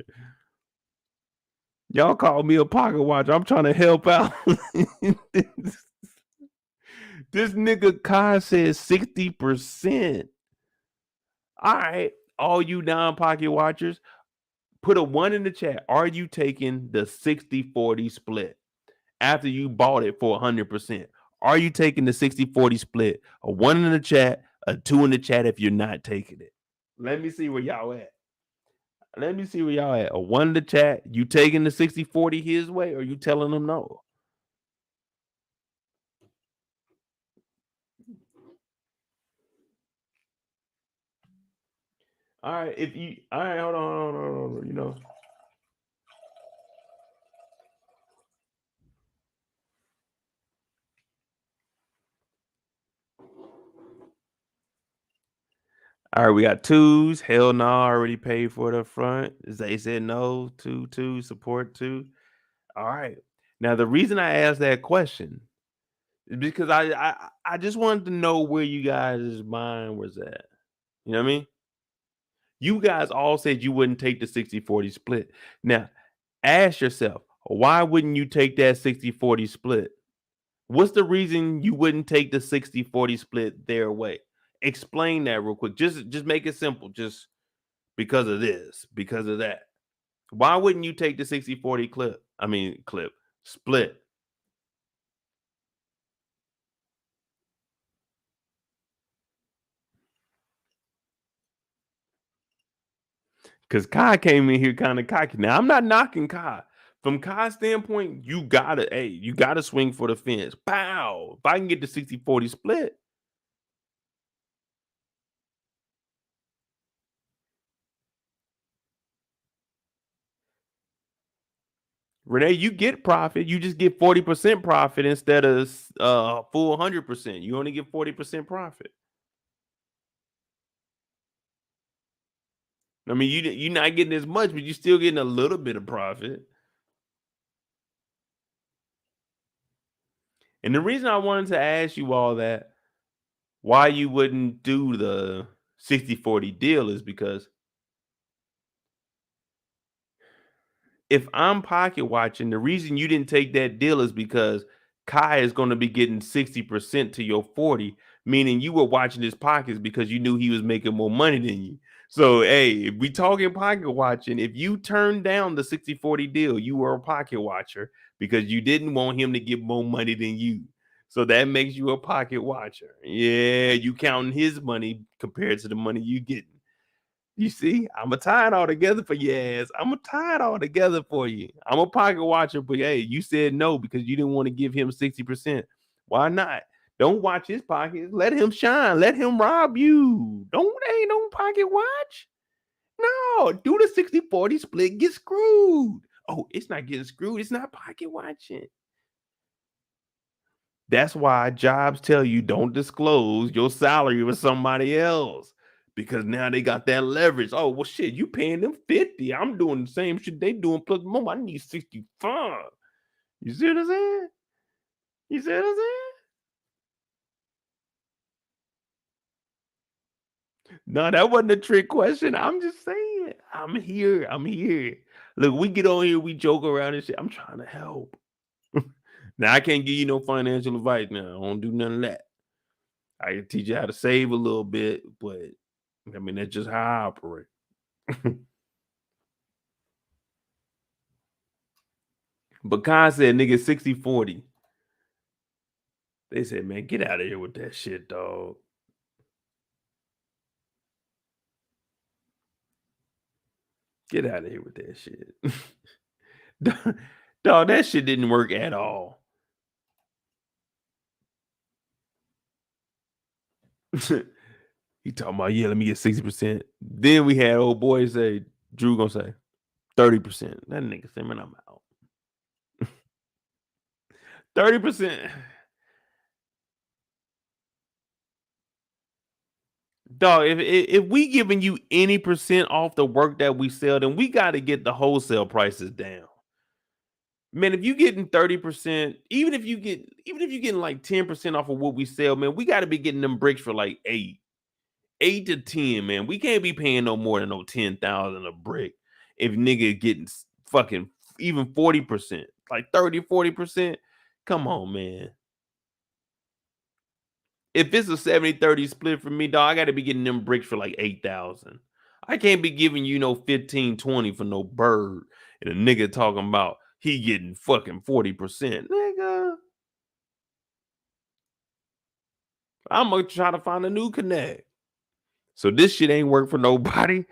Y'all call me a pocket watcher. I'm trying to help out. This nigga Kai says 60%. All right, all you non-pocket watchers, put a 1 in the chat. Are you taking the 60-40 split after you bought it for 100%? Are you taking the 60-40 split? A 1 in the chat, a 2 in the chat if you're not taking it. Let me see where y'all at. A 1 in the chat, you taking the 60-40 his way, or you telling them no? All right, hold on, you know. All right, we got 2s. Hell no, already paid for it up front. They said no. 2, support 2. All right. Now, the reason I asked that question is because I just wanted to know where you guys' mind was at. You know what I mean? You guys all said you wouldn't take the 60-40 split. Now, ask yourself, why wouldn't you take that 60-40 split? What's the reason you wouldn't take the 60-40 split their way? Explain that real quick. Just make it simple. Just because of this, because of that. Why wouldn't you take the 60-40 split? Because Kai came in here kind of cocky. Now, I'm not knocking Kai. From Kai's standpoint, you gotta swing for the fence. Pow! If I can get the 60-40 split. Renee, you get profit. You just get 40% profit instead of full 100%. You only get 40% profit. I mean, you're not getting as much, but you're still getting a little bit of profit. And the reason I wanted to ask you all that, why you wouldn't do the 60-40 deal, is because if I'm pocket watching, the reason you didn't take that deal is because Kai is going to be getting 60% to your 40, meaning you were watching his pockets because you knew he was making more money than you. So, hey, if we talking pocket watching, if you turned down the 60-40 deal, you were a pocket watcher because you didn't want him to get more money than you. So that makes you a pocket watcher. Yeah, you counting his money compared to the money you getting. You see, I'm a tie it all together for your ass. I'm a tie it all together for you. I'm a pocket watcher, but hey, you said no because you didn't want to give him 60%. Why not? Don't watch his pockets. Let him shine. Let him rob you. Don't pocket watch. No, do the 60-40 split. Get screwed. Oh, it's not getting screwed. It's not pocket watching. That's why jobs tell you don't disclose your salary with somebody else. Because now they got that leverage. Oh, well, shit, you paying them 50. I'm doing the same shit they doing plus more. I need 65. You see what I'm saying? You see what I'm saying? No, that wasn't a trick question. I'm just saying. I'm here. I'm here. Look, we get on here, we joke around and shit. I'm trying to help. Now I can't give you no financial advice now. I don't do none of that. I can teach you how to save a little bit, but I mean that's just how I operate. But Khan said nigga 60-40. They said, man, get out of here with that shit, dog. Get out of here with that shit. Dog, that shit didn't work at all. He talking about, yeah, let me get 60%. Then we had old boy say, Drew gonna say 30%. That nigga said, man, I'm out. 30%. Dog, if we giving you any percent off the work that we sell, then we got to get the wholesale prices down. Man, if you getting 30%, even if you getting like 10% off of what we sell, man, we got to be getting them bricks for like 8 to 10, man. We can't be paying no more than no 10,000 a brick if nigga getting fucking even 40%, like 30-40%. Come on, man. If it's a 70-30 split for me, dog, I got to be getting them bricks for like 8,000. I can't be giving you no 15-20 for no bird and a nigga talking about he getting fucking 40%. Nigga, I'm gonna try to find a new connect. So this shit ain't work for nobody.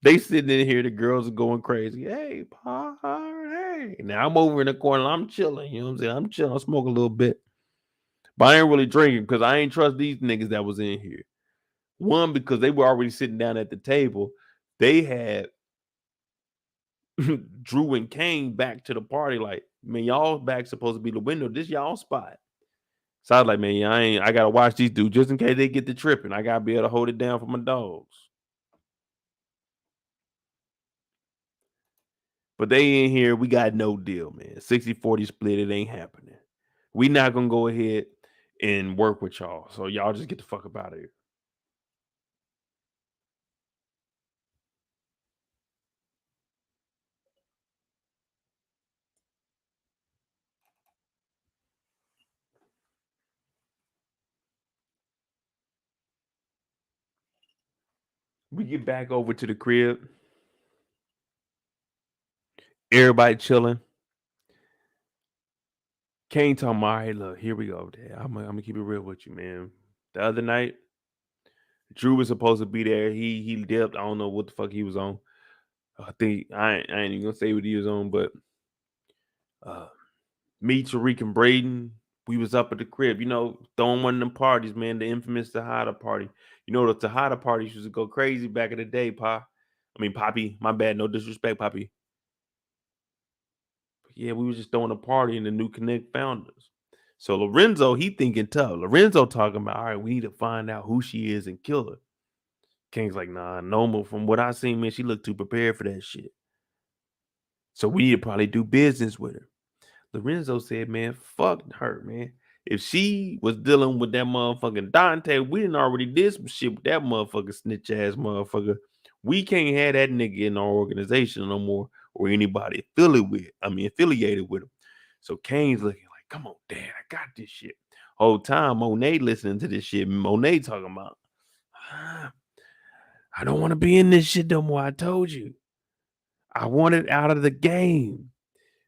They sitting in here, the girls are going crazy. Hey, pa, hey. Now I'm over in the corner, I'm chilling. You know what I'm saying? I'm chilling, I'm smoking a little bit. But I ain't really drinking because I ain't trust these niggas that was in here. One, because they were already sitting down at the table. They had Drew and Kane back to the party. Like, man, y'all back supposed to be the window. This y'all spot. So I was like, man, I gotta watch these dudes just in case they get the tripping. I gotta be able to hold it down for my dogs. But they in here, we got no deal, man. 60-40 split, it ain't happening. We not gonna go ahead and work with y'all. So y'all just get the fuck up out of here. We get back over to the crib. Everybody chilling. Kane talking about, all right, look, here we go. I'm gonna keep it real with you, man. The other night, Drew was supposed to be there. He dipped. I don't know what the fuck he was on. I think I ain't even gonna say what he was on, but me, Tariq, and Brayden, we was up at the crib, you know, throwing one of them parties, man, the infamous Tejada party. You know, the Tejada parties used to go crazy back in the day, Poppy. My bad, no disrespect, Poppy. But yeah, we was just throwing a party and the new Connect found us. So Lorenzo, he thinking tough. Lorenzo talking about, all right, we need to find out who she is and kill her. King's like, nah, Noma, from what I seen, man, she looked too prepared for that shit. So we need to probably do business with her. Lorenzo said, man, fuck her, man. If she was dealing with that motherfucking Dante, we didn't already did some shit with that motherfucking snitch ass motherfucker. We can't have that nigga in our organization no more or anybody affiliated with him. So Kane's looking like, come on, Dad, I got this shit. Whole time, Monet listening to this shit. Monet talking about, I don't want to be in this shit no more. I told you. I want it out of the game.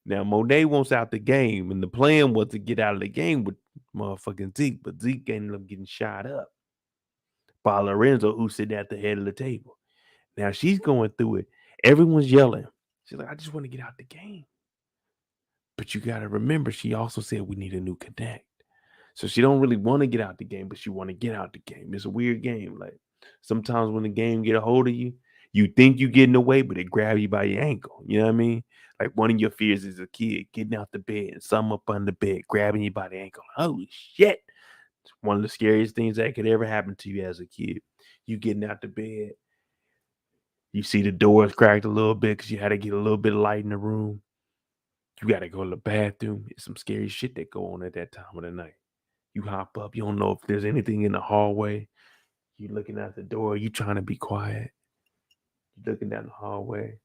Now, Monet wants out the game, and the plan was to get out of the game with motherfucking Zeke, but Zeke ended up getting shot up by Lorenzo, who's sitting at the head of the table. Now, she's going through it. Everyone's yelling. She's like, I just want to get out the game. But you got to remember, she also said we need a new connect. So she don't really want to get out the game, but she want to get out the game. It's a weird game. Like, sometimes when the game get a hold of you, you think you getting away, but it grab you by your ankle. You know what I mean? Like one of your fears as a kid, getting out the bed and something up under the bed, grabbing you by the ankle. Holy shit. It's one of the scariest things that could ever happen to you as a kid. You getting out the bed. You see the doors cracked a little bit because you had to get a little bit of light in the room. You got to go to the bathroom. It's some scary shit that go on at that time of the night. You hop up. You don't know if there's anything in the hallway. You looking out the door. You trying to be quiet. You looking down the hallway.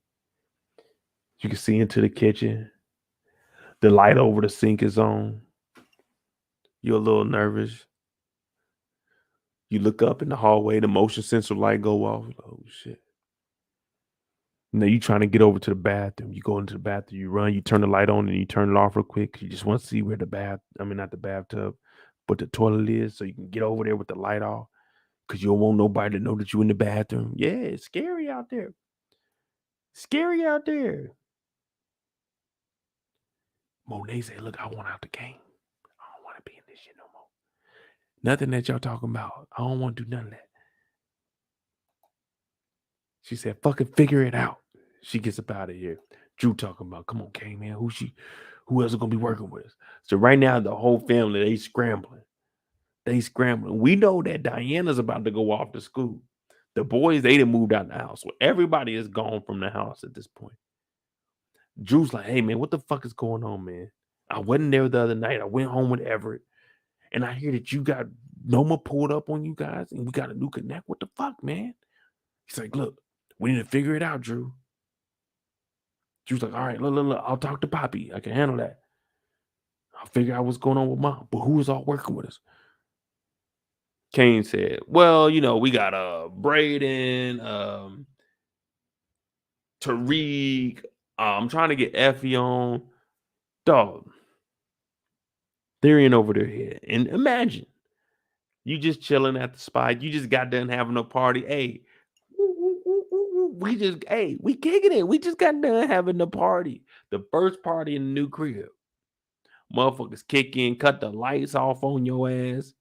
You can see into the kitchen. The light over the sink is on. You're a little nervous. You look up in the hallway. The motion sensor light go off. Oh, shit. Now you trying to get over to the bathroom. You go into the bathroom, you run, you turn the light on and you turn it off real quick. You just want to see where not the bathtub, but the toilet is, so you can get over there with the light off because you don't want nobody to know that you're in the bathroom. Yeah, it's scary out there. Scary out there. Monet said, look, I want out the game. I don't want to be in this shit no more. Nothing that y'all talking about. I don't want to do none of that. She said, fucking figure it out. She gets up out of here. Drew talking about, come on, Kane, man. Who else is gonna be working with us? So right now, the whole family, they scrambling. We know that Diana's about to go off to school. The boys, they done moved out the house. So everybody is gone from the house at this point. Drew's like, hey, man, what the fuck is going on, man? I wasn't there the other night. I went home with Everett. And I hear that you got Noma pulled up on you guys and we got a new connect. What the fuck, man? He's like, look, we need to figure it out, Drew. Drew's like, all right, look, I'll talk to Poppy. I can handle that. I'll figure out what's going on with Mom. But who is all working with us? Kane said, well, we got Brayden, Tariq. I'm trying to get Effie on. Dog. They're in over their head. And imagine, you just chilling at the spot. You just got done having a party. Hey, we kicking it. We just got done having the party. The first party in the new crib. Motherfuckers kick in, cut the lights off on your ass,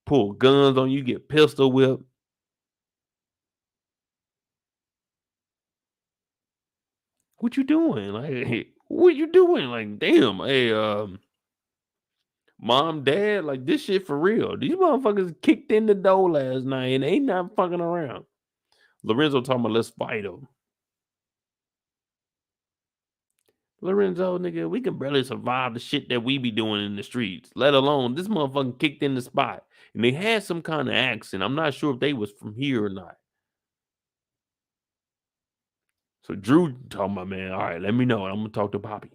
pull guns on you, get pistol whipped. What you doing? Like, hey, what you doing? Like, damn, hey, mom, dad, like this shit for real. These motherfuckers kicked in the door last night and they not fucking around. Lorenzo talking about let's fight them. Lorenzo, nigga, we can barely survive the shit that we be doing in the streets, let alone this motherfucker kicked in the spot. And they had some kind of accent. I'm not sure if they was from here or not. So Drew talking about, man, all right, let me know. I'm going to talk to Poppy.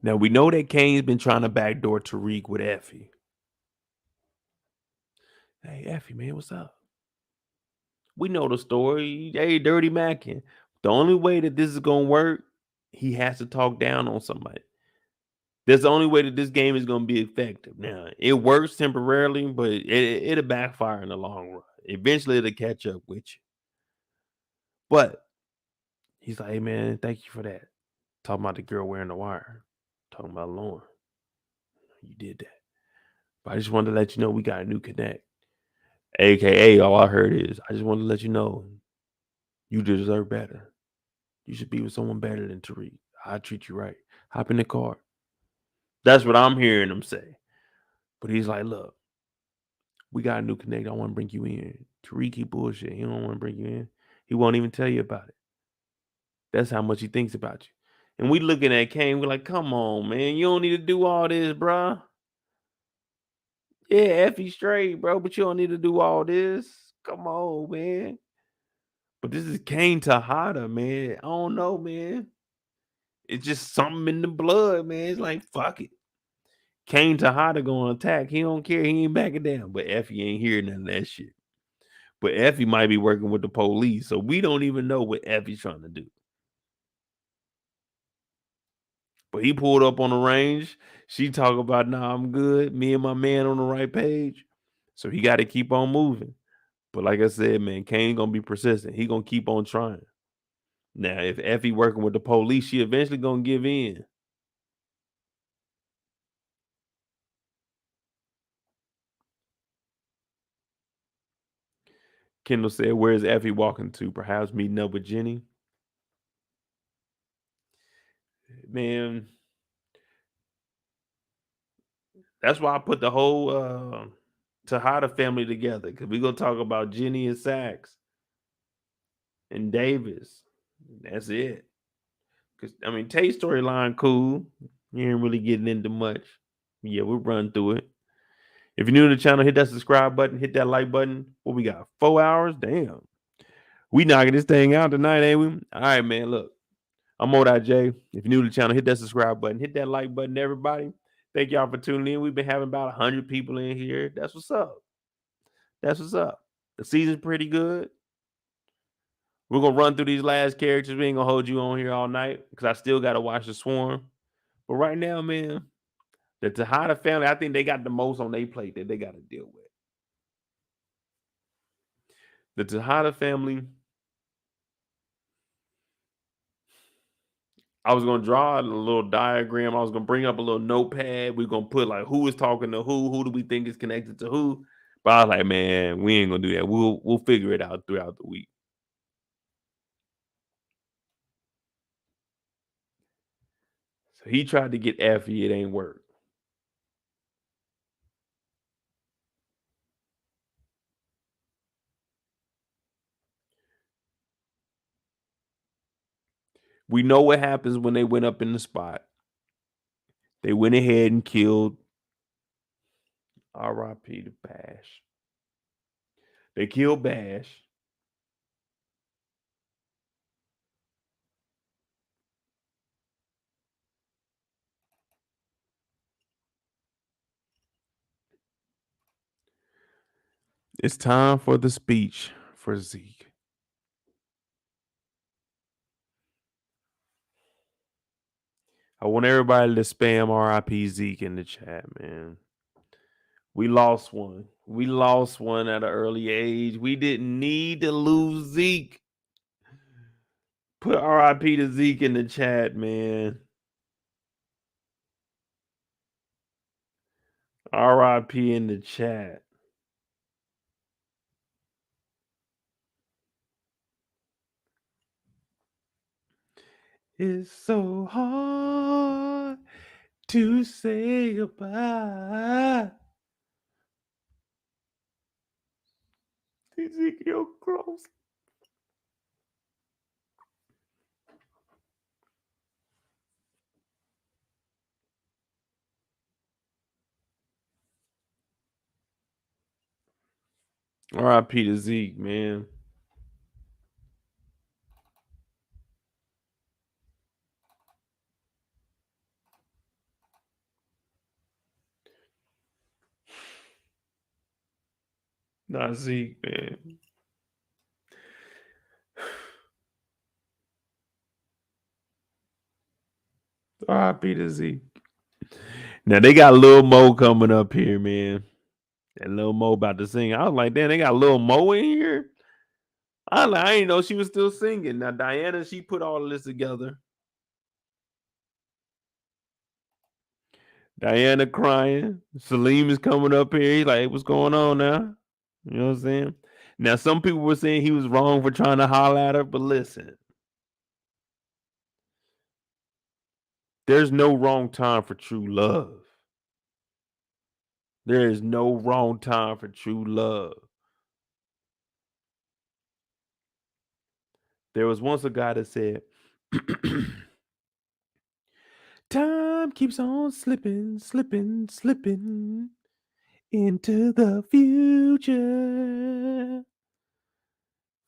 Now, we know that Kane's been trying to backdoor Tariq with Effie. Hey, Effie, man, what's up? We know the story. Hey, Dirty Mackin. The only way that this is going to work, he has to talk down on somebody. That's the only way that this game is going to be effective. Now, it works temporarily, but it'll backfire in the long run. Eventually, it'll catch up with you. But he's like, hey, man, thank you for that. Talking about the girl wearing the wire. Talking about Lauren. You did that. But I just wanted to let you know we got a new connect. AKA, all I heard is, I just wanted to let you know you deserve better. You should be with someone better than Tariq. I'll treat you right. Hop in the car. That's what I'm hearing him say. But he's like, look, we got a new connect. I want to bring you in. Tariq, he bullshit. He don't want to bring you in. He won't even tell you about it. That's how much he thinks about you. And we looking at Kane, we're like, come on, man. You don't need to do all this, bro. Yeah, Effie straight, bro, but you don't need to do all this. Come on, man. But this is Kane Tejada, man. I don't know, man. It's just something in the blood, man. It's like, fuck it. Kane Tejada gonna attack. He don't care. He ain't backing down. But Effie ain't hearing none of that shit. But Effie might be working with the police, so we don't even know what Effie's trying to do. But he pulled up on the range. She talk about, nah, I'm good. Me and my man on the right page. So he got to keep on moving. But like I said, man, Kane gonna be persistent. He gonna keep on trying. Now, if Effie working with the police, she eventually gonna give in. Kendall said, where's Effie walking to? Perhaps meeting up with Jenny? Man, That's why I put the whole Tejada family together, because we're gonna talk about Jenny and Sachs and Davis. That's it. Because I mean, Tate's storyline cool. You ain't really getting into much. Yeah, we'll run through it. If you're new to the channel, hit that subscribe button, hit that like button. What we got? 4 hours? Damn. We knocking this thing out tonight, ain't we? All right, man. Look, I'm MoedotJ. If you're new to the channel, hit that subscribe button, hit that like button, everybody. Thank y'all for tuning in. We've been having about 100 people in here. That's what's up. That's what's up. The season's pretty good. We're going to run through these last characters. We ain't going to hold you on here all night because I still got to watch The Swarm. But right now, man, the Tejada family, I think they got the most on their plate that they got to deal with. The Tejada family, I was going to draw a little diagram. I was going to bring up a little notepad. We're going to put like who is talking to who do we think is connected to who. But I was like, man, we ain't going to do that. We'll figure it out throughout the week. So he tried to get Effie. It ain't work. We know what happens when they went up in the spot. They went ahead and killed R.I.P. to Bash. They killed Bash. It's time for the speech for Zeke. I want everybody to spam R.I.P. Zeke in the chat, man. We lost one. We lost one at an early age. We didn't need to lose Zeke. Put R.I.P. to Zeke in the chat, man. R.I.P. in the chat. It's so hard to say goodbye. Ezekiel close. R.I.P. to Zeke, man. Not Zeke, man. R.I.P. to Zeke. Now they got Lil Mo coming up here, man. And Lil Mo about to sing. I was like, damn, they got Lil Mo in here. I didn't know she was still singing. Now Diana, she put all of this together. Diana crying. Salim is coming up here. He's like, hey, what's going on now? You know what I'm saying? Now, some people were saying he was wrong for trying to holler at her, but listen. There's no wrong time for true love. There is no wrong time for true love. There was once a guy that said, time keeps on slipping, slipping, slipping into the future.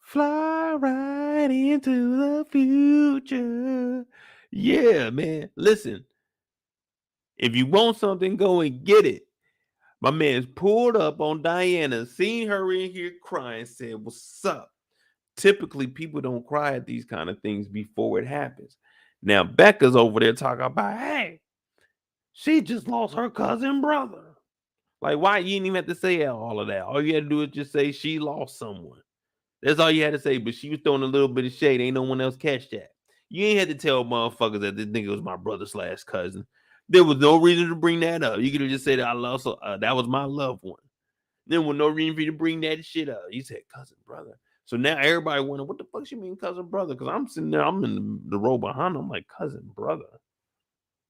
Fly right into the future. Yeah, man. Listen, if you want something, go and get it. My man's pulled up on Diana, seen her in here crying, said, what's up? Typically, people don't cry at these kind of things before it happens. Now, Becca's over there talking about, hey, she just lost her cousin brother. Like, why? You didn't even have to say all of that. All you had to do is just say she lost someone. That's all you had to say, but she was throwing a little bit of shade. Ain't no one else catch that. You ain't had to tell motherfuckers that this nigga was my brother / cousin. There was no reason to bring that up. You could have just said, I love, so that was my loved one. There was no reason for you to bring that shit up. You said cousin brother. So now everybody wondering, what the fuck you mean cousin brother? Because I'm sitting there, I'm in the row behind them, I'm like, cousin brother.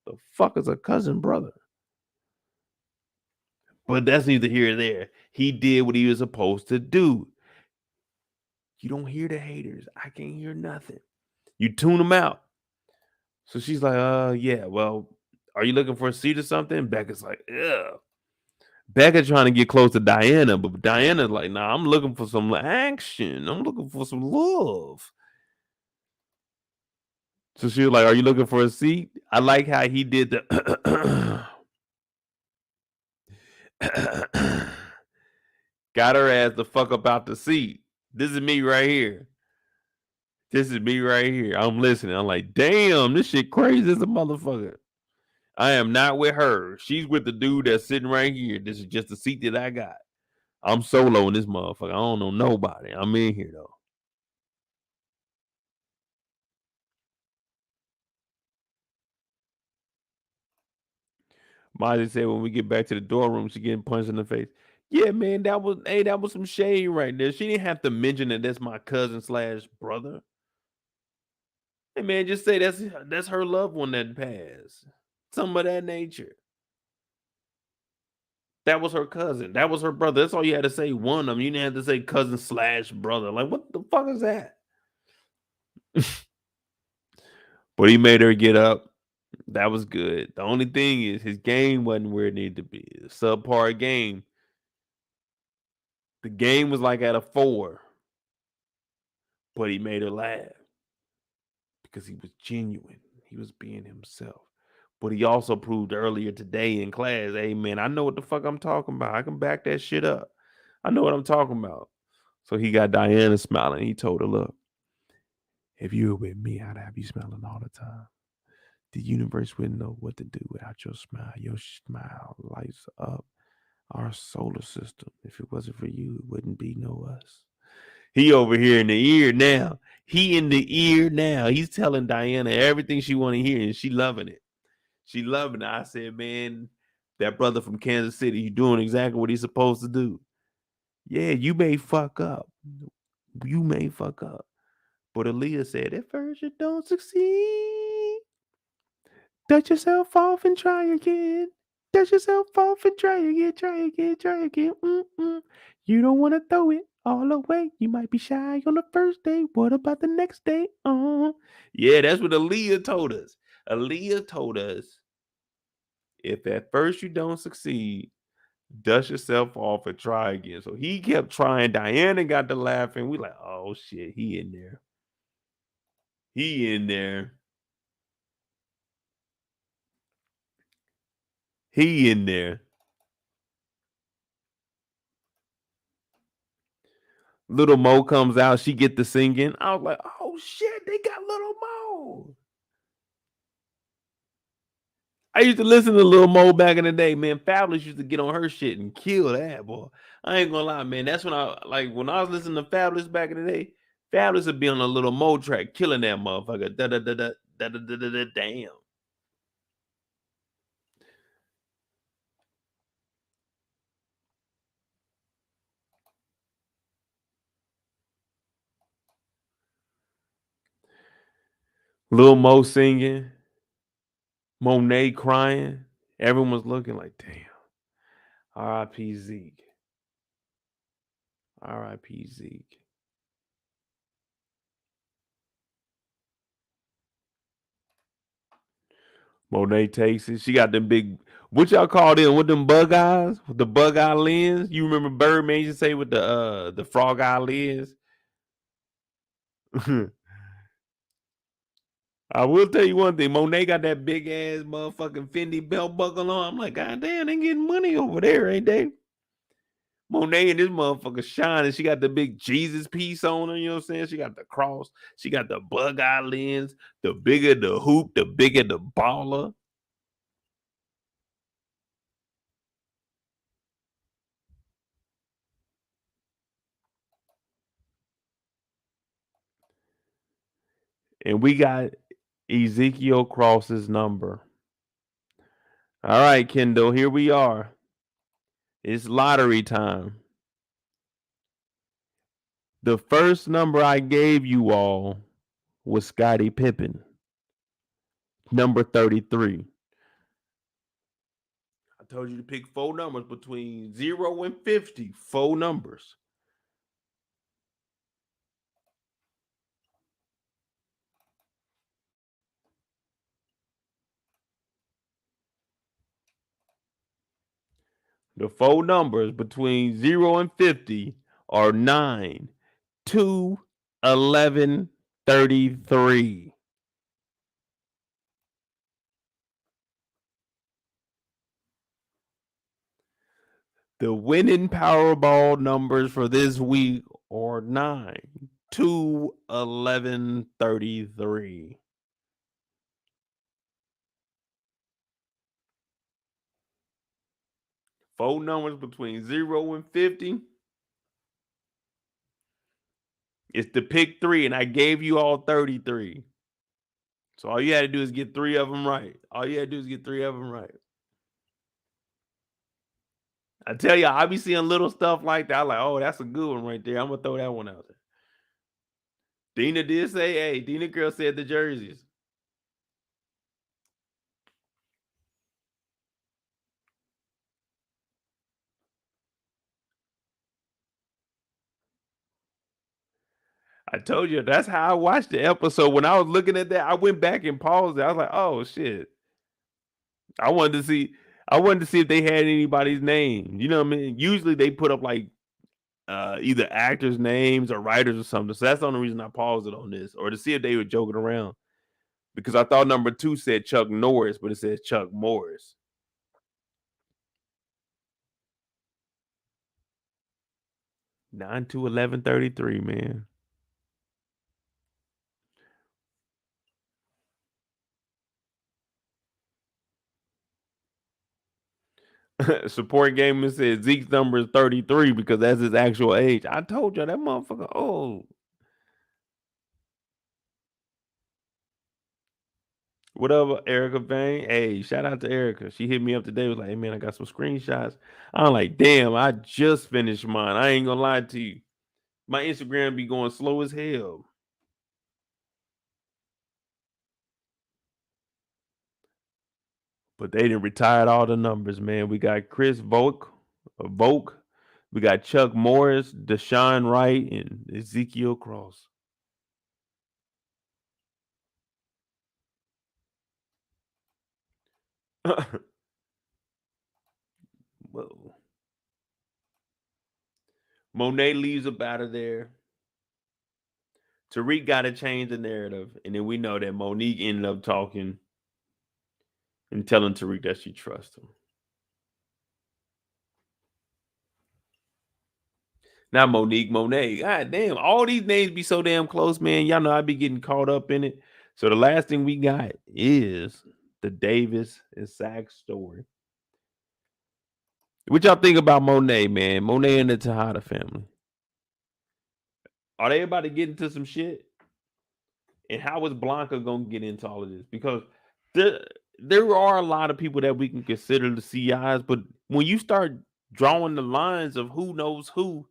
The fuck is a cousin brother? But that's neither here nor there. He did what he was supposed to do. You don't hear the haters. I can't hear nothing. You tune them out. So she's like, yeah, well, are you looking for a seat or something? Becca's like, yeah. Becca trying to get close to Diana, but Diana's like, nah, I'm looking for some action. I'm looking for some love. So she was like, are you looking for a seat? I like how he did the got her ass the fuck up out the seat. This is me right here. This is me right here. I'm listening. I'm like, damn, this shit crazy as a motherfucker. I am not with her. She's with the dude that's sitting right here. This is just the seat that I got. I'm solo in this motherfucker. I don't know nobody. I'm in here though. Miley said when we get back to the dorm room, she getting punched in the face. Yeah, man, that was some shade right there. She didn't have to mention that that's my cousin / brother. Hey man, just say that's her loved one that passed. Something of that nature. That was her cousin. That was her brother. That's all you had to say. One of them. You didn't have to say cousin / brother. Like, what the fuck is that? But he made her get up. That was good. The only thing is his game wasn't where it needed to be. A subpar game. The game was like at a 4. But he made her laugh. Because he was genuine. He was being himself. But he also proved earlier today in class, hey man, I know what the fuck I'm talking about. I can back that shit up. I know what I'm talking about. So he got Diana smiling. He told her, look, if you were with me, I'd have you smiling all the time. The universe wouldn't know what to do without your smile. Your smile lights up our solar system. If it wasn't for you, it wouldn't be no us. He over here in the ear now. He in the ear now. He's telling Diana everything she want to hear, and she loving it. She loving it. I said, man, that brother from Kansas City, you doing exactly what he's supposed to do. Yeah, you may fuck up. You may fuck up. But Aaliyah said, at first you don't succeed. Dust yourself off and try again. Dust yourself off and try again, try again, try again. You don't want to throw it all away. You might be shy on the first day. What about the next day? Yeah, that's what Aaliyah told us. Aaliyah told us, if at first you don't succeed, dust yourself off and try again. So he kept trying. Diana got to laughing. We like, oh shit, he in there. He in there. He in there. Little Mo comes out. She get the singing. I was like, oh shit, they got Little Mo. I used to listen to Lil Mo back in the day, man. Fabulous used to get on her shit and kill that, boy. I ain't gonna lie, man. That's when when I was listening to Fabulous back in the day, Fabulous would be on a Little Mo track, killing that motherfucker. Damn. Lil Mo singing, Monet crying. Everyone was looking like, damn. R.I.P. Zeke. R.I.P. Zeke. Monet takes it. She got them big, what y'all call them? With them bug eyes? With the bug eye lens? You remember Birdman used to say with the frog eye lens? I will tell you one thing. Monet got that big ass motherfucking Fendi belt buckle on. I'm like, God damn, they getting money over there, ain't they? Monet and this motherfucker shining. She got the big Jesus piece on her, you know what I'm saying? She got the cross. She got the bug eye lens. The bigger the hoop, the bigger the baller. And we got Ezekiel Cross's number. All right, Kendall, here we are. It's lottery time. The first number I gave you all was Scottie Pippen, number 33. I told you to pick 4 numbers between 0 and 50. 4 numbers. The 4 numbers between 0 and 50 are 9, 2, 11, 33. The winning Powerball numbers for this week are 9, 2, 11, 33. Four numbers between 0 and 50. It's to pick 3, and I gave you all 33. So all you had to do is get 3 of them right. All you had to do is get 3 of them right. I tell you, I be seeing little stuff like that. I'm like, oh, that's a good one right there. I'm gonna throw that one out there. Dina did say, hey, Dina girl said the jerseys. I told you that's how I watched the episode. When I was looking at that, I went back and paused it. I was like, oh shit. I wanted to see if they had anybody's name. You know what I mean? Usually they put up like either actors' names or writers or something. So that's the only reason I paused it on this, or to see if they were joking around. Because I thought number 2 said Chuck Norris, but it says Chuck Morris. Nine to 11:33, man. Support Gaming says Zeke's number is 33 because that's his actual age. I told you that motherfucker old. What up, Erica Vane? Hey, shout out to Erica. She hit me up today. Was like, hey man, I got some screenshots. I'm like, damn, I just finished mine. I ain't gonna lie to you. My Instagram be going slow as hell. But they didn't retire all the numbers, man. We got Chris Volk. We got Chuck Morris, Deshaun Wright, and Ezekiel Cross. Whoa. Monet leaves up out of there. Tariq got to change the narrative. And then we know that Monique ended up talking and telling Tariq that she trusts him. Not Monique, Monet. God damn, all these names be so damn close, man. Y'all know I be getting caught up in it. So the last thing we got is the Davis and Sack story. What y'all think about Monet, man? Monet and the Tejada family. Are they about to get into some shit? And how is Blanca gonna get into all of this? Because there are a lot of people that we can consider the CIs, but when you start drawing the lines of who knows who,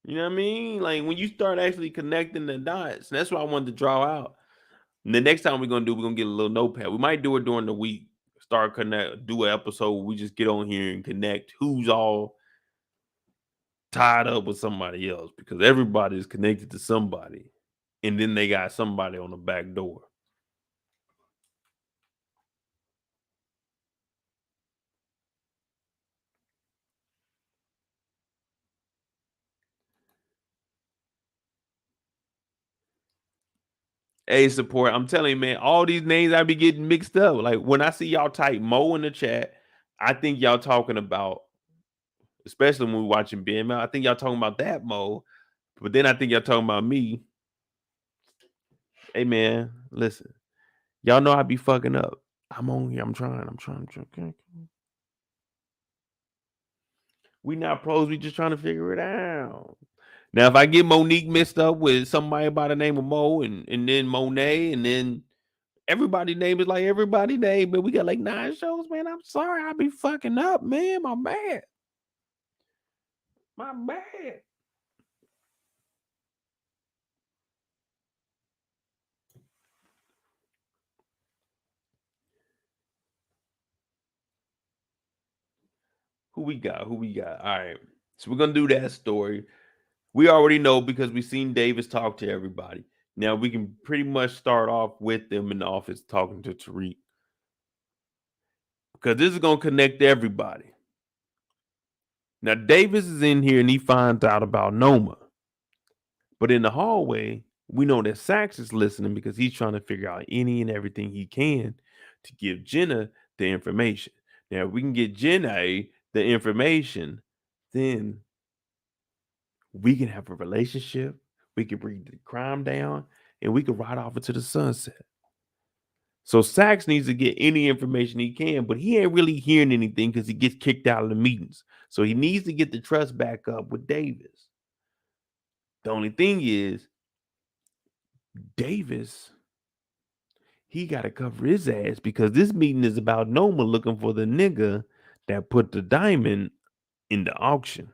you know what I mean? Like when you start actually connecting the dots, and that's what I wanted to draw out. And the next time we're gonna get a little notepad. We might do it during the week. Do an episode where we just get on here and connect who's all tied up with somebody else, because everybody is connected to somebody, and then they got somebody on the back door. Hey, support. I'm telling you, man, all these names I be getting mixed up. Like when I see y'all type Mo in the chat, I think y'all talking about, especially when we're watching BML, I think y'all talking about that Mo. But then I think y'all talking about me. Hey, man, listen. Y'all know I be fucking up. I'm on here. I'm trying. Okay. We not pros. We just trying to figure it out. Now, if I get Monique mixed up with somebody by the name of Mo and then Monet, and then everybody's name is like everybody's name, but we got like 9 shows, man. I'm sorry. I be fucking up, man. My bad. My bad. Who we got? All right. So we're gonna do that story. We already know because we seen Davis talk to everybody. Now we can pretty much start off with them in the office talking to Tariq. Because this is gonna connect everybody. Now Davis is in here and he finds out about Noma. But in the hallway, we know that Sax is listening because he's trying to figure out any and everything he can to give Jenna the information. Now, if we can get Jenna the information, then we can have a relationship, we can bring the crime down, and we can ride off into the sunset. So Sax needs to get any information he can, but he ain't really hearing anything because he gets kicked out of the meetings. So he needs to get the trust back up with Davis. The only thing is, Davis, he got to cover his ass because this meeting is about Noma looking for the nigga that put the diamond in the auction.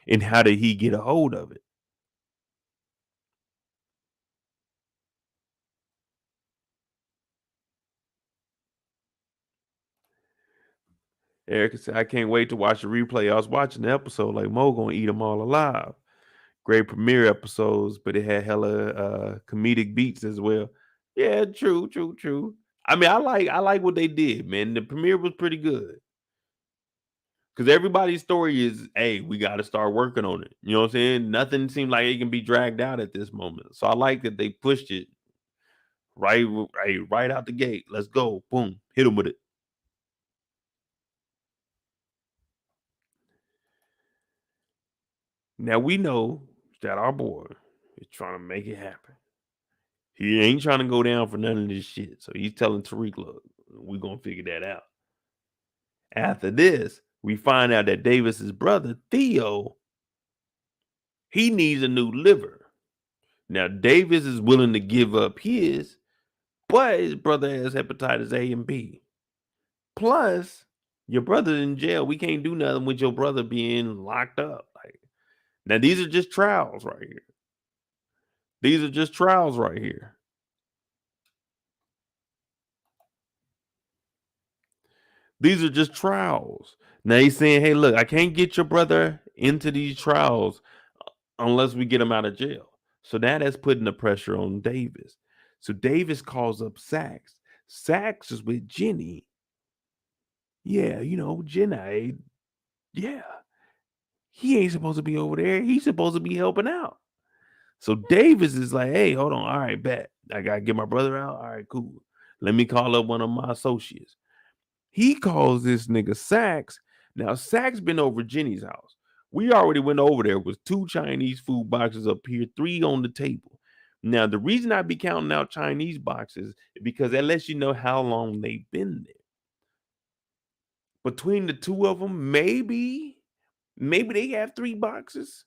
And how did he get a hold of it? Erica said, I can't wait to watch the replay. I was watching the episode like Mo gonna eat them all alive. Great premiere episodes, but it had hella comedic beats as well. Yeah, true. I mean, I like what they did, man. The premiere was pretty good. Because everybody's story is, hey, we got to start working on it. You know what I'm saying? Nothing seems like it can be dragged out at this moment. So I like that they pushed it right out the gate. Let's go. Boom. Hit them with it. Now we know that our boy is trying to make it happen. He ain't trying to go down for none of this shit. So he's telling Tariq, look, we're going to figure that out. After this, we find out that Davis's brother, Theo, he needs a new liver. Now, Davis is willing to give up his, but his brother has hepatitis A and B. Plus, your brother's in jail. We can't do nothing with your brother being locked up. Like, now, these are just trials right here. These are just trials right here. These are just trials. Now he's saying, hey, look, I can't get your brother into these trials unless we get him out of jail. So that has putting the pressure on Davis. So Davis calls up Sax. Sax is with Jenny. Yeah, you know, Jenny. Yeah. He ain't supposed to be over there. He's supposed to be helping out. So Davis is like, hey, hold on. All right, bet. I got to get my brother out. All right, cool. Let me call up one of my associates. He calls this nigga Sax. Now, Sax been over Jenny's house. We already went over there with 2 Chinese food boxes up here, 3 on the table. Now, the reason I be counting out Chinese boxes is because that lets you know how long they've been there. Between the 2 of them, maybe they have 3 boxes.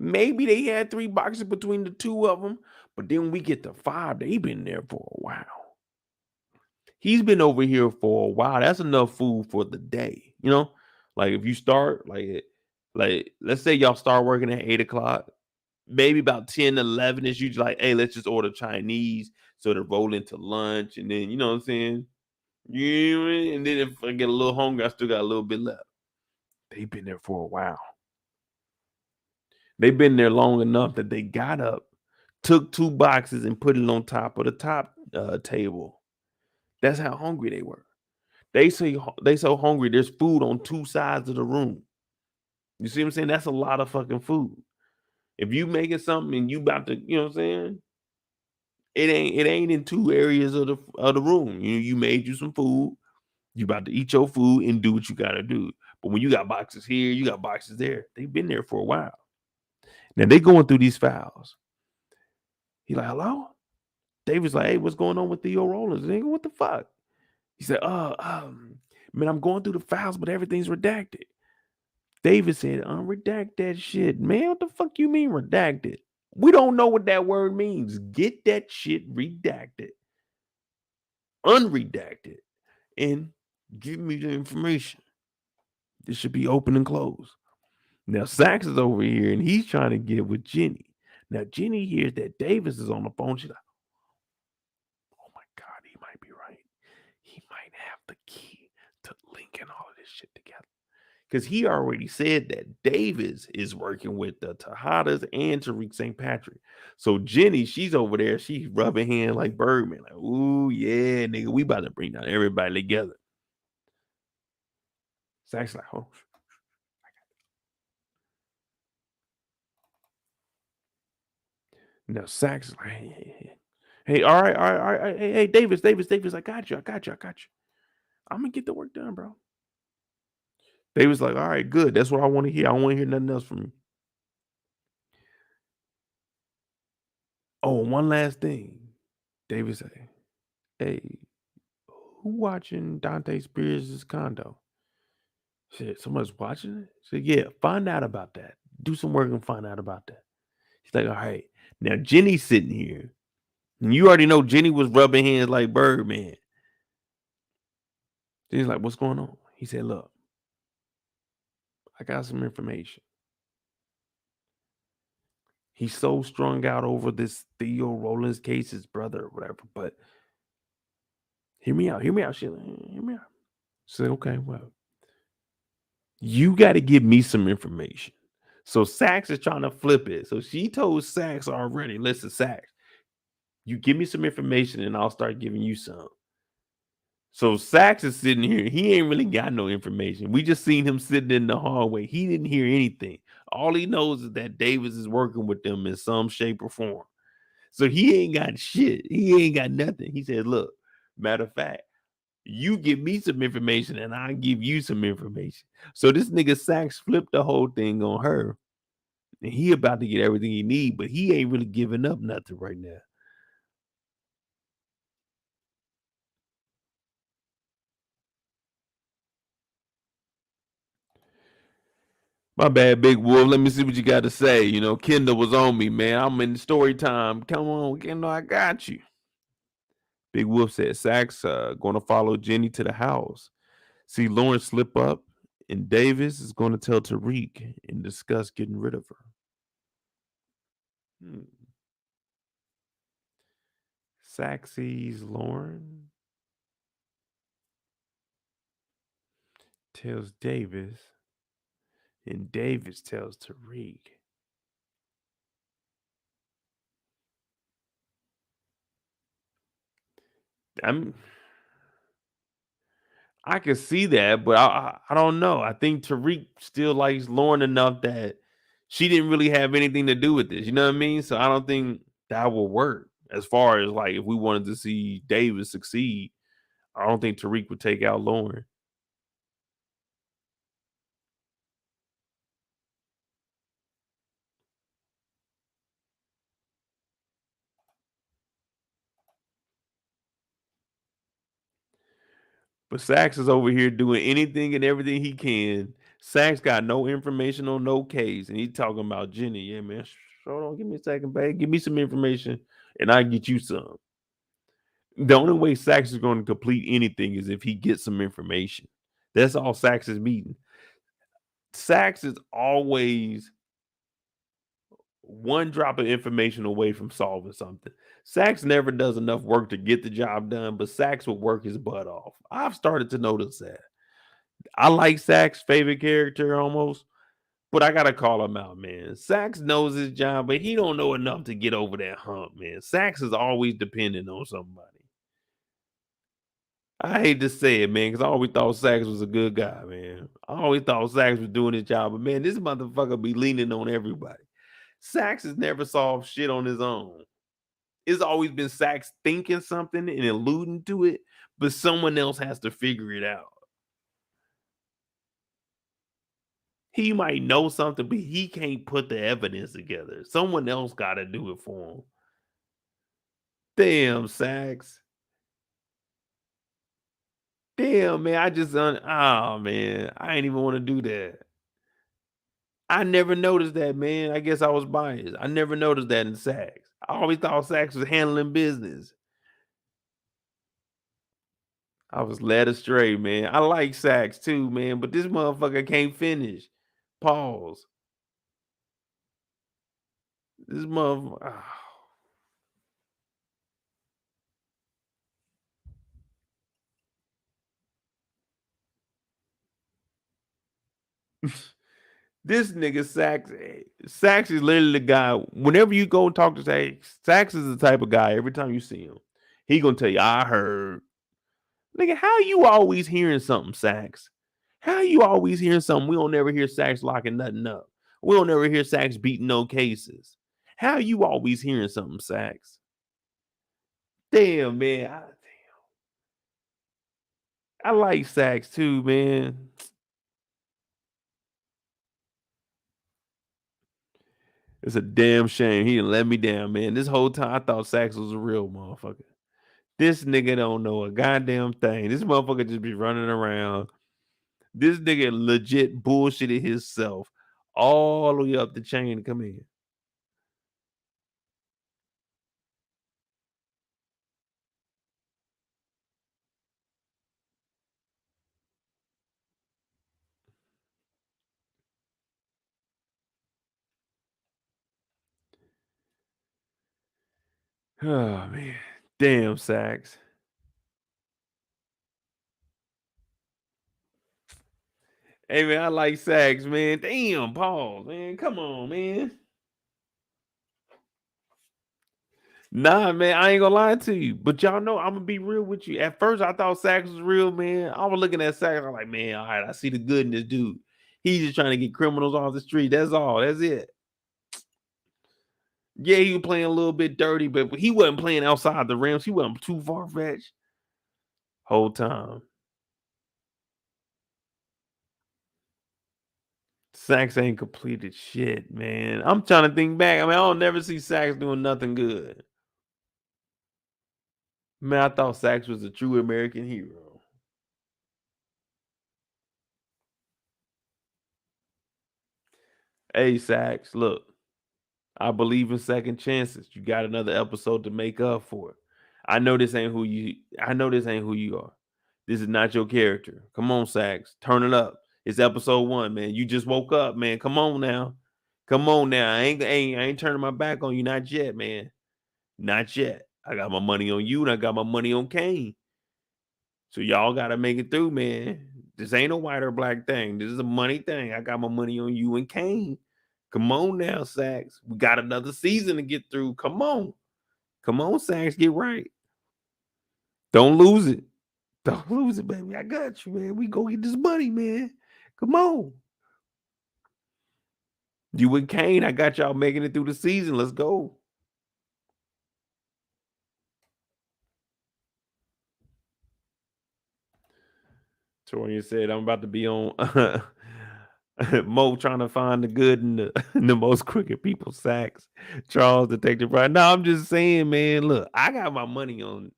Maybe they had 3 boxes between the 2 of them. But then we get to 5. They've been there for a while. He's been over here for a while. That's enough food for the day. You know, like if you start like let's say y'all start working at 8 o'clock, maybe about 10, 11 is usually like, hey, let's just order Chinese so to roll into lunch. And then, you know what I'm saying? Yeah, and then if I get a little hungry, I still got a little bit left. They've been there for a while. They've been there long enough that they got up, took 2 boxes and put it on top of the top table. That's how hungry they were. They so hungry. There's food on 2 sides of the room. You see what I'm saying? That's a lot of fucking food. If you making something and you about to, you know what I'm saying? It ain't in 2 areas of the room. You made you some food. You about to eat your food and do what you gotta do. But when you got boxes here, you got boxes there. They've been there for a while. Now they going through these files. He like, hello? David's like, hey, what's going on with Theo Rollins? Nigga, what the fuck? He said, man, I'm going through the files, but everything's redacted. David said, unredact that shit. Man, what the fuck you mean redacted? We don't know what that word means. Get that shit redacted. Unredacted. And give me the information. This should be open and closed. Now, Sax is over here, and he's trying to get with Jenny. Now, Jenny hears that Davis is on the phone. She's like, oh my God, he might be right. He might have the key to linking all of this shit together. because he already said that Davis is working with the Tejadas and Tariq St. Patrick. So Jenny, she's over there, she's rubbing hands like Birdman, like, ooh, yeah, nigga, we about to bring down everybody together. Zach's like, oh. Now Sax is like, hey, all right, hey, Davis, I got you. I'm gonna get the work done, bro. Davis like, all right, good. That's what I want to hear. I don't want to hear nothing else from you. Oh, one last thing. Davis say, hey, who watching Dante Spears' condo? Shit, someone's watching it? Said, yeah, find out about that. Do some work and find out about that. He's like, all right. Now Jenny's sitting here. And you already know Jenny was rubbing hands like Birdman. He's like, what's going on? He said, look, I got some information. He's so strung out over this Theo Rollins case, his brother or whatever. But hear me out, Sheila. Hear me out. Said, okay, well, you got to give me some information. So Sax is trying to flip it. So she told Sax already, listen, Sax, you give me some information and I'll start giving you some. So Sax is sitting here. He ain't really got no information. We just seen him sitting in the hallway. He didn't hear anything. All he knows is that Davis is working with them in some shape or form. So he ain't got shit. He ain't got nothing. He said, look, matter of fact, you give me some information and I'll give you some information. So this nigga Sax flipped the whole thing on her. And he about to get everything he need, but he ain't really giving up nothing right now. My bad, Big Wolf. Let me see what you got to say. You know, Kendall was on me, man. I'm in story time. Come on, Kendall, I got you. Big Wolf said, Sax going to follow Jenny to the house. See Lawrence slip up, and Davis is going to tell Tariq and discuss getting rid of her. Sax sees Lauren, tells Davis, and Davis tells Tariq. I can see that, but I don't know. I think Tariq still likes Lauren enough that she didn't really have anything to do with this. You know what I mean? So I don't think that will work. As far as like if we wanted to see Davis succeed, I don't think Tariq would take out Lauren. But Sax is over here doing anything and everything he can. Sax got no information on no case, and he talking about Jenny. Yeah, man. Hold on, give me a second, babe. Give me some information, and I get you some. The only way Sax is going to complete anything is if he gets some information. That's all Sax is meeting. Sax is always one drop of information away from solving something. Sax never does enough work to get the job done, but Sax will work his butt off. I've started to notice that. I like Sax's favorite character almost, but I gotta call him out, man. Sax knows his job, but he don't know enough to get over that hump, man. Sax is always dependent on somebody. I hate to say it, man, because I always thought Sax was a good guy, man. I always thought Sax was doing his job, but man, this motherfucker be leaning on everybody. Sax has never solved shit on his own. It's always been Sax thinking something and alluding to it, but someone else has to figure it out. He might know something, but he can't put the evidence together. Someone else got to do it for him. Damn, Sax. Damn, man. Man. I ain't even want to do that. I never noticed that, man. I guess I was biased. I never noticed that in Sax. I always thought Sax was handling business. I was led astray, man. I like Sax too, man, but this motherfucker can't finish. Pause. This motherfucker. This nigga Sax is literally the guy. Whenever you go and talk to Sax is the type of guy. Every time you see him, he gonna tell you, "I heard." Nigga, how you always hearing something, Sax? How you always hearing something? We don't never hear Sax locking nothing up. We don't never hear Sax beating no cases. How you always hearing something, Sax? Damn, man. I like Sax too, man. It's a damn shame he didn't let me down, man. This whole time I thought Sax was a real motherfucker. This nigga don't know a goddamn thing. This motherfucker just be running around. This nigga legit bullshitted himself all the way up the chain to come in. Oh man. Damn, Sax. Hey man, I like Sax, man. Damn, Paul, man. Come on, man. Nah, man, I ain't gonna lie to you. But y'all know I'm gonna be real with you. At first, I thought Sax was real, man. I was looking at Sax, I'm like, man, all right, I see the good in this dude. He's just trying to get criminals off the street. That's all. That's it. Yeah, he was playing a little bit dirty, but he wasn't playing outside the rims. He wasn't too far-fetched. Whole time. Sax ain't completed shit, man. I'm trying to think back. I mean, I don't never see Sax doing nothing good. Man, I thought Sax was a true American hero. Hey, Sax, look. I believe in second chances. You got another episode to make up for it. I know this ain't who you are. This is not your character. Come on, Sax. Turn it up. It's episode 1, man. You just woke up, man. Come on now. Come on now. I ain't turning my back on you. Not yet, man. Not yet. I got my money on you and I got my money on Kane. So y'all gotta make it through, man. This ain't a white or black thing. This is a money thing. I got my money on you and Kane. Come on now, Sax. We got another season to get through. Come on. Come on, Sax. Get right. Don't lose it. Don't lose it, baby. I got you, man. We go get this money, man. Come on. You and Kane, I got y'all making it through the season. Let's go. Torian said, I'm about to be on Mo trying to find the good in the most crooked people, Sax. Charles, Detective Brian. No, I'm just saying, man, look, I got my money on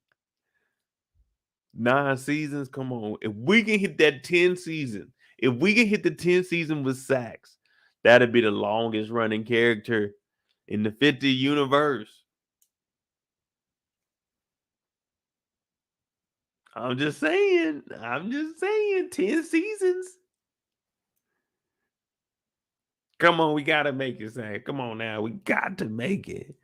9 seasons. Come on. If we can hit that 10 season, if we can hit the 10 season with Sax, that'd be the longest running character in the 50 universe. I'm just saying. 10 seasons. Come on, we gotta make it, Sax. Come on now. We got to make it.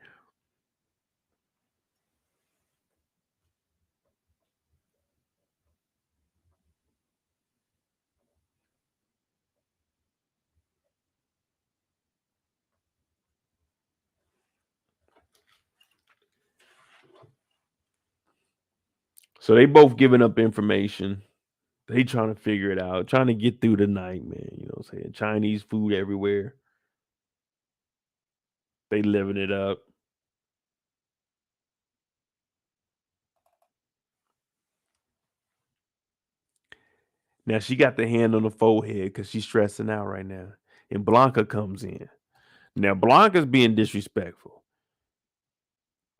So they both giving up information. They trying to figure it out, trying to get through the night, man. You know what I'm saying? Chinese food everywhere. They living it up. Now she got the hand on the forehead because she's stressing out right now. And Blanca comes in. Now Blanca's being disrespectful.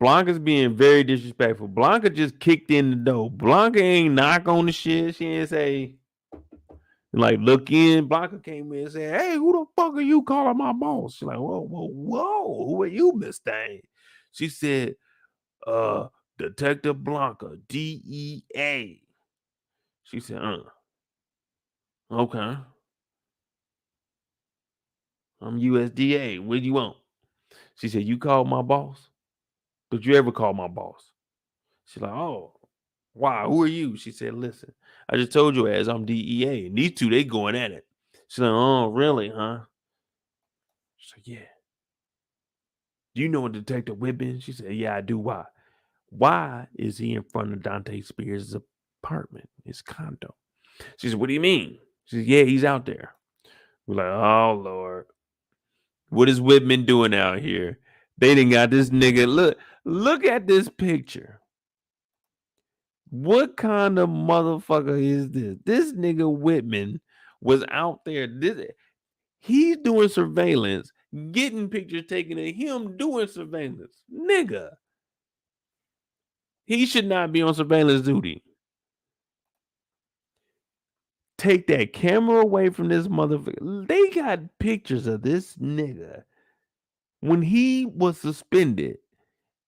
Blanca's being very disrespectful. Blanca just kicked in the door. Blanca ain't knock on the shit. She ain't say, like, look in. Blanca came in and said, hey, who the fuck are you calling my boss? She's like, whoa. Who are you, Miss Thing? She said, Detective Blanca, DEA. She said, okay. I'm USDA. What do you want? She said, you called my boss? Did you ever call my boss? She's like, oh, why? Who are you? She said, listen, I just told your ass I'm DEA. And these two, they going at it. She's like, oh, really, huh? She's like, yeah. Do you know a Detective Whitman? She said, yeah, I do. Why? Why is he in front of Dante Spears' apartment, his condo? She said, what do you mean? She said, yeah, he's out there. We're like, oh, Lord. What is Whitman doing out here? They done got this nigga. Look at this picture. What kind of motherfucker is this? This nigga Whitman was out there. He's doing surveillance, getting pictures taken of him doing surveillance. Nigga. He should not be on surveillance duty. Take that camera away from this motherfucker. They got pictures of this nigga. When he was suspended,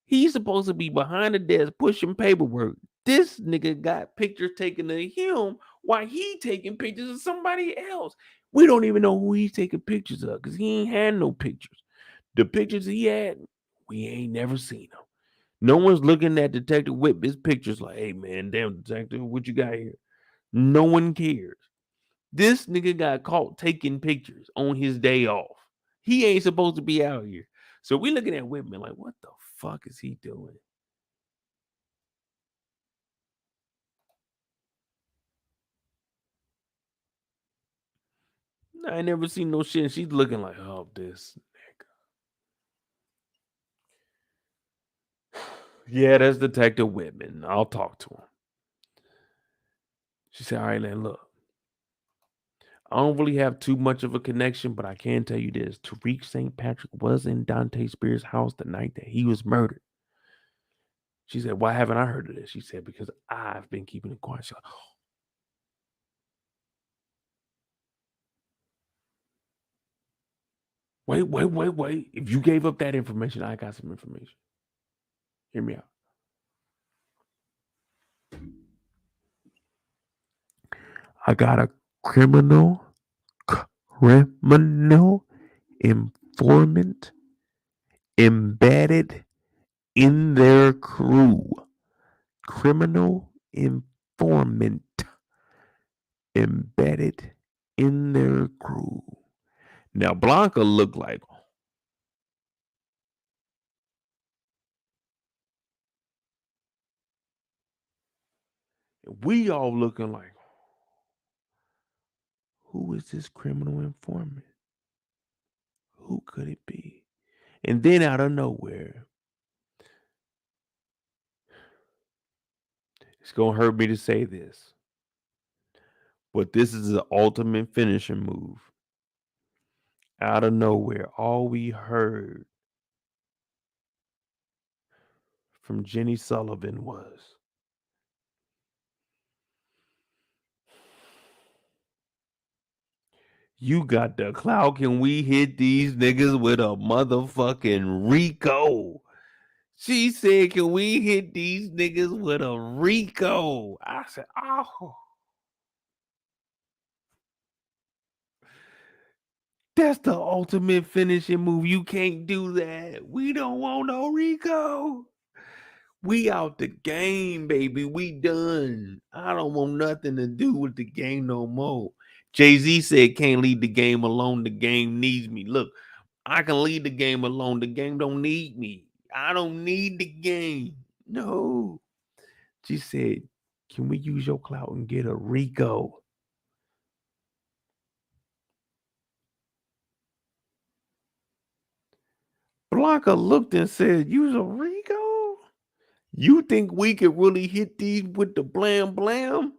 he's supposed to be behind the desk pushing paperwork. This nigga got pictures taken of him while he taking pictures of somebody else. We don't even know who he's taking pictures of because he ain't had no pictures. The pictures he had, we ain't never seen them. No one's looking at Detective Whitman's pictures like, hey man, damn detective, what you got here? No one cares. This nigga got caught taking pictures on his day off. He ain't supposed to be out here. So we looking at Whitman like, what the fuck is he doing? I ain't never seen no shit. And she's looking like, oh, this nigga. Yeah, that's Detective Whitman. I'll talk to him. She said, all right, then look. I don't really have too much of a connection, but I can tell you this. Tariq St. Patrick was in Dante Spears' house the night that he was murdered. She said, why haven't I heard of this? She said, because I've been keeping it quiet. She's like, oh. Wait. If you gave up that information, I got some information. Hear me out. I got a criminal informant embedded in their crew. Criminal informant embedded in their crew. Now, Blanca looked like, we all looking like, who is this criminal informant? Who could it be? And then out of nowhere, it's going to hurt me to say this, but this is the ultimate finishing move. Out of nowhere, all we heard from Jenny Sullivan was, you got the clout. Can we hit these niggas with a motherfucking Rico? She said, can we hit these niggas with a Rico? I said, oh. That's the ultimate finishing move. You can't do that. We don't want no Rico. We out the game, baby. We done. I don't want nothing to do with the game no more. Jay-Z said, can't leave the game alone. The game needs me. Look, I can leave the game alone. The game don't need me. I don't need the game. No. She said, can we use your clout and get a Rico? Blanca looked and said, use a Rico? You think we could really hit these with the blam blam?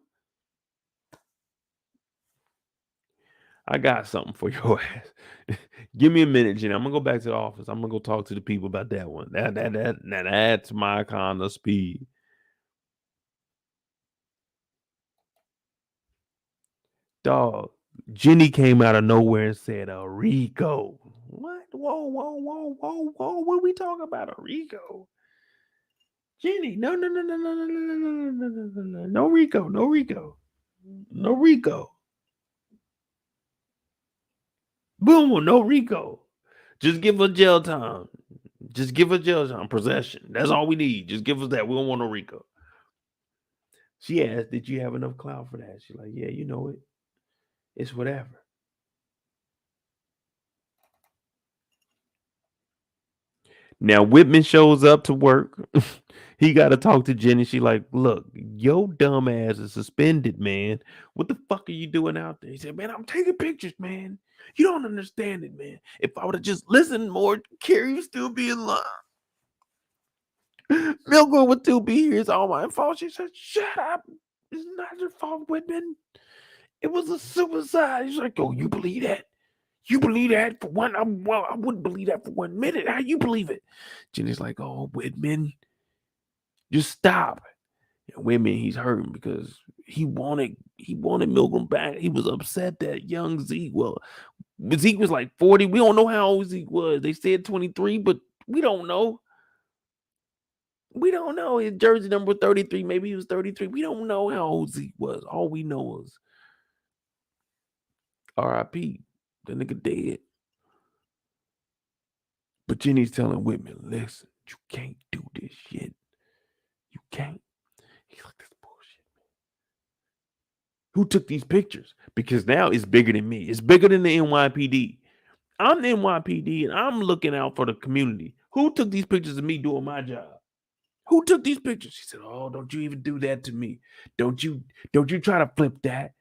I got something for your ass. Give me a minute, Jenny. I'm gonna go back to the office. I'm gonna go talk to the people about that one. That's my kind of speed. Dog, Jenny came out of nowhere and said, a Rico. What? Whoa. What are we talking about? A Rico? Jenny, no. No Rico. Boom, no Rico. Just give her jail time. Possession. That's all we need. Just give us that. We don't want no Rico. She asked, did you have enough clout for that? She's like, yeah, you know it. It's whatever. Now Whitman shows up to work. He got to talk to Jenny. She like, look, your dumb ass is suspended, man. What the fuck are you doing out there? He said, man, I'm taking pictures, man. You don't understand it, man. If I would have just listened more, Carrie would still be in line. Milgram would still be here. It's all my fault. She said, shut up. It's not your fault, Whitman. It was a suicide. He's like, oh, you believe that? You believe that for one? I wouldn't believe that for 1 minute. How you believe it? Jenny's like, oh, Whitman, just stop. And Whitman, he's hurting because he wanted Milgram back. He was upset that young Zeke, Zeke was like 40. We don't know how old Zeke was. They said 23, but we don't know. We don't know. His jersey number 33. Maybe he was 33. We don't know how old Zeke was. All we know is R.I.P. The nigga dead. But Jenny's telling Whitman, listen, you can't do this shit. You can't. He's like, this bullshit, man. Who took these pictures? Because now it's bigger than me. It's bigger than the NYPD. I'm the NYPD and I'm looking out for the community. Who took these pictures of me doing my job? Who took these pictures? She said, oh, don't you even do that to me. Don't you try to flip that.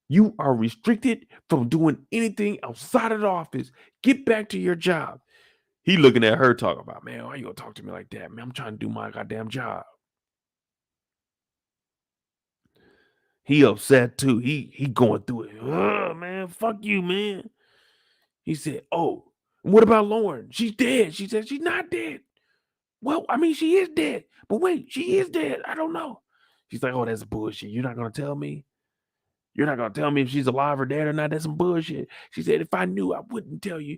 You are restricted from doing anything outside of the office. Get back to your job. He looking at her talking about, man, why you gonna talk to me like that? Man, I'm trying to do my goddamn job. He upset too. He going through it. Oh, man, fuck you, man. He said, oh, what about Lauren? She's dead. She said she's not dead. Well, I mean, she is dead. But wait, she is dead. I don't know. She's like, oh, that's bullshit. You're not going to tell me? You're not going to tell me if she's alive or dead or not? That's some bullshit. She said, if I knew, I wouldn't tell you.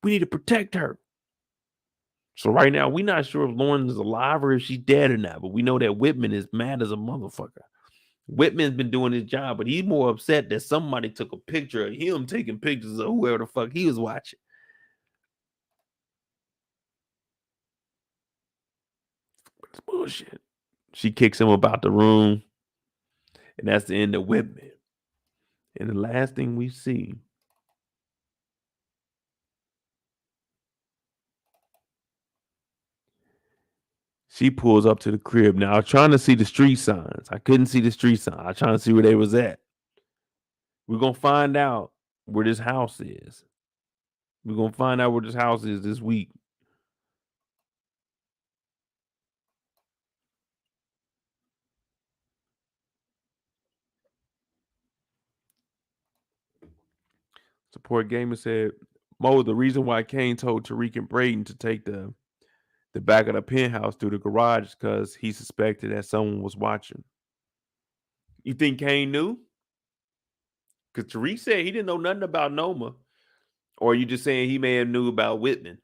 We need to protect her. So right now, we're not sure if Lauren is alive or if she's dead or not. But we know that Whitman is mad as a motherfucker. Whitman's been doing his job, but he's more upset that somebody took a picture of him taking pictures of whoever the fuck he was watching. It's bullshit. She kicks him about the room, and that's the end of Whitman. And the last thing we see, she pulls up to the crib. Now, I was trying to see the street signs. I couldn't see the street signs. I was trying to see where they was at. We're going to find out where this house is. We're going to find out where this house is this week. Support Gamer said, Mo, the reason why Kane told Tariq and Brayden to take the back of the penthouse through the garage is because he suspected that someone was watching. You think Kane knew? Because Tariq said he didn't know nothing about Noma. Or are you just saying he may have knew about Whitman?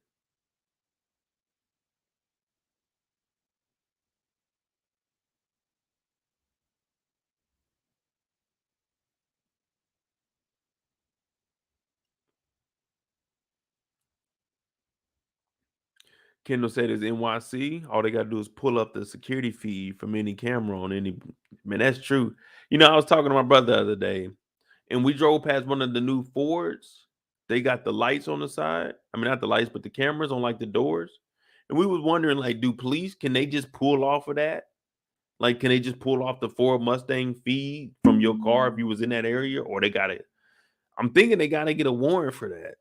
Kendall said it's NYC. All they got to do is pull up the security feed from any camera on any. Man, that's true. You know, I was talking to my brother the other day, and we drove past one of the new Fords. They got the lights on the side. I mean, not the lights, but the cameras on like the doors. And we was wondering, like, do police, can they just pull off of that? Like, can they just pull off the Ford Mustang feed from your car if you was in that area? Or they got it? I'm thinking they got to get a warrant for that.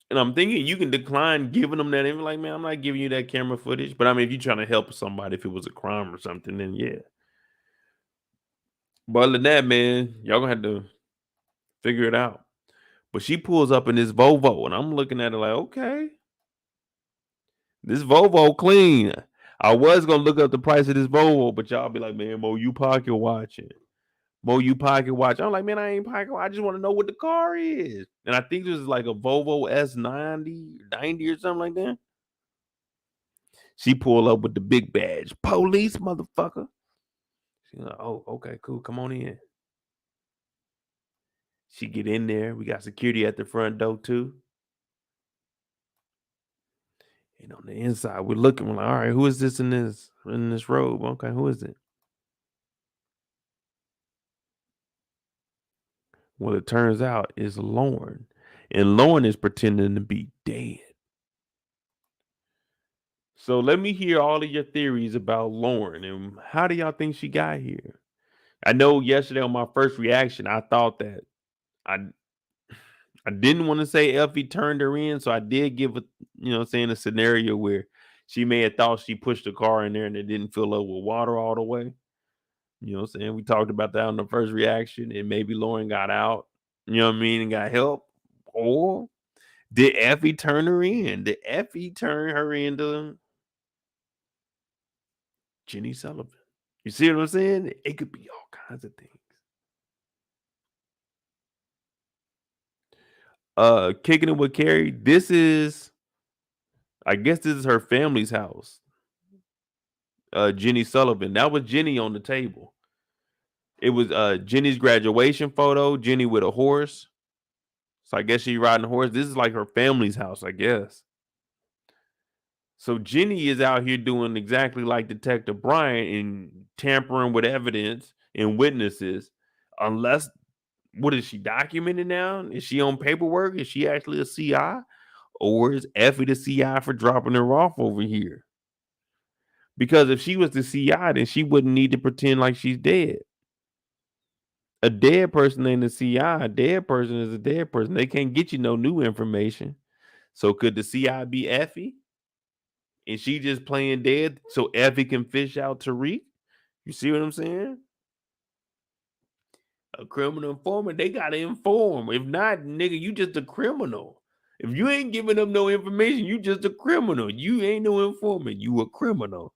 And I'm thinking you can decline giving them that. And like, man, I'm not giving you that camera footage. But I mean, if you're trying to help somebody, if it was a crime or something, then yeah. But other than that, man, y'all gonna have to figure it out. But she pulls up in this Volvo, and I'm looking at it like, okay, this Volvo clean. I was gonna look up the price of this Volvo, but y'all be like, man, Mo, you pocket watching. Mo, you pocket watch. I'm like, man, I ain't pocket watch. I just want to know what the car is. And I think this is like a Volvo S90, 90 or something like that. She pulled up with the big badge. Police, motherfucker. She's like, oh, okay, cool. Come on in. She get in there. We got security at the front door too. And on the inside, we're looking. We're like, all right, who is this in this robe? Okay, who is it? Well, it turns out it's Lauren. and Lauren is pretending to be dead. So let me hear all of your theories about Lauren and how do y'all think she got here? I know yesterday on my first reaction, I thought that I didn't want to say Effie turned her in, so I did give a a scenario where she may have thought she pushed the car in there and it didn't fill up with water all the way. You know what I'm saying? We talked about that on the first reaction, and maybe Lauren got out, you know what I mean, and got help. Or did Effie turn her in? Did Effie turn her into Jenny Sullivan? You see what I'm saying? It could be all kinds of things. Kicking it with Carrie. I guess this is her family's house. Jenny Sullivan. That was Jenny on the table. It was Jenny's graduation photo, Jenny with a horse. So I guess she riding a horse. This is like her family's house, I guess. So Jenny is out here doing exactly like Detective Bryant and tampering with evidence and witnesses. Unless, what is she documented now? Is she on paperwork? Is she actually a CI? Or is Effie the CI for dropping her off over here? Because if she was the CI, then she wouldn't need to pretend like she's dead. A dead person ain't a CI. A dead person is a dead person. They can't get you no new information. So could the CI be Effie? And she just playing dead so Effie can fish out Tariq? You see what I'm saying? A criminal informant, they gotta inform. If not, nigga, you just a criminal. If you ain't giving them no information, you just a criminal. You ain't no informant. You a criminal.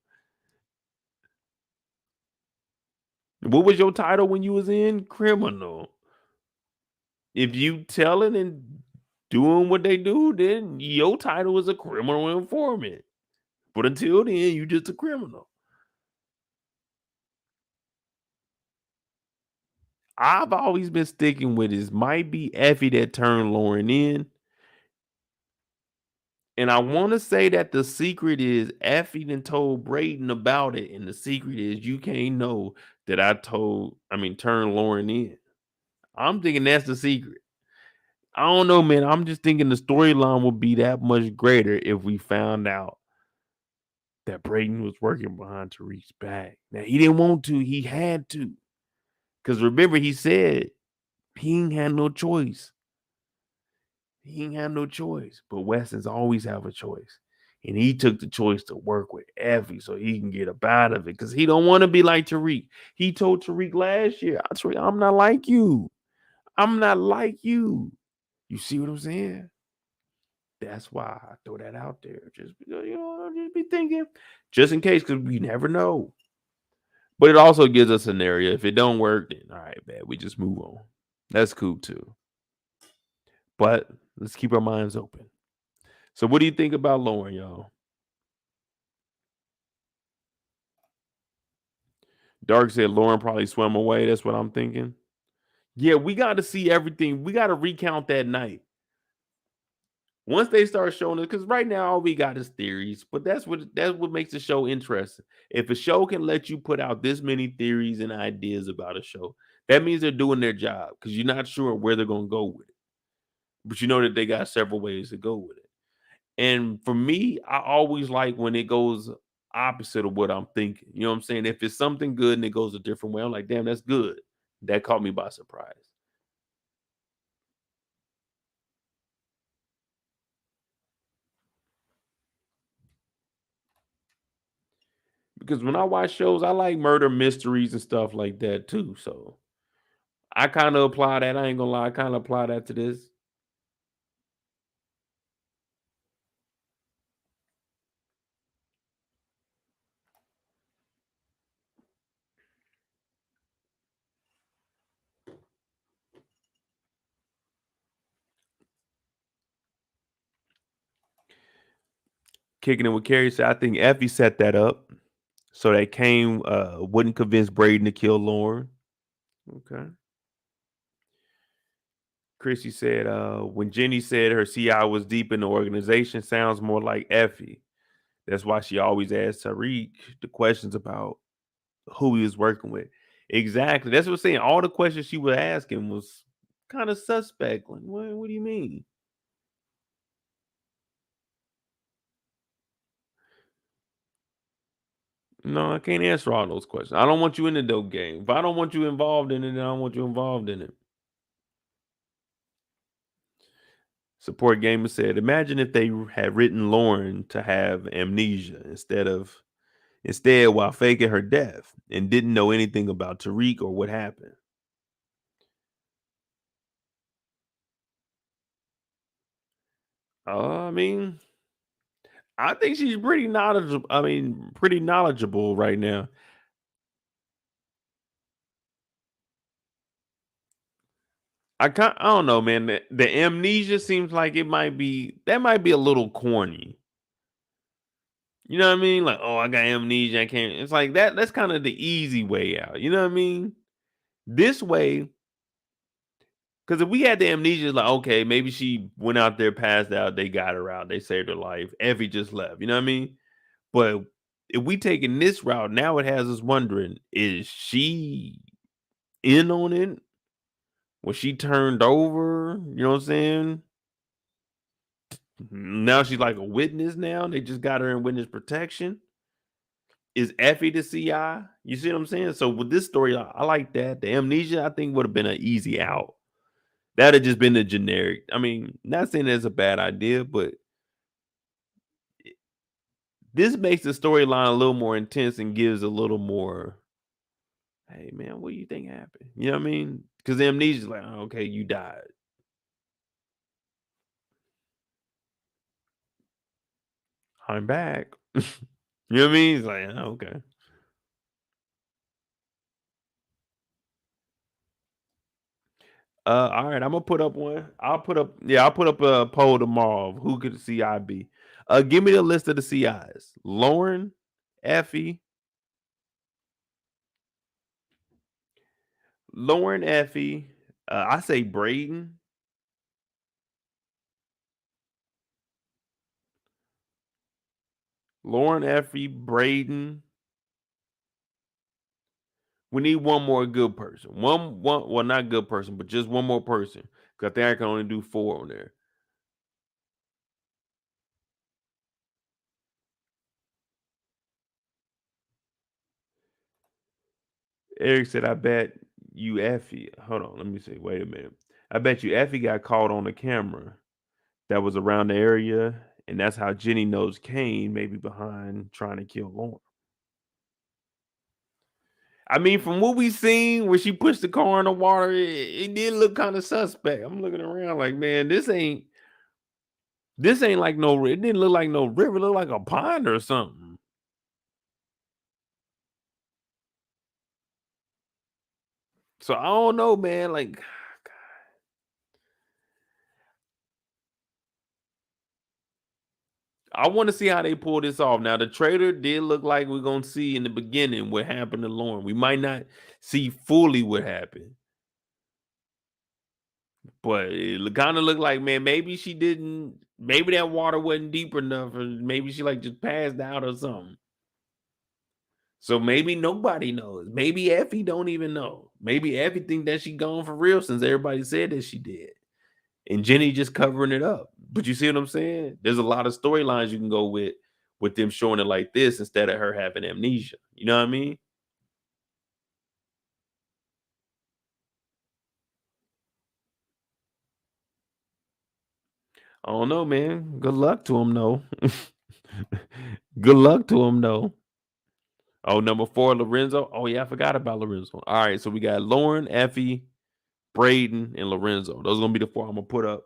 What was your title when you was in? Criminal. If you telling and doing what they do, then your title is a criminal informant. But until then, you just a criminal. I've always been sticking with this. Might be Effie that turned Lauren in. And I want to say that the secret is Effie done told Brayden about it. And the secret is you can't know that turned Lauren in. I'm thinking that's the secret. I don't know, man. I'm just thinking the storyline would be that much greater if we found out that Brayden was working behind Tariq's back. Now, he didn't want to. He had to. Because remember, he said he ain't had no choice. He ain't have no choice. But Weston's always have a choice. And he took the choice to work with Effie so he can get up out of it. Because he don't want to be like Tariq. He told Tariq last year, I'm not like you. I'm not like you. You see what I'm saying? That's why I throw that out there. Just because, just be thinking. Just in case, because we never know. But it also gives us a scenario. If it don't work, then all right, man, we just move on. That's cool too. But let's keep our minds open. So what do you think about Lauren, y'all? Dark said Lauren probably swam away. That's what I'm thinking. Yeah, we got to see everything. We got to recount that night. Once they start showing it, because right now all we got is theories, but that's what makes the show interesting. If a show can let you put out this many theories and ideas about a show, that means they're doing their job because you're not sure where they're going to go with it. But you know that they got several ways to go with it. And for me, I always like when it goes opposite of what I'm thinking. You know what I'm saying? If it's something good and it goes a different way, I'm like, damn, that's good. That caught me by surprise. Because when I watch shows, I like murder mysteries and stuff like that too. So I kind of apply that. I ain't gonna lie, I kind of apply that to this. Kicking it with Carrie said, I think Effie set that up so that Kane wouldn't convince Brayden to kill Lauren. Okay. Chrissy said, when Jenny said her CI was deep in the organization, sounds more like Effie. That's why she always asked Tariq the questions about who he was working with. Exactly. That's what I'm saying. All the questions she was asking was kind of suspect. Like, what do you mean? No, I can't answer all those questions. I don't want you in the dope game. If I don't want you involved in it, then I don't want you involved in it. Support Gamer said, imagine if they had written Lauren to have amnesia instead while faking her death and didn't know anything about Tariq or what happened. I mean, I think she's pretty knowledgeable. Pretty knowledgeable right now. I don't know, man. The amnesia seems like that might be a little corny. You know what I mean? Like, oh, I got amnesia. I can't. It's like that. That's kind of the easy way out. You know what I mean? This way, because if we had the amnesia, like, okay, maybe she went out there, passed out, they got her out, they saved her life. Effie just left. You know what I mean? But if we taking this route, now it has us wondering: is she in on it? Was she turned over? You know what I'm saying? Now she's like a witness now. They just got her in witness protection. Is Effie the CI? You see what I'm saying? So with this story, I like that. The amnesia, I think, would have been an easy out. That had just been the generic. I mean, not saying it's a bad idea, but this makes the storyline a little more intense and gives a little more, hey, man, what do you think happened? You know what I mean? Because the amnesia is like, oh, okay, you died. I'm back. You know what I mean? It's like, oh, okay. All right, I'm gonna put up one. I'll put up a poll tomorrow of who could the CI be. Give me the list of the CIs. Lauren, Effie, I say Brayden. Lauren, Effie, Brayden. We need one more good person. One, well, not good person, but just one more person. Because I think I can only do 4 on there. Eric said, I bet you Effie. Hold on, let me see. Wait a minute. I bet you Effie got caught on the camera that was around the area, and that's how Jenny knows Kane may be behind trying to kill Lauren. I mean, from what we seen where she pushed the car in the water, it did look kind of suspect. I'm looking around like, man, this ain't like no, it didn't look like no river, it looked like a pond or something. So I don't know, man. Like, I want to see how they pull this off. Now, the trailer did look like we're going to see in the beginning what happened to Lauren. We might not see fully what happened. But it kind of looked like, man, maybe that water wasn't deep enough, or maybe she like just passed out or something. So maybe nobody knows. Maybe Effie don't even know. Maybe Effie think that she gone for real since everybody said that she did. And Jenny just covering it up. But you see what I'm saying? There's a lot of storylines you can go with them showing it like this instead of her having amnesia. You know what I mean? I don't know, man. Good luck to him, though. Good luck to him, though. Oh, number 4, Lorenzo. Oh, yeah, I forgot about Lorenzo. All right, so we got Lauren, Effie, Brayden, and Lorenzo. Those are going to be the 4 I'm going to put up.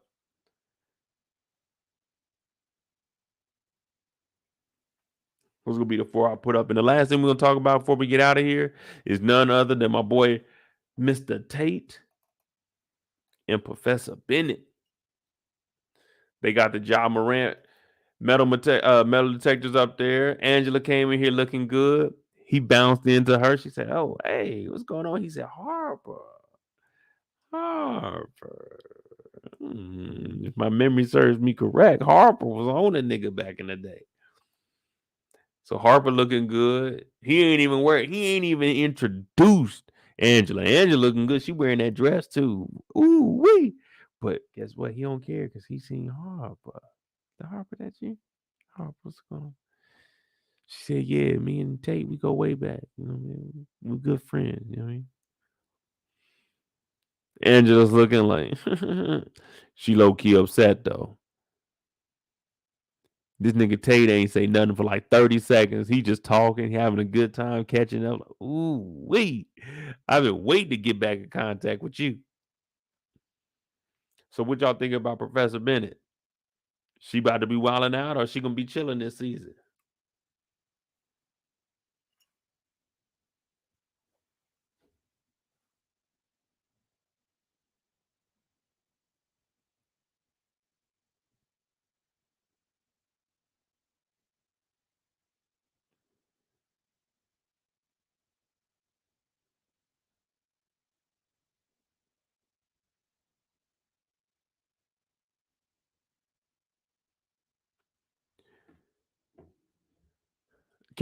Those are going to be the 4 I put up. And the last thing we're going to talk about before we get out of here is none other than my boy, Mr. Tate and Professor Bennett. They got the Ja Morant metal detectors up there. Angela came in here looking good. He bounced into her. She said, oh, hey, what's going on? He said, Harper. If my memory serves me correct, Harper was on a nigga back in the day. So Harper looking good. He ain't even introduced Angela. Angela looking good. She wearing that dress too. Ooh wee. But guess what? He don't care because he seen Harper. The Harper that you? Harper's going. She said, yeah, me and Tate, we go way back. You know what I mean? We're good friends. You know what I mean? Angela's looking like she low-key upset though. This nigga Tate ain't say nothing for like 30 seconds. He just talking, having a good time, catching up. Like, ooh, wait. I've been waiting to get back in contact with you. So what y'all think about Professor Bennett? She about to be wilding out or she gonna be chilling this season?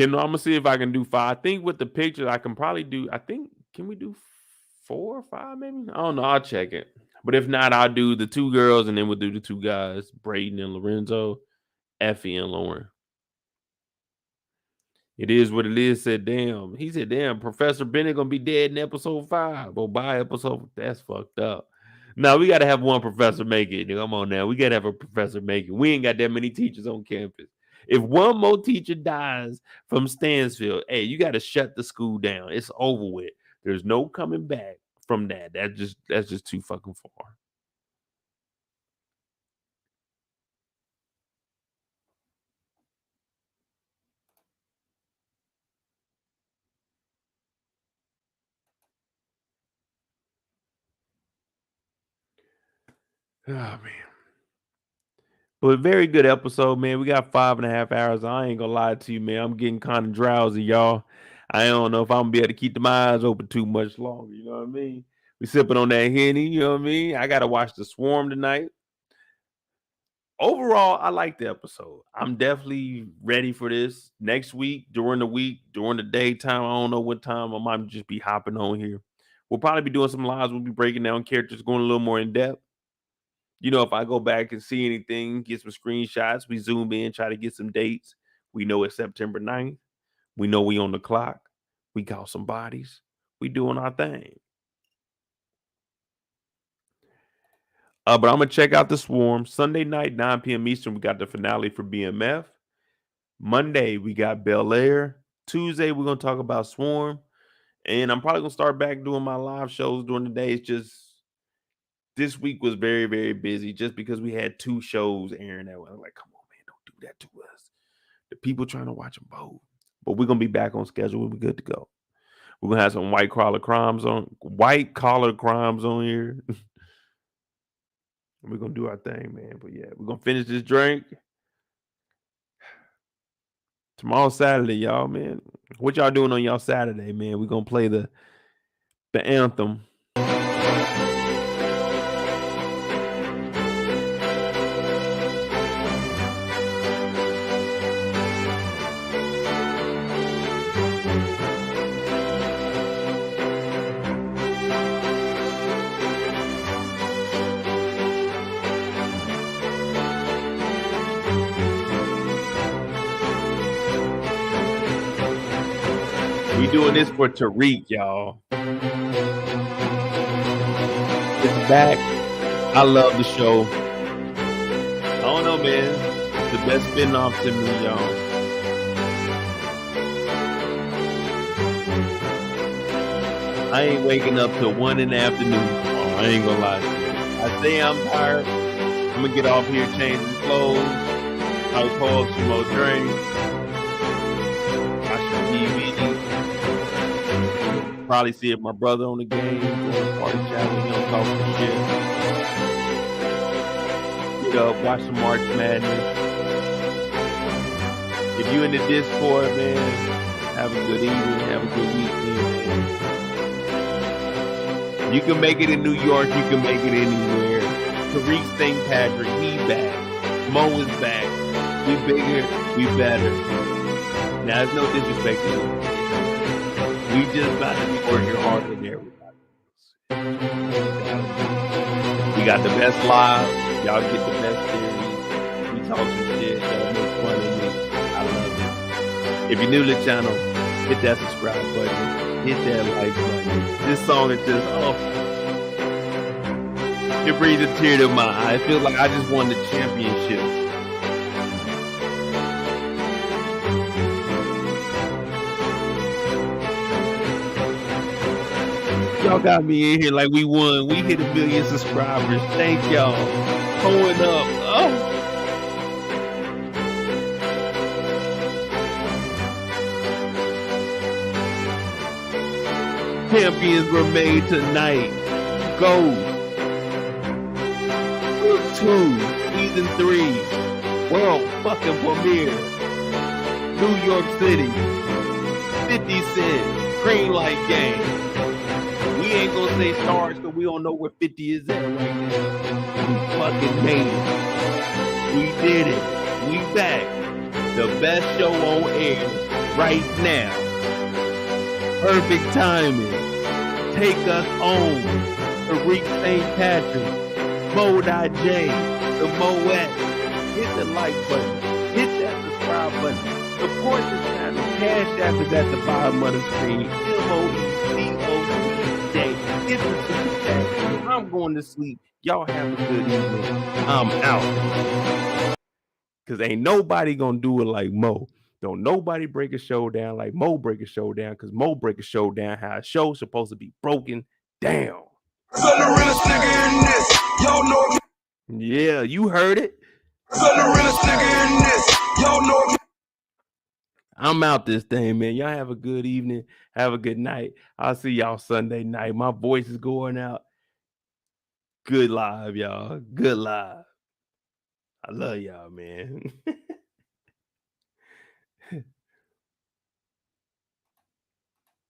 I'm gonna see if I can do 5. I think with the pictures, I can probably do. Can we do 4 or 5? Maybe I don't know. I'll check it. But if not, I'll do the 2 girls, and then we'll do the 2 guys, Brayden and Lorenzo, Effie and Lauren. It is what it is. Said damn. He said damn. Professor Bennett gonna be dead in episode 5 or by episode. That's fucked up. Now we gotta have one professor make it. Come on now, we gotta have a professor make it. We ain't got that many teachers on campus. If one more teacher dies from Stansfield, hey, you got to shut the school down. It's over with. There's no coming back from that. That's just too fucking far. Oh man. But very good episode, man. We got 5.5 hours. I ain't gonna lie to you, man. I'm getting kind of drowsy, y'all. I don't know if I'm gonna be able to keep my eyes open too much longer. You know what I mean? We sipping on that Henny. You know what I mean? I gotta watch The Swarm tonight. Overall, I like the episode. I'm definitely ready for this. Next week, during the daytime, I don't know what time. I might just be hopping on here. We'll probably be doing some lives. We'll be breaking down characters, going a little more in depth. You know, if I go back and see anything, get some screenshots, we zoom in, try to get some dates. We know it's September 9th. We know we on the clock. We got some bodies. We doing our thing. But I'm going to check out The Swarm. Sunday night, 9 p.m. Eastern, we got the finale for BMF. Monday, we got Bel Air. Tuesday, we're going to talk about Swarm. And I'm probably going to start back doing my live shows during the day. It's just, this week was very, very busy just because we had 2 shows airing that way. I'm like, come on, man, don't do that to us. The people trying to watch them both. But we're going to be back on schedule. We'll be good to go. We're going to have some white collar crimes on here. We're going to do our thing, man. But yeah, we're going to finish this drink. Tomorrow's Saturday, y'all, man. What y'all doing on y'all Saturday, man? We're going to play the anthem. We doing this for Tariq, y'all. It's back. I love the show. I don't know, man. It's the best spin-off to me, y'all. I ain't waking up till 1 in the afternoon. I ain't gonna lie to you. I say I'm tired. I'm gonna get off here, change the clothes. I'll pull up some more drinks. Watch some TV. Probably see if my brother on the game, party chat with him, talk some shit. Get up, watch some March Madness. If you in the Discord, man, have a good evening, have a good weekend, man. You can make it in New York, you can make it anywhere. Tariq St. Patrick, he back. Mo is back. We bigger, we better. Now, there's no disrespect to him. We just about to be working harder than everybody else. We got the best live. Y'all get the best series. We talk some shit. Y'all make fun of me. I love it. If you're new to the channel, hit that subscribe button, hit that like button. This song is just, it brings a tear to my eye. I feel like I just won the championship. Y'all got me in here like we won. We hit 1 million subscribers. Thank y'all. Pulling up. Oh. Champions were made tonight. Go. Book 2, Season 3, World fucking premiere. New York City. 50 Cent. Green Light Gang. We ain't gonna say STARZ because we don't know where 50 is at right now. We fucking made it. We did it. We back. The best show on air right now. Perfect timing. Take us on. Tariq St. Patrick. MoedotJ. The Moet. Hit the like button. Hit that subscribe button. Support the channel. CASHAPP is at the bottom of the screen. MoedotJ. Get the super chat. I'm going to sleep. Y'all have a good evening. I'm out. Because ain't nobody going to do it like Mo. Don't nobody break a show down like Mo break a show down, because Mo break a show down how a show's supposed to be broken down. I'm the realest nigga in this. Y'all know. Yeah, you heard it. I'm the realest nigga in this. Y'all know. I'm out this thing, man. Y'all have a good evening. Have a good night. I'll see y'all Sunday night. My voice is going out. Good live, y'all. Good live. I love y'all, man.